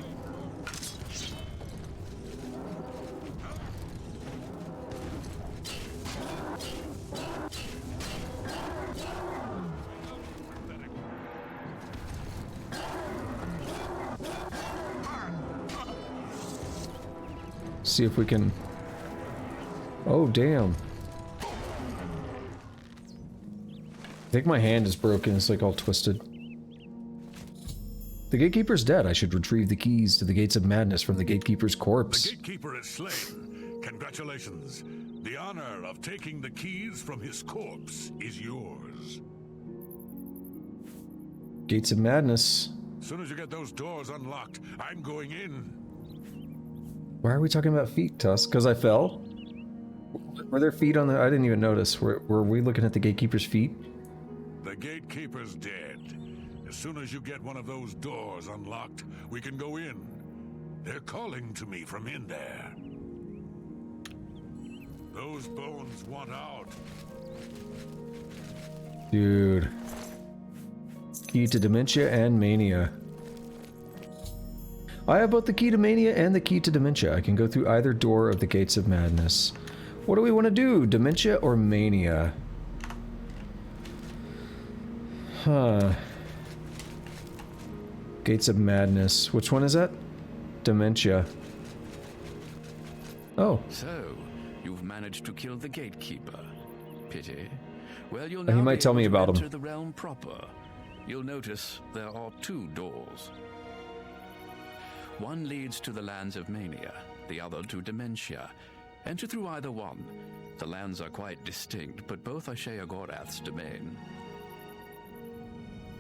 See if we can... Oh, damn. I think my hand is broken. It's like all twisted. The gatekeeper's dead. I should retrieve the keys to the Gates of Madness from the gatekeeper's corpse. The gatekeeper is slain. Congratulations. The honor of taking the keys from his corpse is yours. Gates of Madness. As soon as you get those doors unlocked, I'm going in. Why are we talking about feet, Tusk? Because I fell? Were there feet on the... I didn't even notice. Were we looking at the gatekeeper's feet? The gatekeeper's dead. As soon as you get one of those doors unlocked, we can go in. They're calling to me from in there. Those bones want out. Dude. Key to Dementia and Mania. I have both the key to Mania and the key to Dementia. I can go through either door of the Gates of Madness. What do we want to do? Dementia or Mania? Huh. Gates of Madness. Which one is that? Dementia. Oh. So, you've managed to kill the gatekeeper. Pity. Well, you'll He now might be tell able me to about him. enter the realm proper. You'll notice there are 2 doors. One leads to the lands of Mania, the other to Dementia. Enter through either one. The lands are quite distinct, but both are Sheogorath's domain.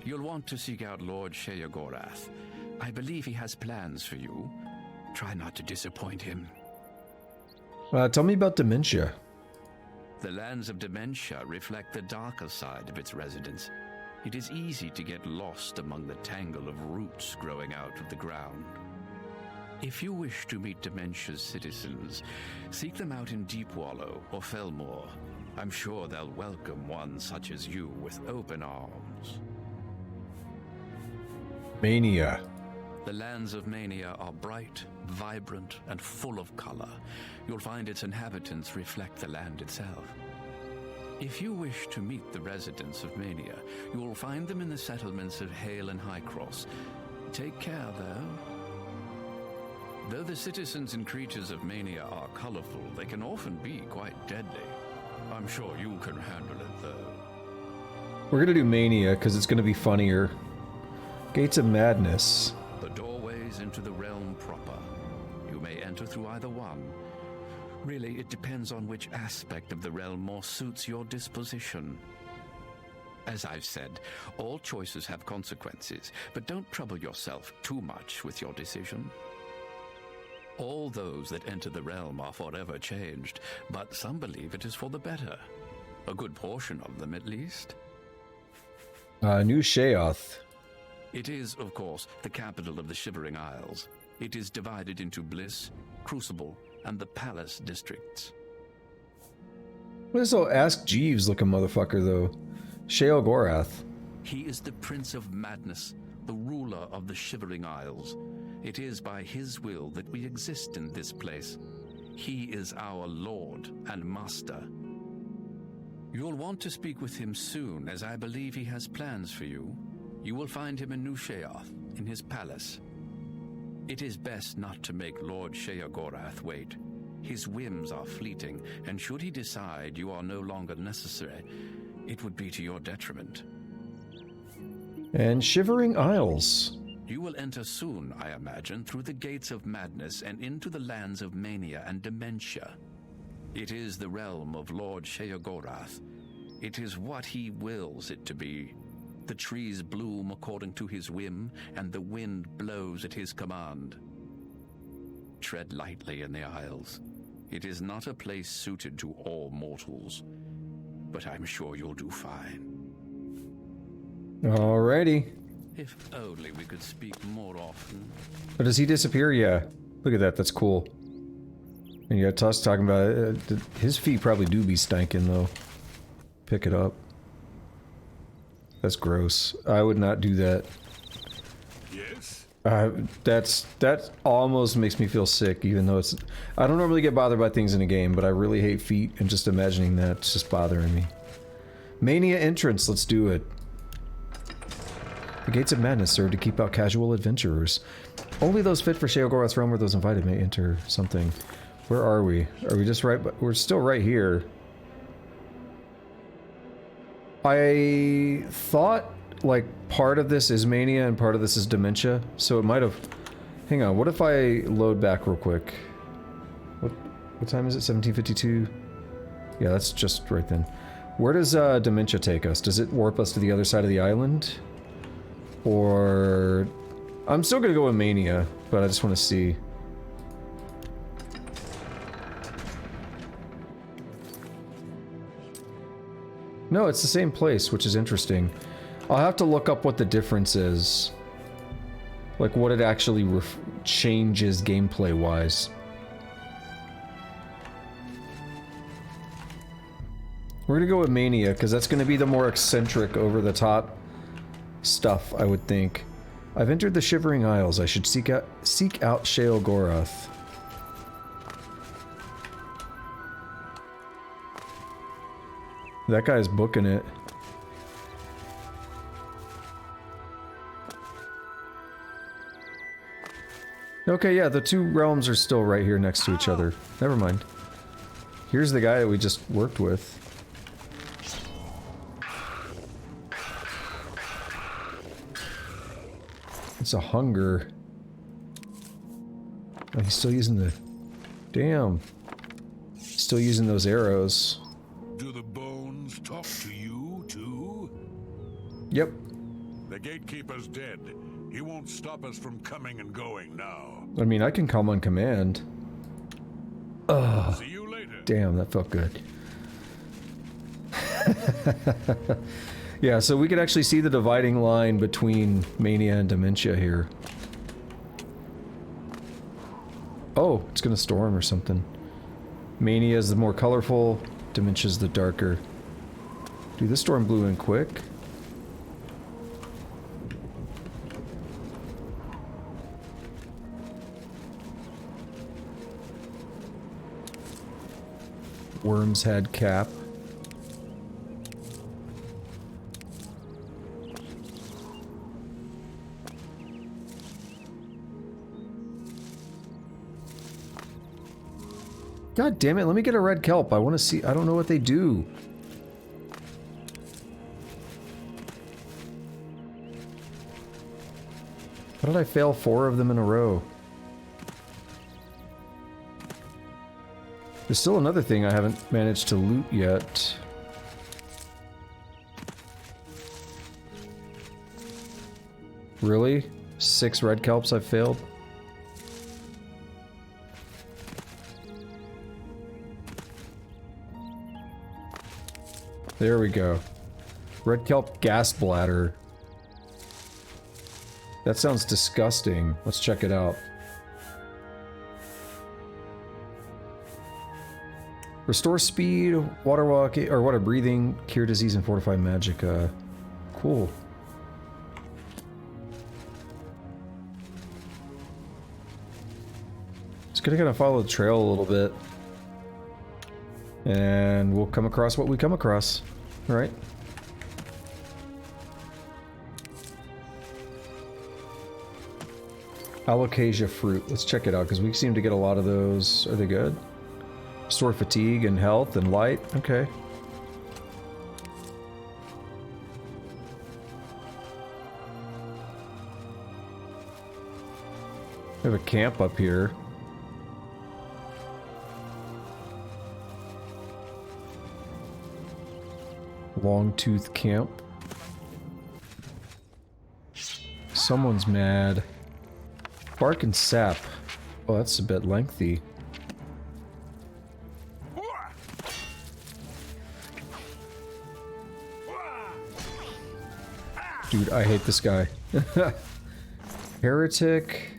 You'll want to seek out Lord Sheogorath. I believe he has plans for you. Try not to disappoint him. Tell me about Dementia. The lands of Dementia reflect the darker side of its residents. It is easy to get lost among the tangle of roots growing out of the ground. If you wish to meet Dementia's citizens, seek them out in Deepwallow or Felmore. I'm sure they'll welcome one such as you with open arms. Mania. The lands of Mania are bright, vibrant, and full of color. You'll find its inhabitants reflect the land itself. If you wish to meet the residents of Mania, you will find them in the settlements of Hale and Highcross. Take care, though. Though the citizens and creatures of Mania are colorful, they can often be quite deadly. I'm sure you can handle it, though. We're gonna do Mania, because it's gonna be funnier. Gates of Madness. The doorways into the realm proper. You may enter through either one. Really, it depends on which aspect of the realm more suits your disposition. As I've said, all choices have consequences, but don't trouble yourself too much with your decision. All those that enter the realm are forever changed, but some believe it is for the better. A good portion of them, at least. New Sheoth. It is, of course, the capital of the Shivering Isles. It is divided into Bliss, Crucible, and the Palace districts. What is this Ask Jeeves looking motherfucker, though? Sheogorath. He is the Prince of Madness, the ruler of the Shivering Isles. It is by his will that we exist in this place. He is our lord and master. You'll want to speak with him soon, as I believe he has plans for you. You will find him in New Sheoth, in his palace. It is best not to make Lord Sheogorath wait. His whims are fleeting, and should he decide you are no longer necessary, it would be to your detriment. And Shivering Isles. You will enter soon, I imagine, through the gates of madness and into the lands of mania and dementia. It is the realm of Lord Sheogorath. It is what he wills it to be. The trees bloom according to his whim, and the wind blows at his command. Tread lightly in the Isles. It is not a place suited to all mortals, but I'm sure you'll do fine. Alrighty. If only we could speak more often. Oh, does he disappear? Yeah. Look at that. That's cool. And you got Tusk talking about it. His feet probably do be stanking, though. Pick it up. That's gross. I would not do that. Yes? That almost makes me feel sick, even though it's... I don't normally get bothered by things in a game, but I really hate feet, and just imagining that's just bothering me. Mania entrance, let's do it. The Gates of Madness serve to keep out casual adventurers. Only those fit for Sheogorath's realm or those invited may enter something. Where are we? Are we just right? We're still right here. I thought, like, part of this is Mania and part of this is Dementia, so it might have... Hang on, what if I load back real quick? What time is it? 17:52? Yeah, that's just right then. Where does Dementia take us? Does it warp us to the other side of the island? Or... I'm still gonna go with Mania, but I just want to see. No, it's the same place, which is interesting. I'll have to look up what the difference is. Like, what it actually changes gameplay-wise. We're gonna go with Mania, because that's gonna be the more eccentric, over-the-top stuff, I would think. I've entered the Shivering Isles. I should seek out Sheogorath. That guy's booking it. Okay, yeah, the two realms are still right here next to each other. Never mind. Here's the guy that we just worked with. It's a hunger. Oh, he's still using the... Damn. He's still using those arrows. Do the bones talk to you, too? Yep. The gatekeeper's dead. He won't stop us from coming and going now. I mean, I can come on command. Ugh. See you later. Damn, that felt good. Yeah, so we could actually see the dividing line between Mania and Dementia here. Oh, it's gonna storm or something. Mania is the more colorful, Dementia's the darker. Dude, this storm blew in quick. Worm's Head cap. God damn it, let me get a red kelp. I want to see... I don't know what they do. How did I fail 4 of them in a row? There's still another thing I haven't managed to loot yet. Really? 6 red kelps I've failed? There we go. Red kelp gas bladder. That sounds disgusting. Let's check it out. Restore speed, water walking, or water breathing, cure disease, and fortify magic. Cool. Just gonna kind of follow the trail a little bit. And we'll come across what we come across. Alright. Alocasia fruit. Let's check it out, because we seem to get a lot of those. Are they good? Restore fatigue and health and light. Okay. We have a camp up here. Longtooth camp. Someone's mad. Bark and sap. Oh, that's a bit lengthy. Dude, I hate this guy. Heretic.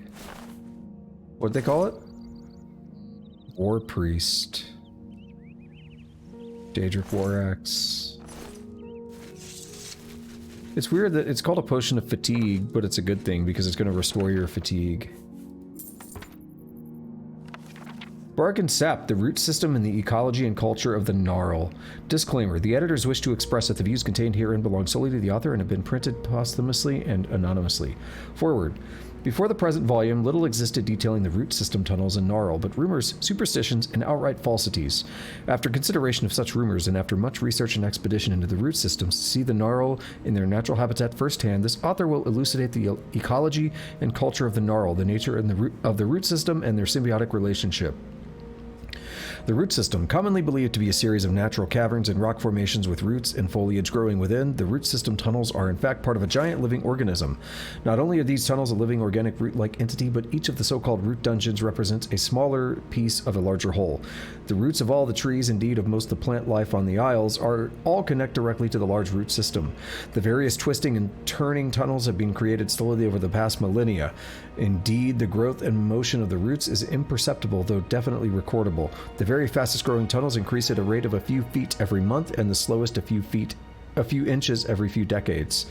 What'd they call it? War Priest. Daedric War Axe. It's weird that it's called a potion of fatigue, but it's a good thing because it's going to restore your fatigue. Bark and sap, the root system and the ecology and culture of the Gnarl. Disclaimer, the editors wish to express that the views contained herein belong solely to the author and have been printed posthumously and anonymously. Forward. Before the present volume, little existed detailing the root system tunnels in Gnarl, but rumors, superstitions, and outright falsities. After consideration of such rumors, and after much research and expedition into the root systems to see the Gnarl in their natural habitat firsthand, this author will elucidate the ecology and culture of the Gnarl, the nature and of the root system, and their symbiotic relationship. The root system, commonly believed to be a series of natural caverns and rock formations with roots and foliage growing within, the root system tunnels are in fact part of a giant living organism. Not only are these tunnels a living organic root-like entity, but each of the so-called root dungeons represents a smaller piece of a larger whole. The roots of all the trees, indeed of most of the plant life on the Isles, are all connect directly to the large root system. The various twisting and turning tunnels have been created slowly over the past millennia. Indeed, the growth and motion of the roots is imperceptible, though definitely recordable. The very fastest growing tunnels increase at a rate of a few feet every month, and the slowest a few inches every few decades.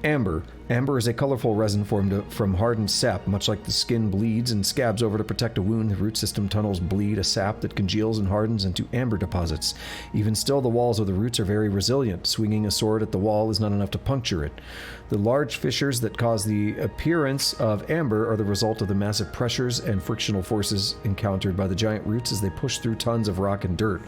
Amber. Amber is a colorful resin formed from hardened sap. Much like the skin bleeds and scabs over to protect a wound, the root system tunnels bleed a sap that congeals and hardens into amber deposits. Even still, the walls of the roots are very resilient. Swinging a sword at the wall is not enough to puncture it. The large fissures that cause the appearance of amber are the result of the massive pressures and frictional forces encountered by the giant roots as they push through tons of rock and dirt.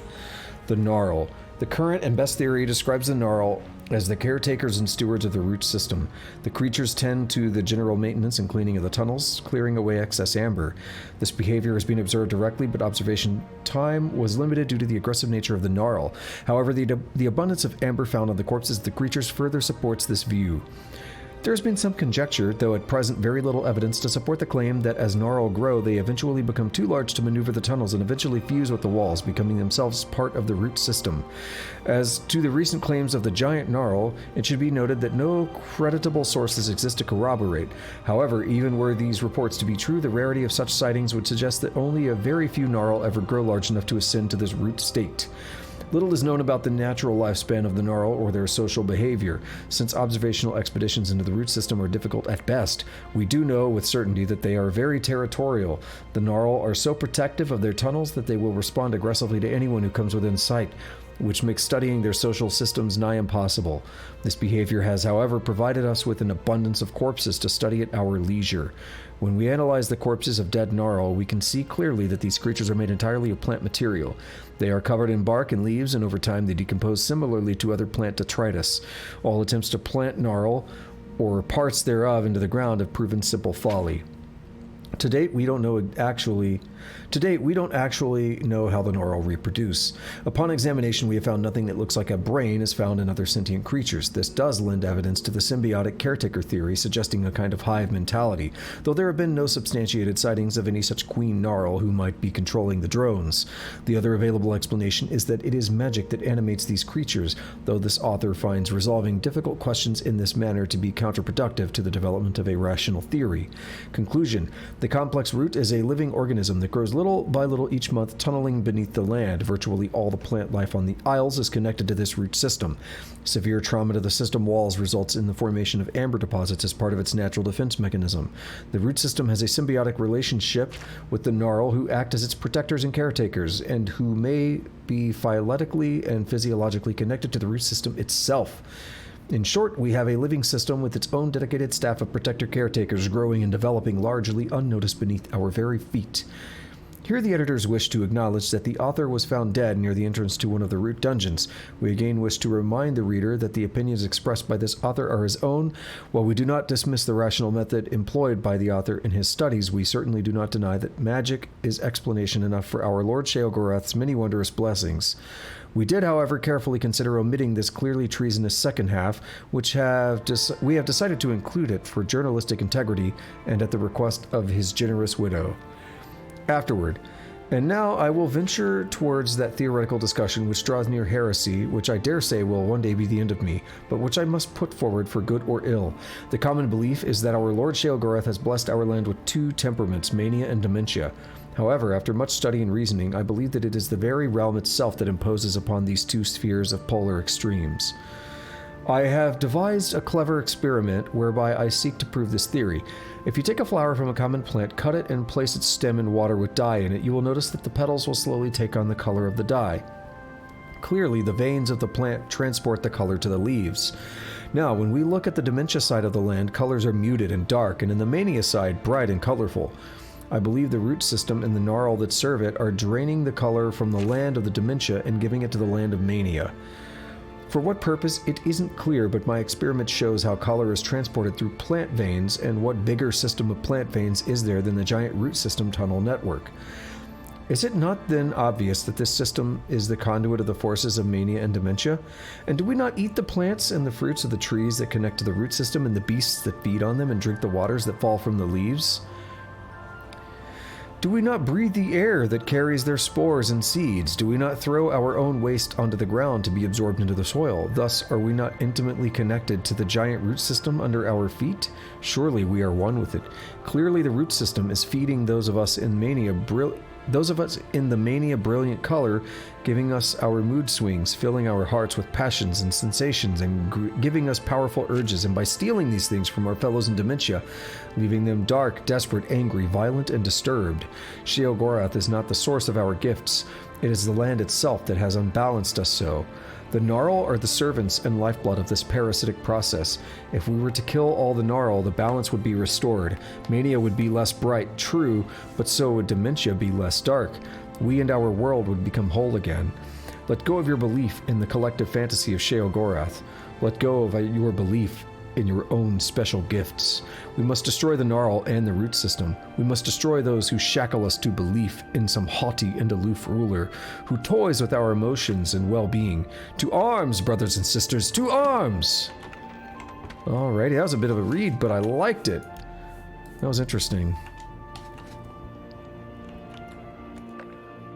The Gnarl. The current and best theory describes the Gnarl as the caretakers and stewards of the root system. The creatures tend to the general maintenance and cleaning of the tunnels, clearing away excess amber. This behavior has been observed directly, but observation time was limited due to the aggressive nature of the Gnarl. However, the abundance of amber found on the corpses of the creatures further supports this view. There has been some conjecture, though at present very little evidence, to support the claim that as Gnarl grow, they eventually become too large to maneuver the tunnels and eventually fuse with the walls, becoming themselves part of the root system. As to the recent claims of the giant Gnarl, it should be noted that no creditable sources exist to corroborate. However, even were these reports to be true, the rarity of such sightings would suggest that only a very few Gnarl ever grow large enough to ascend to this root state. Little is known about the natural lifespan of the Gnarl or their social behavior. Since observational expeditions into the root system are difficult at best, we do know with certainty that they are very territorial. The Gnarl are so protective of their tunnels that they will respond aggressively to anyone who comes within sight, which makes studying their social systems nigh impossible. This behavior has, however, provided us with an abundance of corpses to study at our leisure. When we analyze the corpses of dead Gnarl, we can see clearly that these creatures are made entirely of plant material. They are covered in bark and leaves, and over time they decompose similarly to other plant detritus. All attempts to plant Gnarl, or parts thereof, into the ground have proven simple folly. To date, we don't know To date, we don't actually know how the Gnarl reproduce. Upon examination, we have found nothing that looks like a brain is found in other sentient creatures. This does lend evidence to the symbiotic caretaker theory, suggesting a kind of hive mentality, though there have been no substantiated sightings of any such Queen Gnarl who might be controlling the drones. The other available explanation is that it is magic that animates these creatures, though this author finds resolving difficult questions in this manner to be counterproductive to the development of a rational theory. Conclusion: the complex root is a living organism that grows little by little each month, tunneling beneath the land. Virtually all the plant life on the Isles is connected to this root system. Severe trauma to the system walls results in the formation of amber deposits as part of its natural defense mechanism. The root system has a symbiotic relationship with the Gnarl, who act as its protectors and caretakers, and who may be phyletically and physiologically connected to the root system itself. In short, we have a living system with its own dedicated staff of protector caretakers growing and developing largely unnoticed beneath our very feet. Here the editors wish to acknowledge that the author was found dead near the entrance to one of the root dungeons. We again wish to remind the reader that the opinions expressed by this author are his own. While we do not dismiss the rational method employed by the author in his studies, we certainly do not deny that magic is explanation enough for our Lord Sheogorath's many wondrous blessings. We did, however, carefully consider omitting this clearly treasonous second half, which we have decided to include it for journalistic integrity and at the request of his generous widow. Afterward. And now I will venture towards that theoretical discussion which draws near heresy, which I dare say will one day be the end of me, but which I must put forward for good or ill. The common belief is that our Lord Sheogorath has blessed our land with two temperaments, mania and dementia. However, after much study and reasoning, I believe that it is the very realm itself that imposes upon these two spheres of polar extremes. I have devised a clever experiment whereby I seek to prove this theory. If you take a flower from a common plant, cut it, and place its stem in water with dye in it, you will notice that the petals will slowly take on the color of the dye. Clearly, the veins of the plant transport the color to the leaves. Now, when we look at the dementia side of the land, colors are muted and dark, and in the mania side, bright and colorful. I believe the root system and the Gnarl that serve it are draining the color from the land of the dementia and giving it to the land of mania. For what purpose, it isn't clear, but my experiment shows how color is transported through plant veins, and what bigger system of plant veins is there than the giant root system tunnel network. Is it not then obvious that this system is the conduit of the forces of mania and dementia? And do we not eat the plants and the fruits of the trees that connect to the root system and the beasts that feed on them and drink the waters that fall from the leaves? Do we not breathe the air that carries their spores and seeds? Do we not throw our own waste onto the ground to be absorbed into the soil? Thus, are we not intimately connected to the giant root system under our feet? Surely we are one with it. Clearly the root system is feeding those of us in the mania brilliant color, giving us our mood swings, filling our hearts with passions and sensations, and giving us powerful urges, and by stealing these things from our fellows in dementia, leaving them dark, desperate, angry, violent, and disturbed. Sheogorath is not the source of our gifts. It is the land itself that has unbalanced us so. The Gnarl are the servants and lifeblood of this parasitic process. If we were to kill all the Gnarl, the balance would be restored. Mania would be less bright, true, but so would dementia be less dark. We and our world would become whole again. Let go of your belief in the collective fantasy of Sheogorath. Let go of your belief in your own special gifts. We must destroy the Gnarl and the root system. We must destroy those who shackle us to belief in some haughty and aloof ruler who toys with our emotions and well-being. To arms, brothers and sisters, to arms! Alrighty, that was a bit of a read, but I liked it. That was interesting.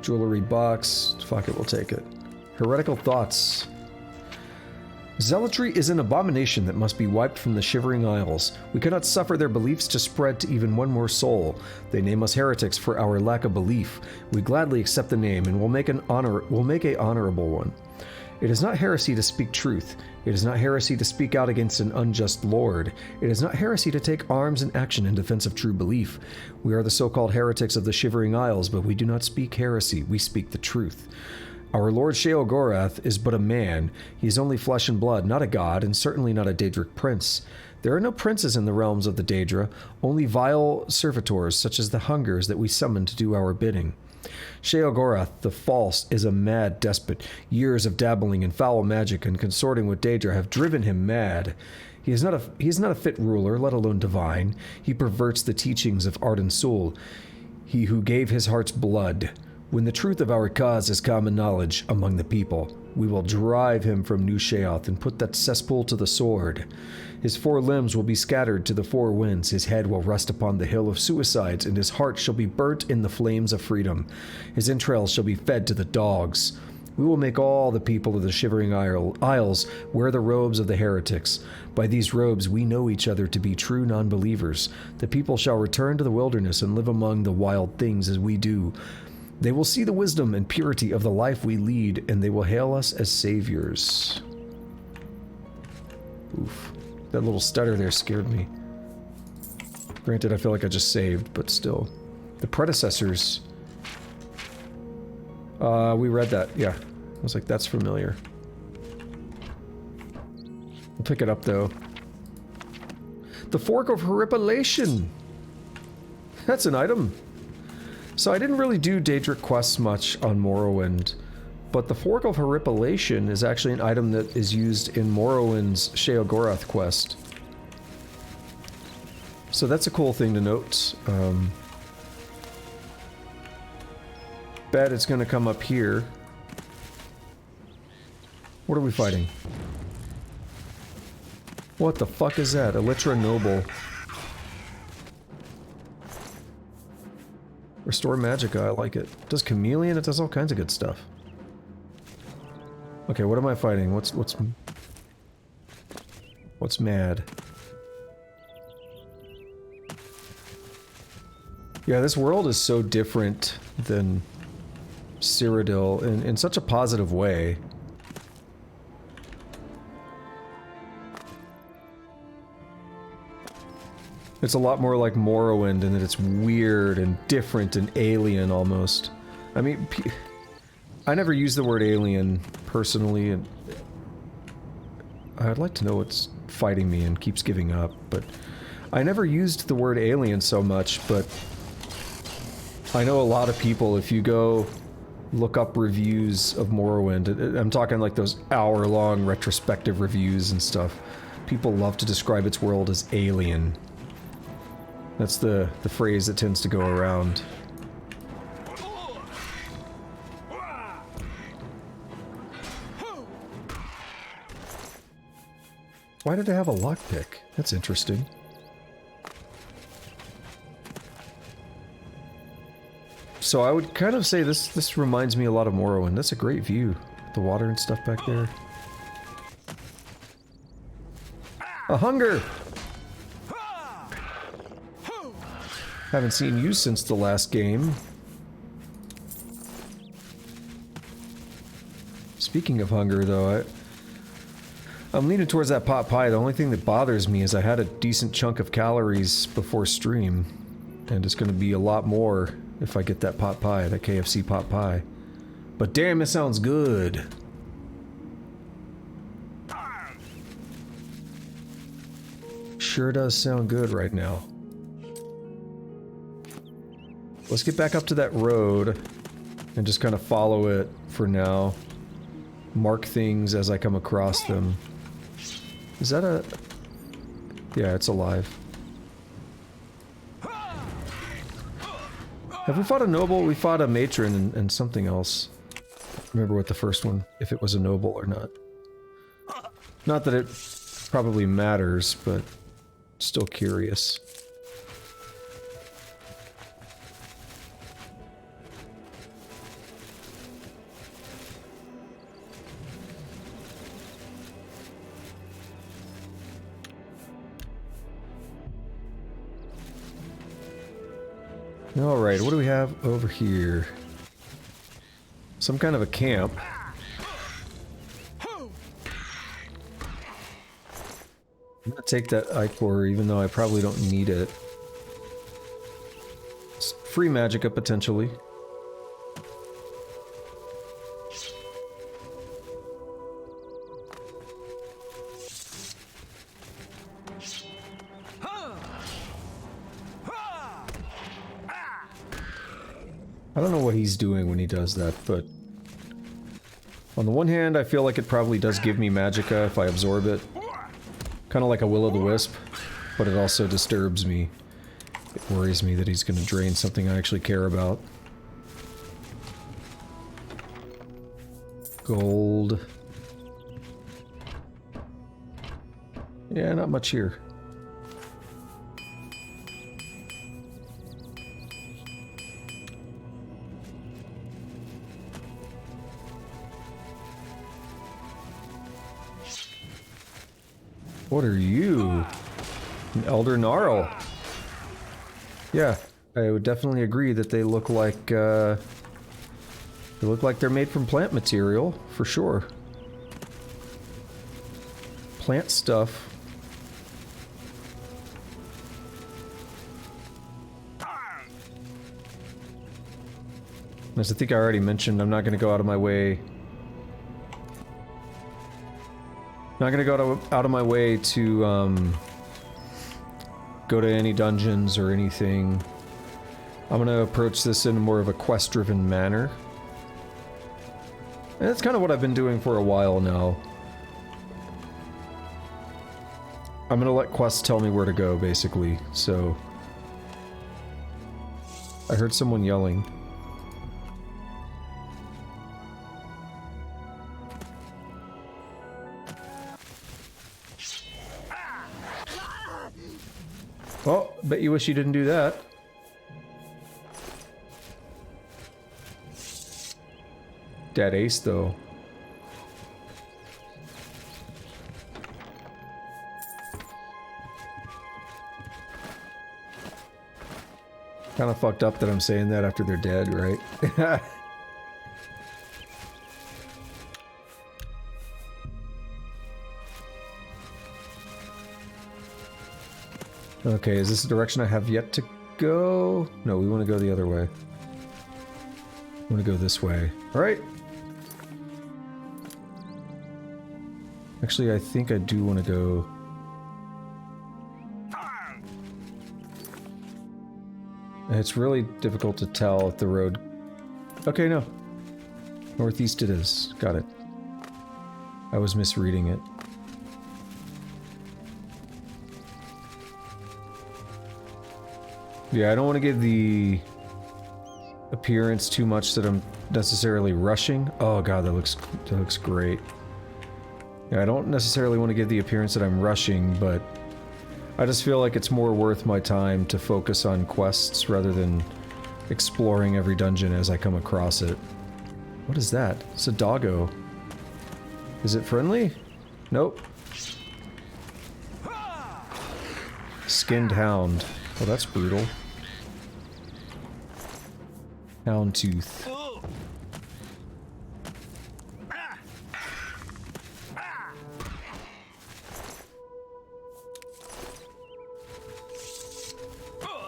Jewelry box. Fuck it, we'll take it. Heretical thoughts. Zealotry is an abomination that must be wiped from the Shivering Isles. We cannot suffer their beliefs to spread to even one more soul. They name us heretics for our lack of belief. We gladly accept the name, and we'll make a honorable one. It is not heresy to speak truth. It is not heresy to speak out against an unjust lord. It is not heresy to take arms and action in defense of true belief. We are the so-called heretics of the Shivering Isles, but we do not speak heresy. We speak the truth. Our Lord Sheogorath is but a man. He is only flesh and blood, not a god, and certainly not a Daedric prince. There are no princes in the realms of the Daedra, only vile servitors such as the Hungers that we summon to do our bidding. Sheogorath, the false, is a mad despot. Years of dabbling in foul magic and consorting with Daedra have driven him mad. He is not a fit ruler, let alone divine. He perverts the teachings of Arden Sul. he who gave his heart's blood. When the truth of our cause is common knowledge among the people, we will drive him from New Sheoth and put that cesspool to the sword. His 4 limbs will be scattered to the 4 winds, his head will rest upon the hill of suicides, and his heart shall be burnt in the flames of freedom. His entrails shall be fed to the dogs. We will make all the people of the Shivering Isles wear the robes of the heretics. By these robes we know each other to be true non-believers. The people shall return to the wilderness and live among the wild things as we do. They will see the wisdom and purity of the life we lead, and they will hail us as saviors. Oof. That little stutter there scared me. Granted, I feel like I just saved, but still. The Predecessors. We read that, yeah. I was like, that's familiar. We'll pick it up, though. The Fork of Horripilation! That's an item. So I didn't really do Daedric quests much on Morrowind, but the Fork of Horripilation is actually an item that is used in Morrowind's Sheogorath quest. So that's a cool thing to note. Bet it's gonna come up here. What are we fighting? What the fuck is that? Elytra Noble. Restore Magicka, I like it. Does Chameleon? It does all kinds of good stuff. Okay, what am I fighting? What's mad? Yeah, this world is so different than Cyrodiil in such a positive way. It's a lot more like Morrowind in that it's weird and different and alien almost. I mean, I never use the word alien personally, and I'd like to know what's fighting me and keeps giving up, but I never used the word alien so much, but I know a lot of people, if you go look up reviews of Morrowind, I'm talking like those hour-long retrospective reviews and stuff, people love to describe its world as alien. That's the phrase that tends to go around. Why did I have a lockpick? That's interesting. So I would kind of say this reminds me a lot of Morrowind. That's a great view. The water and stuff back there. A hunger! Haven't seen you since the last game. Speaking of hunger, though, I'm leaning towards that pot pie. The only thing that bothers me is I had a decent chunk of calories before stream, and it's going to be a lot more if I get that pot pie, that KFC pot pie. But damn, it sounds good. Sure does sound good right now. Let's get back up to that road and just kind of follow it for now. Mark things as I come across them. Is that a... Yeah, it's alive. Have we fought a noble? We fought a matron and something else. I don't remember what the first one, if it was a noble or not. Not that it probably matters, but still curious. Alright, what do we have over here? Some kind of a camp. I'm gonna take that Ichor even though I probably don't need it. It's free magicka potentially. I don't know what he's doing when he does that, but... On the one hand, I feel like it probably does give me magicka if I absorb it. Kind of like a will-o'-the-wisp, but it also disturbs me. It worries me that he's going to drain something I actually care about. Gold. Yeah, not much here. What are you? An Elder Gnarl. Yeah, I would definitely agree that they look like they're made from plant material, for sure. Plant stuff. As I think I already mentioned, I'm not going to go out of my way. Not going to go out of my way to go to any dungeons or anything. I'm going to approach this in more of a quest-driven manner. And that's kind of what I've been doing for a while now. I'm going to let quests tell me where to go, basically, so... I heard someone yelling. Oh, bet you wish you didn't do that. Dead ace, though. Kind of fucked up that I'm saying that after they're dead, right? Okay, is this the direction I have yet to go? No, we want to go the other way. We want to go this way. Alright. Actually, I think I do want to go... It's really difficult to tell if the road... Okay, no. Northeast it is. Got it. I was misreading it. Yeah, I don't want to give the appearance too much that I'm necessarily rushing. Oh god, that looks great. Yeah, I don't necessarily want to give the appearance that I'm rushing, but I just feel like it's more worth my time to focus on quests rather than exploring every dungeon as I come across it. What is that? It's a doggo. Is it friendly? Nope. Skinned hound. Oh, that's brutal. Houndtooth.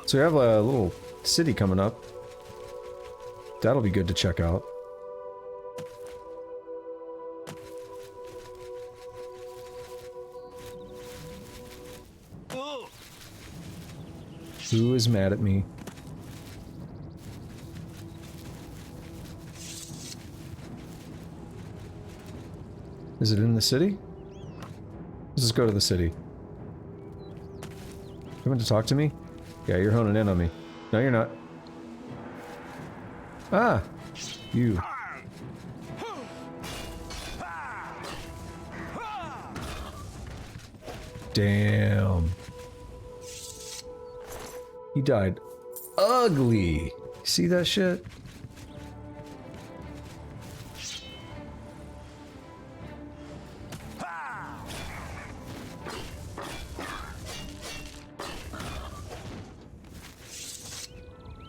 So we have a little city coming up. That'll be good to check out. Who is mad at me? Is it in the city? Let's just go to the city. You want to talk to me? Yeah, you're honing in on me. No, you're not. Ah! You. Damn. He died ugly. See that shit?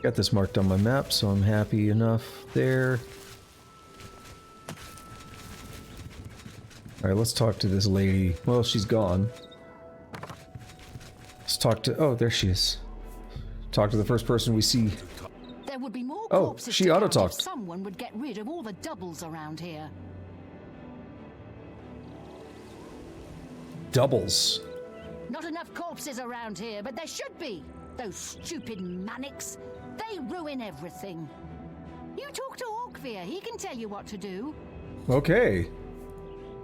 Got this marked on my map, so I'm happy enough there. Alright, let's talk to this lady. Well, she's gone. Let's talk to... Oh, there she is. Talk to the first person we see. There would be more Oh, corpses she to count auto-talked. if someone would get rid of all the doubles around here. Doubles. Not enough corpses around here, but there should be. Those stupid manics. They ruin everything. You talk to Orkvir, he can tell you what to do. Okay.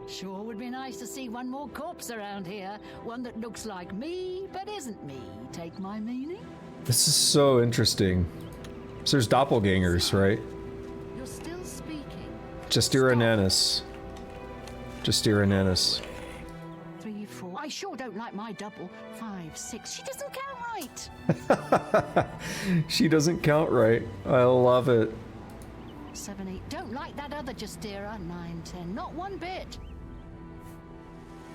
Sure would be nice to see one more corpse around here. One that looks like me, but isn't me. Take my meaning? This is so interesting. So there's doppelgangers, right? You're still speaking. Justira Nanis. 3, 4. I sure don't like my double. 5, 6. She doesn't count right. She doesn't count right. I love it. 7, 8. Don't like that other Justira. 9, 10. Not one bit.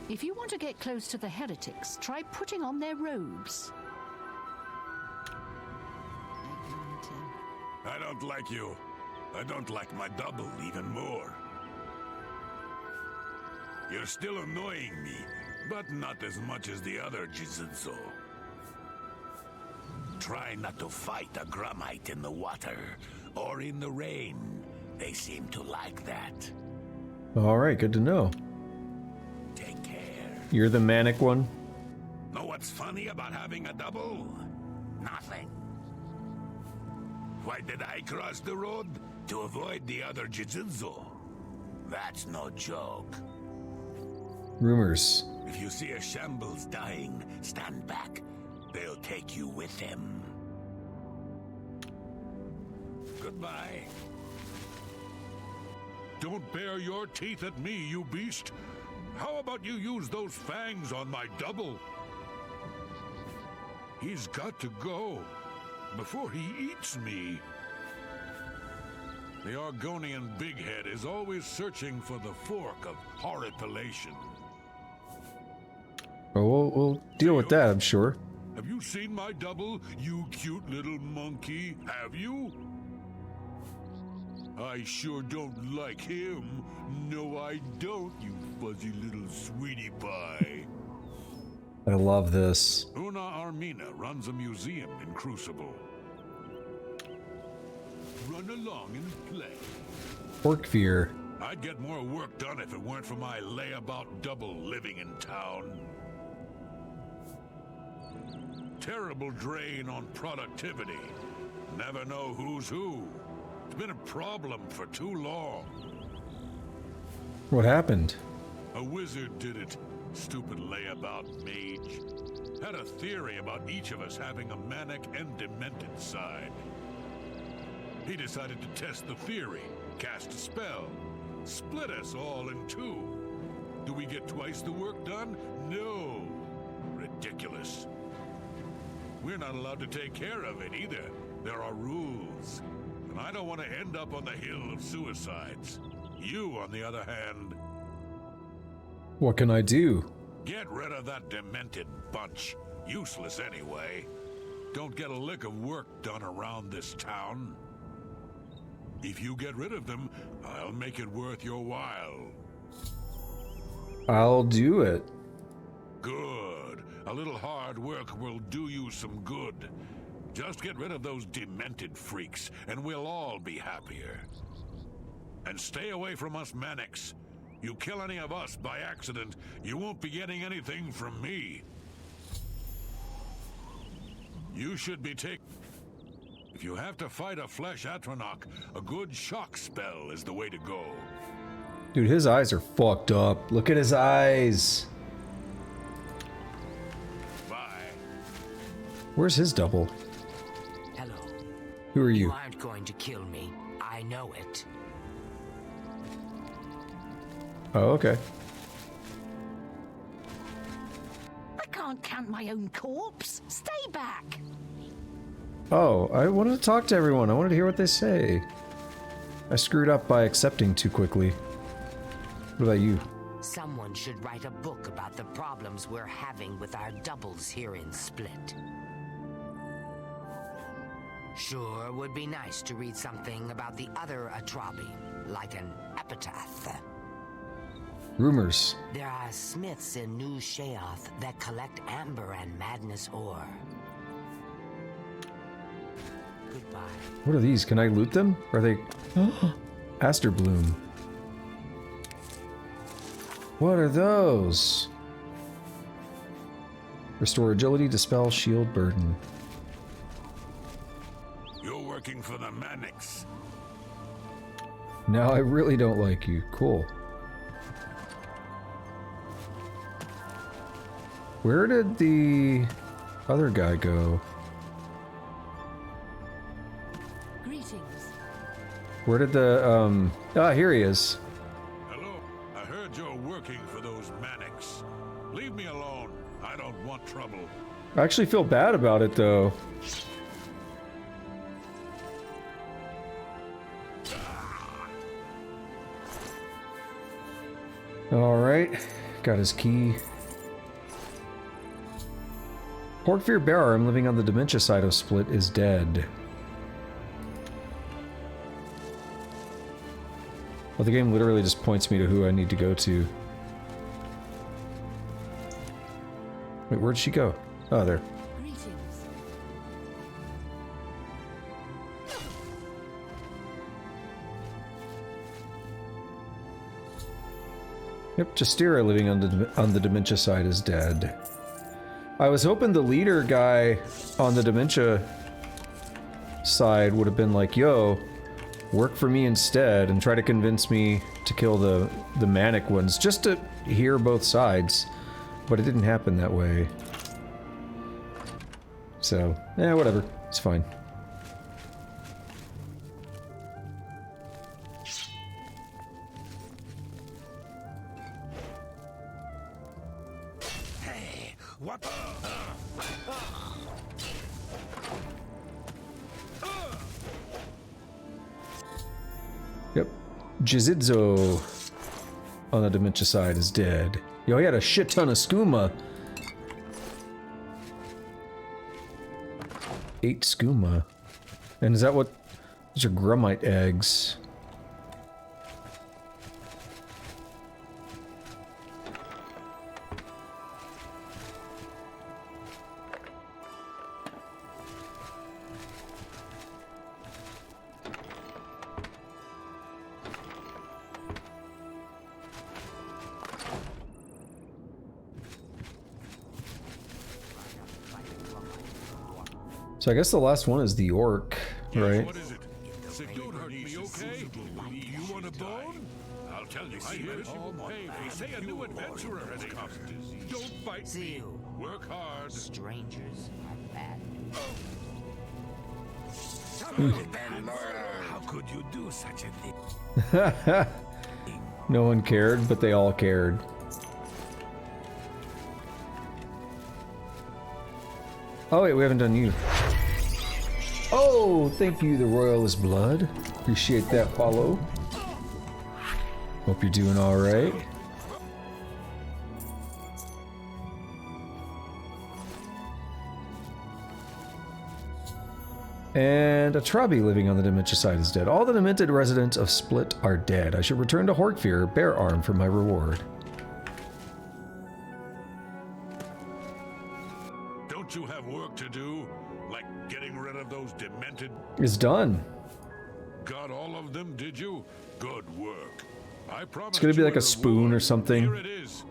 If you want to get close to the heretics, try putting on their robes. 8, 9, 10. I don't like you. I don't like my double even more. You're still annoying me, but not as much as the other Jizutsu. Try not to fight a Grumite in the water or in the rain. They seem to like that. Alright, good to know. Take care. You're the manic one? Know what's funny about having a double? Nothing. Why did I cross the road? To avoid the other Jizutsu. That's no joke. Rumors. If you see a shambles dying, stand back. They'll take you with them. Goodbye. Don't bare your teeth at me, you beast. How about you use those fangs on my double? He's got to go before he eats me. The Argonian bighead is always searching for the fork of horripilation. Oh, we'll deal with that, I'm sure. Have you seen my double, you cute little monkey? Have you? I sure don't like him. No, I don't, you fuzzy little sweetie pie. I love this. Una Armina runs a museum in Crucible. Run along and play. Orc fear. I'd get more work done if it weren't for my layabout double living in town. Terrible drain on productivity. Never know who's who. It's been a problem for too long. What happened? A wizard did it. Stupid layabout mage. Had a theory about each of us having a manic and demented side. He decided to test the theory, cast a spell, split us all in two. Do we get twice the work done? No. Ridiculous. We're not allowed to take care of it either. There are rules. And I don't want to end up on the hill of suicides. You, on the other hand... What can I do? Get rid of that demented bunch. Useless anyway. Don't get a lick of work done around this town. If you get rid of them, I'll make it worth your while. I'll do it. Good. A little hard work will do you some good. Just get rid of those demented freaks, and we'll all be happier. And stay away from us manics. You kill any of us by accident, you won't be getting anything from me. You should be taking... If you have to fight a flesh Atronach, a good shock spell is the way to go. Dude, his eyes are fucked up. Look at his eyes. Bye. Where's his double? Hello. Who are you? You aren't going to kill me. I know it. Oh, okay. I can't count my own corpse. Stay back. Oh, I wanted to talk to everyone. I wanted to hear what they say. I screwed up by accepting too quickly. What about you? Someone should write a book about the problems we're having with our doubles here in Split. Sure would be nice to read something about the other Atrabi, like an epitaph. Rumors. There are smiths in New Sheoth that collect amber and madness ore. Goodbye. What are these? Can I loot them? Are they... Aster Bloom. What are those? Restore agility, dispel shield burden. You're working for the Manics. Now I really don't like you. Cool. Where did the other guy go? Where did the, ah, here he is. Hello. I heard you're working for those Manics. Leave me alone. I don't want trouble. I actually feel bad about it, though. Alright. Got his key. Horkfear Beararm, living on the dementia side of Split, is dead. Well, the game literally just points me to who I need to go to. Wait, where'd she go? Oh, there. Yep, Justira living on the dementia side is dead. I was hoping the leader guy on the dementia side would have been like, yo, work for me instead, and try to convince me to kill the manic ones, just to hear both sides. But it didn't happen that way. So, yeah, whatever. It's fine. Hey, what? Yep. Jizidzo on the dementia side is dead. Yo, he had a shit ton of skooma. 8 skooma. And is that what... These are Grummite eggs. So I guess the last one is the orc, right? What is it? Don't hurt me, okay? You want a bone? I'll tell you, I hear she will pay. They say a new adventurer has come. Don't fight me. Work hard. Strangers are bad. How could you do such a thing? No one cared, but they all cared. Oh wait, we haven't done you. Oh, thank you, the Royalist Blood. Appreciate that follow. Hope you're doing alright. And a Trabi living on the dementia side is dead. All the demented residents of Split are dead. I should return to Horkfear, Beararm, for my reward. Don't you have work to do? Like getting rid of those demented... It's done. Got all of them, did you? Good work. I promise It's gonna be like a spoon or something. Here it is.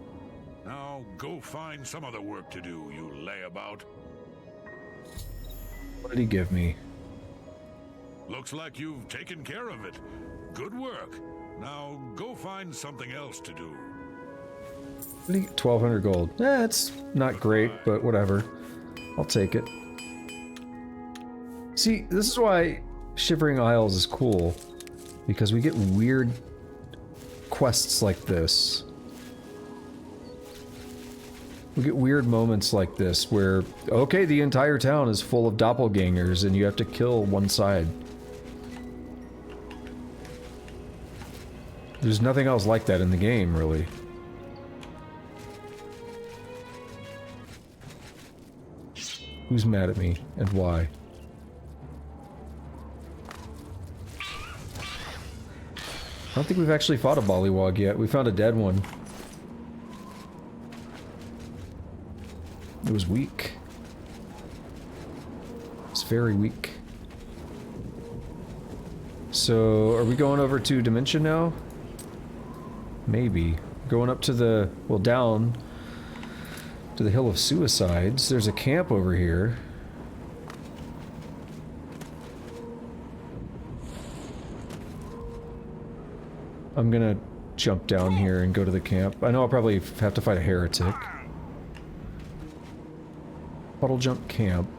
Now go find some other work to do, you layabout. What did he give me? Looks like you've taken care of it. Good work. Now go find something else to do. What do you get? 1,200 gold. Eh, it's not great, but whatever. I'll take it. See, this is why Shivering Isles is cool. Because we get weird quests like this. We get weird moments like this where, okay, the entire town is full of doppelgangers and you have to kill one side. There's nothing else like that in the game, really. Who's mad at me, and why? I don't think we've actually fought a Bollywog yet. We found a dead one. It was weak. It's very weak. So, are we going over to Dimension now? Maybe. Going up to the... well, down to the Hill of Suicides. There's a camp over here. I'm gonna jump down here and go to the camp. I know I'll probably have to fight a heretic. Puddle jump camp.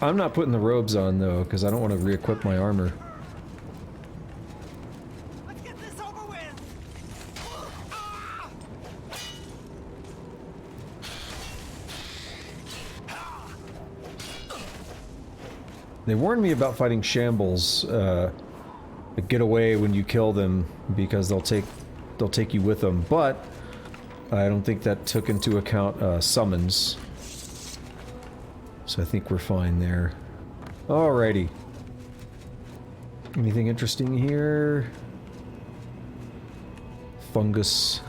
I'm not putting the robes on, though, because I don't want to re-equip my armor. Let's get this over with. They warned me about fighting shambles, get away when you kill them, because they'll take you with them, but I don't think that took into account summons. So I think we're fine there. Alrighty. Anything interesting here? Fungus.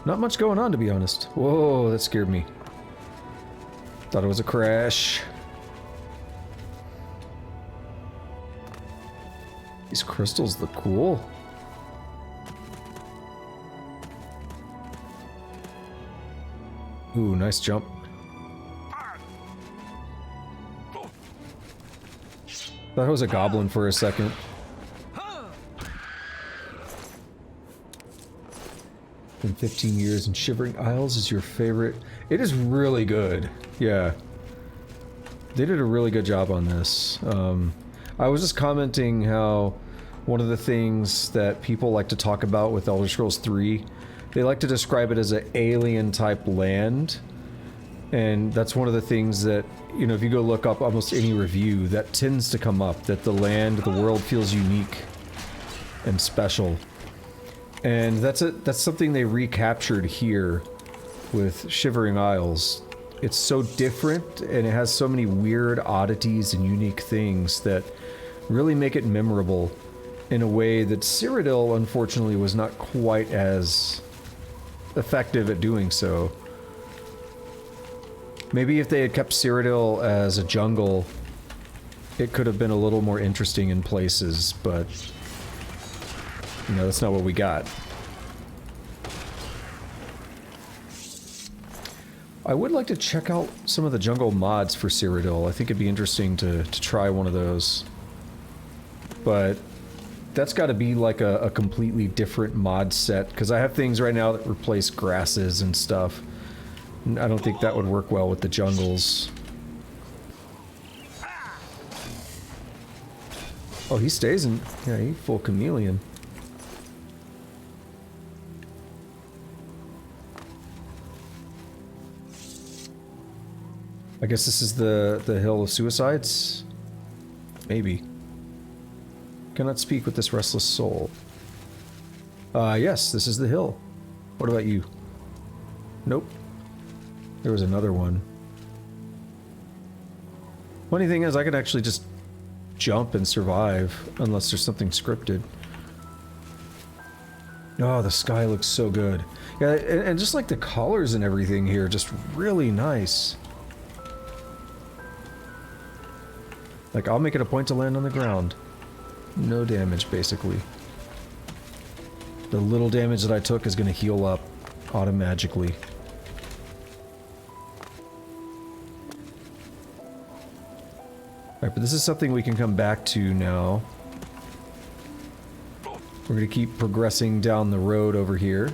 Not much going on, to be honest. Whoa, that scared me. Thought it was a crash. These crystals look cool. Ooh, nice jump. Thought it was a goblin for a second. Been 15 years, and Shivering Isles is your favorite. It is really good. Yeah. They did a really good job on this. I was just commenting how one of the things that people like to talk about with Elder Scrolls 3, they like to describe it as an alien-type land. And that's one of the things that, you know, if you go look up almost any review, that tends to come up, that the land, the world feels unique and special. And that's something they recaptured here with Shivering Isles. It's so different, and it has so many weird oddities and unique things that really make it memorable in a way that Cyrodiil, unfortunately, was not quite as effective at doing so. Maybe if they had kept Cyrodiil as a jungle, it could have been a little more interesting in places, but you know, that's not what we got. I would like to check out some of the jungle mods for Cyrodiil. I think it'd be interesting to try one of those. But that's got to be like a completely different mod set, because I have things right now that replace grasses and stuff. And I don't think that would work well with the jungles. Oh, he stays in... Yeah, he's full chameleon. I guess this is the Hill of Suicides? Maybe. Cannot speak with this restless soul. Yes, this is the hill. What about you? Nope. There was another one. Funny thing is, I could actually just jump and survive, unless there's something scripted. Oh, the sky looks so good. Yeah, and just like the colors and everything here, just really nice. Like, I'll make it a point to land on the ground. No damage, basically. The little damage that I took is going to heal up automagically. Alright, but this is something we can come back to now. We're going to keep progressing down the road over here.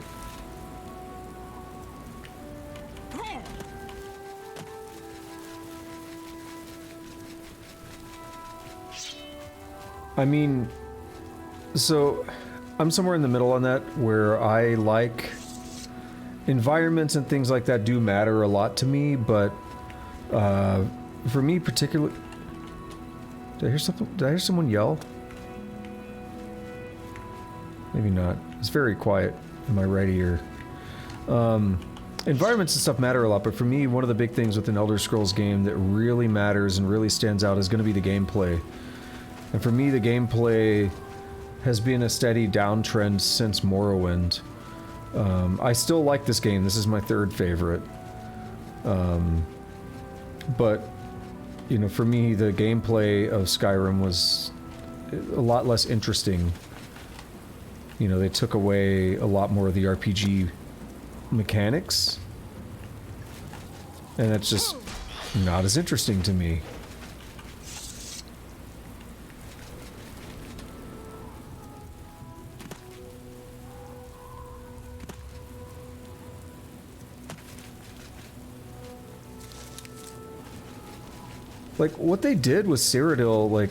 I mean, so I'm somewhere in the middle on that, where I like environments and things like that do matter a lot to me, but for me particularly... Did I hear something? Did I hear someone yell? Maybe not. It's very quiet in my right ear. Environments and stuff matter a lot, but for me, one of the big things with an Elder Scrolls game that really matters and really stands out is going to be the gameplay. And for me, the gameplay has been a steady downtrend since Morrowind. I still like this game. This is my third favorite. But, you know, for me, the gameplay of Skyrim was a lot less interesting. You know, they took away a lot more of the RPG mechanics. And that's just not as interesting to me. Like, what they did with Cyrodiil, like,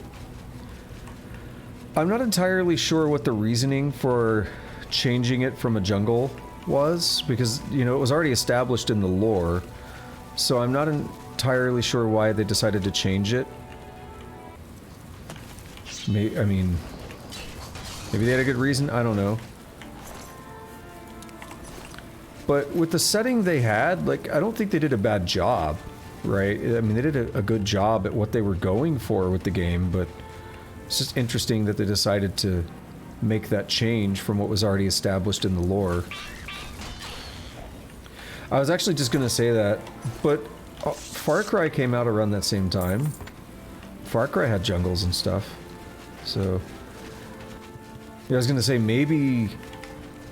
I'm not entirely sure what the reasoning for changing it from a jungle was, because, you know, it was already established in the lore, so I'm not entirely sure why they decided to change it. I mean, maybe they had a good reason, I don't know. But with the setting they had, like, I don't think they did a bad job, right? I mean, they did a good job at what they were going for with the game, but it's just interesting that they decided to make that change from what was already established in the lore. I was actually just gonna say that, but Far Cry came out around that same time. Far Cry had jungles and stuff, so... Yeah, I was gonna say, maybe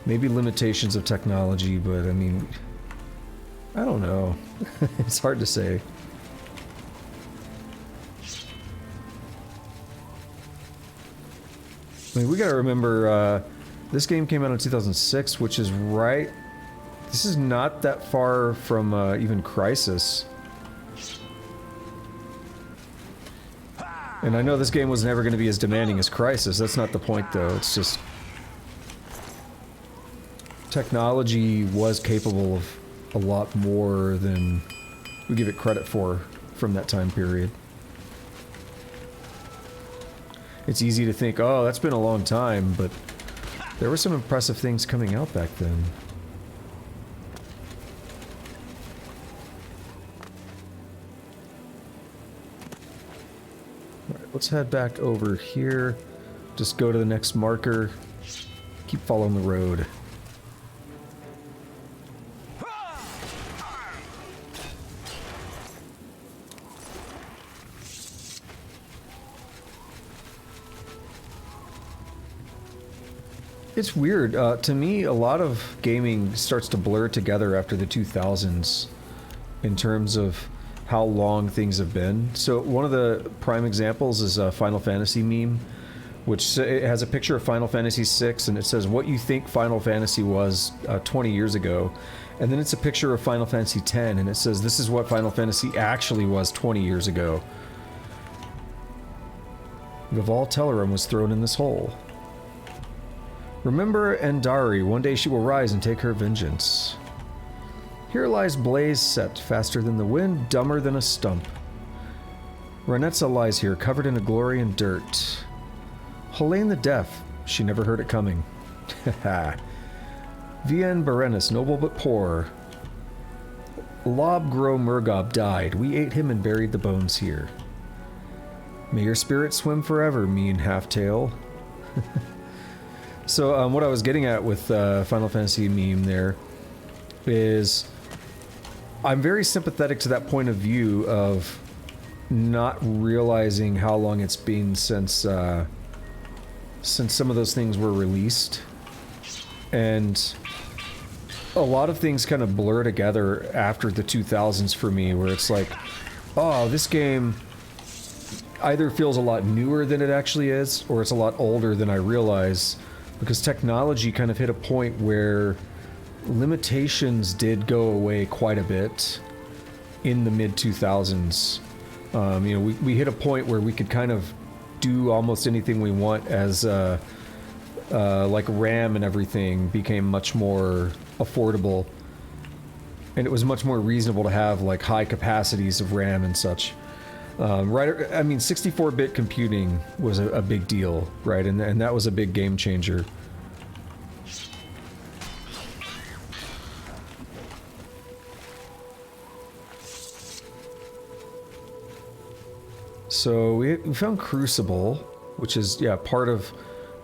limitations of technology, but I mean, I don't know. It's hard to say. I mean, we gotta remember, this game came out in 2006, which is right... This is not that far from, even Crisis. And I know this game was never gonna be as demanding as Crisis, that's not the point though, it's just... Technology was capable of a lot more than we give it credit for from that time period. It's easy to think, oh, that's been a long time, but there were some impressive things coming out back then. Alright, let's head back over here. Just go to the next marker. Keep following the road. It's weird. To me, a lot of gaming starts to blur together after the 2000s in terms of how long things have been. So one of the prime examples is a Final Fantasy meme, which it has a picture of Final Fantasy VI, and it says, what you think Final Fantasy was 20 years ago. And then it's a picture of Final Fantasy X, and it says, this is what Final Fantasy actually was 20 years ago. Vival Telerum was thrown in this hole. Remember Endari, one day she will rise and take her vengeance. Here lies Blaze set, faster than the wind, dumber than a stump. Renetza lies here, covered in a glory and dirt. Helene the Deaf, she never heard it coming. Haha. Vien Berenis, noble but poor. Lob Gro Murgob died, we ate him and buried the bones here. May your spirit swim forever, mean half-tail. So, what I was getting at with Final Fantasy meme there is I'm very sympathetic to that point of view of not realizing how long it's been since some of those things were released. And a lot of things kind of blur together after the 2000s for me, where it's like, oh, this game either feels a lot newer than it actually is, or it's a lot older than I realize. Because technology kind of hit a point where limitations did go away quite a bit in the mid-2000s. You know, we hit a point where we could kind of do almost anything we want as, like RAM and everything became much more affordable. And it was much more reasonable to have, like, high capacities of RAM and such. Right, I mean, 64-bit computing was a big deal, right? And that was a big game changer. So we found Crucible, which is, yeah, part of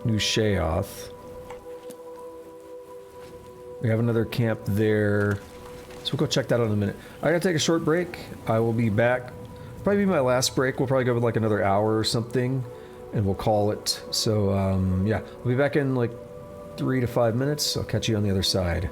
New Sheoth. We have another camp there. So we'll go check that out in a minute. I gotta take a short break. I will be back. Probably be my last break. We'll probably go with like another hour or something, and we'll call it. So, yeah, I'll be back in like 3 to 5 minutes. I'll catch you on the other side.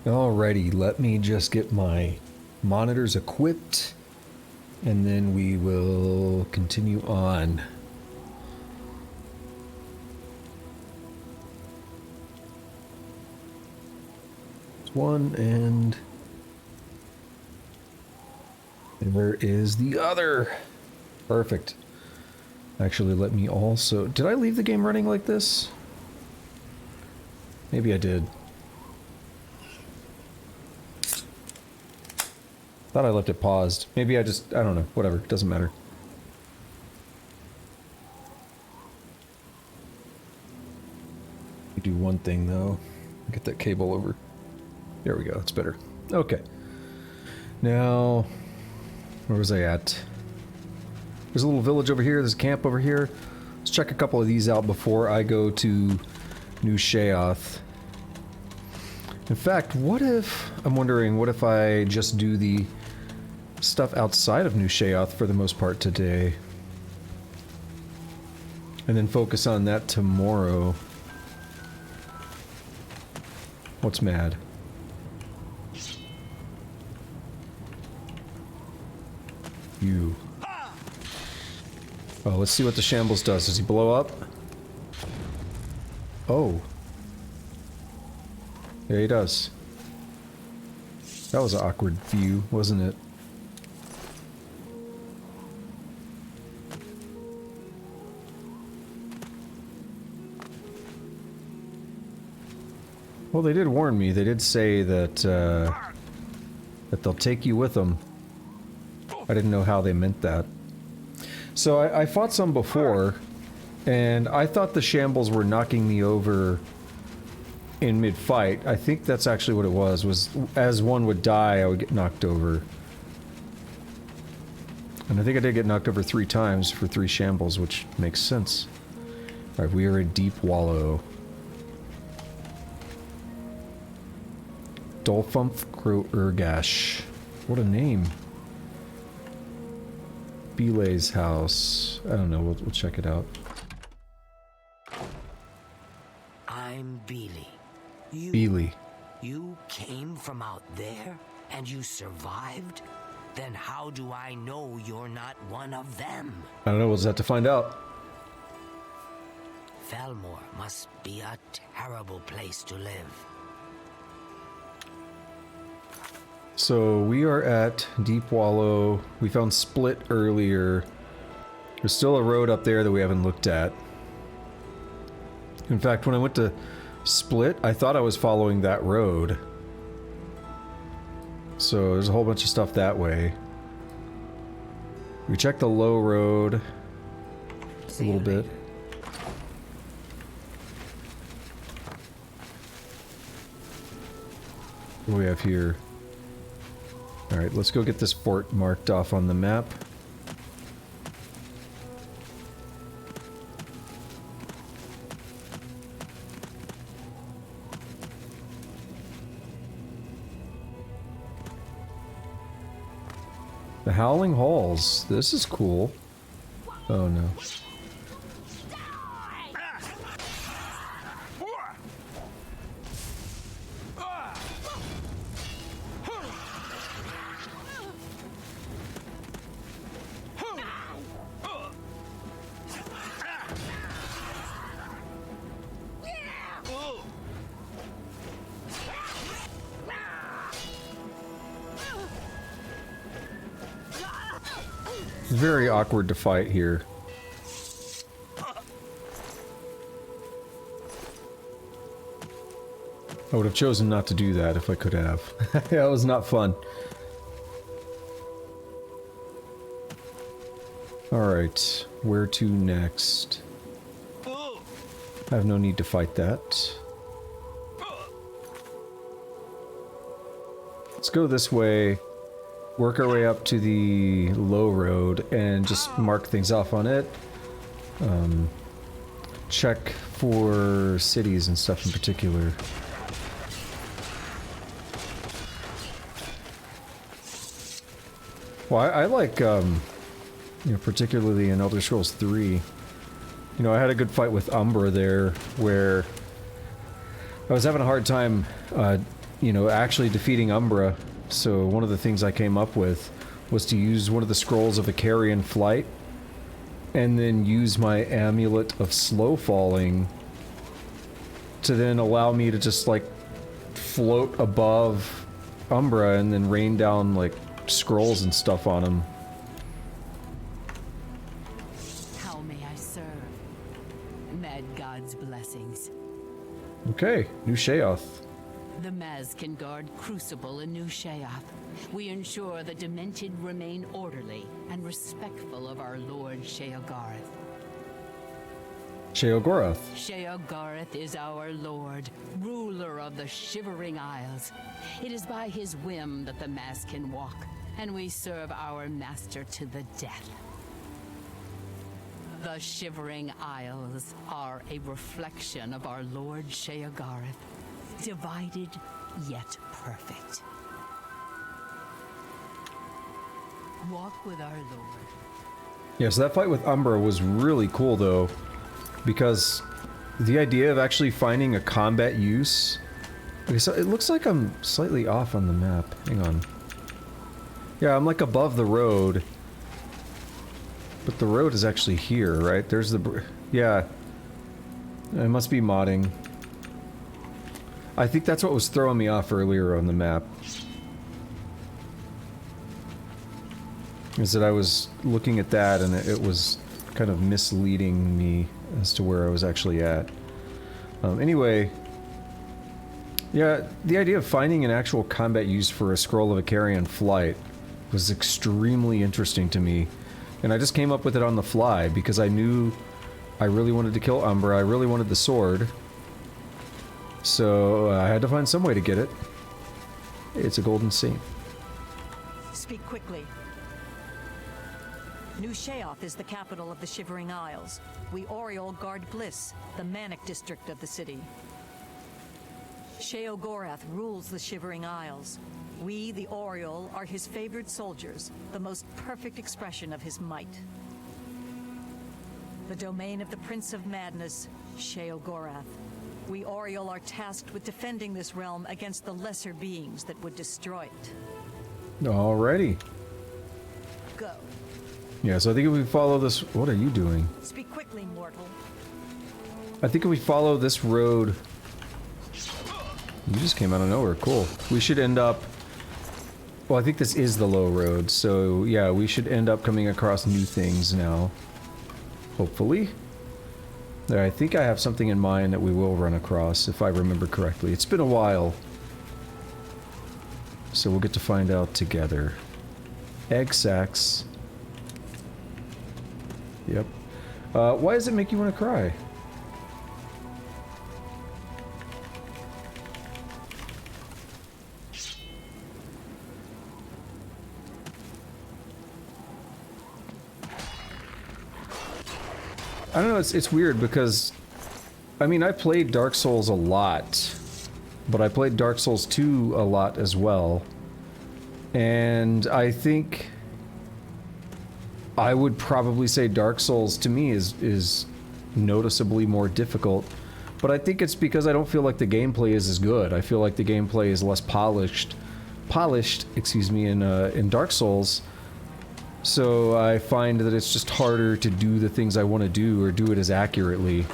Alrighty, let me just get my monitors equipped, and then we will continue on. There's one, and there is the other. Perfect. Actually, let me also... Did I leave the game running like this? Maybe I did. Thought I left it paused. Maybe I just... I don't know. Whatever. Doesn't matter. Do one thing, though. Get that cable over. There we go. That's better. Okay. Now... Where was I at? There's a little village over here. There's a camp over here. Let's check a couple of these out before I go to New Sheoth. In fact, what if... I'm wondering, what if I just do the stuff outside of New Sheoth for the most part today? And then focus on that tomorrow. What's mad? You. Oh, let's see what the shambles does. Does he blow up? Oh. Yeah, he does. That was an awkward view, wasn't it? Well, they did warn me. They did say that, that they'll take you with them. I didn't know how they meant that. So I fought some before, and I thought the shambles were knocking me over in mid-fight. I think that's actually what it was as one would die, I would get knocked over. And I think I did get knocked over 3 times for 3 shambles, which makes sense. Alright, we are in Deep Wallow. Dolfumf Gro Urgash. What a name. Belay's house. I don't know, we'll check it out. I'm Beely. Beely. You came from out there and you survived? Then how do I know you're not one of them? I don't know, we'll just have to find out. Felmore must be a terrible place to live. So we are at Deep Wallow. We found Split earlier. There's still a road up there that we haven't looked at. In fact, when I went to Split, I thought I was following that road. So there's a whole bunch of stuff that way. We checked the low road a little bit. What do we have here? Alright, let's go get this fort marked off on the map. The Howling Halls. This is cool. Oh no. Very awkward to fight here. I would have chosen not to do that if I could have. That was not fun. Alright, where to next? I have no need to fight that. Let's go this way. Work our way up to the low road and just mark things off on it. Check for cities and stuff in particular. Well, I like, you know, particularly in Elder Scrolls 3. You know, I had a good fight with Umbra there, where I was having a hard time you know, actually defeating Umbra. So one of the things I came up with was to use one of the scrolls of Icarian Flight, and then use my Amulet of Slow Falling to then allow me to just, like, float above Umbra and then rain down, like, scrolls and stuff on him. How may I serve? Mad God's blessings. Okay, New Sheoth. The Maz can guard Crucible in New Sheoth. We ensure the Demented remain orderly and respectful of our Lord Sheogorath. Sheogorath. Sheogorath is our lord, ruler of the Shivering Isles. It is by his whim that the Maz can walk, and we serve our master to the death. The Shivering Isles are a reflection of our Lord Sheogorath, divided yet perfect. Walk with our Lord. Yeah, so that fight with Umbra was really cool, though, because the idea of actually finding a combat use... Okay, so it looks like I'm slightly off on the map. Hang on. Yeah, I'm like above the road. But the road is actually here, right? There's the... Yeah. It must be modding. I think that's what was throwing me off earlier on the map. Is that I was looking at that and it was kind of misleading me as to where I was actually at. Anyway, yeah, the idea of finding an actual combat use for a Scroll of Icarian Flight was extremely interesting to me. And I just came up with it on the fly because I knew I really wanted to kill Umbra, I really wanted the sword. So I had to find some way to get it. It's a golden saint. Speak quickly. New Sheoth is the capital of the Shivering Isles. We Oriole guard Bliss, the manic district of the city. Sheogorath rules the Shivering Isles. We, the Oriole, are his favored soldiers, the most perfect expression of his might. The domain of the Prince of Madness, Sheogorath. We Oriole are tasked with defending this realm against the lesser beings that would destroy it. Alrighty. Go. Yeah, so I think if we follow this... What are you doing? Speak quickly, mortal. I think if we follow this road... You just came out of nowhere, cool. We should end up... Well, I think this is the low road, so yeah, we should end up coming across new things now. Hopefully. There, I think I have something in mind that we will run across, if I remember correctly. It's been a while. So we'll get to find out together. Egg sacs. Yep. Why does it make you want to cry? I don't know, it's weird because, I mean, I played Dark Souls a lot, but I played Dark Souls 2 a lot as well, and I think I would probably say Dark Souls to me is noticeably more difficult, but I think it's because I don't feel like the gameplay is as good. I feel like the gameplay is less polished, excuse me, in Dark Souls. So I find that it's just harder to do the things I want to do or do it as accurately.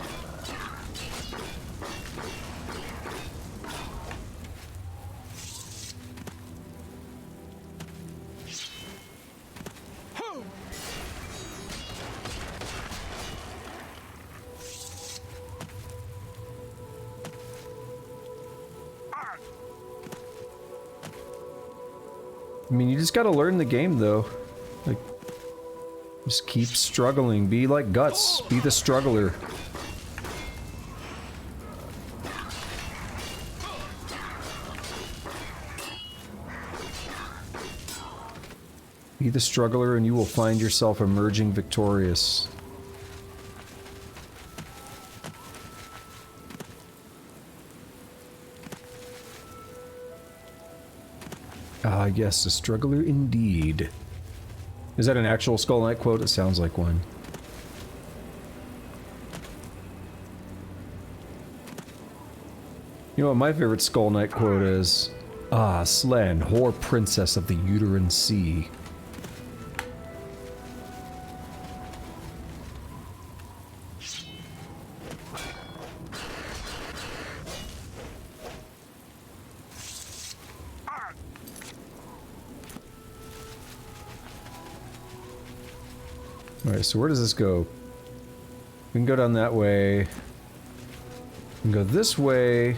I mean, you just gotta learn the game, though. Like, just keep struggling. Be like Guts. Be the struggler. Be the struggler and you will find yourself emerging victorious. Ah, yes, a struggler indeed. Is that an actual Skull Knight quote? It sounds like one. You know what my favorite Skull Knight quote is? Ah, Slen, whore princess of the uterine sea. Alright, so where does this go? We can go down that way. We can go this way.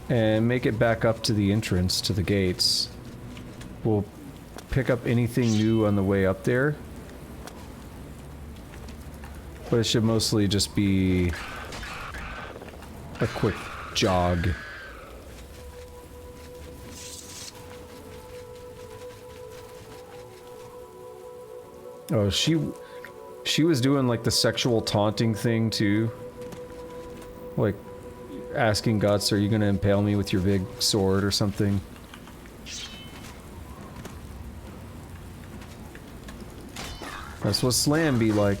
And make it back up to the entrance, to the gates. We'll pick up anything new on the way up there. But it should mostly just be a quick jog. Oh, she was doing like the sexual taunting thing too. Like asking Guts, are you gonna impale me with your big sword or something? That's what Slam be like.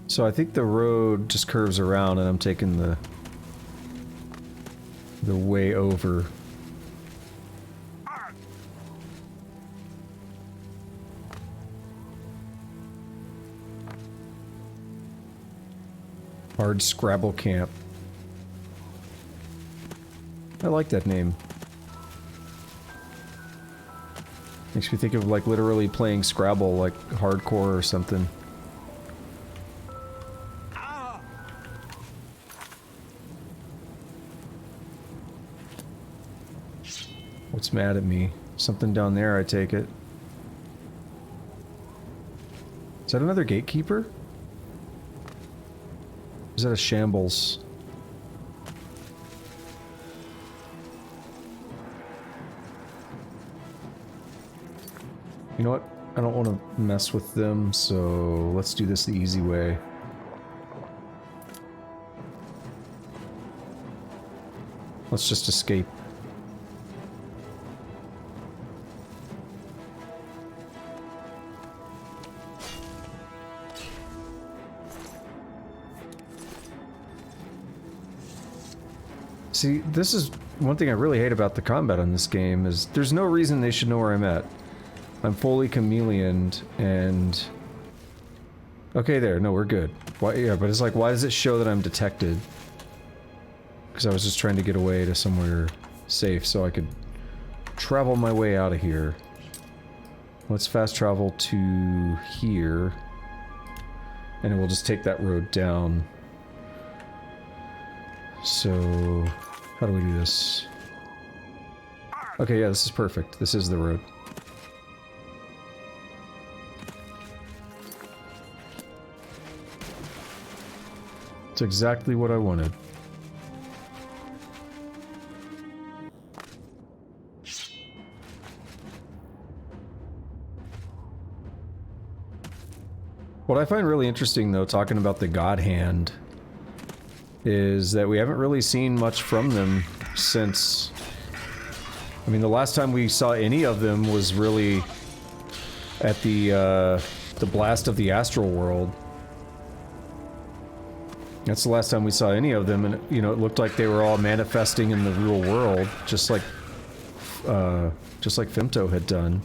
So I think the road just curves around and I'm taking the way over. Hard Scrabble Camp. I like that name. Makes me think of like literally playing Scrabble like hardcore or something. What's mad at me? Something down there, I take it. Is that another gatekeeper? Is that a shambles? You know what? I don't want to mess with them, so let's do this the easy way. Let's just escape. See, this is one thing I really hate about the combat on this game, is there's no reason they should know where I'm at. I'm fully chameleoned, and... Okay, there. No, we're good. Why, yeah, but it's like, why does it show that I'm detected? Because I was just trying to get away to somewhere safe so I could travel my way out of here. Let's fast travel to here. And then we'll just take that road down. So... how do we do this? Okay, yeah, this is perfect. This is the road. It's exactly what I wanted. What I find really interesting, though, talking about the God Hand, is that we haven't really seen much from them since... I mean, the last time we saw any of them was really at the blast of the astral world. That's the last time we saw any of them, and, you know, it looked like they were all manifesting in the real world, just like Femto had done.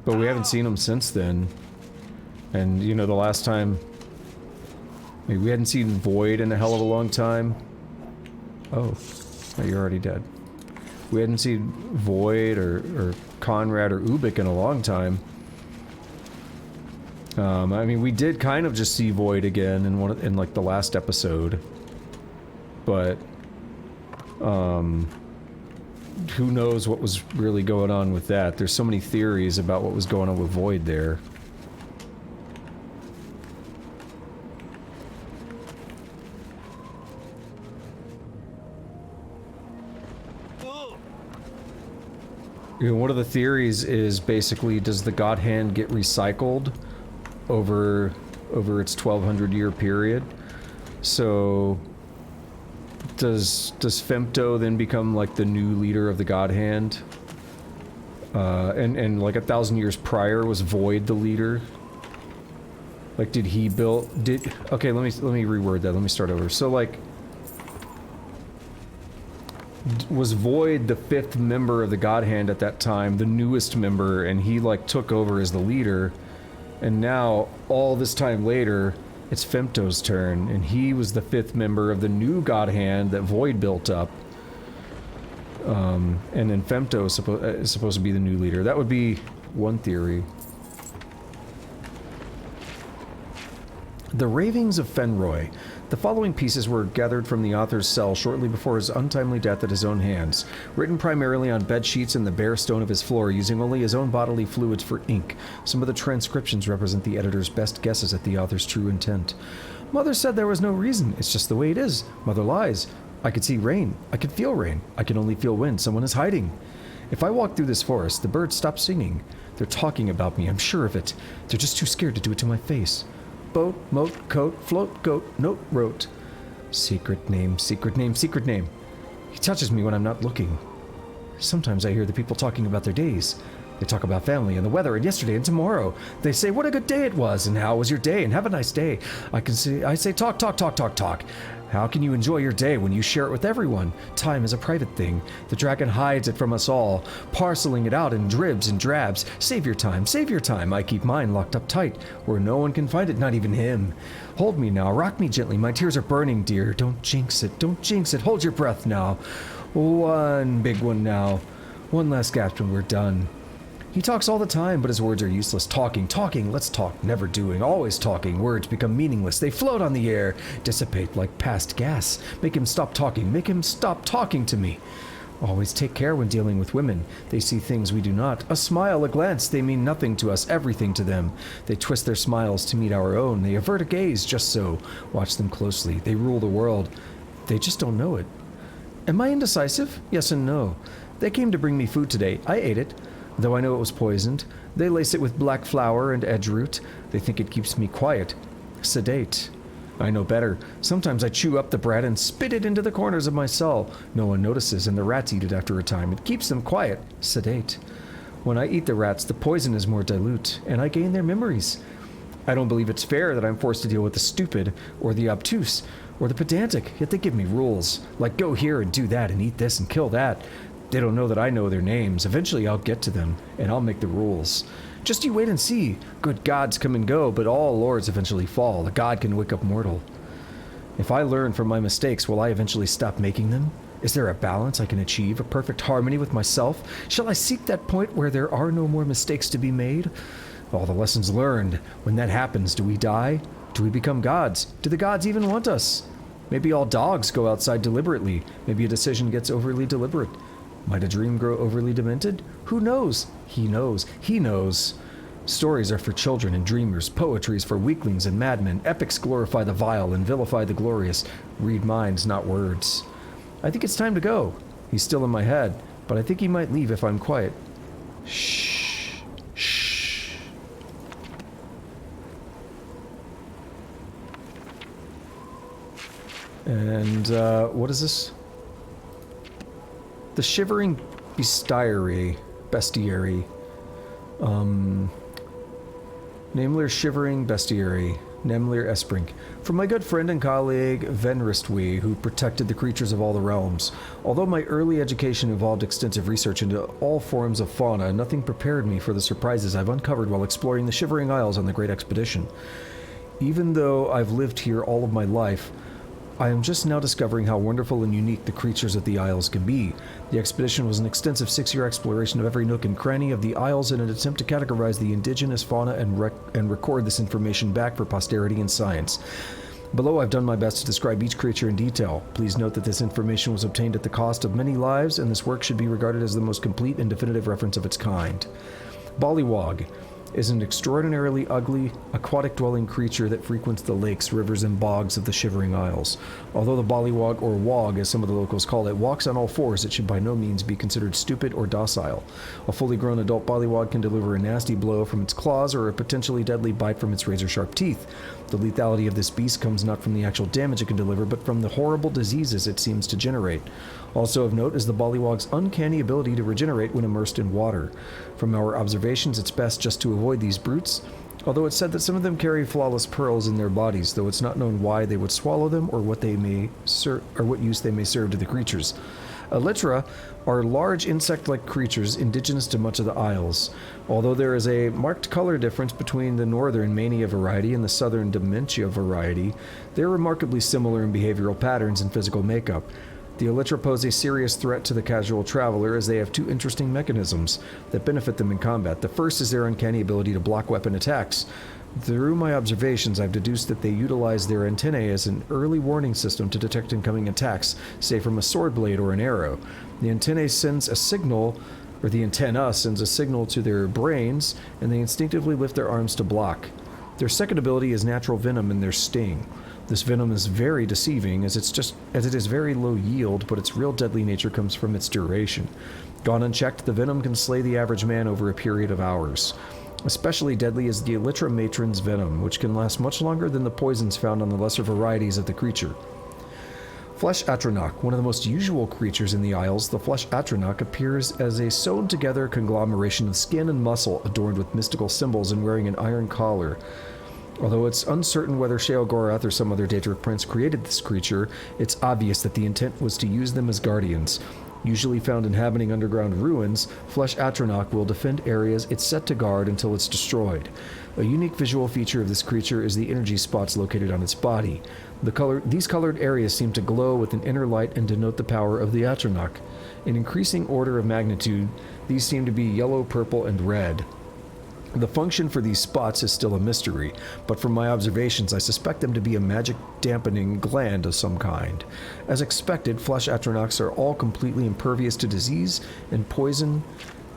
But we haven't seen them since then. And, you know, the last time... I mean, we hadn't seen Void in a hell of a long time. Oh. Oh, you're already dead. We hadn't seen Void or Conrad or Ubik in a long time. I mean, we did kind of just see Void again in like the last episode. But... who knows what was really going on with that. There's so many theories about what was going on with Void there. You know, one of the theories is basically, does the God Hand get recycled? over its 1200-year period. So does Femto then become like the new leader of the God Hand? And like 1,000 years prior was Void the leader? Like, did he build? Okay, let me reword that. Let me start over. So like, was Void the 5th member of the God Hand at that time, the newest member, and he like took over as the leader, and now all this time later, it's Femto's turn, and he was the 5th member of the new God Hand that Void built up. And then Femto is supposed to be the new leader. That would be one theory. The Ravings of Fenroy. The following pieces were gathered from the author's cell shortly before his untimely death at his own hands, written primarily on bed sheets and the bare stone of his floor, using only his own bodily fluids for ink. Some of the transcriptions represent the editor's best guesses at the author's true intent. Mother said there was no reason. It's just the way it is. Mother lies. I could see rain. I could feel rain. I can only feel wind. Someone is hiding. If I walk through this forest, the birds stop singing. They're talking about me. I'm sure of it. They're just too scared to do it to my face. Boat, moat, coat, float, goat, note, wrote. Secret name, secret name, secret name. He touches me when I'm not looking. Sometimes I hear the people talking about their days. They talk about family and the weather and yesterday and tomorrow. They say, what a good day it was, and how was your day, and have a nice day. I say, talk, talk, talk, talk, talk. How can you enjoy your day when you share it with everyone? Time is a private thing. The dragon hides it from us all, parceling it out in dribs and drabs. Save your time, save your time. I keep mine locked up tight, where no one can find it, not even him. Hold me now, rock me gently. My tears are burning, dear. Don't jinx it, don't jinx it. Hold your breath now. One big one now. One last gasp and we're done. He talks all the time, but his words are useless. Talking, talking, let's talk, never doing, always talking. Words become meaningless. They float on the air, dissipate like past gas. Make him stop talking, make him stop talking to me. Always take care when dealing with women. They see things we do not. A smile, a glance, they mean nothing to us, everything to them. They twist their smiles to meet our own. They avert a gaze, just so. Watch them closely. They rule the world. They just don't know it. Am I indecisive? Yes and no. They came to bring me food today. I ate it. Though I know it was poisoned, they lace it with black flour and edgeroot. They think it keeps me quiet, sedate. I know better. Sometimes I chew up the bread and spit it into the corners of my cell. No one notices, and the rats eat it after a time. It keeps them quiet, sedate. When I eat the rats, the poison is more dilute, and I gain their memories. I don't believe it's fair that I'm forced to deal with the stupid, or the obtuse, or the pedantic, yet they give me rules, like go here and do that and eat this and kill that. They don't know that I know their names. Eventually I'll get to them, and I'll make the rules. Just you wait and see. Good gods come and go, but all lords eventually fall. A god can wake up mortal. If I learn from my mistakes, will I eventually stop making them? Is there a balance I can achieve, a perfect harmony with myself? Shall I seek that point where there are no more mistakes to be made? All the lessons learned. When that happens, do we die? Do we become gods? Do the gods even want us? Maybe all dogs go outside deliberately. Maybe a decision gets overly deliberate. Might a dream grow overly demented? Who knows? He knows. He knows. Stories are for children and dreamers. Poetry is for weaklings and madmen. Epics glorify the vile and vilify the glorious. Read minds, not words. I think it's time to go. He's still in my head, but I think he might leave if I'm quiet. Shh. Shh. And, what is this? The Shivering Bestiary. Namelier Shivering Bestiary. Namelier Esprink. From my good friend and colleague Venristwi, who protected the creatures of all the realms. Although my early education involved extensive research into all forms of fauna, nothing prepared me for the surprises I've uncovered while exploring the Shivering Isles on the Great Expedition. Even though I've lived here all of my life, I am just now discovering how wonderful and unique the creatures of the Isles can be. The expedition was an extensive 6-year exploration of every nook and cranny of the Isles in an attempt to categorize the indigenous fauna and record this information back for posterity and science. Below, I've done my best to describe each creature in detail. Please note that this information was obtained at the cost of many lives, and this work should be regarded as the most complete and definitive reference of its kind. Bollywog. is an extraordinarily ugly, aquatic-dwelling creature that frequents the lakes, rivers, and bogs of the Shivering Isles. Although the Bollywog, or Wog as some of the locals call it, walks on all fours, it should by no means be considered stupid or docile. A fully grown adult Bollywog can deliver a nasty blow from its claws or a potentially deadly bite from its razor-sharp teeth. The lethality of this beast comes not from the actual damage it can deliver, but from the horrible diseases it seems to generate. Also of note is the Bollywog's uncanny ability to regenerate when immersed in water. From our observations, it's best just to avoid these brutes, although it's said that some of them carry flawless pearls in their bodies, though it's not known why they would swallow them or what use they may serve to the creatures. Elytra are large insect-like creatures indigenous to much of the Isles. Although there is a marked color difference between the northern Mania variety and the southern Dementia variety, they're remarkably similar in behavioral patterns and physical makeup. The Elytra pose a serious threat to the casual traveler as they have two interesting mechanisms that benefit them in combat. The first is their uncanny ability to block weapon attacks. Through my observations, I've deduced that they utilize their antennae as an early warning system to detect incoming attacks, say from a sword blade or an arrow. The antenna sends a signal to their brains, and they instinctively lift their arms to block. Their second ability is natural venom in their sting. This venom is very deceiving as it is very low yield, but its real deadly nature comes from its duration. Gone unchecked, the venom can slay the average man over a period of hours. Especially deadly is the Elytra matron's venom, which can last much longer than the poisons found on the lesser varieties of the creature. Flesh Atronach, one of the most usual creatures in the Isles, the Flesh Atronach appears as a sewn-together conglomeration of skin and muscle adorned with mystical symbols and wearing an iron collar. Although it's uncertain whether Sheogorath or some other Daedric prince created this creature, it's obvious that the intent was to use them as guardians. Usually found inhabiting underground ruins, Flesh Atronach will defend areas it's set to guard until it's destroyed. A unique visual feature of this creature is the energy spots located on its body. These colored areas seem to glow with an inner light and denote the power of the Atronach. In increasing order of magnitude, these seem to be yellow, purple, and red. The function for these spots is still a mystery, but from my observations I suspect them to be a magic-dampening gland of some kind. As expected, Flesh Atronachs are all completely impervious to disease and poison,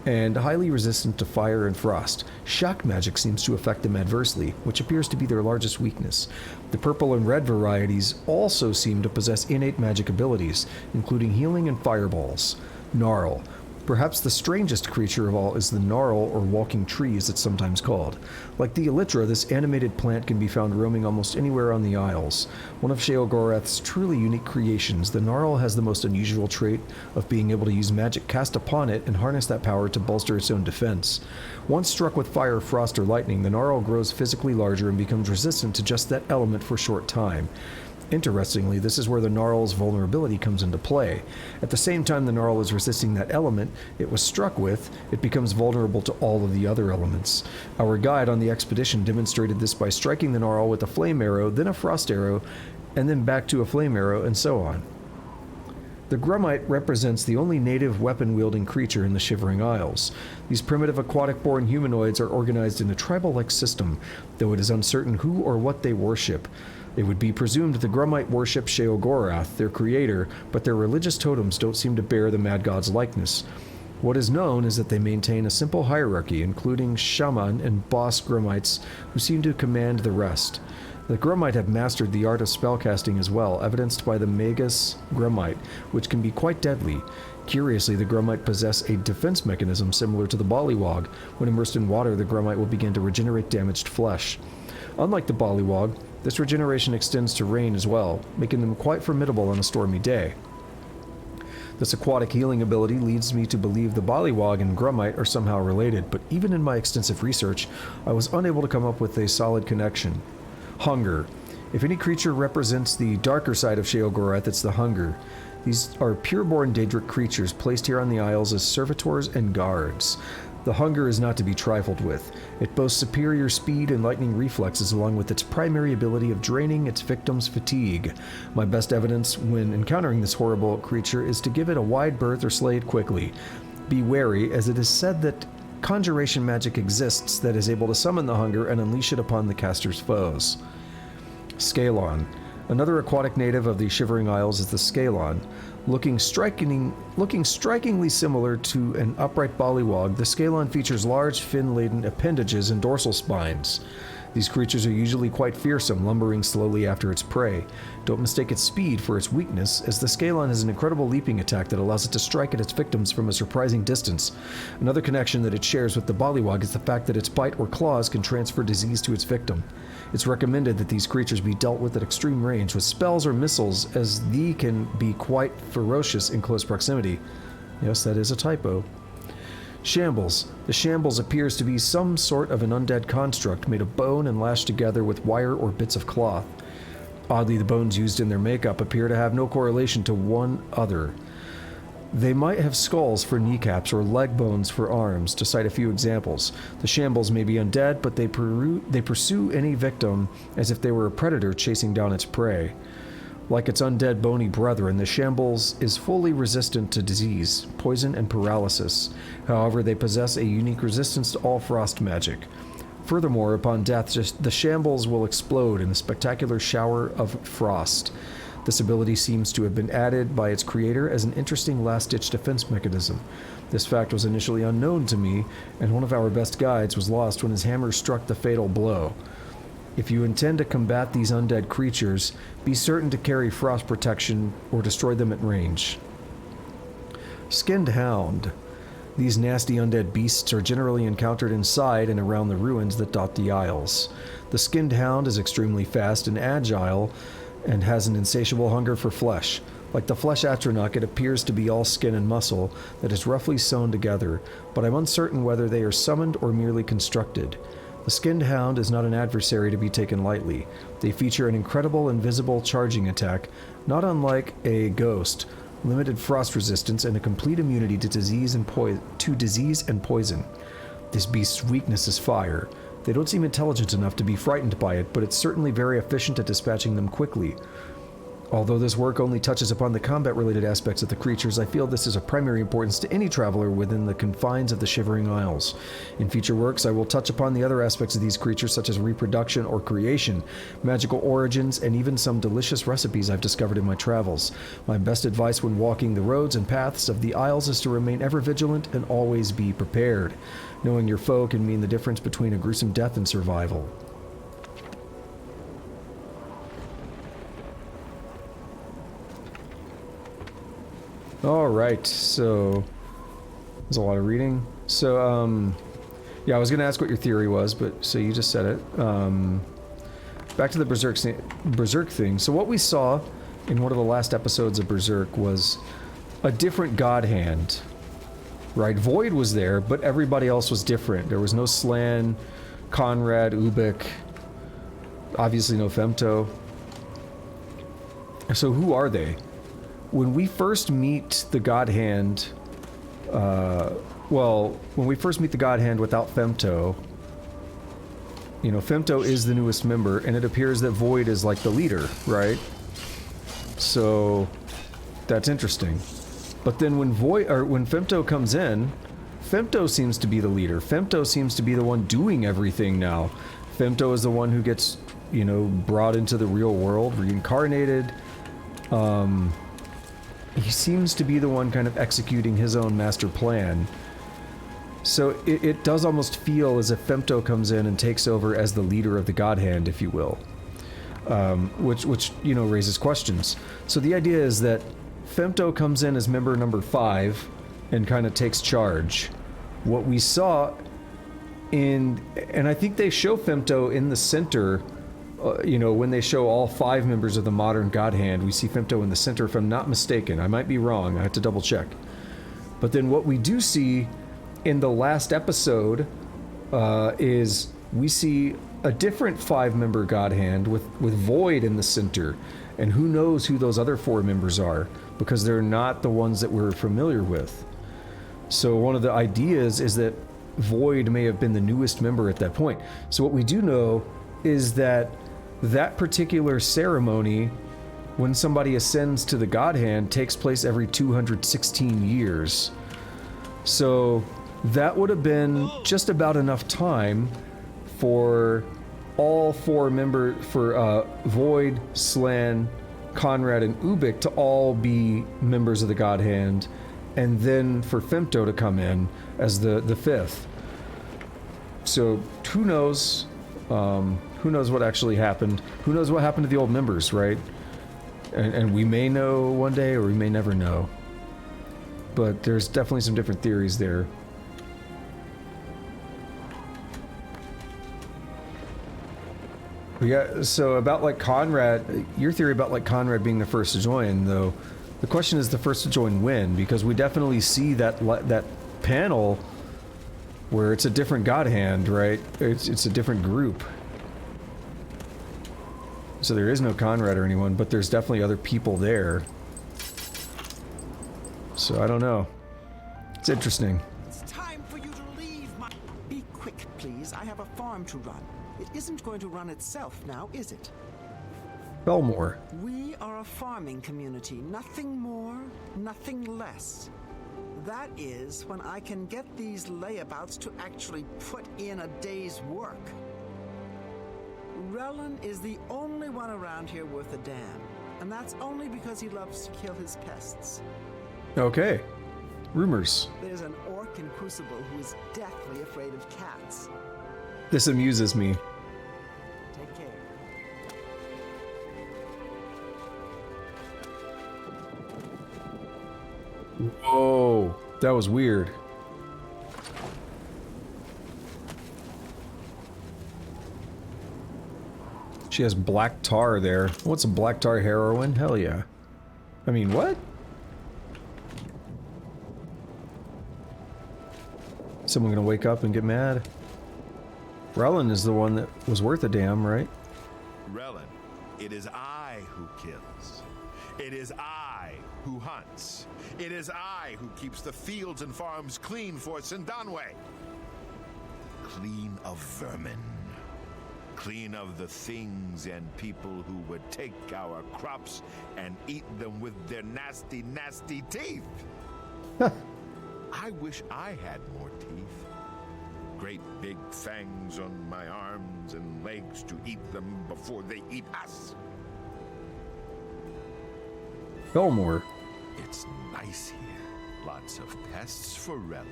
and highly resistant to fire and frost. Shock magic seems to affect them adversely, which appears to be their largest weakness. The purple and red varieties also seem to possess innate magic abilities, including healing and fireballs. Gnarl. Perhaps the strangest creature of all is the gnarl, or walking tree as it's sometimes called. Like the Elytra, this animated plant can be found roaming almost anywhere on the Isles. One of Sheogorath's truly unique creations, the gnarl has the most unusual trait of being able to use magic cast upon it and harness that power to bolster its own defense. Once struck with fire, frost, or lightning, the gnarl grows physically larger and becomes resistant to just that element for a short time. Interestingly, this is where the gnarl's vulnerability comes into play. At the same time the gnarl is resisting that element it was struck with, it becomes vulnerable to all of the other elements. Our guide on the expedition demonstrated this by striking the gnarl with a flame arrow, then a frost arrow, and then back to a flame arrow, and so on. The Grummite represents the only native weapon-wielding creature in the Shivering Isles. These primitive aquatic-born humanoids are organized in a tribal-like system, though it is uncertain who or what they worship. It would be presumed the Grummite worship Sheogorath, their creator, but their religious totems don't seem to bear the Mad God's likeness. What is known is that they maintain a simple hierarchy, including shaman and boss Grummites, who seem to command the rest. The Grummite have mastered the art of spellcasting as well, evidenced by the Magus Grummite, which can be quite deadly. Curiously, the Grummite possess a defense mechanism similar to the Bollywog. When immersed in water, the Grummite will begin to regenerate damaged flesh. Unlike the Bollywog, this regeneration extends to rain as well, making them quite formidable on a stormy day. This aquatic healing ability leads me to believe the Bollywog and Grummite are somehow related, but even in my extensive research, I was unable to come up with a solid connection. Hunger. If any creature represents the darker side of Sheogorath, it's the Hunger. These are pure-born Daedric creatures placed here on the Isles as servitors and guards. The Hunger is not to be trifled with. It boasts superior speed and lightning reflexes along with its primary ability of draining its victims' fatigue. My best evidence when encountering this horrible creature is to give it a wide berth or slay it quickly. Be wary, as it is said that conjuration magic exists that is able to summon the Hunger and unleash it upon the caster's foes. Scalon. Another aquatic native of the Shivering Isles is the Scalon. Looking strikingly similar to an upright bullywog, the Scalon features large fin-laden appendages and dorsal spines. These creatures are usually quite fearsome, lumbering slowly after its prey. Don't mistake its speed for its weakness, as the Scalon has an incredible leaping attack that allows it to strike at its victims from a surprising distance. Another connection that it shares with the bullywog is the fact that its bite or claws can transfer disease to its victim. It's recommended that these creatures be dealt with at extreme range with spells or missiles, as they can be quite ferocious in close proximity. Yes, that is a typo. Shambles. The shambles appears to be some sort of an undead construct made of bone and lashed together with wire or bits of cloth. Oddly, the bones used in their makeup appear to have no correlation to one other. They might have skulls for kneecaps or leg bones for arms, to cite a few examples. The shambles may be undead, but they pursue any victim as if they were a predator chasing down its prey. Like its undead bony brethren, the shambles is fully resistant to disease, poison, and paralysis. However, they possess a unique resistance to all frost magic. Furthermore, upon death, the shambles will explode in a spectacular shower of frost. This ability seems to have been added by its creator as an interesting last-ditch defense mechanism. This fact was initially unknown to me, and one of our best guides was lost when his hammer struck the fatal blow. If you intend to combat these undead creatures, be certain to carry frost protection or destroy them at range. Skinned Hound. These nasty undead beasts are generally encountered inside and around the ruins that dot the Isles. The Skinned Hound is extremely fast and agile, and has an insatiable hunger for flesh. Like the flesh Atronach, it appears to be all skin and muscle that is roughly sewn together, but I'm uncertain whether they are summoned or merely constructed. The Skinned Hound is not an adversary to be taken lightly. They feature an incredible invisible charging attack, not unlike a ghost, limited frost resistance, and a complete immunity to disease and poison. This beast's weakness is fire. They don't seem intelligent enough to be frightened by it, but it's certainly very efficient at dispatching them quickly. Although this work only touches upon the combat-related aspects of the creatures, I feel this is of primary importance to any traveler within the confines of the Shivering Isles. In future works, I will touch upon the other aspects of these creatures, such as reproduction or creation, magical origins, and even some delicious recipes I've discovered in my travels. My best advice when walking the roads and paths of the Isles is to remain ever vigilant and always be prepared. Knowing your foe can mean the difference between a gruesome death and survival. Alright, so there's a lot of reading. So, yeah, I was going to ask what your theory was, but so you just said it. Back to the Berserk thing. So what we saw in one of the last episodes of Berserk was a different god hand. Right, Void was there, but everybody else was different. There was no Slan, Conrad, Ubik, obviously no Femto. So who are they? When we first meet the God Hand, when we first meet the God Hand without Femto, you know, Femto is the newest member, and it appears that Void is like the leader, right? So that's interesting. But then when Femto comes in, Femto seems to be the leader. Femto seems to be the one doing everything now. Femto is the one who gets, you know, brought into the real world, reincarnated. He seems to be the one kind of executing his own master plan. So it does almost feel as if Femto comes in and takes over as the leader of the God Hand, if you will. Which you know, raises questions. So the idea is that Femto comes in as member number 5 and kind of takes charge. What we saw and I think they show Femto in the center, you know, when they show all 5 members of the modern God Hand, we see Femto in the center, if I'm not mistaken. I might be wrong, I have to double check. But then what we do see in the last episode is we see a different 5-member God Hand with Void in the center. And who knows who those other 4 members are, because they're not the ones that we're familiar with. So one of the ideas is that Void may have been the newest member at that point. So what we do know is that that particular ceremony, when somebody ascends to the God Hand, takes place every 216 years. So that would have been just about enough time for all 4 members, for Void, Slan, Conrad and Ubik to all be members of the God Hand, and then for Femto to come in as the fifth. So who knows? Who knows what actually happened? Who knows what happened to the old members, right? And we may know one day, or we may never know. But there's definitely some different theories there. Yeah, so about like Conrad, your theory about like Conrad being the first to join, though, the question is the first to join when? Because we definitely see that panel where it's a different God Hand, right? It's a different group. So there is no Conrad or anyone, but there's definitely other people there. So I don't know. It's interesting. It's time for you to leave my... Be quick, please. I have a farm to run. It isn't going to run itself now, is it? Belmore. We are a farming community. Nothing more, nothing less. That is when I can get these layabouts to actually put in a day's work. Relin is the only one around here worth a damn. And that's only because he loves to kill his pests. Okay. Rumors. There's an orc in Crucible who is deathly afraid of cats. This amuses me. Take care. Whoa, that was weird. She has black tar there. What's a black tar heroine? Hell yeah. I mean, what? Someone gonna wake up and get mad? Relin is the one that was worth a damn, right? Relin, it is I who kills. It is I who hunts. It is I who keeps the fields and farms clean for Sindanwe. Clean of vermin. Clean of the things and people who would take our crops and eat them with their nasty, nasty teeth. I wish I had more teeth. Great big fangs on my arms and legs to eat them before they eat us. Belmore. It's nice here. Lots of pests for Relin.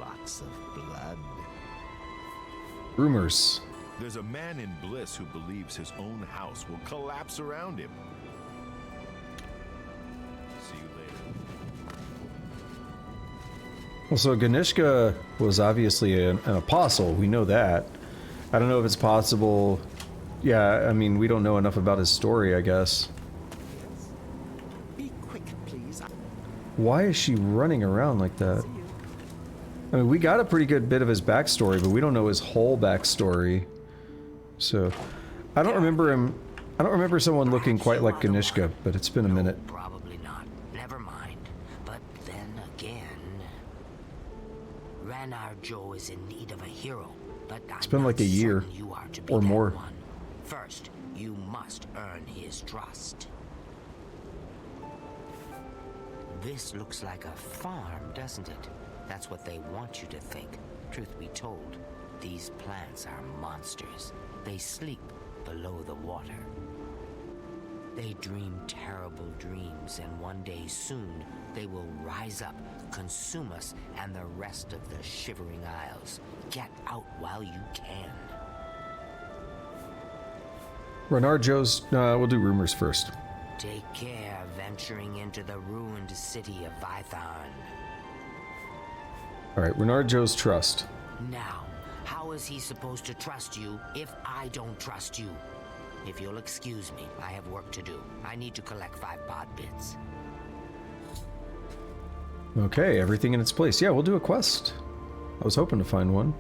Lots of blood. Rumors. There's a man in Bliss who believes his own house will collapse around him. See you later. Well, so Ganishka was obviously an apostle. We know that. I don't know if it's possible. Yeah, I mean, we don't know enough about his story, I guess. Be quick, please. Why is she running around like that? I mean, we got a pretty good bit of his backstory, but we don't know his whole backstory. So, I don't remember him. I don't remember someone looking quite like Ganishka, but it's been a minute. Probably not. Never mind. But then again, Ranar Joe is in need of a hero, but It's been like a year or more. First, you must earn his trust. This looks like a farm, doesn't it? That's what they want you to think. Truth be told, these plants are monsters. They sleep below the water. They dream terrible dreams, and one day soon, they will rise up, consume us and the rest of the Shivering Isles. Get out while you can. Renard Joe's, we'll do rumors first. Take care venturing into the ruined city of Vython. Alright, Renard Joe's trust. Now, how is he supposed to trust you if I don't trust you? If you'll excuse me, I have work to do. I need to collect 5 pod bits. Okay, everything in its place. Yeah, we'll do a quest. I was hoping to find one.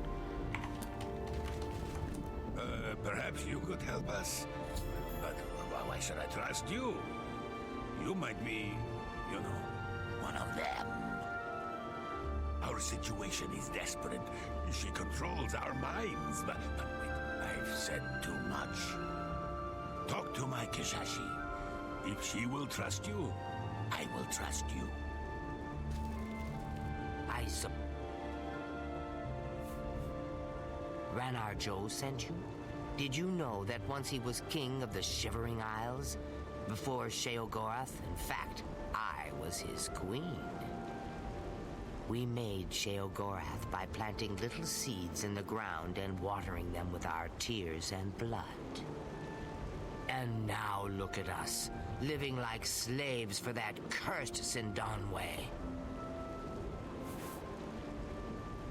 Perhaps you could help us. But why should I trust you? You might be, you know, one of them. Our situation is desperate. She controls our minds, but wait, I've said too much. Talk to my Kishashi. If she will trust you, I will trust you. Ranar Joe sent you? Did you know that once he was king of the Shivering Isles, Before Sheogorath, in fact, I was his queen. We made Sheogorath by planting little seeds in the ground and watering them with our tears and blood. And now look at us, living like slaves for that cursed Sindanwe.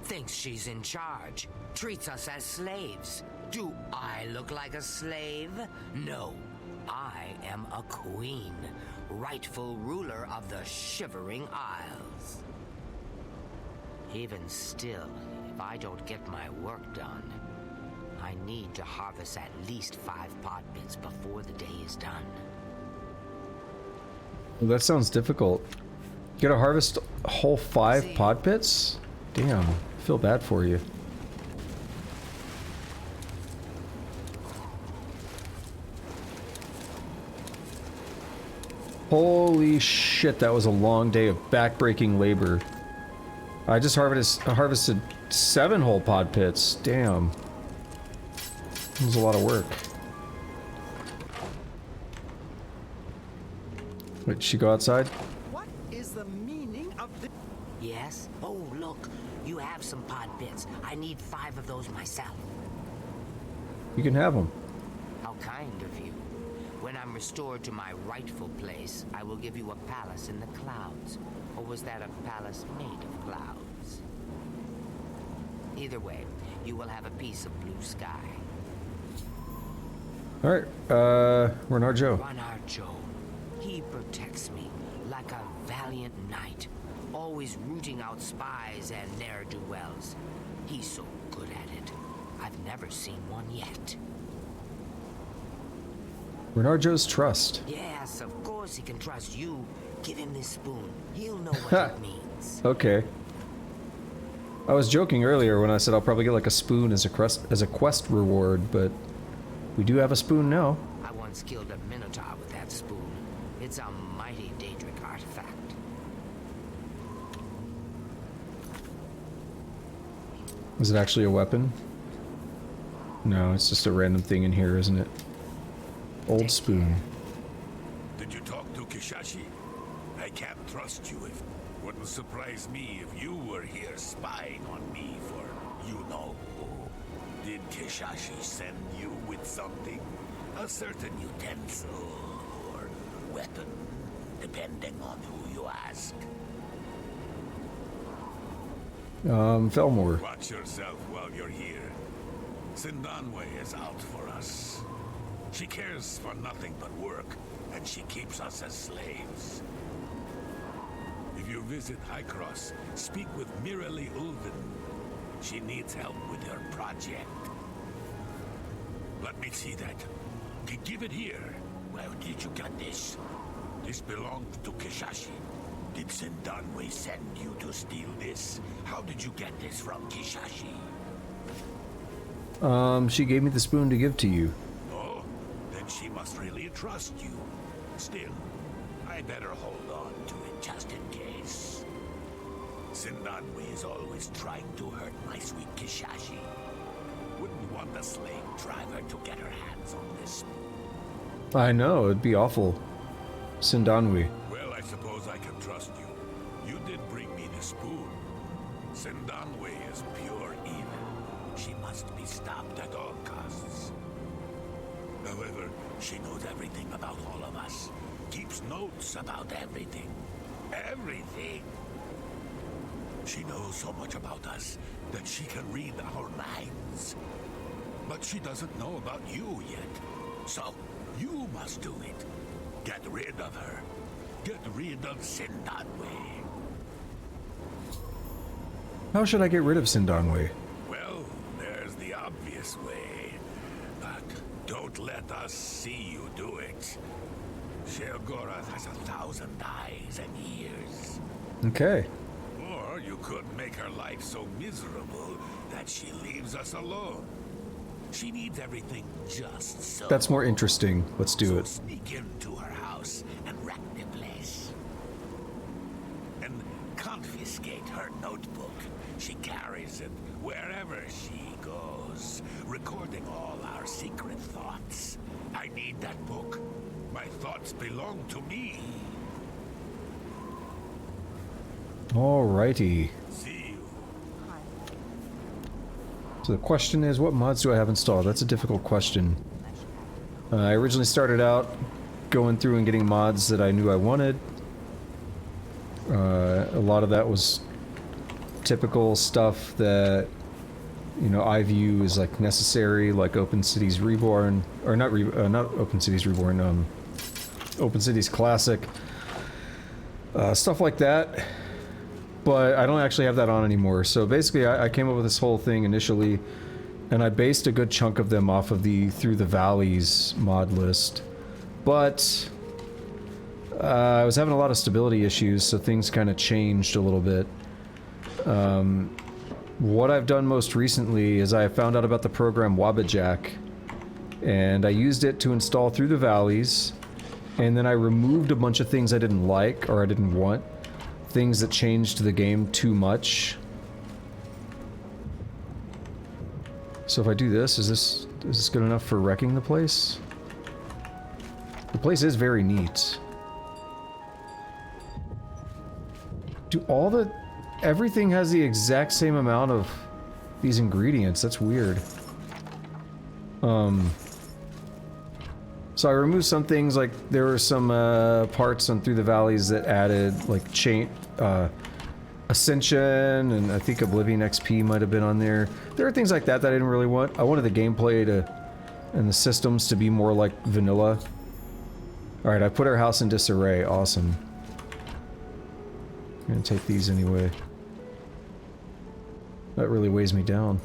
Thinks she's in charge, treats us as slaves. Do I look like a slave? No, I am a queen, rightful ruler of the Shivering Isles. Even still, if I don't get my work done, I need to harvest at least 5 pot bits before the day is done. Well, that sounds difficult. You gotta harvest a whole 5 pot bits? Damn, I feel bad for you. Holy shit, that was a long day of backbreaking labor. I just harvested 7 whole pod pits. Damn. That was a lot of work. Wait, she go outside? What is the meaning of this? Yes? Oh, look. You have some pod bits. I need 5 of those myself. You can have them. How kind of you. When I'm restored to my rightful place, I will give you a palace in the clouds. Or was that a palace made of clouds? Either way, you will have a piece of blue sky. Alright, Renard Joe. Renard Joe. He protects me like a valiant knight, always rooting out spies and ne'er-do-wells. He's so good at it. I've never seen one yet. Renard Joe's trust. Yes, of course he can trust you. Give him this spoon. He'll know what it means. Okay. I was joking earlier when I said I'll probably get like a spoon as a quest reward, but we do have a spoon now. I once killed a minotaur with that spoon. It's a mighty Daedric artifact. Is it actually a weapon? No, it's just a random thing in here, isn't it? Old spoon. Did you talk to Kishashi? I can't trust you. If wouldn't surprise me if you were here spying on me for you know who. Did Kishashi send you with something? A certain utensil or weapon, depending on who you ask. Felmore. Watch yourself while you're here. Sindanwe is out for us. She cares for nothing but work, and she keeps us as slaves. If you visit Highcross, speak with Mirali Ulven. She needs help with her project. Let me see that. Give it here. Where did you get this? This belonged to Kishashi. Did Sindanwe send you to steal this? How did you get this from Kishashi? She gave me the spoon to give to you. Oh, then she must really trust you. Still, I better hold on to it just in case. Sindanwe is always trying to hurt my sweet Kishashi. Wouldn't want a slave driver to get her hands on this. I know, it'd be awful. Sindanwe. Well, I suppose I can trust you. You did bring me the spoon. Sindanwe is pure evil. She must be stopped at all costs. However, she knows everything about all of us. Keeps notes about everything. Everything! She knows so much about us that she can read our minds. But she doesn't know about you yet. So, you must do it. Get rid of her. Get rid of Sindanwe. How should I get rid of Sindanwe? Well, there's the obvious way. But don't let us see you do it. Sheogorath has 1,000 eyes and ears. Okay. Or you could make her life so miserable that she leaves us alone. She needs everything just so. That's more interesting. Let's do it. Sneak into her house and wreck the place. And confiscate her notebook. She carries it wherever she goes, recording all our secret thoughts. I need that book. My thoughts belong to me. Alrighty. See you. So the question is, what mods do I have installed? That's a difficult question. I originally started out going through and getting mods that I knew I wanted. A lot of that was typical stuff that, you know, I view as like necessary, like Open Cities Reborn, or not Open Cities Reborn, Open Cities Classic, stuff like that. But I don't actually have that on anymore. So basically, I came up with this whole thing initially, and I based a good chunk of them off of the Through the Valleys mod list. But I was having a lot of stability issues, so things kind of changed a little bit. What I've done most recently is I found out about the program Wabbajack, and I used it to install Through the Valleys, and then I removed a bunch of things I didn't like or I didn't want. Things that changed the game too much. So if I do this, is this good enough for wrecking the place? The place is very neat. Everything has the exact same amount of these ingredients. That's weird. So I removed some things, like there were some parts on Through the Valleys that added like Ascension, and I think Oblivion XP might have been on there. There are things like that that I didn't really want. I wanted the gameplay and the systems to be more like vanilla. Alright, I put our house in disarray. Awesome. I'm gonna take these anyway. That really weighs me down.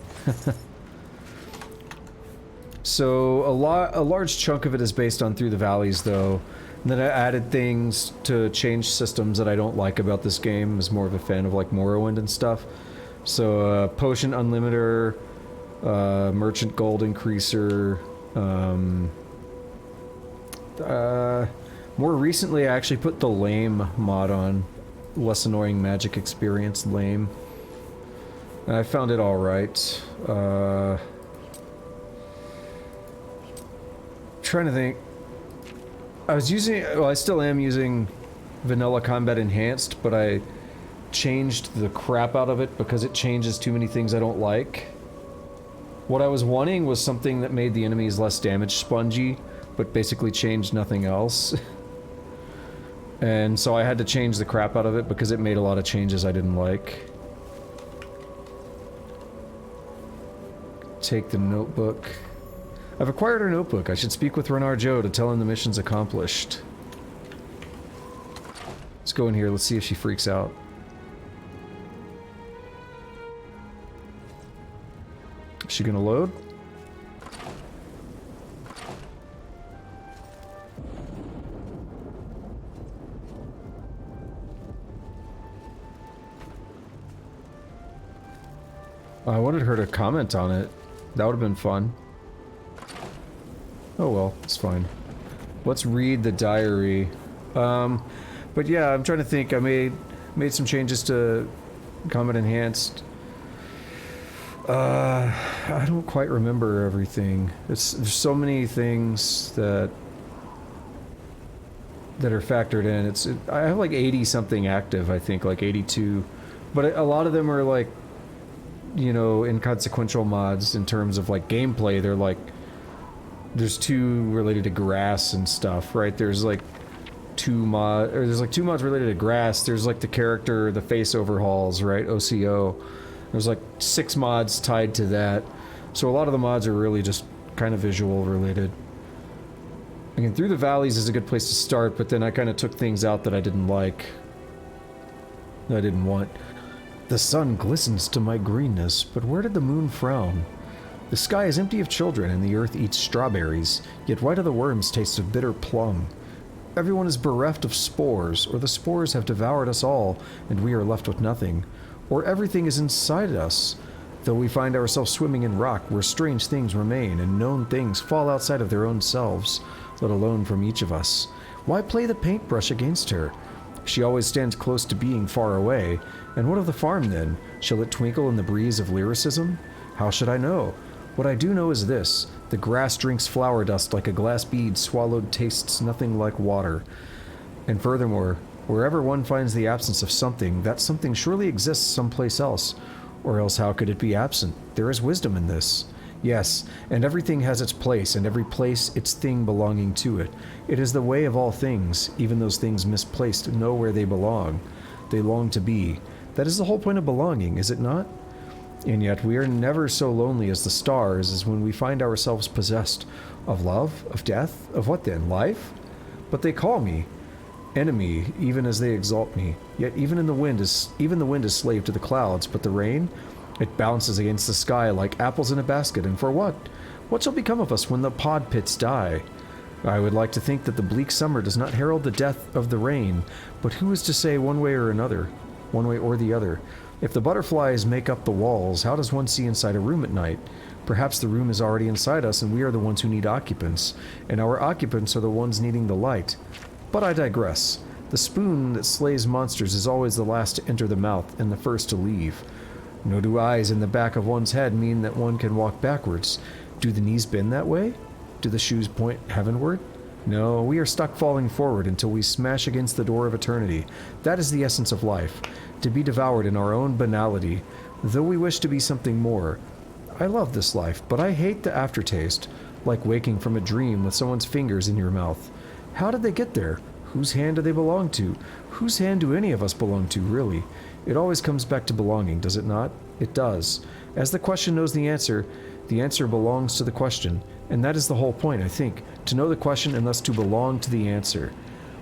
So a large chunk of it is based on Through the Valleys, though. And then I added things to change systems that I don't like about this game. I was more of a fan of like Morrowind and stuff. So Potion Unlimiter, Merchant Gold Increaser. More recently, I actually put the Lame mod on. Less annoying magic experience, Lame. And I found it alright. Trying to think. I still am using Vanilla Combat Enhanced, but I changed the crap out of it because it changes too many things I don't like. What I was wanting was something that made the enemies less damage spongy, but basically changed nothing else. And so I had to change the crap out of it because it made a lot of changes I didn't like. Take the notebook. I've acquired her notebook. I should speak with Renard Joe to tell him the mission's accomplished. Let's go in here. Let's see if she freaks out. Is she gonna load? I wanted her to comment on it. That would have been fun. Oh well, it's fine. Let's read the diary. But yeah, I'm trying to think. I made some changes to Combat Enhanced. I don't quite remember everything. There's so many things that are factored in. I have like 80 something active, I think, like 82. But a lot of them are like, you know, inconsequential mods in terms of like gameplay. They're like, there's two related to grass and stuff, right? There's like two mods related to grass. There's like the character, the face overhauls, right? OCO. There's like 6 mods tied to that. So a lot of the mods are really just kind of visual related. Again, Through the Valleys is a good place to start, but then I kind of took things out that I didn't like. That I didn't want. The sun glistens to my greenness, but where did the moon frown? The sky is empty of children, and the earth eats strawberries, yet why do the worms taste of bitter plum? Everyone is bereft of spores, or the spores have devoured us all, and we are left with nothing. Or everything is inside us, though we find ourselves swimming in rock where strange things remain, and known things fall outside of their own selves, let alone from each of us. Why play the paintbrush against her? She always stands close to being far away, and what of the farm then? Shall it twinkle in the breeze of lyricism? How should I know? What I do know is this, The grass drinks flower dust like a glass bead swallowed tastes nothing like water. And furthermore, wherever one finds the absence of something, that something surely exists someplace else. Or else how could it be absent? There is wisdom in this. Yes, and everything has its place, and every place its thing belonging to it. It is the way of all things, even those things misplaced know where they belong. They long to be. That is the whole point of belonging, is it not? And yet we are never so lonely as the stars as when we find ourselves possessed of love, of death, of what then? Life? But they call me enemy, even as they exalt me. Yet even the wind is slave to the clouds, but the rain, it bounces against the sky like apples in a basket, and for what? What shall become of us when the pod pits die? I would like to think that the bleak summer does not herald the death of the rain, but who is to say one way or another? One way or the other. If the butterflies make up the walls, how does one see inside a room at night? Perhaps the room is already inside us, and we are the ones who need occupants, and our occupants are the ones needing the light. But I digress. The spoon that slays monsters is always the last to enter the mouth and the first to leave. Nor do eyes in the back of one's head mean that one can walk backwards. Do the knees bend that way? Do the shoes point heavenward? No, we are stuck falling forward until we smash against the door of eternity. That is the essence of life, to be devoured in our own banality, though we wish to be something more. I love this life, but I hate the aftertaste, like waking from a dream with someone's fingers in your mouth. How did they get there? Whose hand do they belong to? Whose hand do any of us belong to, really? It always comes back to belonging, does it not? It does. As the question knows the answer belongs to the question, and that is the whole point, I think, to know the question and thus to belong to the answer.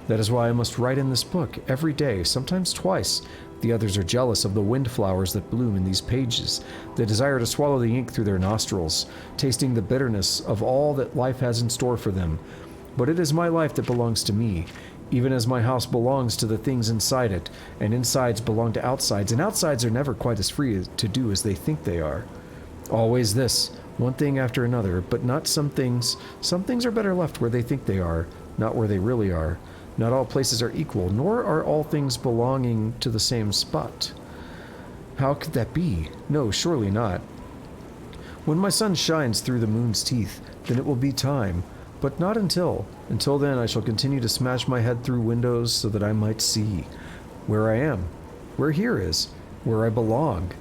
That is why I must write in this book, every day, sometimes twice. The others are jealous of the windflowers that bloom in these pages. They desire to swallow the ink through their nostrils, tasting the bitterness of all that life has in store for them. But it is my life that belongs to me, even as my house belongs to the things inside it, and insides belong to outsides, and outsides are never quite as free to do as they think they are. Always this, one thing after another, but not some things. Some things are better left where they think they are, not where they really are. Not all places are equal, nor are all things belonging to the same spot. How could that be? No, surely not. When my sun shines through the moon's teeth, then it will be time. But not until. Until then, I shall continue to smash my head through windows so that I might see where I am, where here is, where I belong.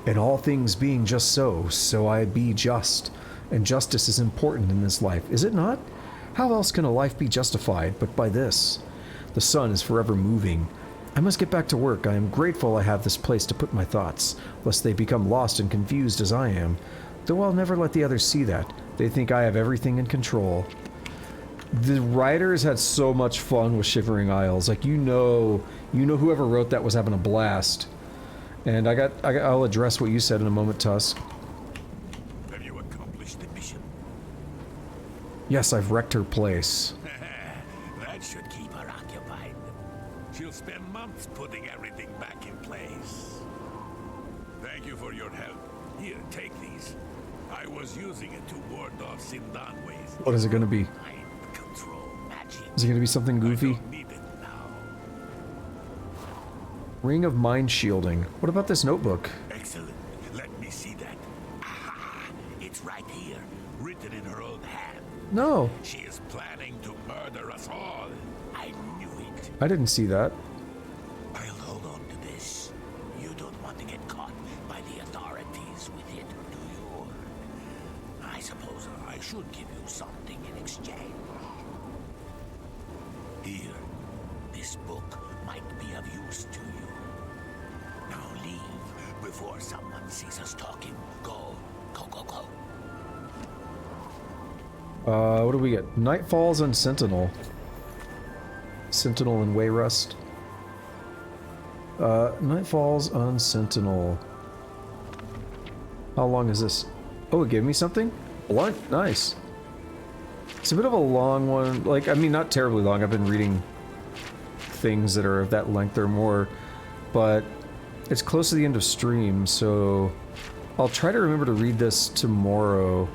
And all things being just so, so I be just. And justice is important in this life, is it not? How else can a life be justified but by this? The sun is forever moving. I must get back to work. I am grateful I have this place to put my thoughts, lest they become lost and confused as I am. Though I'll never let the others see that. They think I have everything in control. The writers had so much fun with Shivering Isles. Like, you know whoever wrote that was having a blast. And I'll address what you said in a moment, Tusk. Have you accomplished the mission? Yes, I've wrecked her place. That should keep her occupied. She'll spend months putting everything back in place. Thank you for your help. Here, take these. I was using it to ward off Sindanwe's. What is it going to be? Is it going to be something goofy? Ring of Mind Shielding. What about this notebook? Excellent. Let me see that. Aha! It's right here, written in her own hand. No. She is planning to murder us all. I knew it. I didn't see that. I'll hold on to this. You don't want to get caught by the authorities with it, do you? I suppose I should give you something in exchange. Here, this book might be of use to you. Now leave before someone sees us talking. Go, go, go, go. What do we get? Night Falls and Sentinel. Sentinel and Wayrust. Night Falls on Sentinel. How long is this? Oh, it gave me something? Blunt? Nice. It's a bit of a long one. Like, I mean, not terribly long. I've been reading things that are of that length or more, but it's close to the end of stream, so I'll try to remember to read this tomorrow.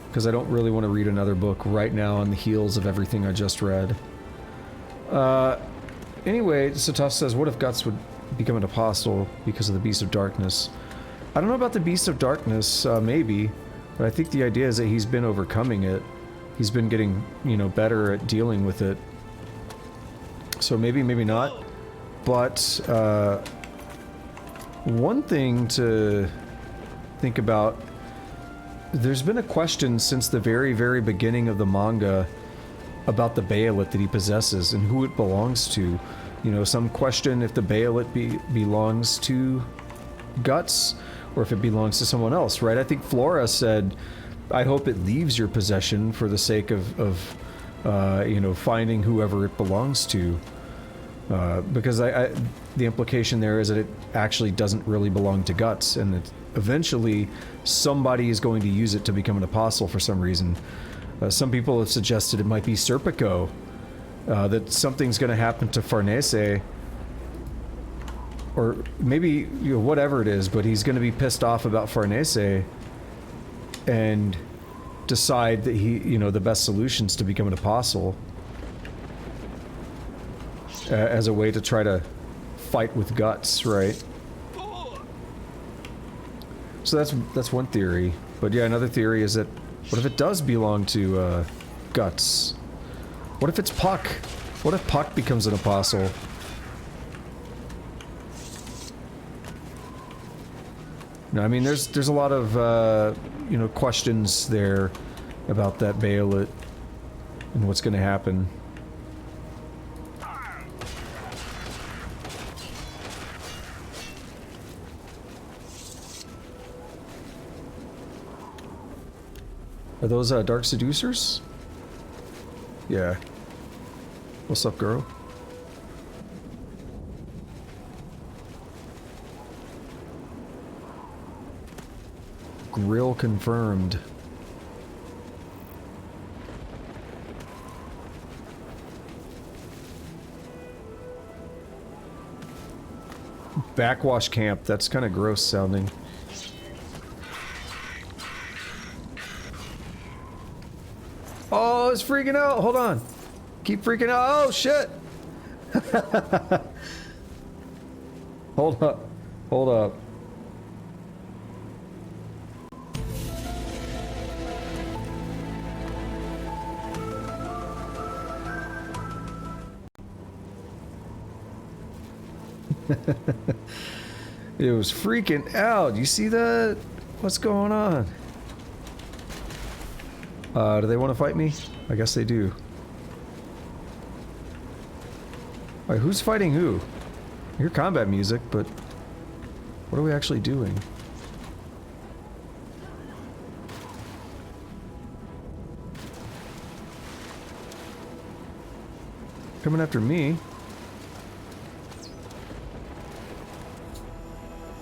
Because I don't really want to read another book right now on the heels of everything I just read. Anyway, Sataf says, what if Guts would become an apostle because of the Beast of Darkness? I don't know about the Beast of Darkness, maybe, but I think the idea is that he's been overcoming it. He's been getting, you know, better at dealing with it. So maybe, maybe not. But, one thing to think about, there's been a question since the very, very beginning of the manga about the Bayolet that he possesses and who it belongs to. You know, some question if the Bayolet belongs to Guts or if it belongs to someone else, right? I think Flora said, I hope it leaves your possession for the sake of you know, finding whoever it belongs to. Because the implication there is that it actually doesn't really belong to Guts, and that eventually somebody is going to use it to become an apostle for some reason. Some people have suggested it might be Serpico, that something's going to happen to Farnese, or maybe, you know, whatever it is, but he's going to be pissed off about Farnese and decide that he, you know, the best solution is to become an apostle. As a way to try to fight with Guts, right? So that's one theory. But yeah, another theory is that, what if it does belong to Guts? What if it's Puck? What if Puck becomes an apostle? No, I mean, there's a lot of you know, questions there about that Bayolet and what's going to happen. Are those Dark Seducers? Yeah. What's up, girl? Grill confirmed. Backwash camp, that's kind of gross sounding. Oh, it's freaking out. Hold on. Keep freaking out. Oh, shit. Hold up. Hold up. It was freaking out. You see that? What's going on? Do they want to fight me? I guess they do. Alright, who's fighting who? I hear combat music, but what are we actually doing? Coming after me?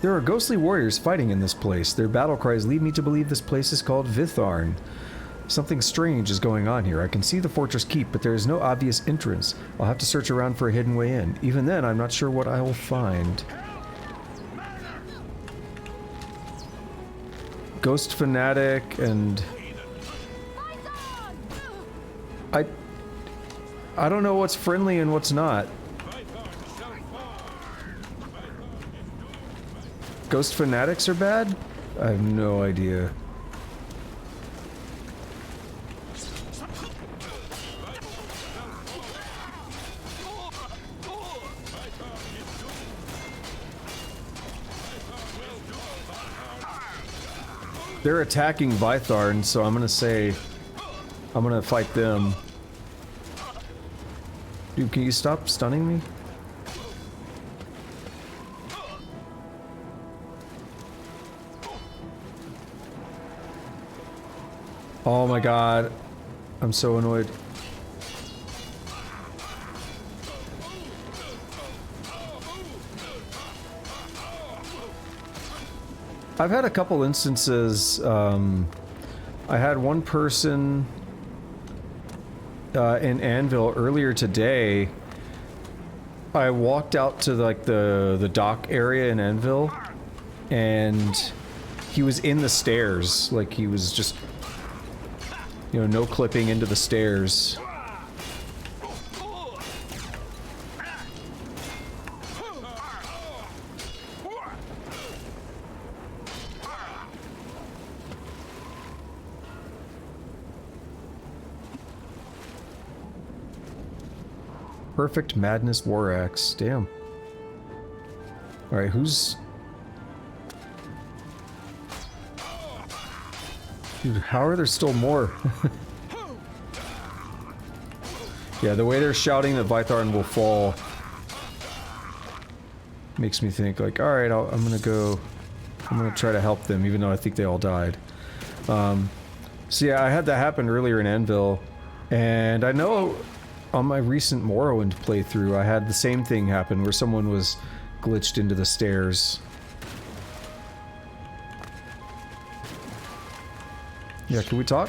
There are ghostly warriors fighting in this place. Their battle cries lead me to believe this place is called Vitharn. Something strange is going on here. I can see the fortress keep, but there is no obvious entrance. I'll have to search around for a hidden way in. Even then, I'm not sure what I will find. Ghost Fanatic and... I don't know what's friendly and what's not. Ghost Fanatics are bad? I have no idea. They're attacking Vitharn, so I'm gonna say I'm gonna fight them. Dude, can you stop stunning me? Oh my god. I'm so annoyed. I've had a couple instances, I had one person in Anvil earlier today. I walked out to like the dock area in Anvil, and he was in the stairs, like he was just, you know, no clipping into the stairs. Perfect Madness War Axe. Damn. Alright, who's... Dude, how are there still more? Yeah, the way they're shouting that Vytharn will fall makes me think, like, alright, I'm gonna try to help them, even though I think they all died. So yeah, I had that happen earlier in Anvil, and I know on my recent Morrowind playthrough, I had the same thing happen, where someone was glitched into the stairs. Yeah, can we talk?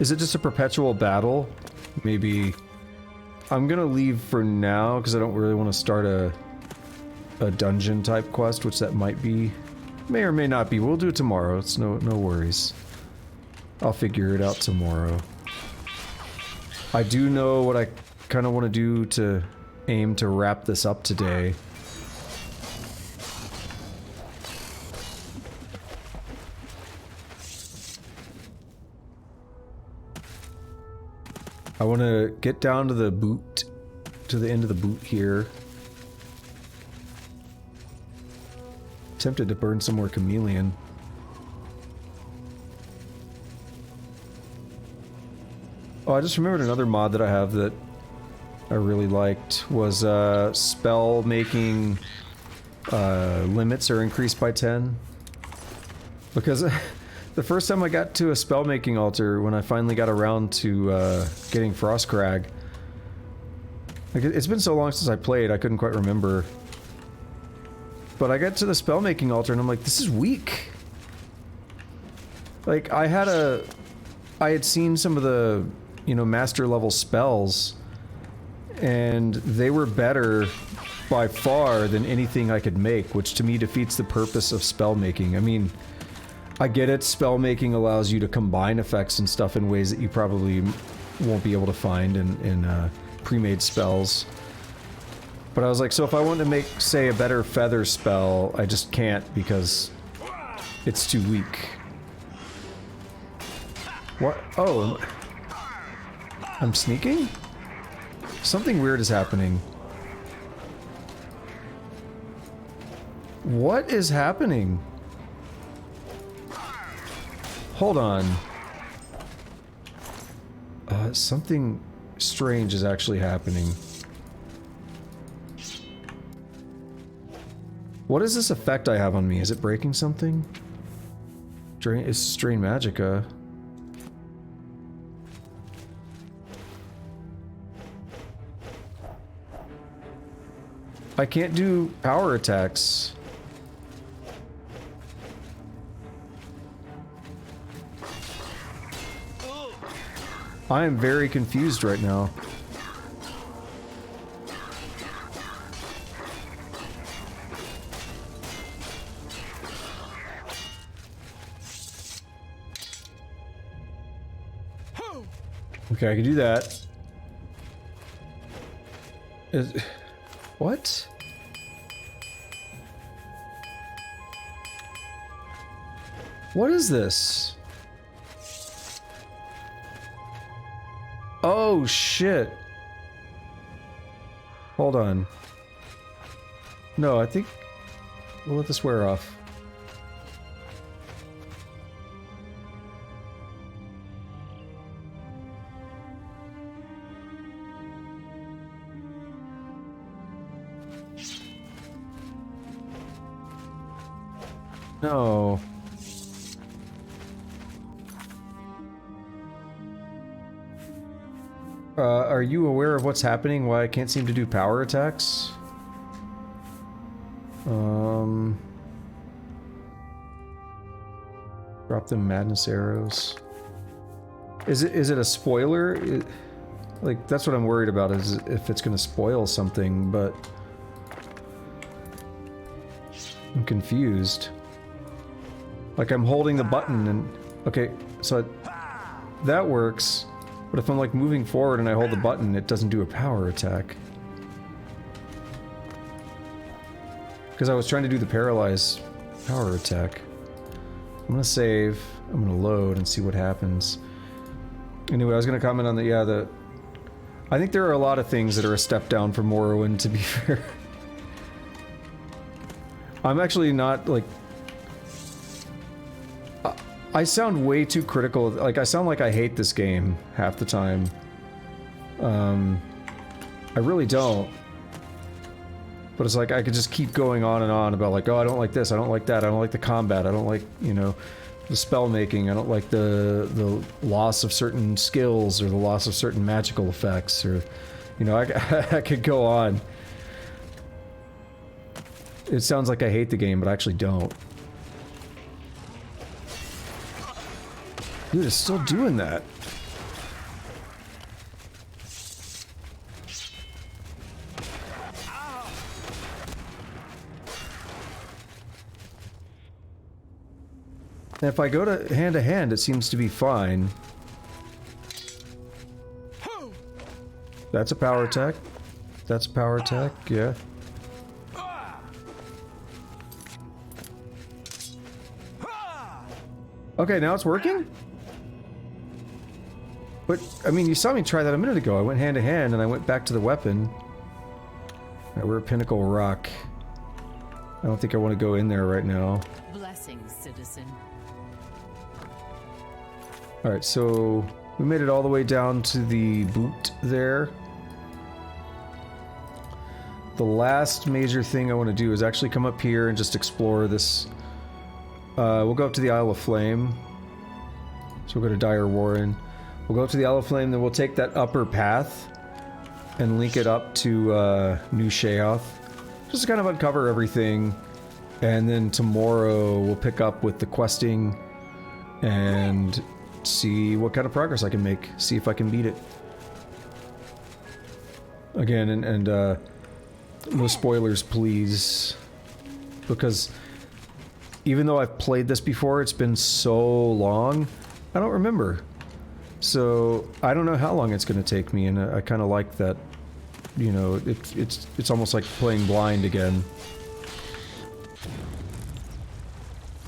Is it just a perpetual battle? Maybe... I'm gonna leave for now, because I don't really want to start a dungeon type quest, which that might be. May or may not be. We'll do it tomorrow. It's no worries. I'll figure it out tomorrow. I do know what I kind of want to do to aim to wrap this up today. I want to get down to the boot, to the end of the boot here. Tempted to burn some more chameleon. Oh, I just remembered another mod that I have that I really liked was spell making limits are increased by 10. Because the first time I got to a spell making altar, when I finally got around to getting Frostcrag, like it's been so long since I played, I couldn't quite remember. But I got to the spell making altar and I'm like, this is weak. Like I had seen some of the, you know, master level spells, and they were better by far than anything I could make, which to me defeats the purpose of spell making. I mean, I get it, spell making allows you to combine effects and stuff in ways that you probably won't be able to find in pre-made spells. But I was like, so if I want to make, say, a better feather spell, I just can't because it's too weak. What? Oh, I'm sneaking? Something weird is happening. What is happening? Hold on. Something strange is actually happening. What is this effect I have on me? Is it breaking something? It's Strain Magicka. I can't do power attacks. I am very confused right now. Okay, I can do that. What? What is this? Oh, shit. Hold on. No, I think we'll let this wear off. No. Are you aware of what's happening? Why I can't seem to do power attacks? Drop them madness arrows. Is it a spoiler? Like, that's what I'm worried about, is if it's gonna spoil something, but I'm confused. Like, I'm holding the button and... Okay, so that works. But if I'm, like, moving forward and I hold the button, it doesn't do a power attack. Because I was trying to do the paralyze power attack. I'm gonna save. I'm gonna load and see what happens. Anyway, I was gonna comment on the, yeah, I think there are a lot of things that are a step down from Morrowind, to be fair. I'm actually not, like... I sound way too critical. Like, I sound like I hate this game half the time. I really don't. But it's like, I could just keep going on and on about, like, oh, I don't like this, I don't like that, I don't like the combat, I don't like, you know, the spell making, I don't like the loss of certain skills, or the loss of certain magical effects, or, you know, I could go on. It sounds like I hate the game, but I actually don't. Dude, it's still doing that. And if I go to hand, it seems to be fine. That's a power attack. That's a power attack, yeah. Okay, now it's working? But, I mean, you saw me try that a minute ago. I went hand to hand and I went back to the weapon. Alright, we're at Pinnacle Rock. I don't think I want to go in there right now. Blessings, citizen. Alright, so we made it all the way down to the boot there. The last major thing I want to do is actually come up here and just explore this. We'll go up to the Isle of Flame. So we'll go to Dire Warren. We'll go up to the Isle of Flame, then we'll take that upper path and link it up to New Sheoth. Just to kind of uncover everything. And then tomorrow we'll pick up with the questing and see what kind of progress I can make. See if I can beat it. Again, and no spoilers, please. Because even though I've played this before, it's been so long, I don't remember. So, I don't know how long it's going to take me, and I kind of like that, you know, it's almost like playing blind again.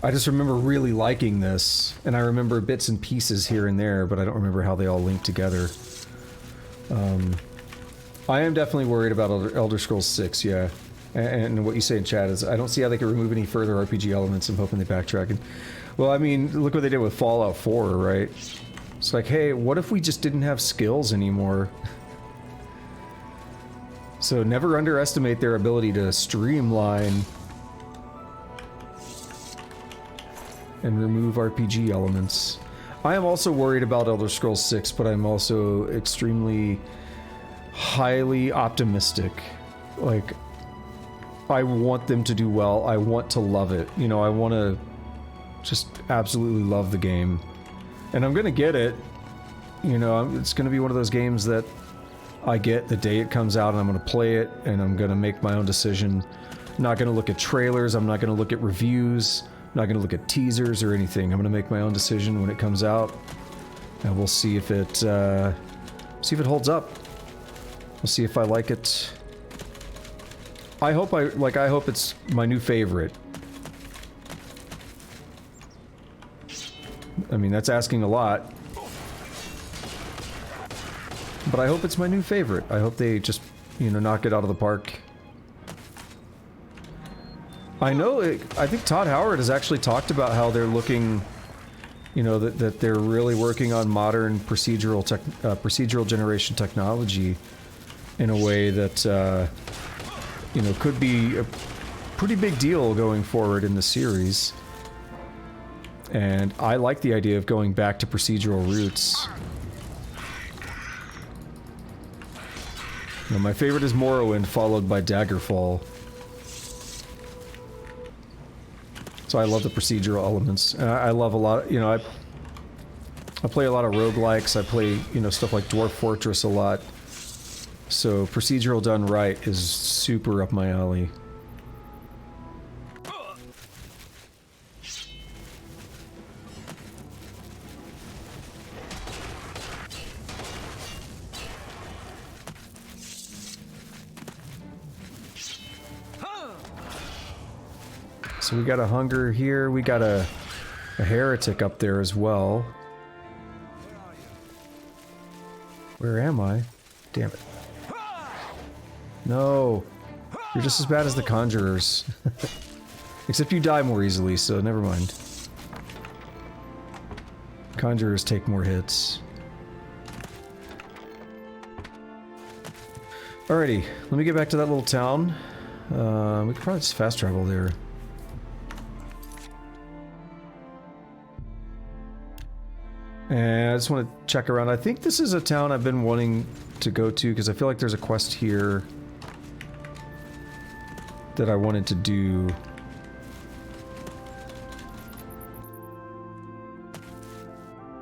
I just remember really liking this, and I remember bits and pieces here and there, but I don't remember how they all link together. I am definitely worried about Elder Scrolls 6, yeah. And what you say in chat is, I don't see how they could remove any further RPG elements. I'm hoping they backtrack. And, well, I mean, look what they did with Fallout 4, right? It's like, hey, what if we just didn't have skills anymore? So never underestimate their ability to streamline and remove RPG elements. I am also worried about Elder Scrolls 6, but I'm also extremely highly optimistic. Like, I want them to do well. I want to love it. You know, I want to just absolutely love the game. And I'm gonna get it. You know, it's gonna be one of those games that I get the day it comes out, and I'm gonna play it, and I'm gonna make my own decision. I'm not gonna look at trailers, I'm not gonna look at reviews, I'm not gonna look at teasers or anything. I'm gonna make my own decision when it comes out, and we'll see if it holds up. We'll see if I like it. I hope it's my new favorite. I mean, that's asking a lot. But I hope it's my new favorite. I hope they just, you know, knock it out of the park. I know, I think Todd Howard has actually talked about how they're looking, you know, that they're really working on modern procedural generation technology in a way that, you know, could be a pretty big deal going forward in the series. And I like the idea of going back to procedural roots. You know, my favorite is Morrowind, followed by Daggerfall. So I love the procedural elements. And I love a lot, you know, I play a lot of roguelikes. I play, you know, stuff like Dwarf Fortress a lot. So procedural done right is super up my alley. So we got a hunger here, we got a a heretic up there as well. Where am I? Damn it. No. You're just as bad as the conjurers. Except you die more easily, so never mind. Conjurers take more hits. Alrighty, let me get back to that little town. We could probably just fast travel there. And I just want to check around. I think this is a town I've been wanting to go to because I feel like there's a quest here that I wanted to do.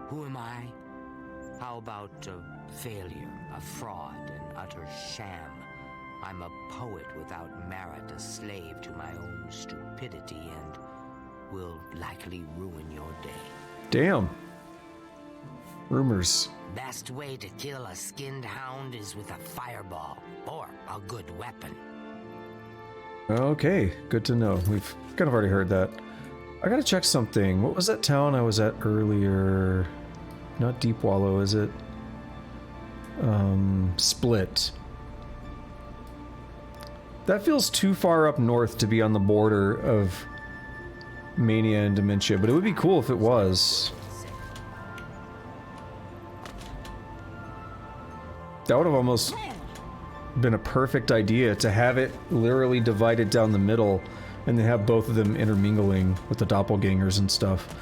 Who am I? How about a failure, a fraud, an utter sham? I'm a poet without merit, a slave to my own stupidity, and will likely ruin your day. Damn. Rumors. Best way to kill a skinned hound is with a fireball, or a good weapon. Okay, good to know. We've kind of already heard that. I gotta check something. What was that town I was at earlier? Not Deep Wallow, is it? Split. That feels too far up north to be on the border of Mania and Dementia, but it would be cool if it was. That would have almost been a perfect idea to have it literally divided down the middle and then have both of them intermingling with the doppelgangers and stuff.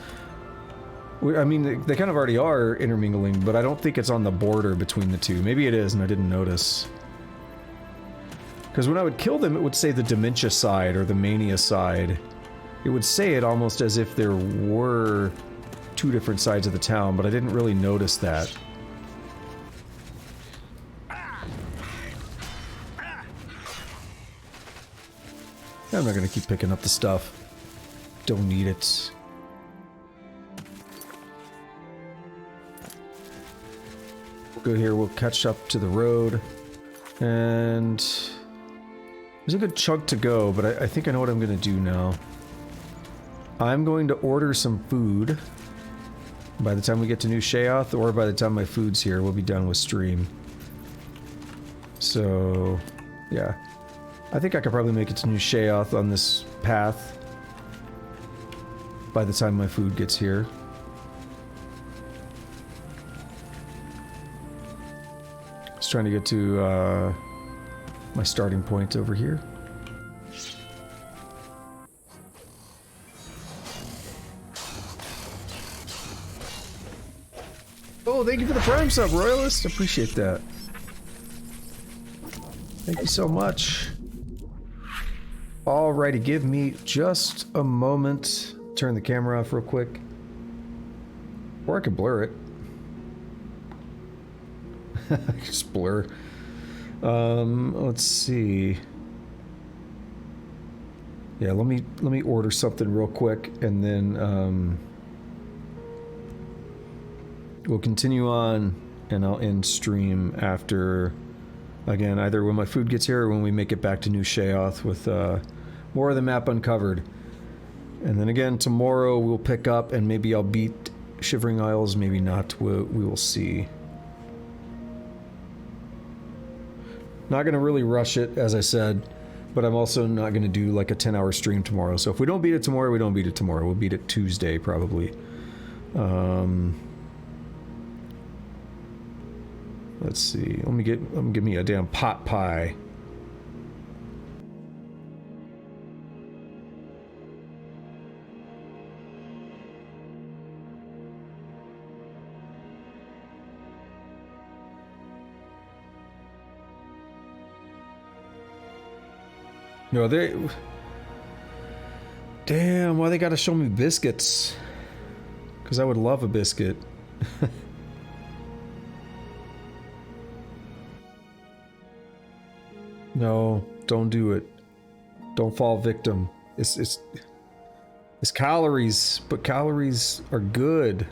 I mean, they kind of already are intermingling, but I don't think it's on the border between the two. Maybe it is and I didn't notice. Because when I would kill them, it would say the Dementia side or the Mania side. It would say it almost as if there were two different sides of the town, but I didn't really notice that. I'm not gonna keep picking up the stuff. Don't need it. We'll go here, we'll catch up to the road. And there's a good chunk to go, but I think I know what I'm gonna do now. I'm going to order some food. By the time we get to New Sheoth, or by the time my food's here, we'll be done with stream. So, yeah. I think I could probably make it to New Sheoth on this path by the time my food gets here. Just trying to get to my starting point over here. Oh, thank you for the Prime sub, Royalist. Appreciate that. Thank you so much. Alrighty, give me just a moment. Turn the camera off real quick. Or I could blur it. Just blur. Let's see. Yeah, let me order something real quick and then we'll continue on and I'll end stream after, again, either when my food gets here or when we make it back to New Sheoth with more of the map uncovered. And then again, tomorrow we'll pick up and maybe I'll beat Shivering Isles, maybe not. We will see. Not going to really rush it, as I said, but I'm also not going to do like a 10-hour stream tomorrow. So if we don't beat it tomorrow, we don't beat it tomorrow. We'll beat it Tuesday, probably. Let's see. Let me give me a damn pot pie. No, they... Damn, why they gotta show me biscuits? Because I would love a biscuit. No, don't do it. Don't fall victim. It's calories, but calories are good.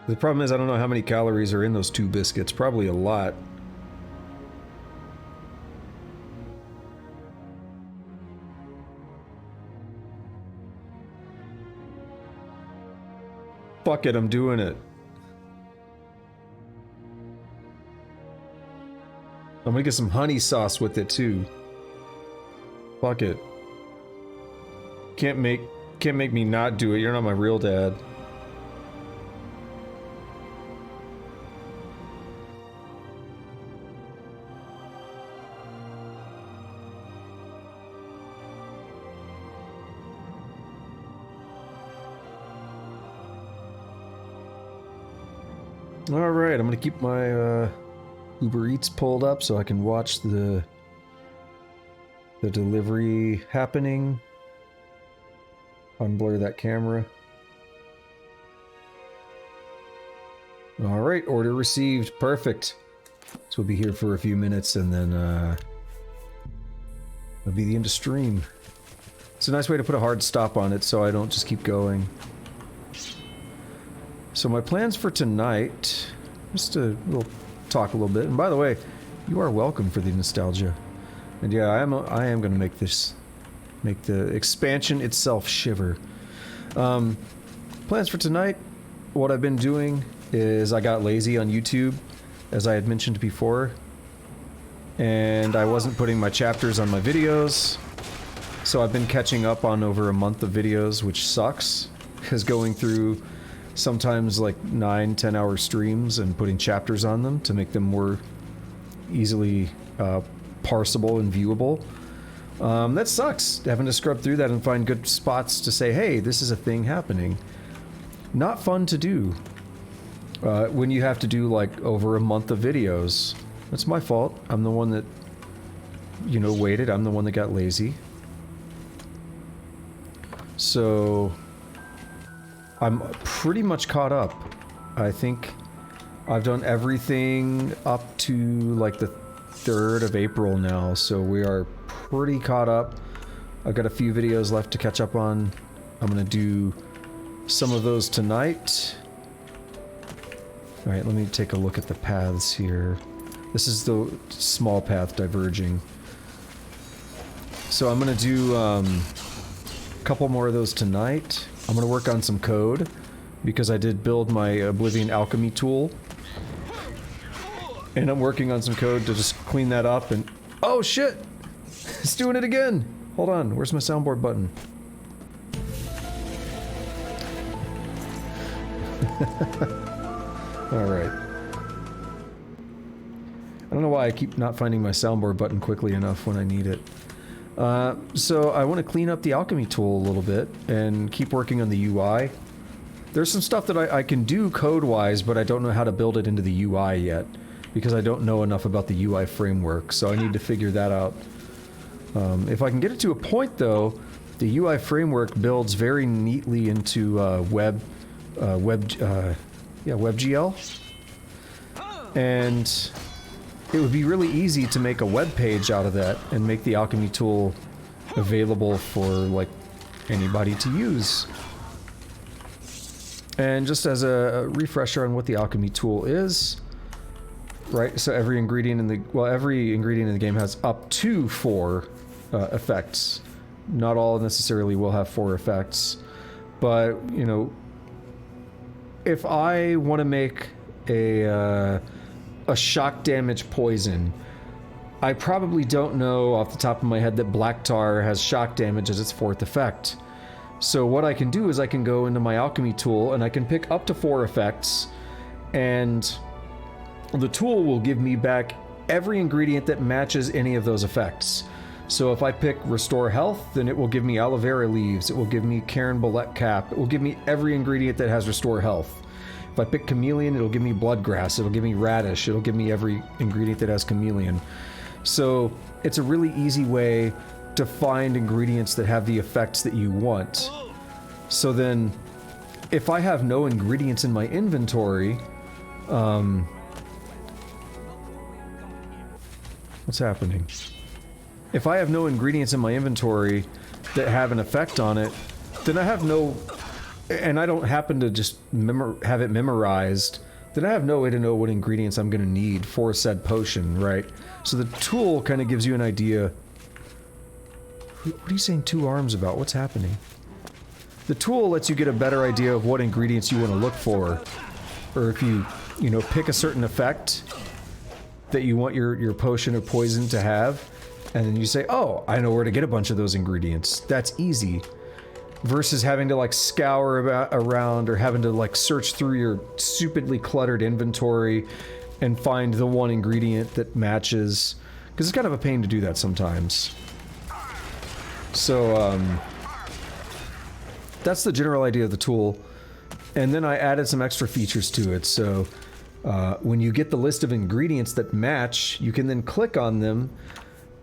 The problem is I don't know how many calories are in those two biscuits. Probably a lot. Fuck it, I'm doing it. I'm gonna get some honey sauce with it too. Fuck it. Can't make me not do it. You're not my real dad. Alright, I'm gonna keep my Uber Eats pulled up so I can watch the delivery happening. Unblur that camera. Alright, order received. Perfect. So we'll be here for a few minutes and then it'll be the end of stream. It's a nice way to put a hard stop on it so I don't just keep going. So my plans for tonight, we'll talk a little bit. And by the way, you are welcome for the nostalgia. And yeah, I am going to make the expansion itself shiver. Plans for tonight, what I've been doing is I got lazy on YouTube, as I had mentioned before. And I wasn't putting my chapters on my videos. So I've been catching up on over a month of videos, which sucks. Because going through sometimes like 9-10 hour streams and putting chapters on them to make them more easily parsable and viewable. That sucks, having to scrub through that and find good spots to say, hey, this is a thing happening. Not fun to do when you have to do like over a month of videos. That's my fault. I'm the one that, you know, waited. I'm the one that got lazy. So I'm pretty much caught up. I think I've done everything up to like the 3rd of April now, so we are pretty caught up. I've got a few videos left to catch up on. I'm gonna do some of those tonight. Alright, let me take a look at the paths here. This is the small path diverging. So I'm gonna do a couple more of those tonight. I'm gonna work on some code, because I did build my Oblivion alchemy tool. And I'm working on some code to just clean that up and... Oh shit! It's doing it again! Hold on, where's my soundboard button? Alright. I don't know why I keep not finding my soundboard button quickly enough when I need it. So I want to clean up the alchemy tool a little bit and keep working on the UI. There's some stuff that I can do code-wise, but I don't know how to build it into the UI yet, because I don't know enough about the UI framework, so I need to figure that out. If I can get it to a point, though, the UI framework builds very neatly into WebGL, and it would be really easy to make a web page out of that and make the alchemy tool available for like anybody to use. And just as a refresher on what the alchemy tool is, right? So every ingredient in the game has up to 4 effects. Not all necessarily will have 4 effects, but you know, if I want to make a shock damage poison, I probably don't know off the top of my head that black tar has shock damage as its 4th effect. So what I can do is I can go into my alchemy tool and I can pick up to 4 effects, and the tool will give me back every ingredient that matches any of those effects. So if I pick Restore Health, then it will give me aloe vera leaves, it will give me Karen Bullet cap, it will give me every ingredient that has Restore Health. If I pick Chameleon, it'll give me Bloodgrass, it'll give me Radish, it'll give me every ingredient that has Chameleon. So it's a really easy way to find ingredients that have the effects that you want. So then, if I have no ingredients in my inventory, what's happening? If I have no ingredients in my inventory that have an effect on it, then I have no... and I don't happen to just have it memorized, then I have no way to know what ingredients I'm going to need for said potion, right? So the tool kind of gives you an idea. What are you saying 2 arms about? What's happening? The tool lets you get a better idea of what ingredients you want to look for. Or if you know, pick a certain effect that you want your potion or poison to have, and then you say, oh, I know where to get a bunch of those ingredients. That's easy. Versus having to like scour around or having to like search through your stupidly cluttered inventory and find the one ingredient that matches. Because it's kind of a pain to do that sometimes. So, that's the general idea of the tool. And then I added some extra features to it. So, when you get the list of ingredients that match, you can then click on them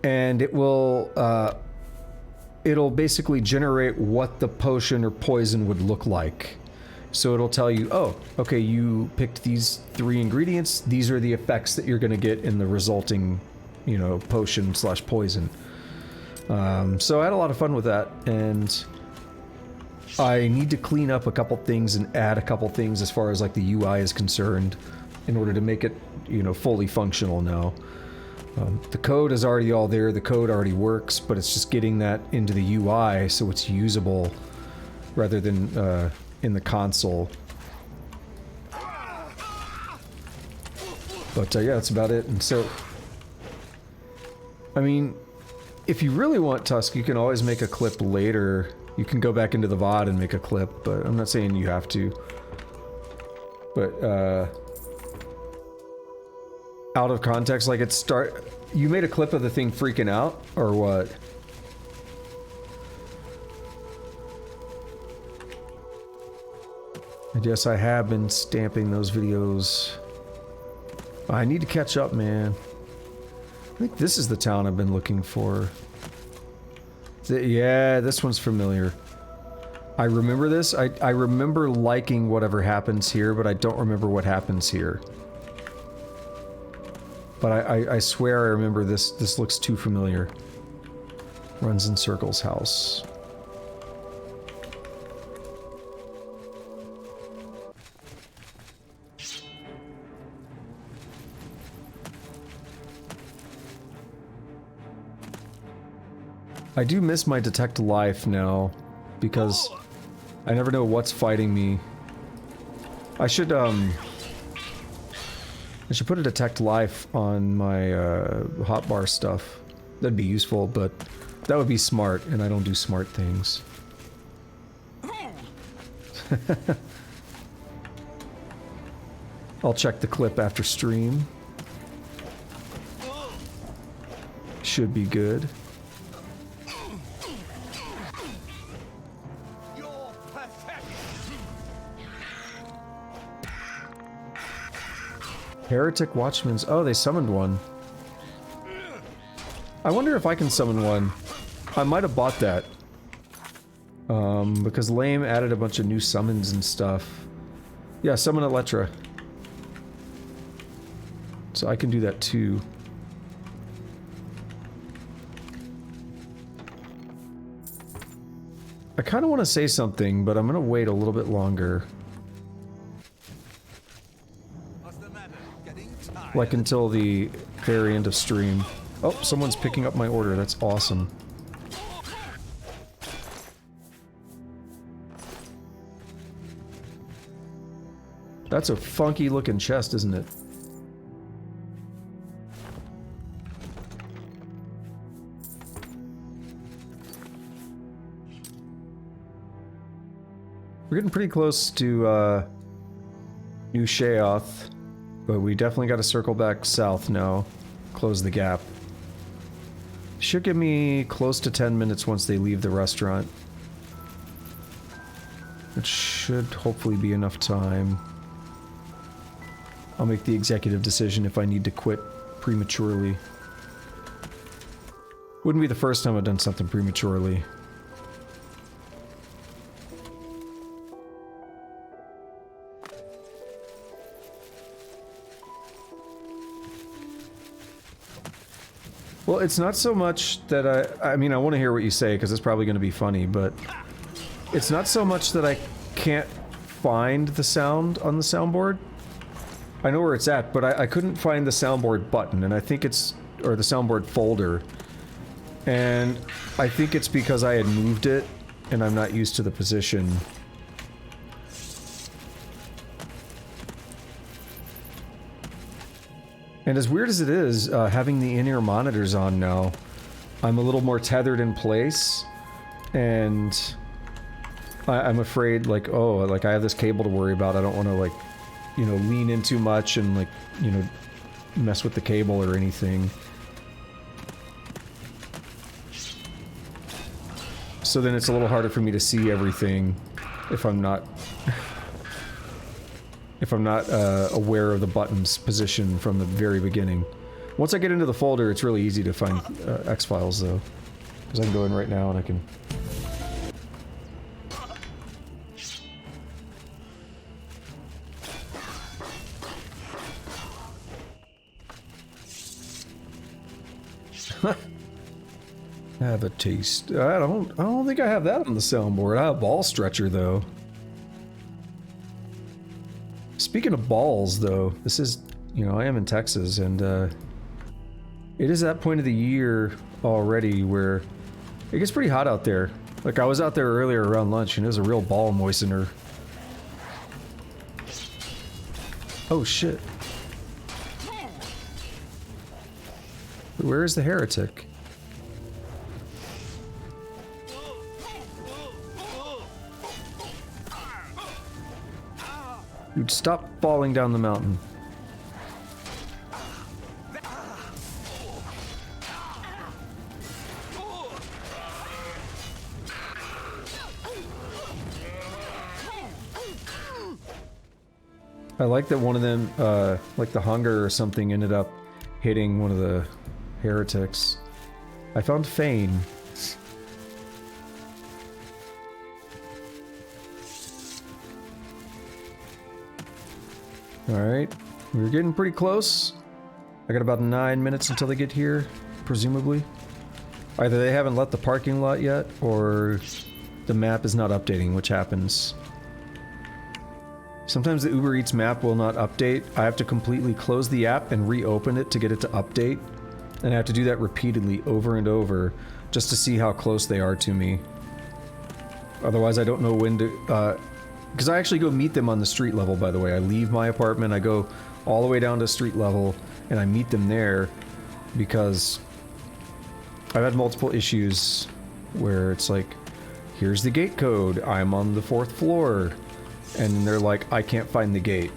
and it will, it'll basically generate what the potion or poison would look like. So it'll tell you, oh, okay, you picked these 3 ingredients. These are the effects that you're going to get in the resulting, you know, potion / poison. So I had a lot of fun with that, and I need to clean up a couple things and add a couple things as far as like the UI is concerned in order to make it, you know, fully functional now. The code is already all there, the code already works, but it's just getting that into the UI so it's usable rather than in the console. But yeah, that's about it. And so, I mean, if you really want, Tusk, you can always make a clip later. You can go back into the VOD and make a clip, but I'm not saying you have to. But, out of context, like you made a clip of the thing freaking out, or what? I guess I have been stamping those videos. I need to catch up, man. I think this is the town I've been looking for. Yeah, this one's familiar. I remember this. I remember liking whatever happens here, but I don't remember what happens here. But I swear I remember this. This looks too familiar. Runs in Circles house. I do miss my detect life now, because I never know what's fighting me. I should put a detect life on my hotbar stuff. That'd be useful, but that would be smart, and I don't do smart things. I'll check the clip after stream. Should be good. Heretic Watchman's... Oh, they summoned one. I wonder if I can summon one. I might have bought that. Because Lame added a bunch of new summons and stuff. Yeah, summon Electra. So I can do that too. I kind of want to say something, but I'm going to wait a little bit longer. Like until the very end of stream. Oh, someone's picking up my order. That's awesome. That's a funky looking chest, isn't it? We're getting pretty close to New Sheoth. But we definitely got to circle back south now. Close the gap. Should give me close to 10 minutes once they leave the restaurant. Which should hopefully be enough time. I'll make the executive decision if I need to quit prematurely. Wouldn't be the first time I've done something prematurely. Well, it's not so much that I mean, I want to hear what you say, because it's probably going to be funny, but it's not so much that I can't find the sound on the soundboard. I know where it's at, but I couldn't find the soundboard button, and I think it's, or the soundboard folder, and I think it's because I had moved it and I'm not used to the position. And as weird as it is, having the in-ear monitors on now, I'm a little more tethered in place, and I'm afraid, like, oh, like, I have this cable to worry about. I don't want to, like, you know, lean in too much and, like, you know, mess with the cable or anything. So then it's a little harder for me to see everything if I'm not aware of the button's position from the very beginning. Once I get into the folder, it's really easy to find X-Files, though. Because I can go in right now and I can... Have a taste. I don't think I have that on the soundboard. I have a ball stretcher, though. Speaking of balls, though, this is, you know, I am in Texas, and it is that point of the year already where it gets pretty hot out there. Like, I was out there earlier around lunch, and it was a real ball moistener. Oh, shit. Where is the heretic? Dude, stop falling down the mountain. I like that one of them, like the hunger or something, ended up hitting one of the heretics. I found Fane. Alright, we're getting pretty close. I got about 9 minutes until they get here, presumably. Either they haven't left the parking lot yet, or the map is not updating, which happens. Sometimes the Uber Eats map will not update. I have to completely close the app and reopen it to get it to update. And I have to do that repeatedly over and over just to see how close they are to me. Otherwise, I don't know when to... because I actually go meet them on the street level, by the way. I leave my apartment, I go all the way down to street level, and I meet them there because I've had multiple issues where it's like, here's the gate code, I'm on the 4th floor, and they're like, I can't find the gate.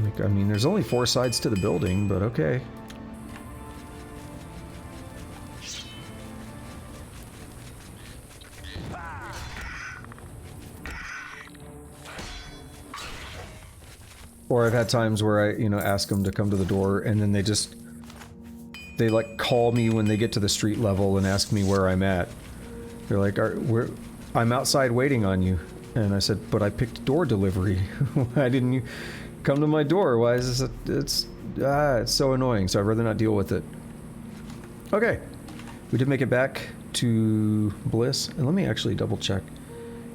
Like, I mean, there's only 4 sides to the building, but okay. Or I've had times where I, you know, ask them to come to the door, and then they like call me when they get to the street level and ask me where I'm at. They're like, I'm outside waiting on you. And I said, but I picked door delivery. Why didn't you come to my door? Why is this it's so annoying, so I'd rather not deal with it. Okay. We did make it back to Bliss, and let me actually double check.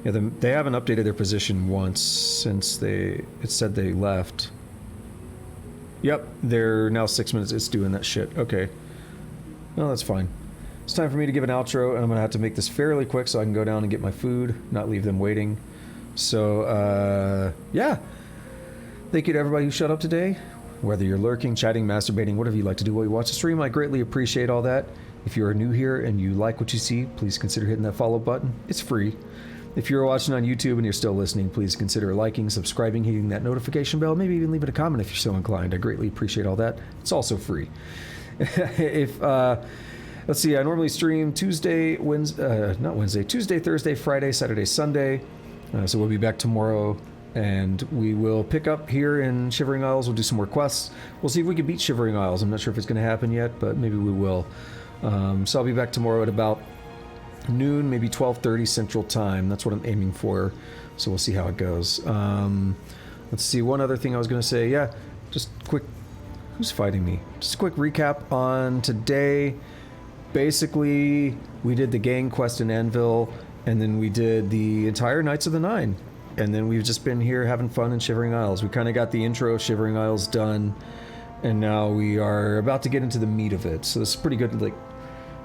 Yeah, they haven't updated their position once since it said they left. Yep, they're now 6 minutes. It's doing that shit. Okay. No, that's fine. It's time for me to give an outro, and I'm gonna have to make this fairly quick so I can go down and get my food, not leave them waiting. So, yeah. Thank you to everybody who showed up today. Whether you're lurking, chatting, masturbating, whatever you like to do while you watch the stream, I greatly appreciate all that. If you are new here and you like what you see, please consider hitting that follow button. It's free. If you're watching on YouTube and you're still listening, please consider liking, subscribing, hitting that notification bell, maybe even leaving a comment if you're so inclined. I greatly appreciate all that. It's also free. Let's see, I normally stream Tuesday, Thursday, Friday, Saturday, Sunday. So we'll be back tomorrow, and we will pick up here in Shivering Isles. We'll do some more quests. We'll see if we can beat Shivering Isles. I'm not sure if it's going to happen yet, but maybe we will. So I'll be back tomorrow at about noon, maybe 12:30 Central Time. That's what I'm aiming for. So we'll see how it goes. Let's see, one other thing I was going to say. Yeah, just quick... Who's fighting me? Just a quick recap on today. Basically, we did the gang quest in Anvil, and then we did the entire Knights of the Nine. And then we've just been here having fun in Shivering Isles. We kind of got the intro of Shivering Isles done, and now we are about to get into the meat of it. So it's pretty good, like,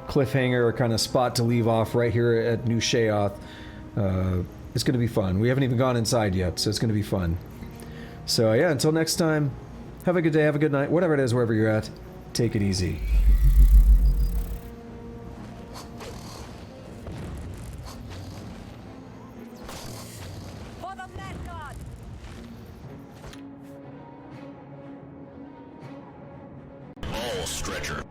cliffhanger kind of spot to leave off right here at New Sheoth. It's going to be fun. We haven't even gone inside yet, so it's going to be fun. So yeah, until next time, have a good day, have a good night, whatever it is, wherever you're at. Take it easy. For the Mad God! All stretcher.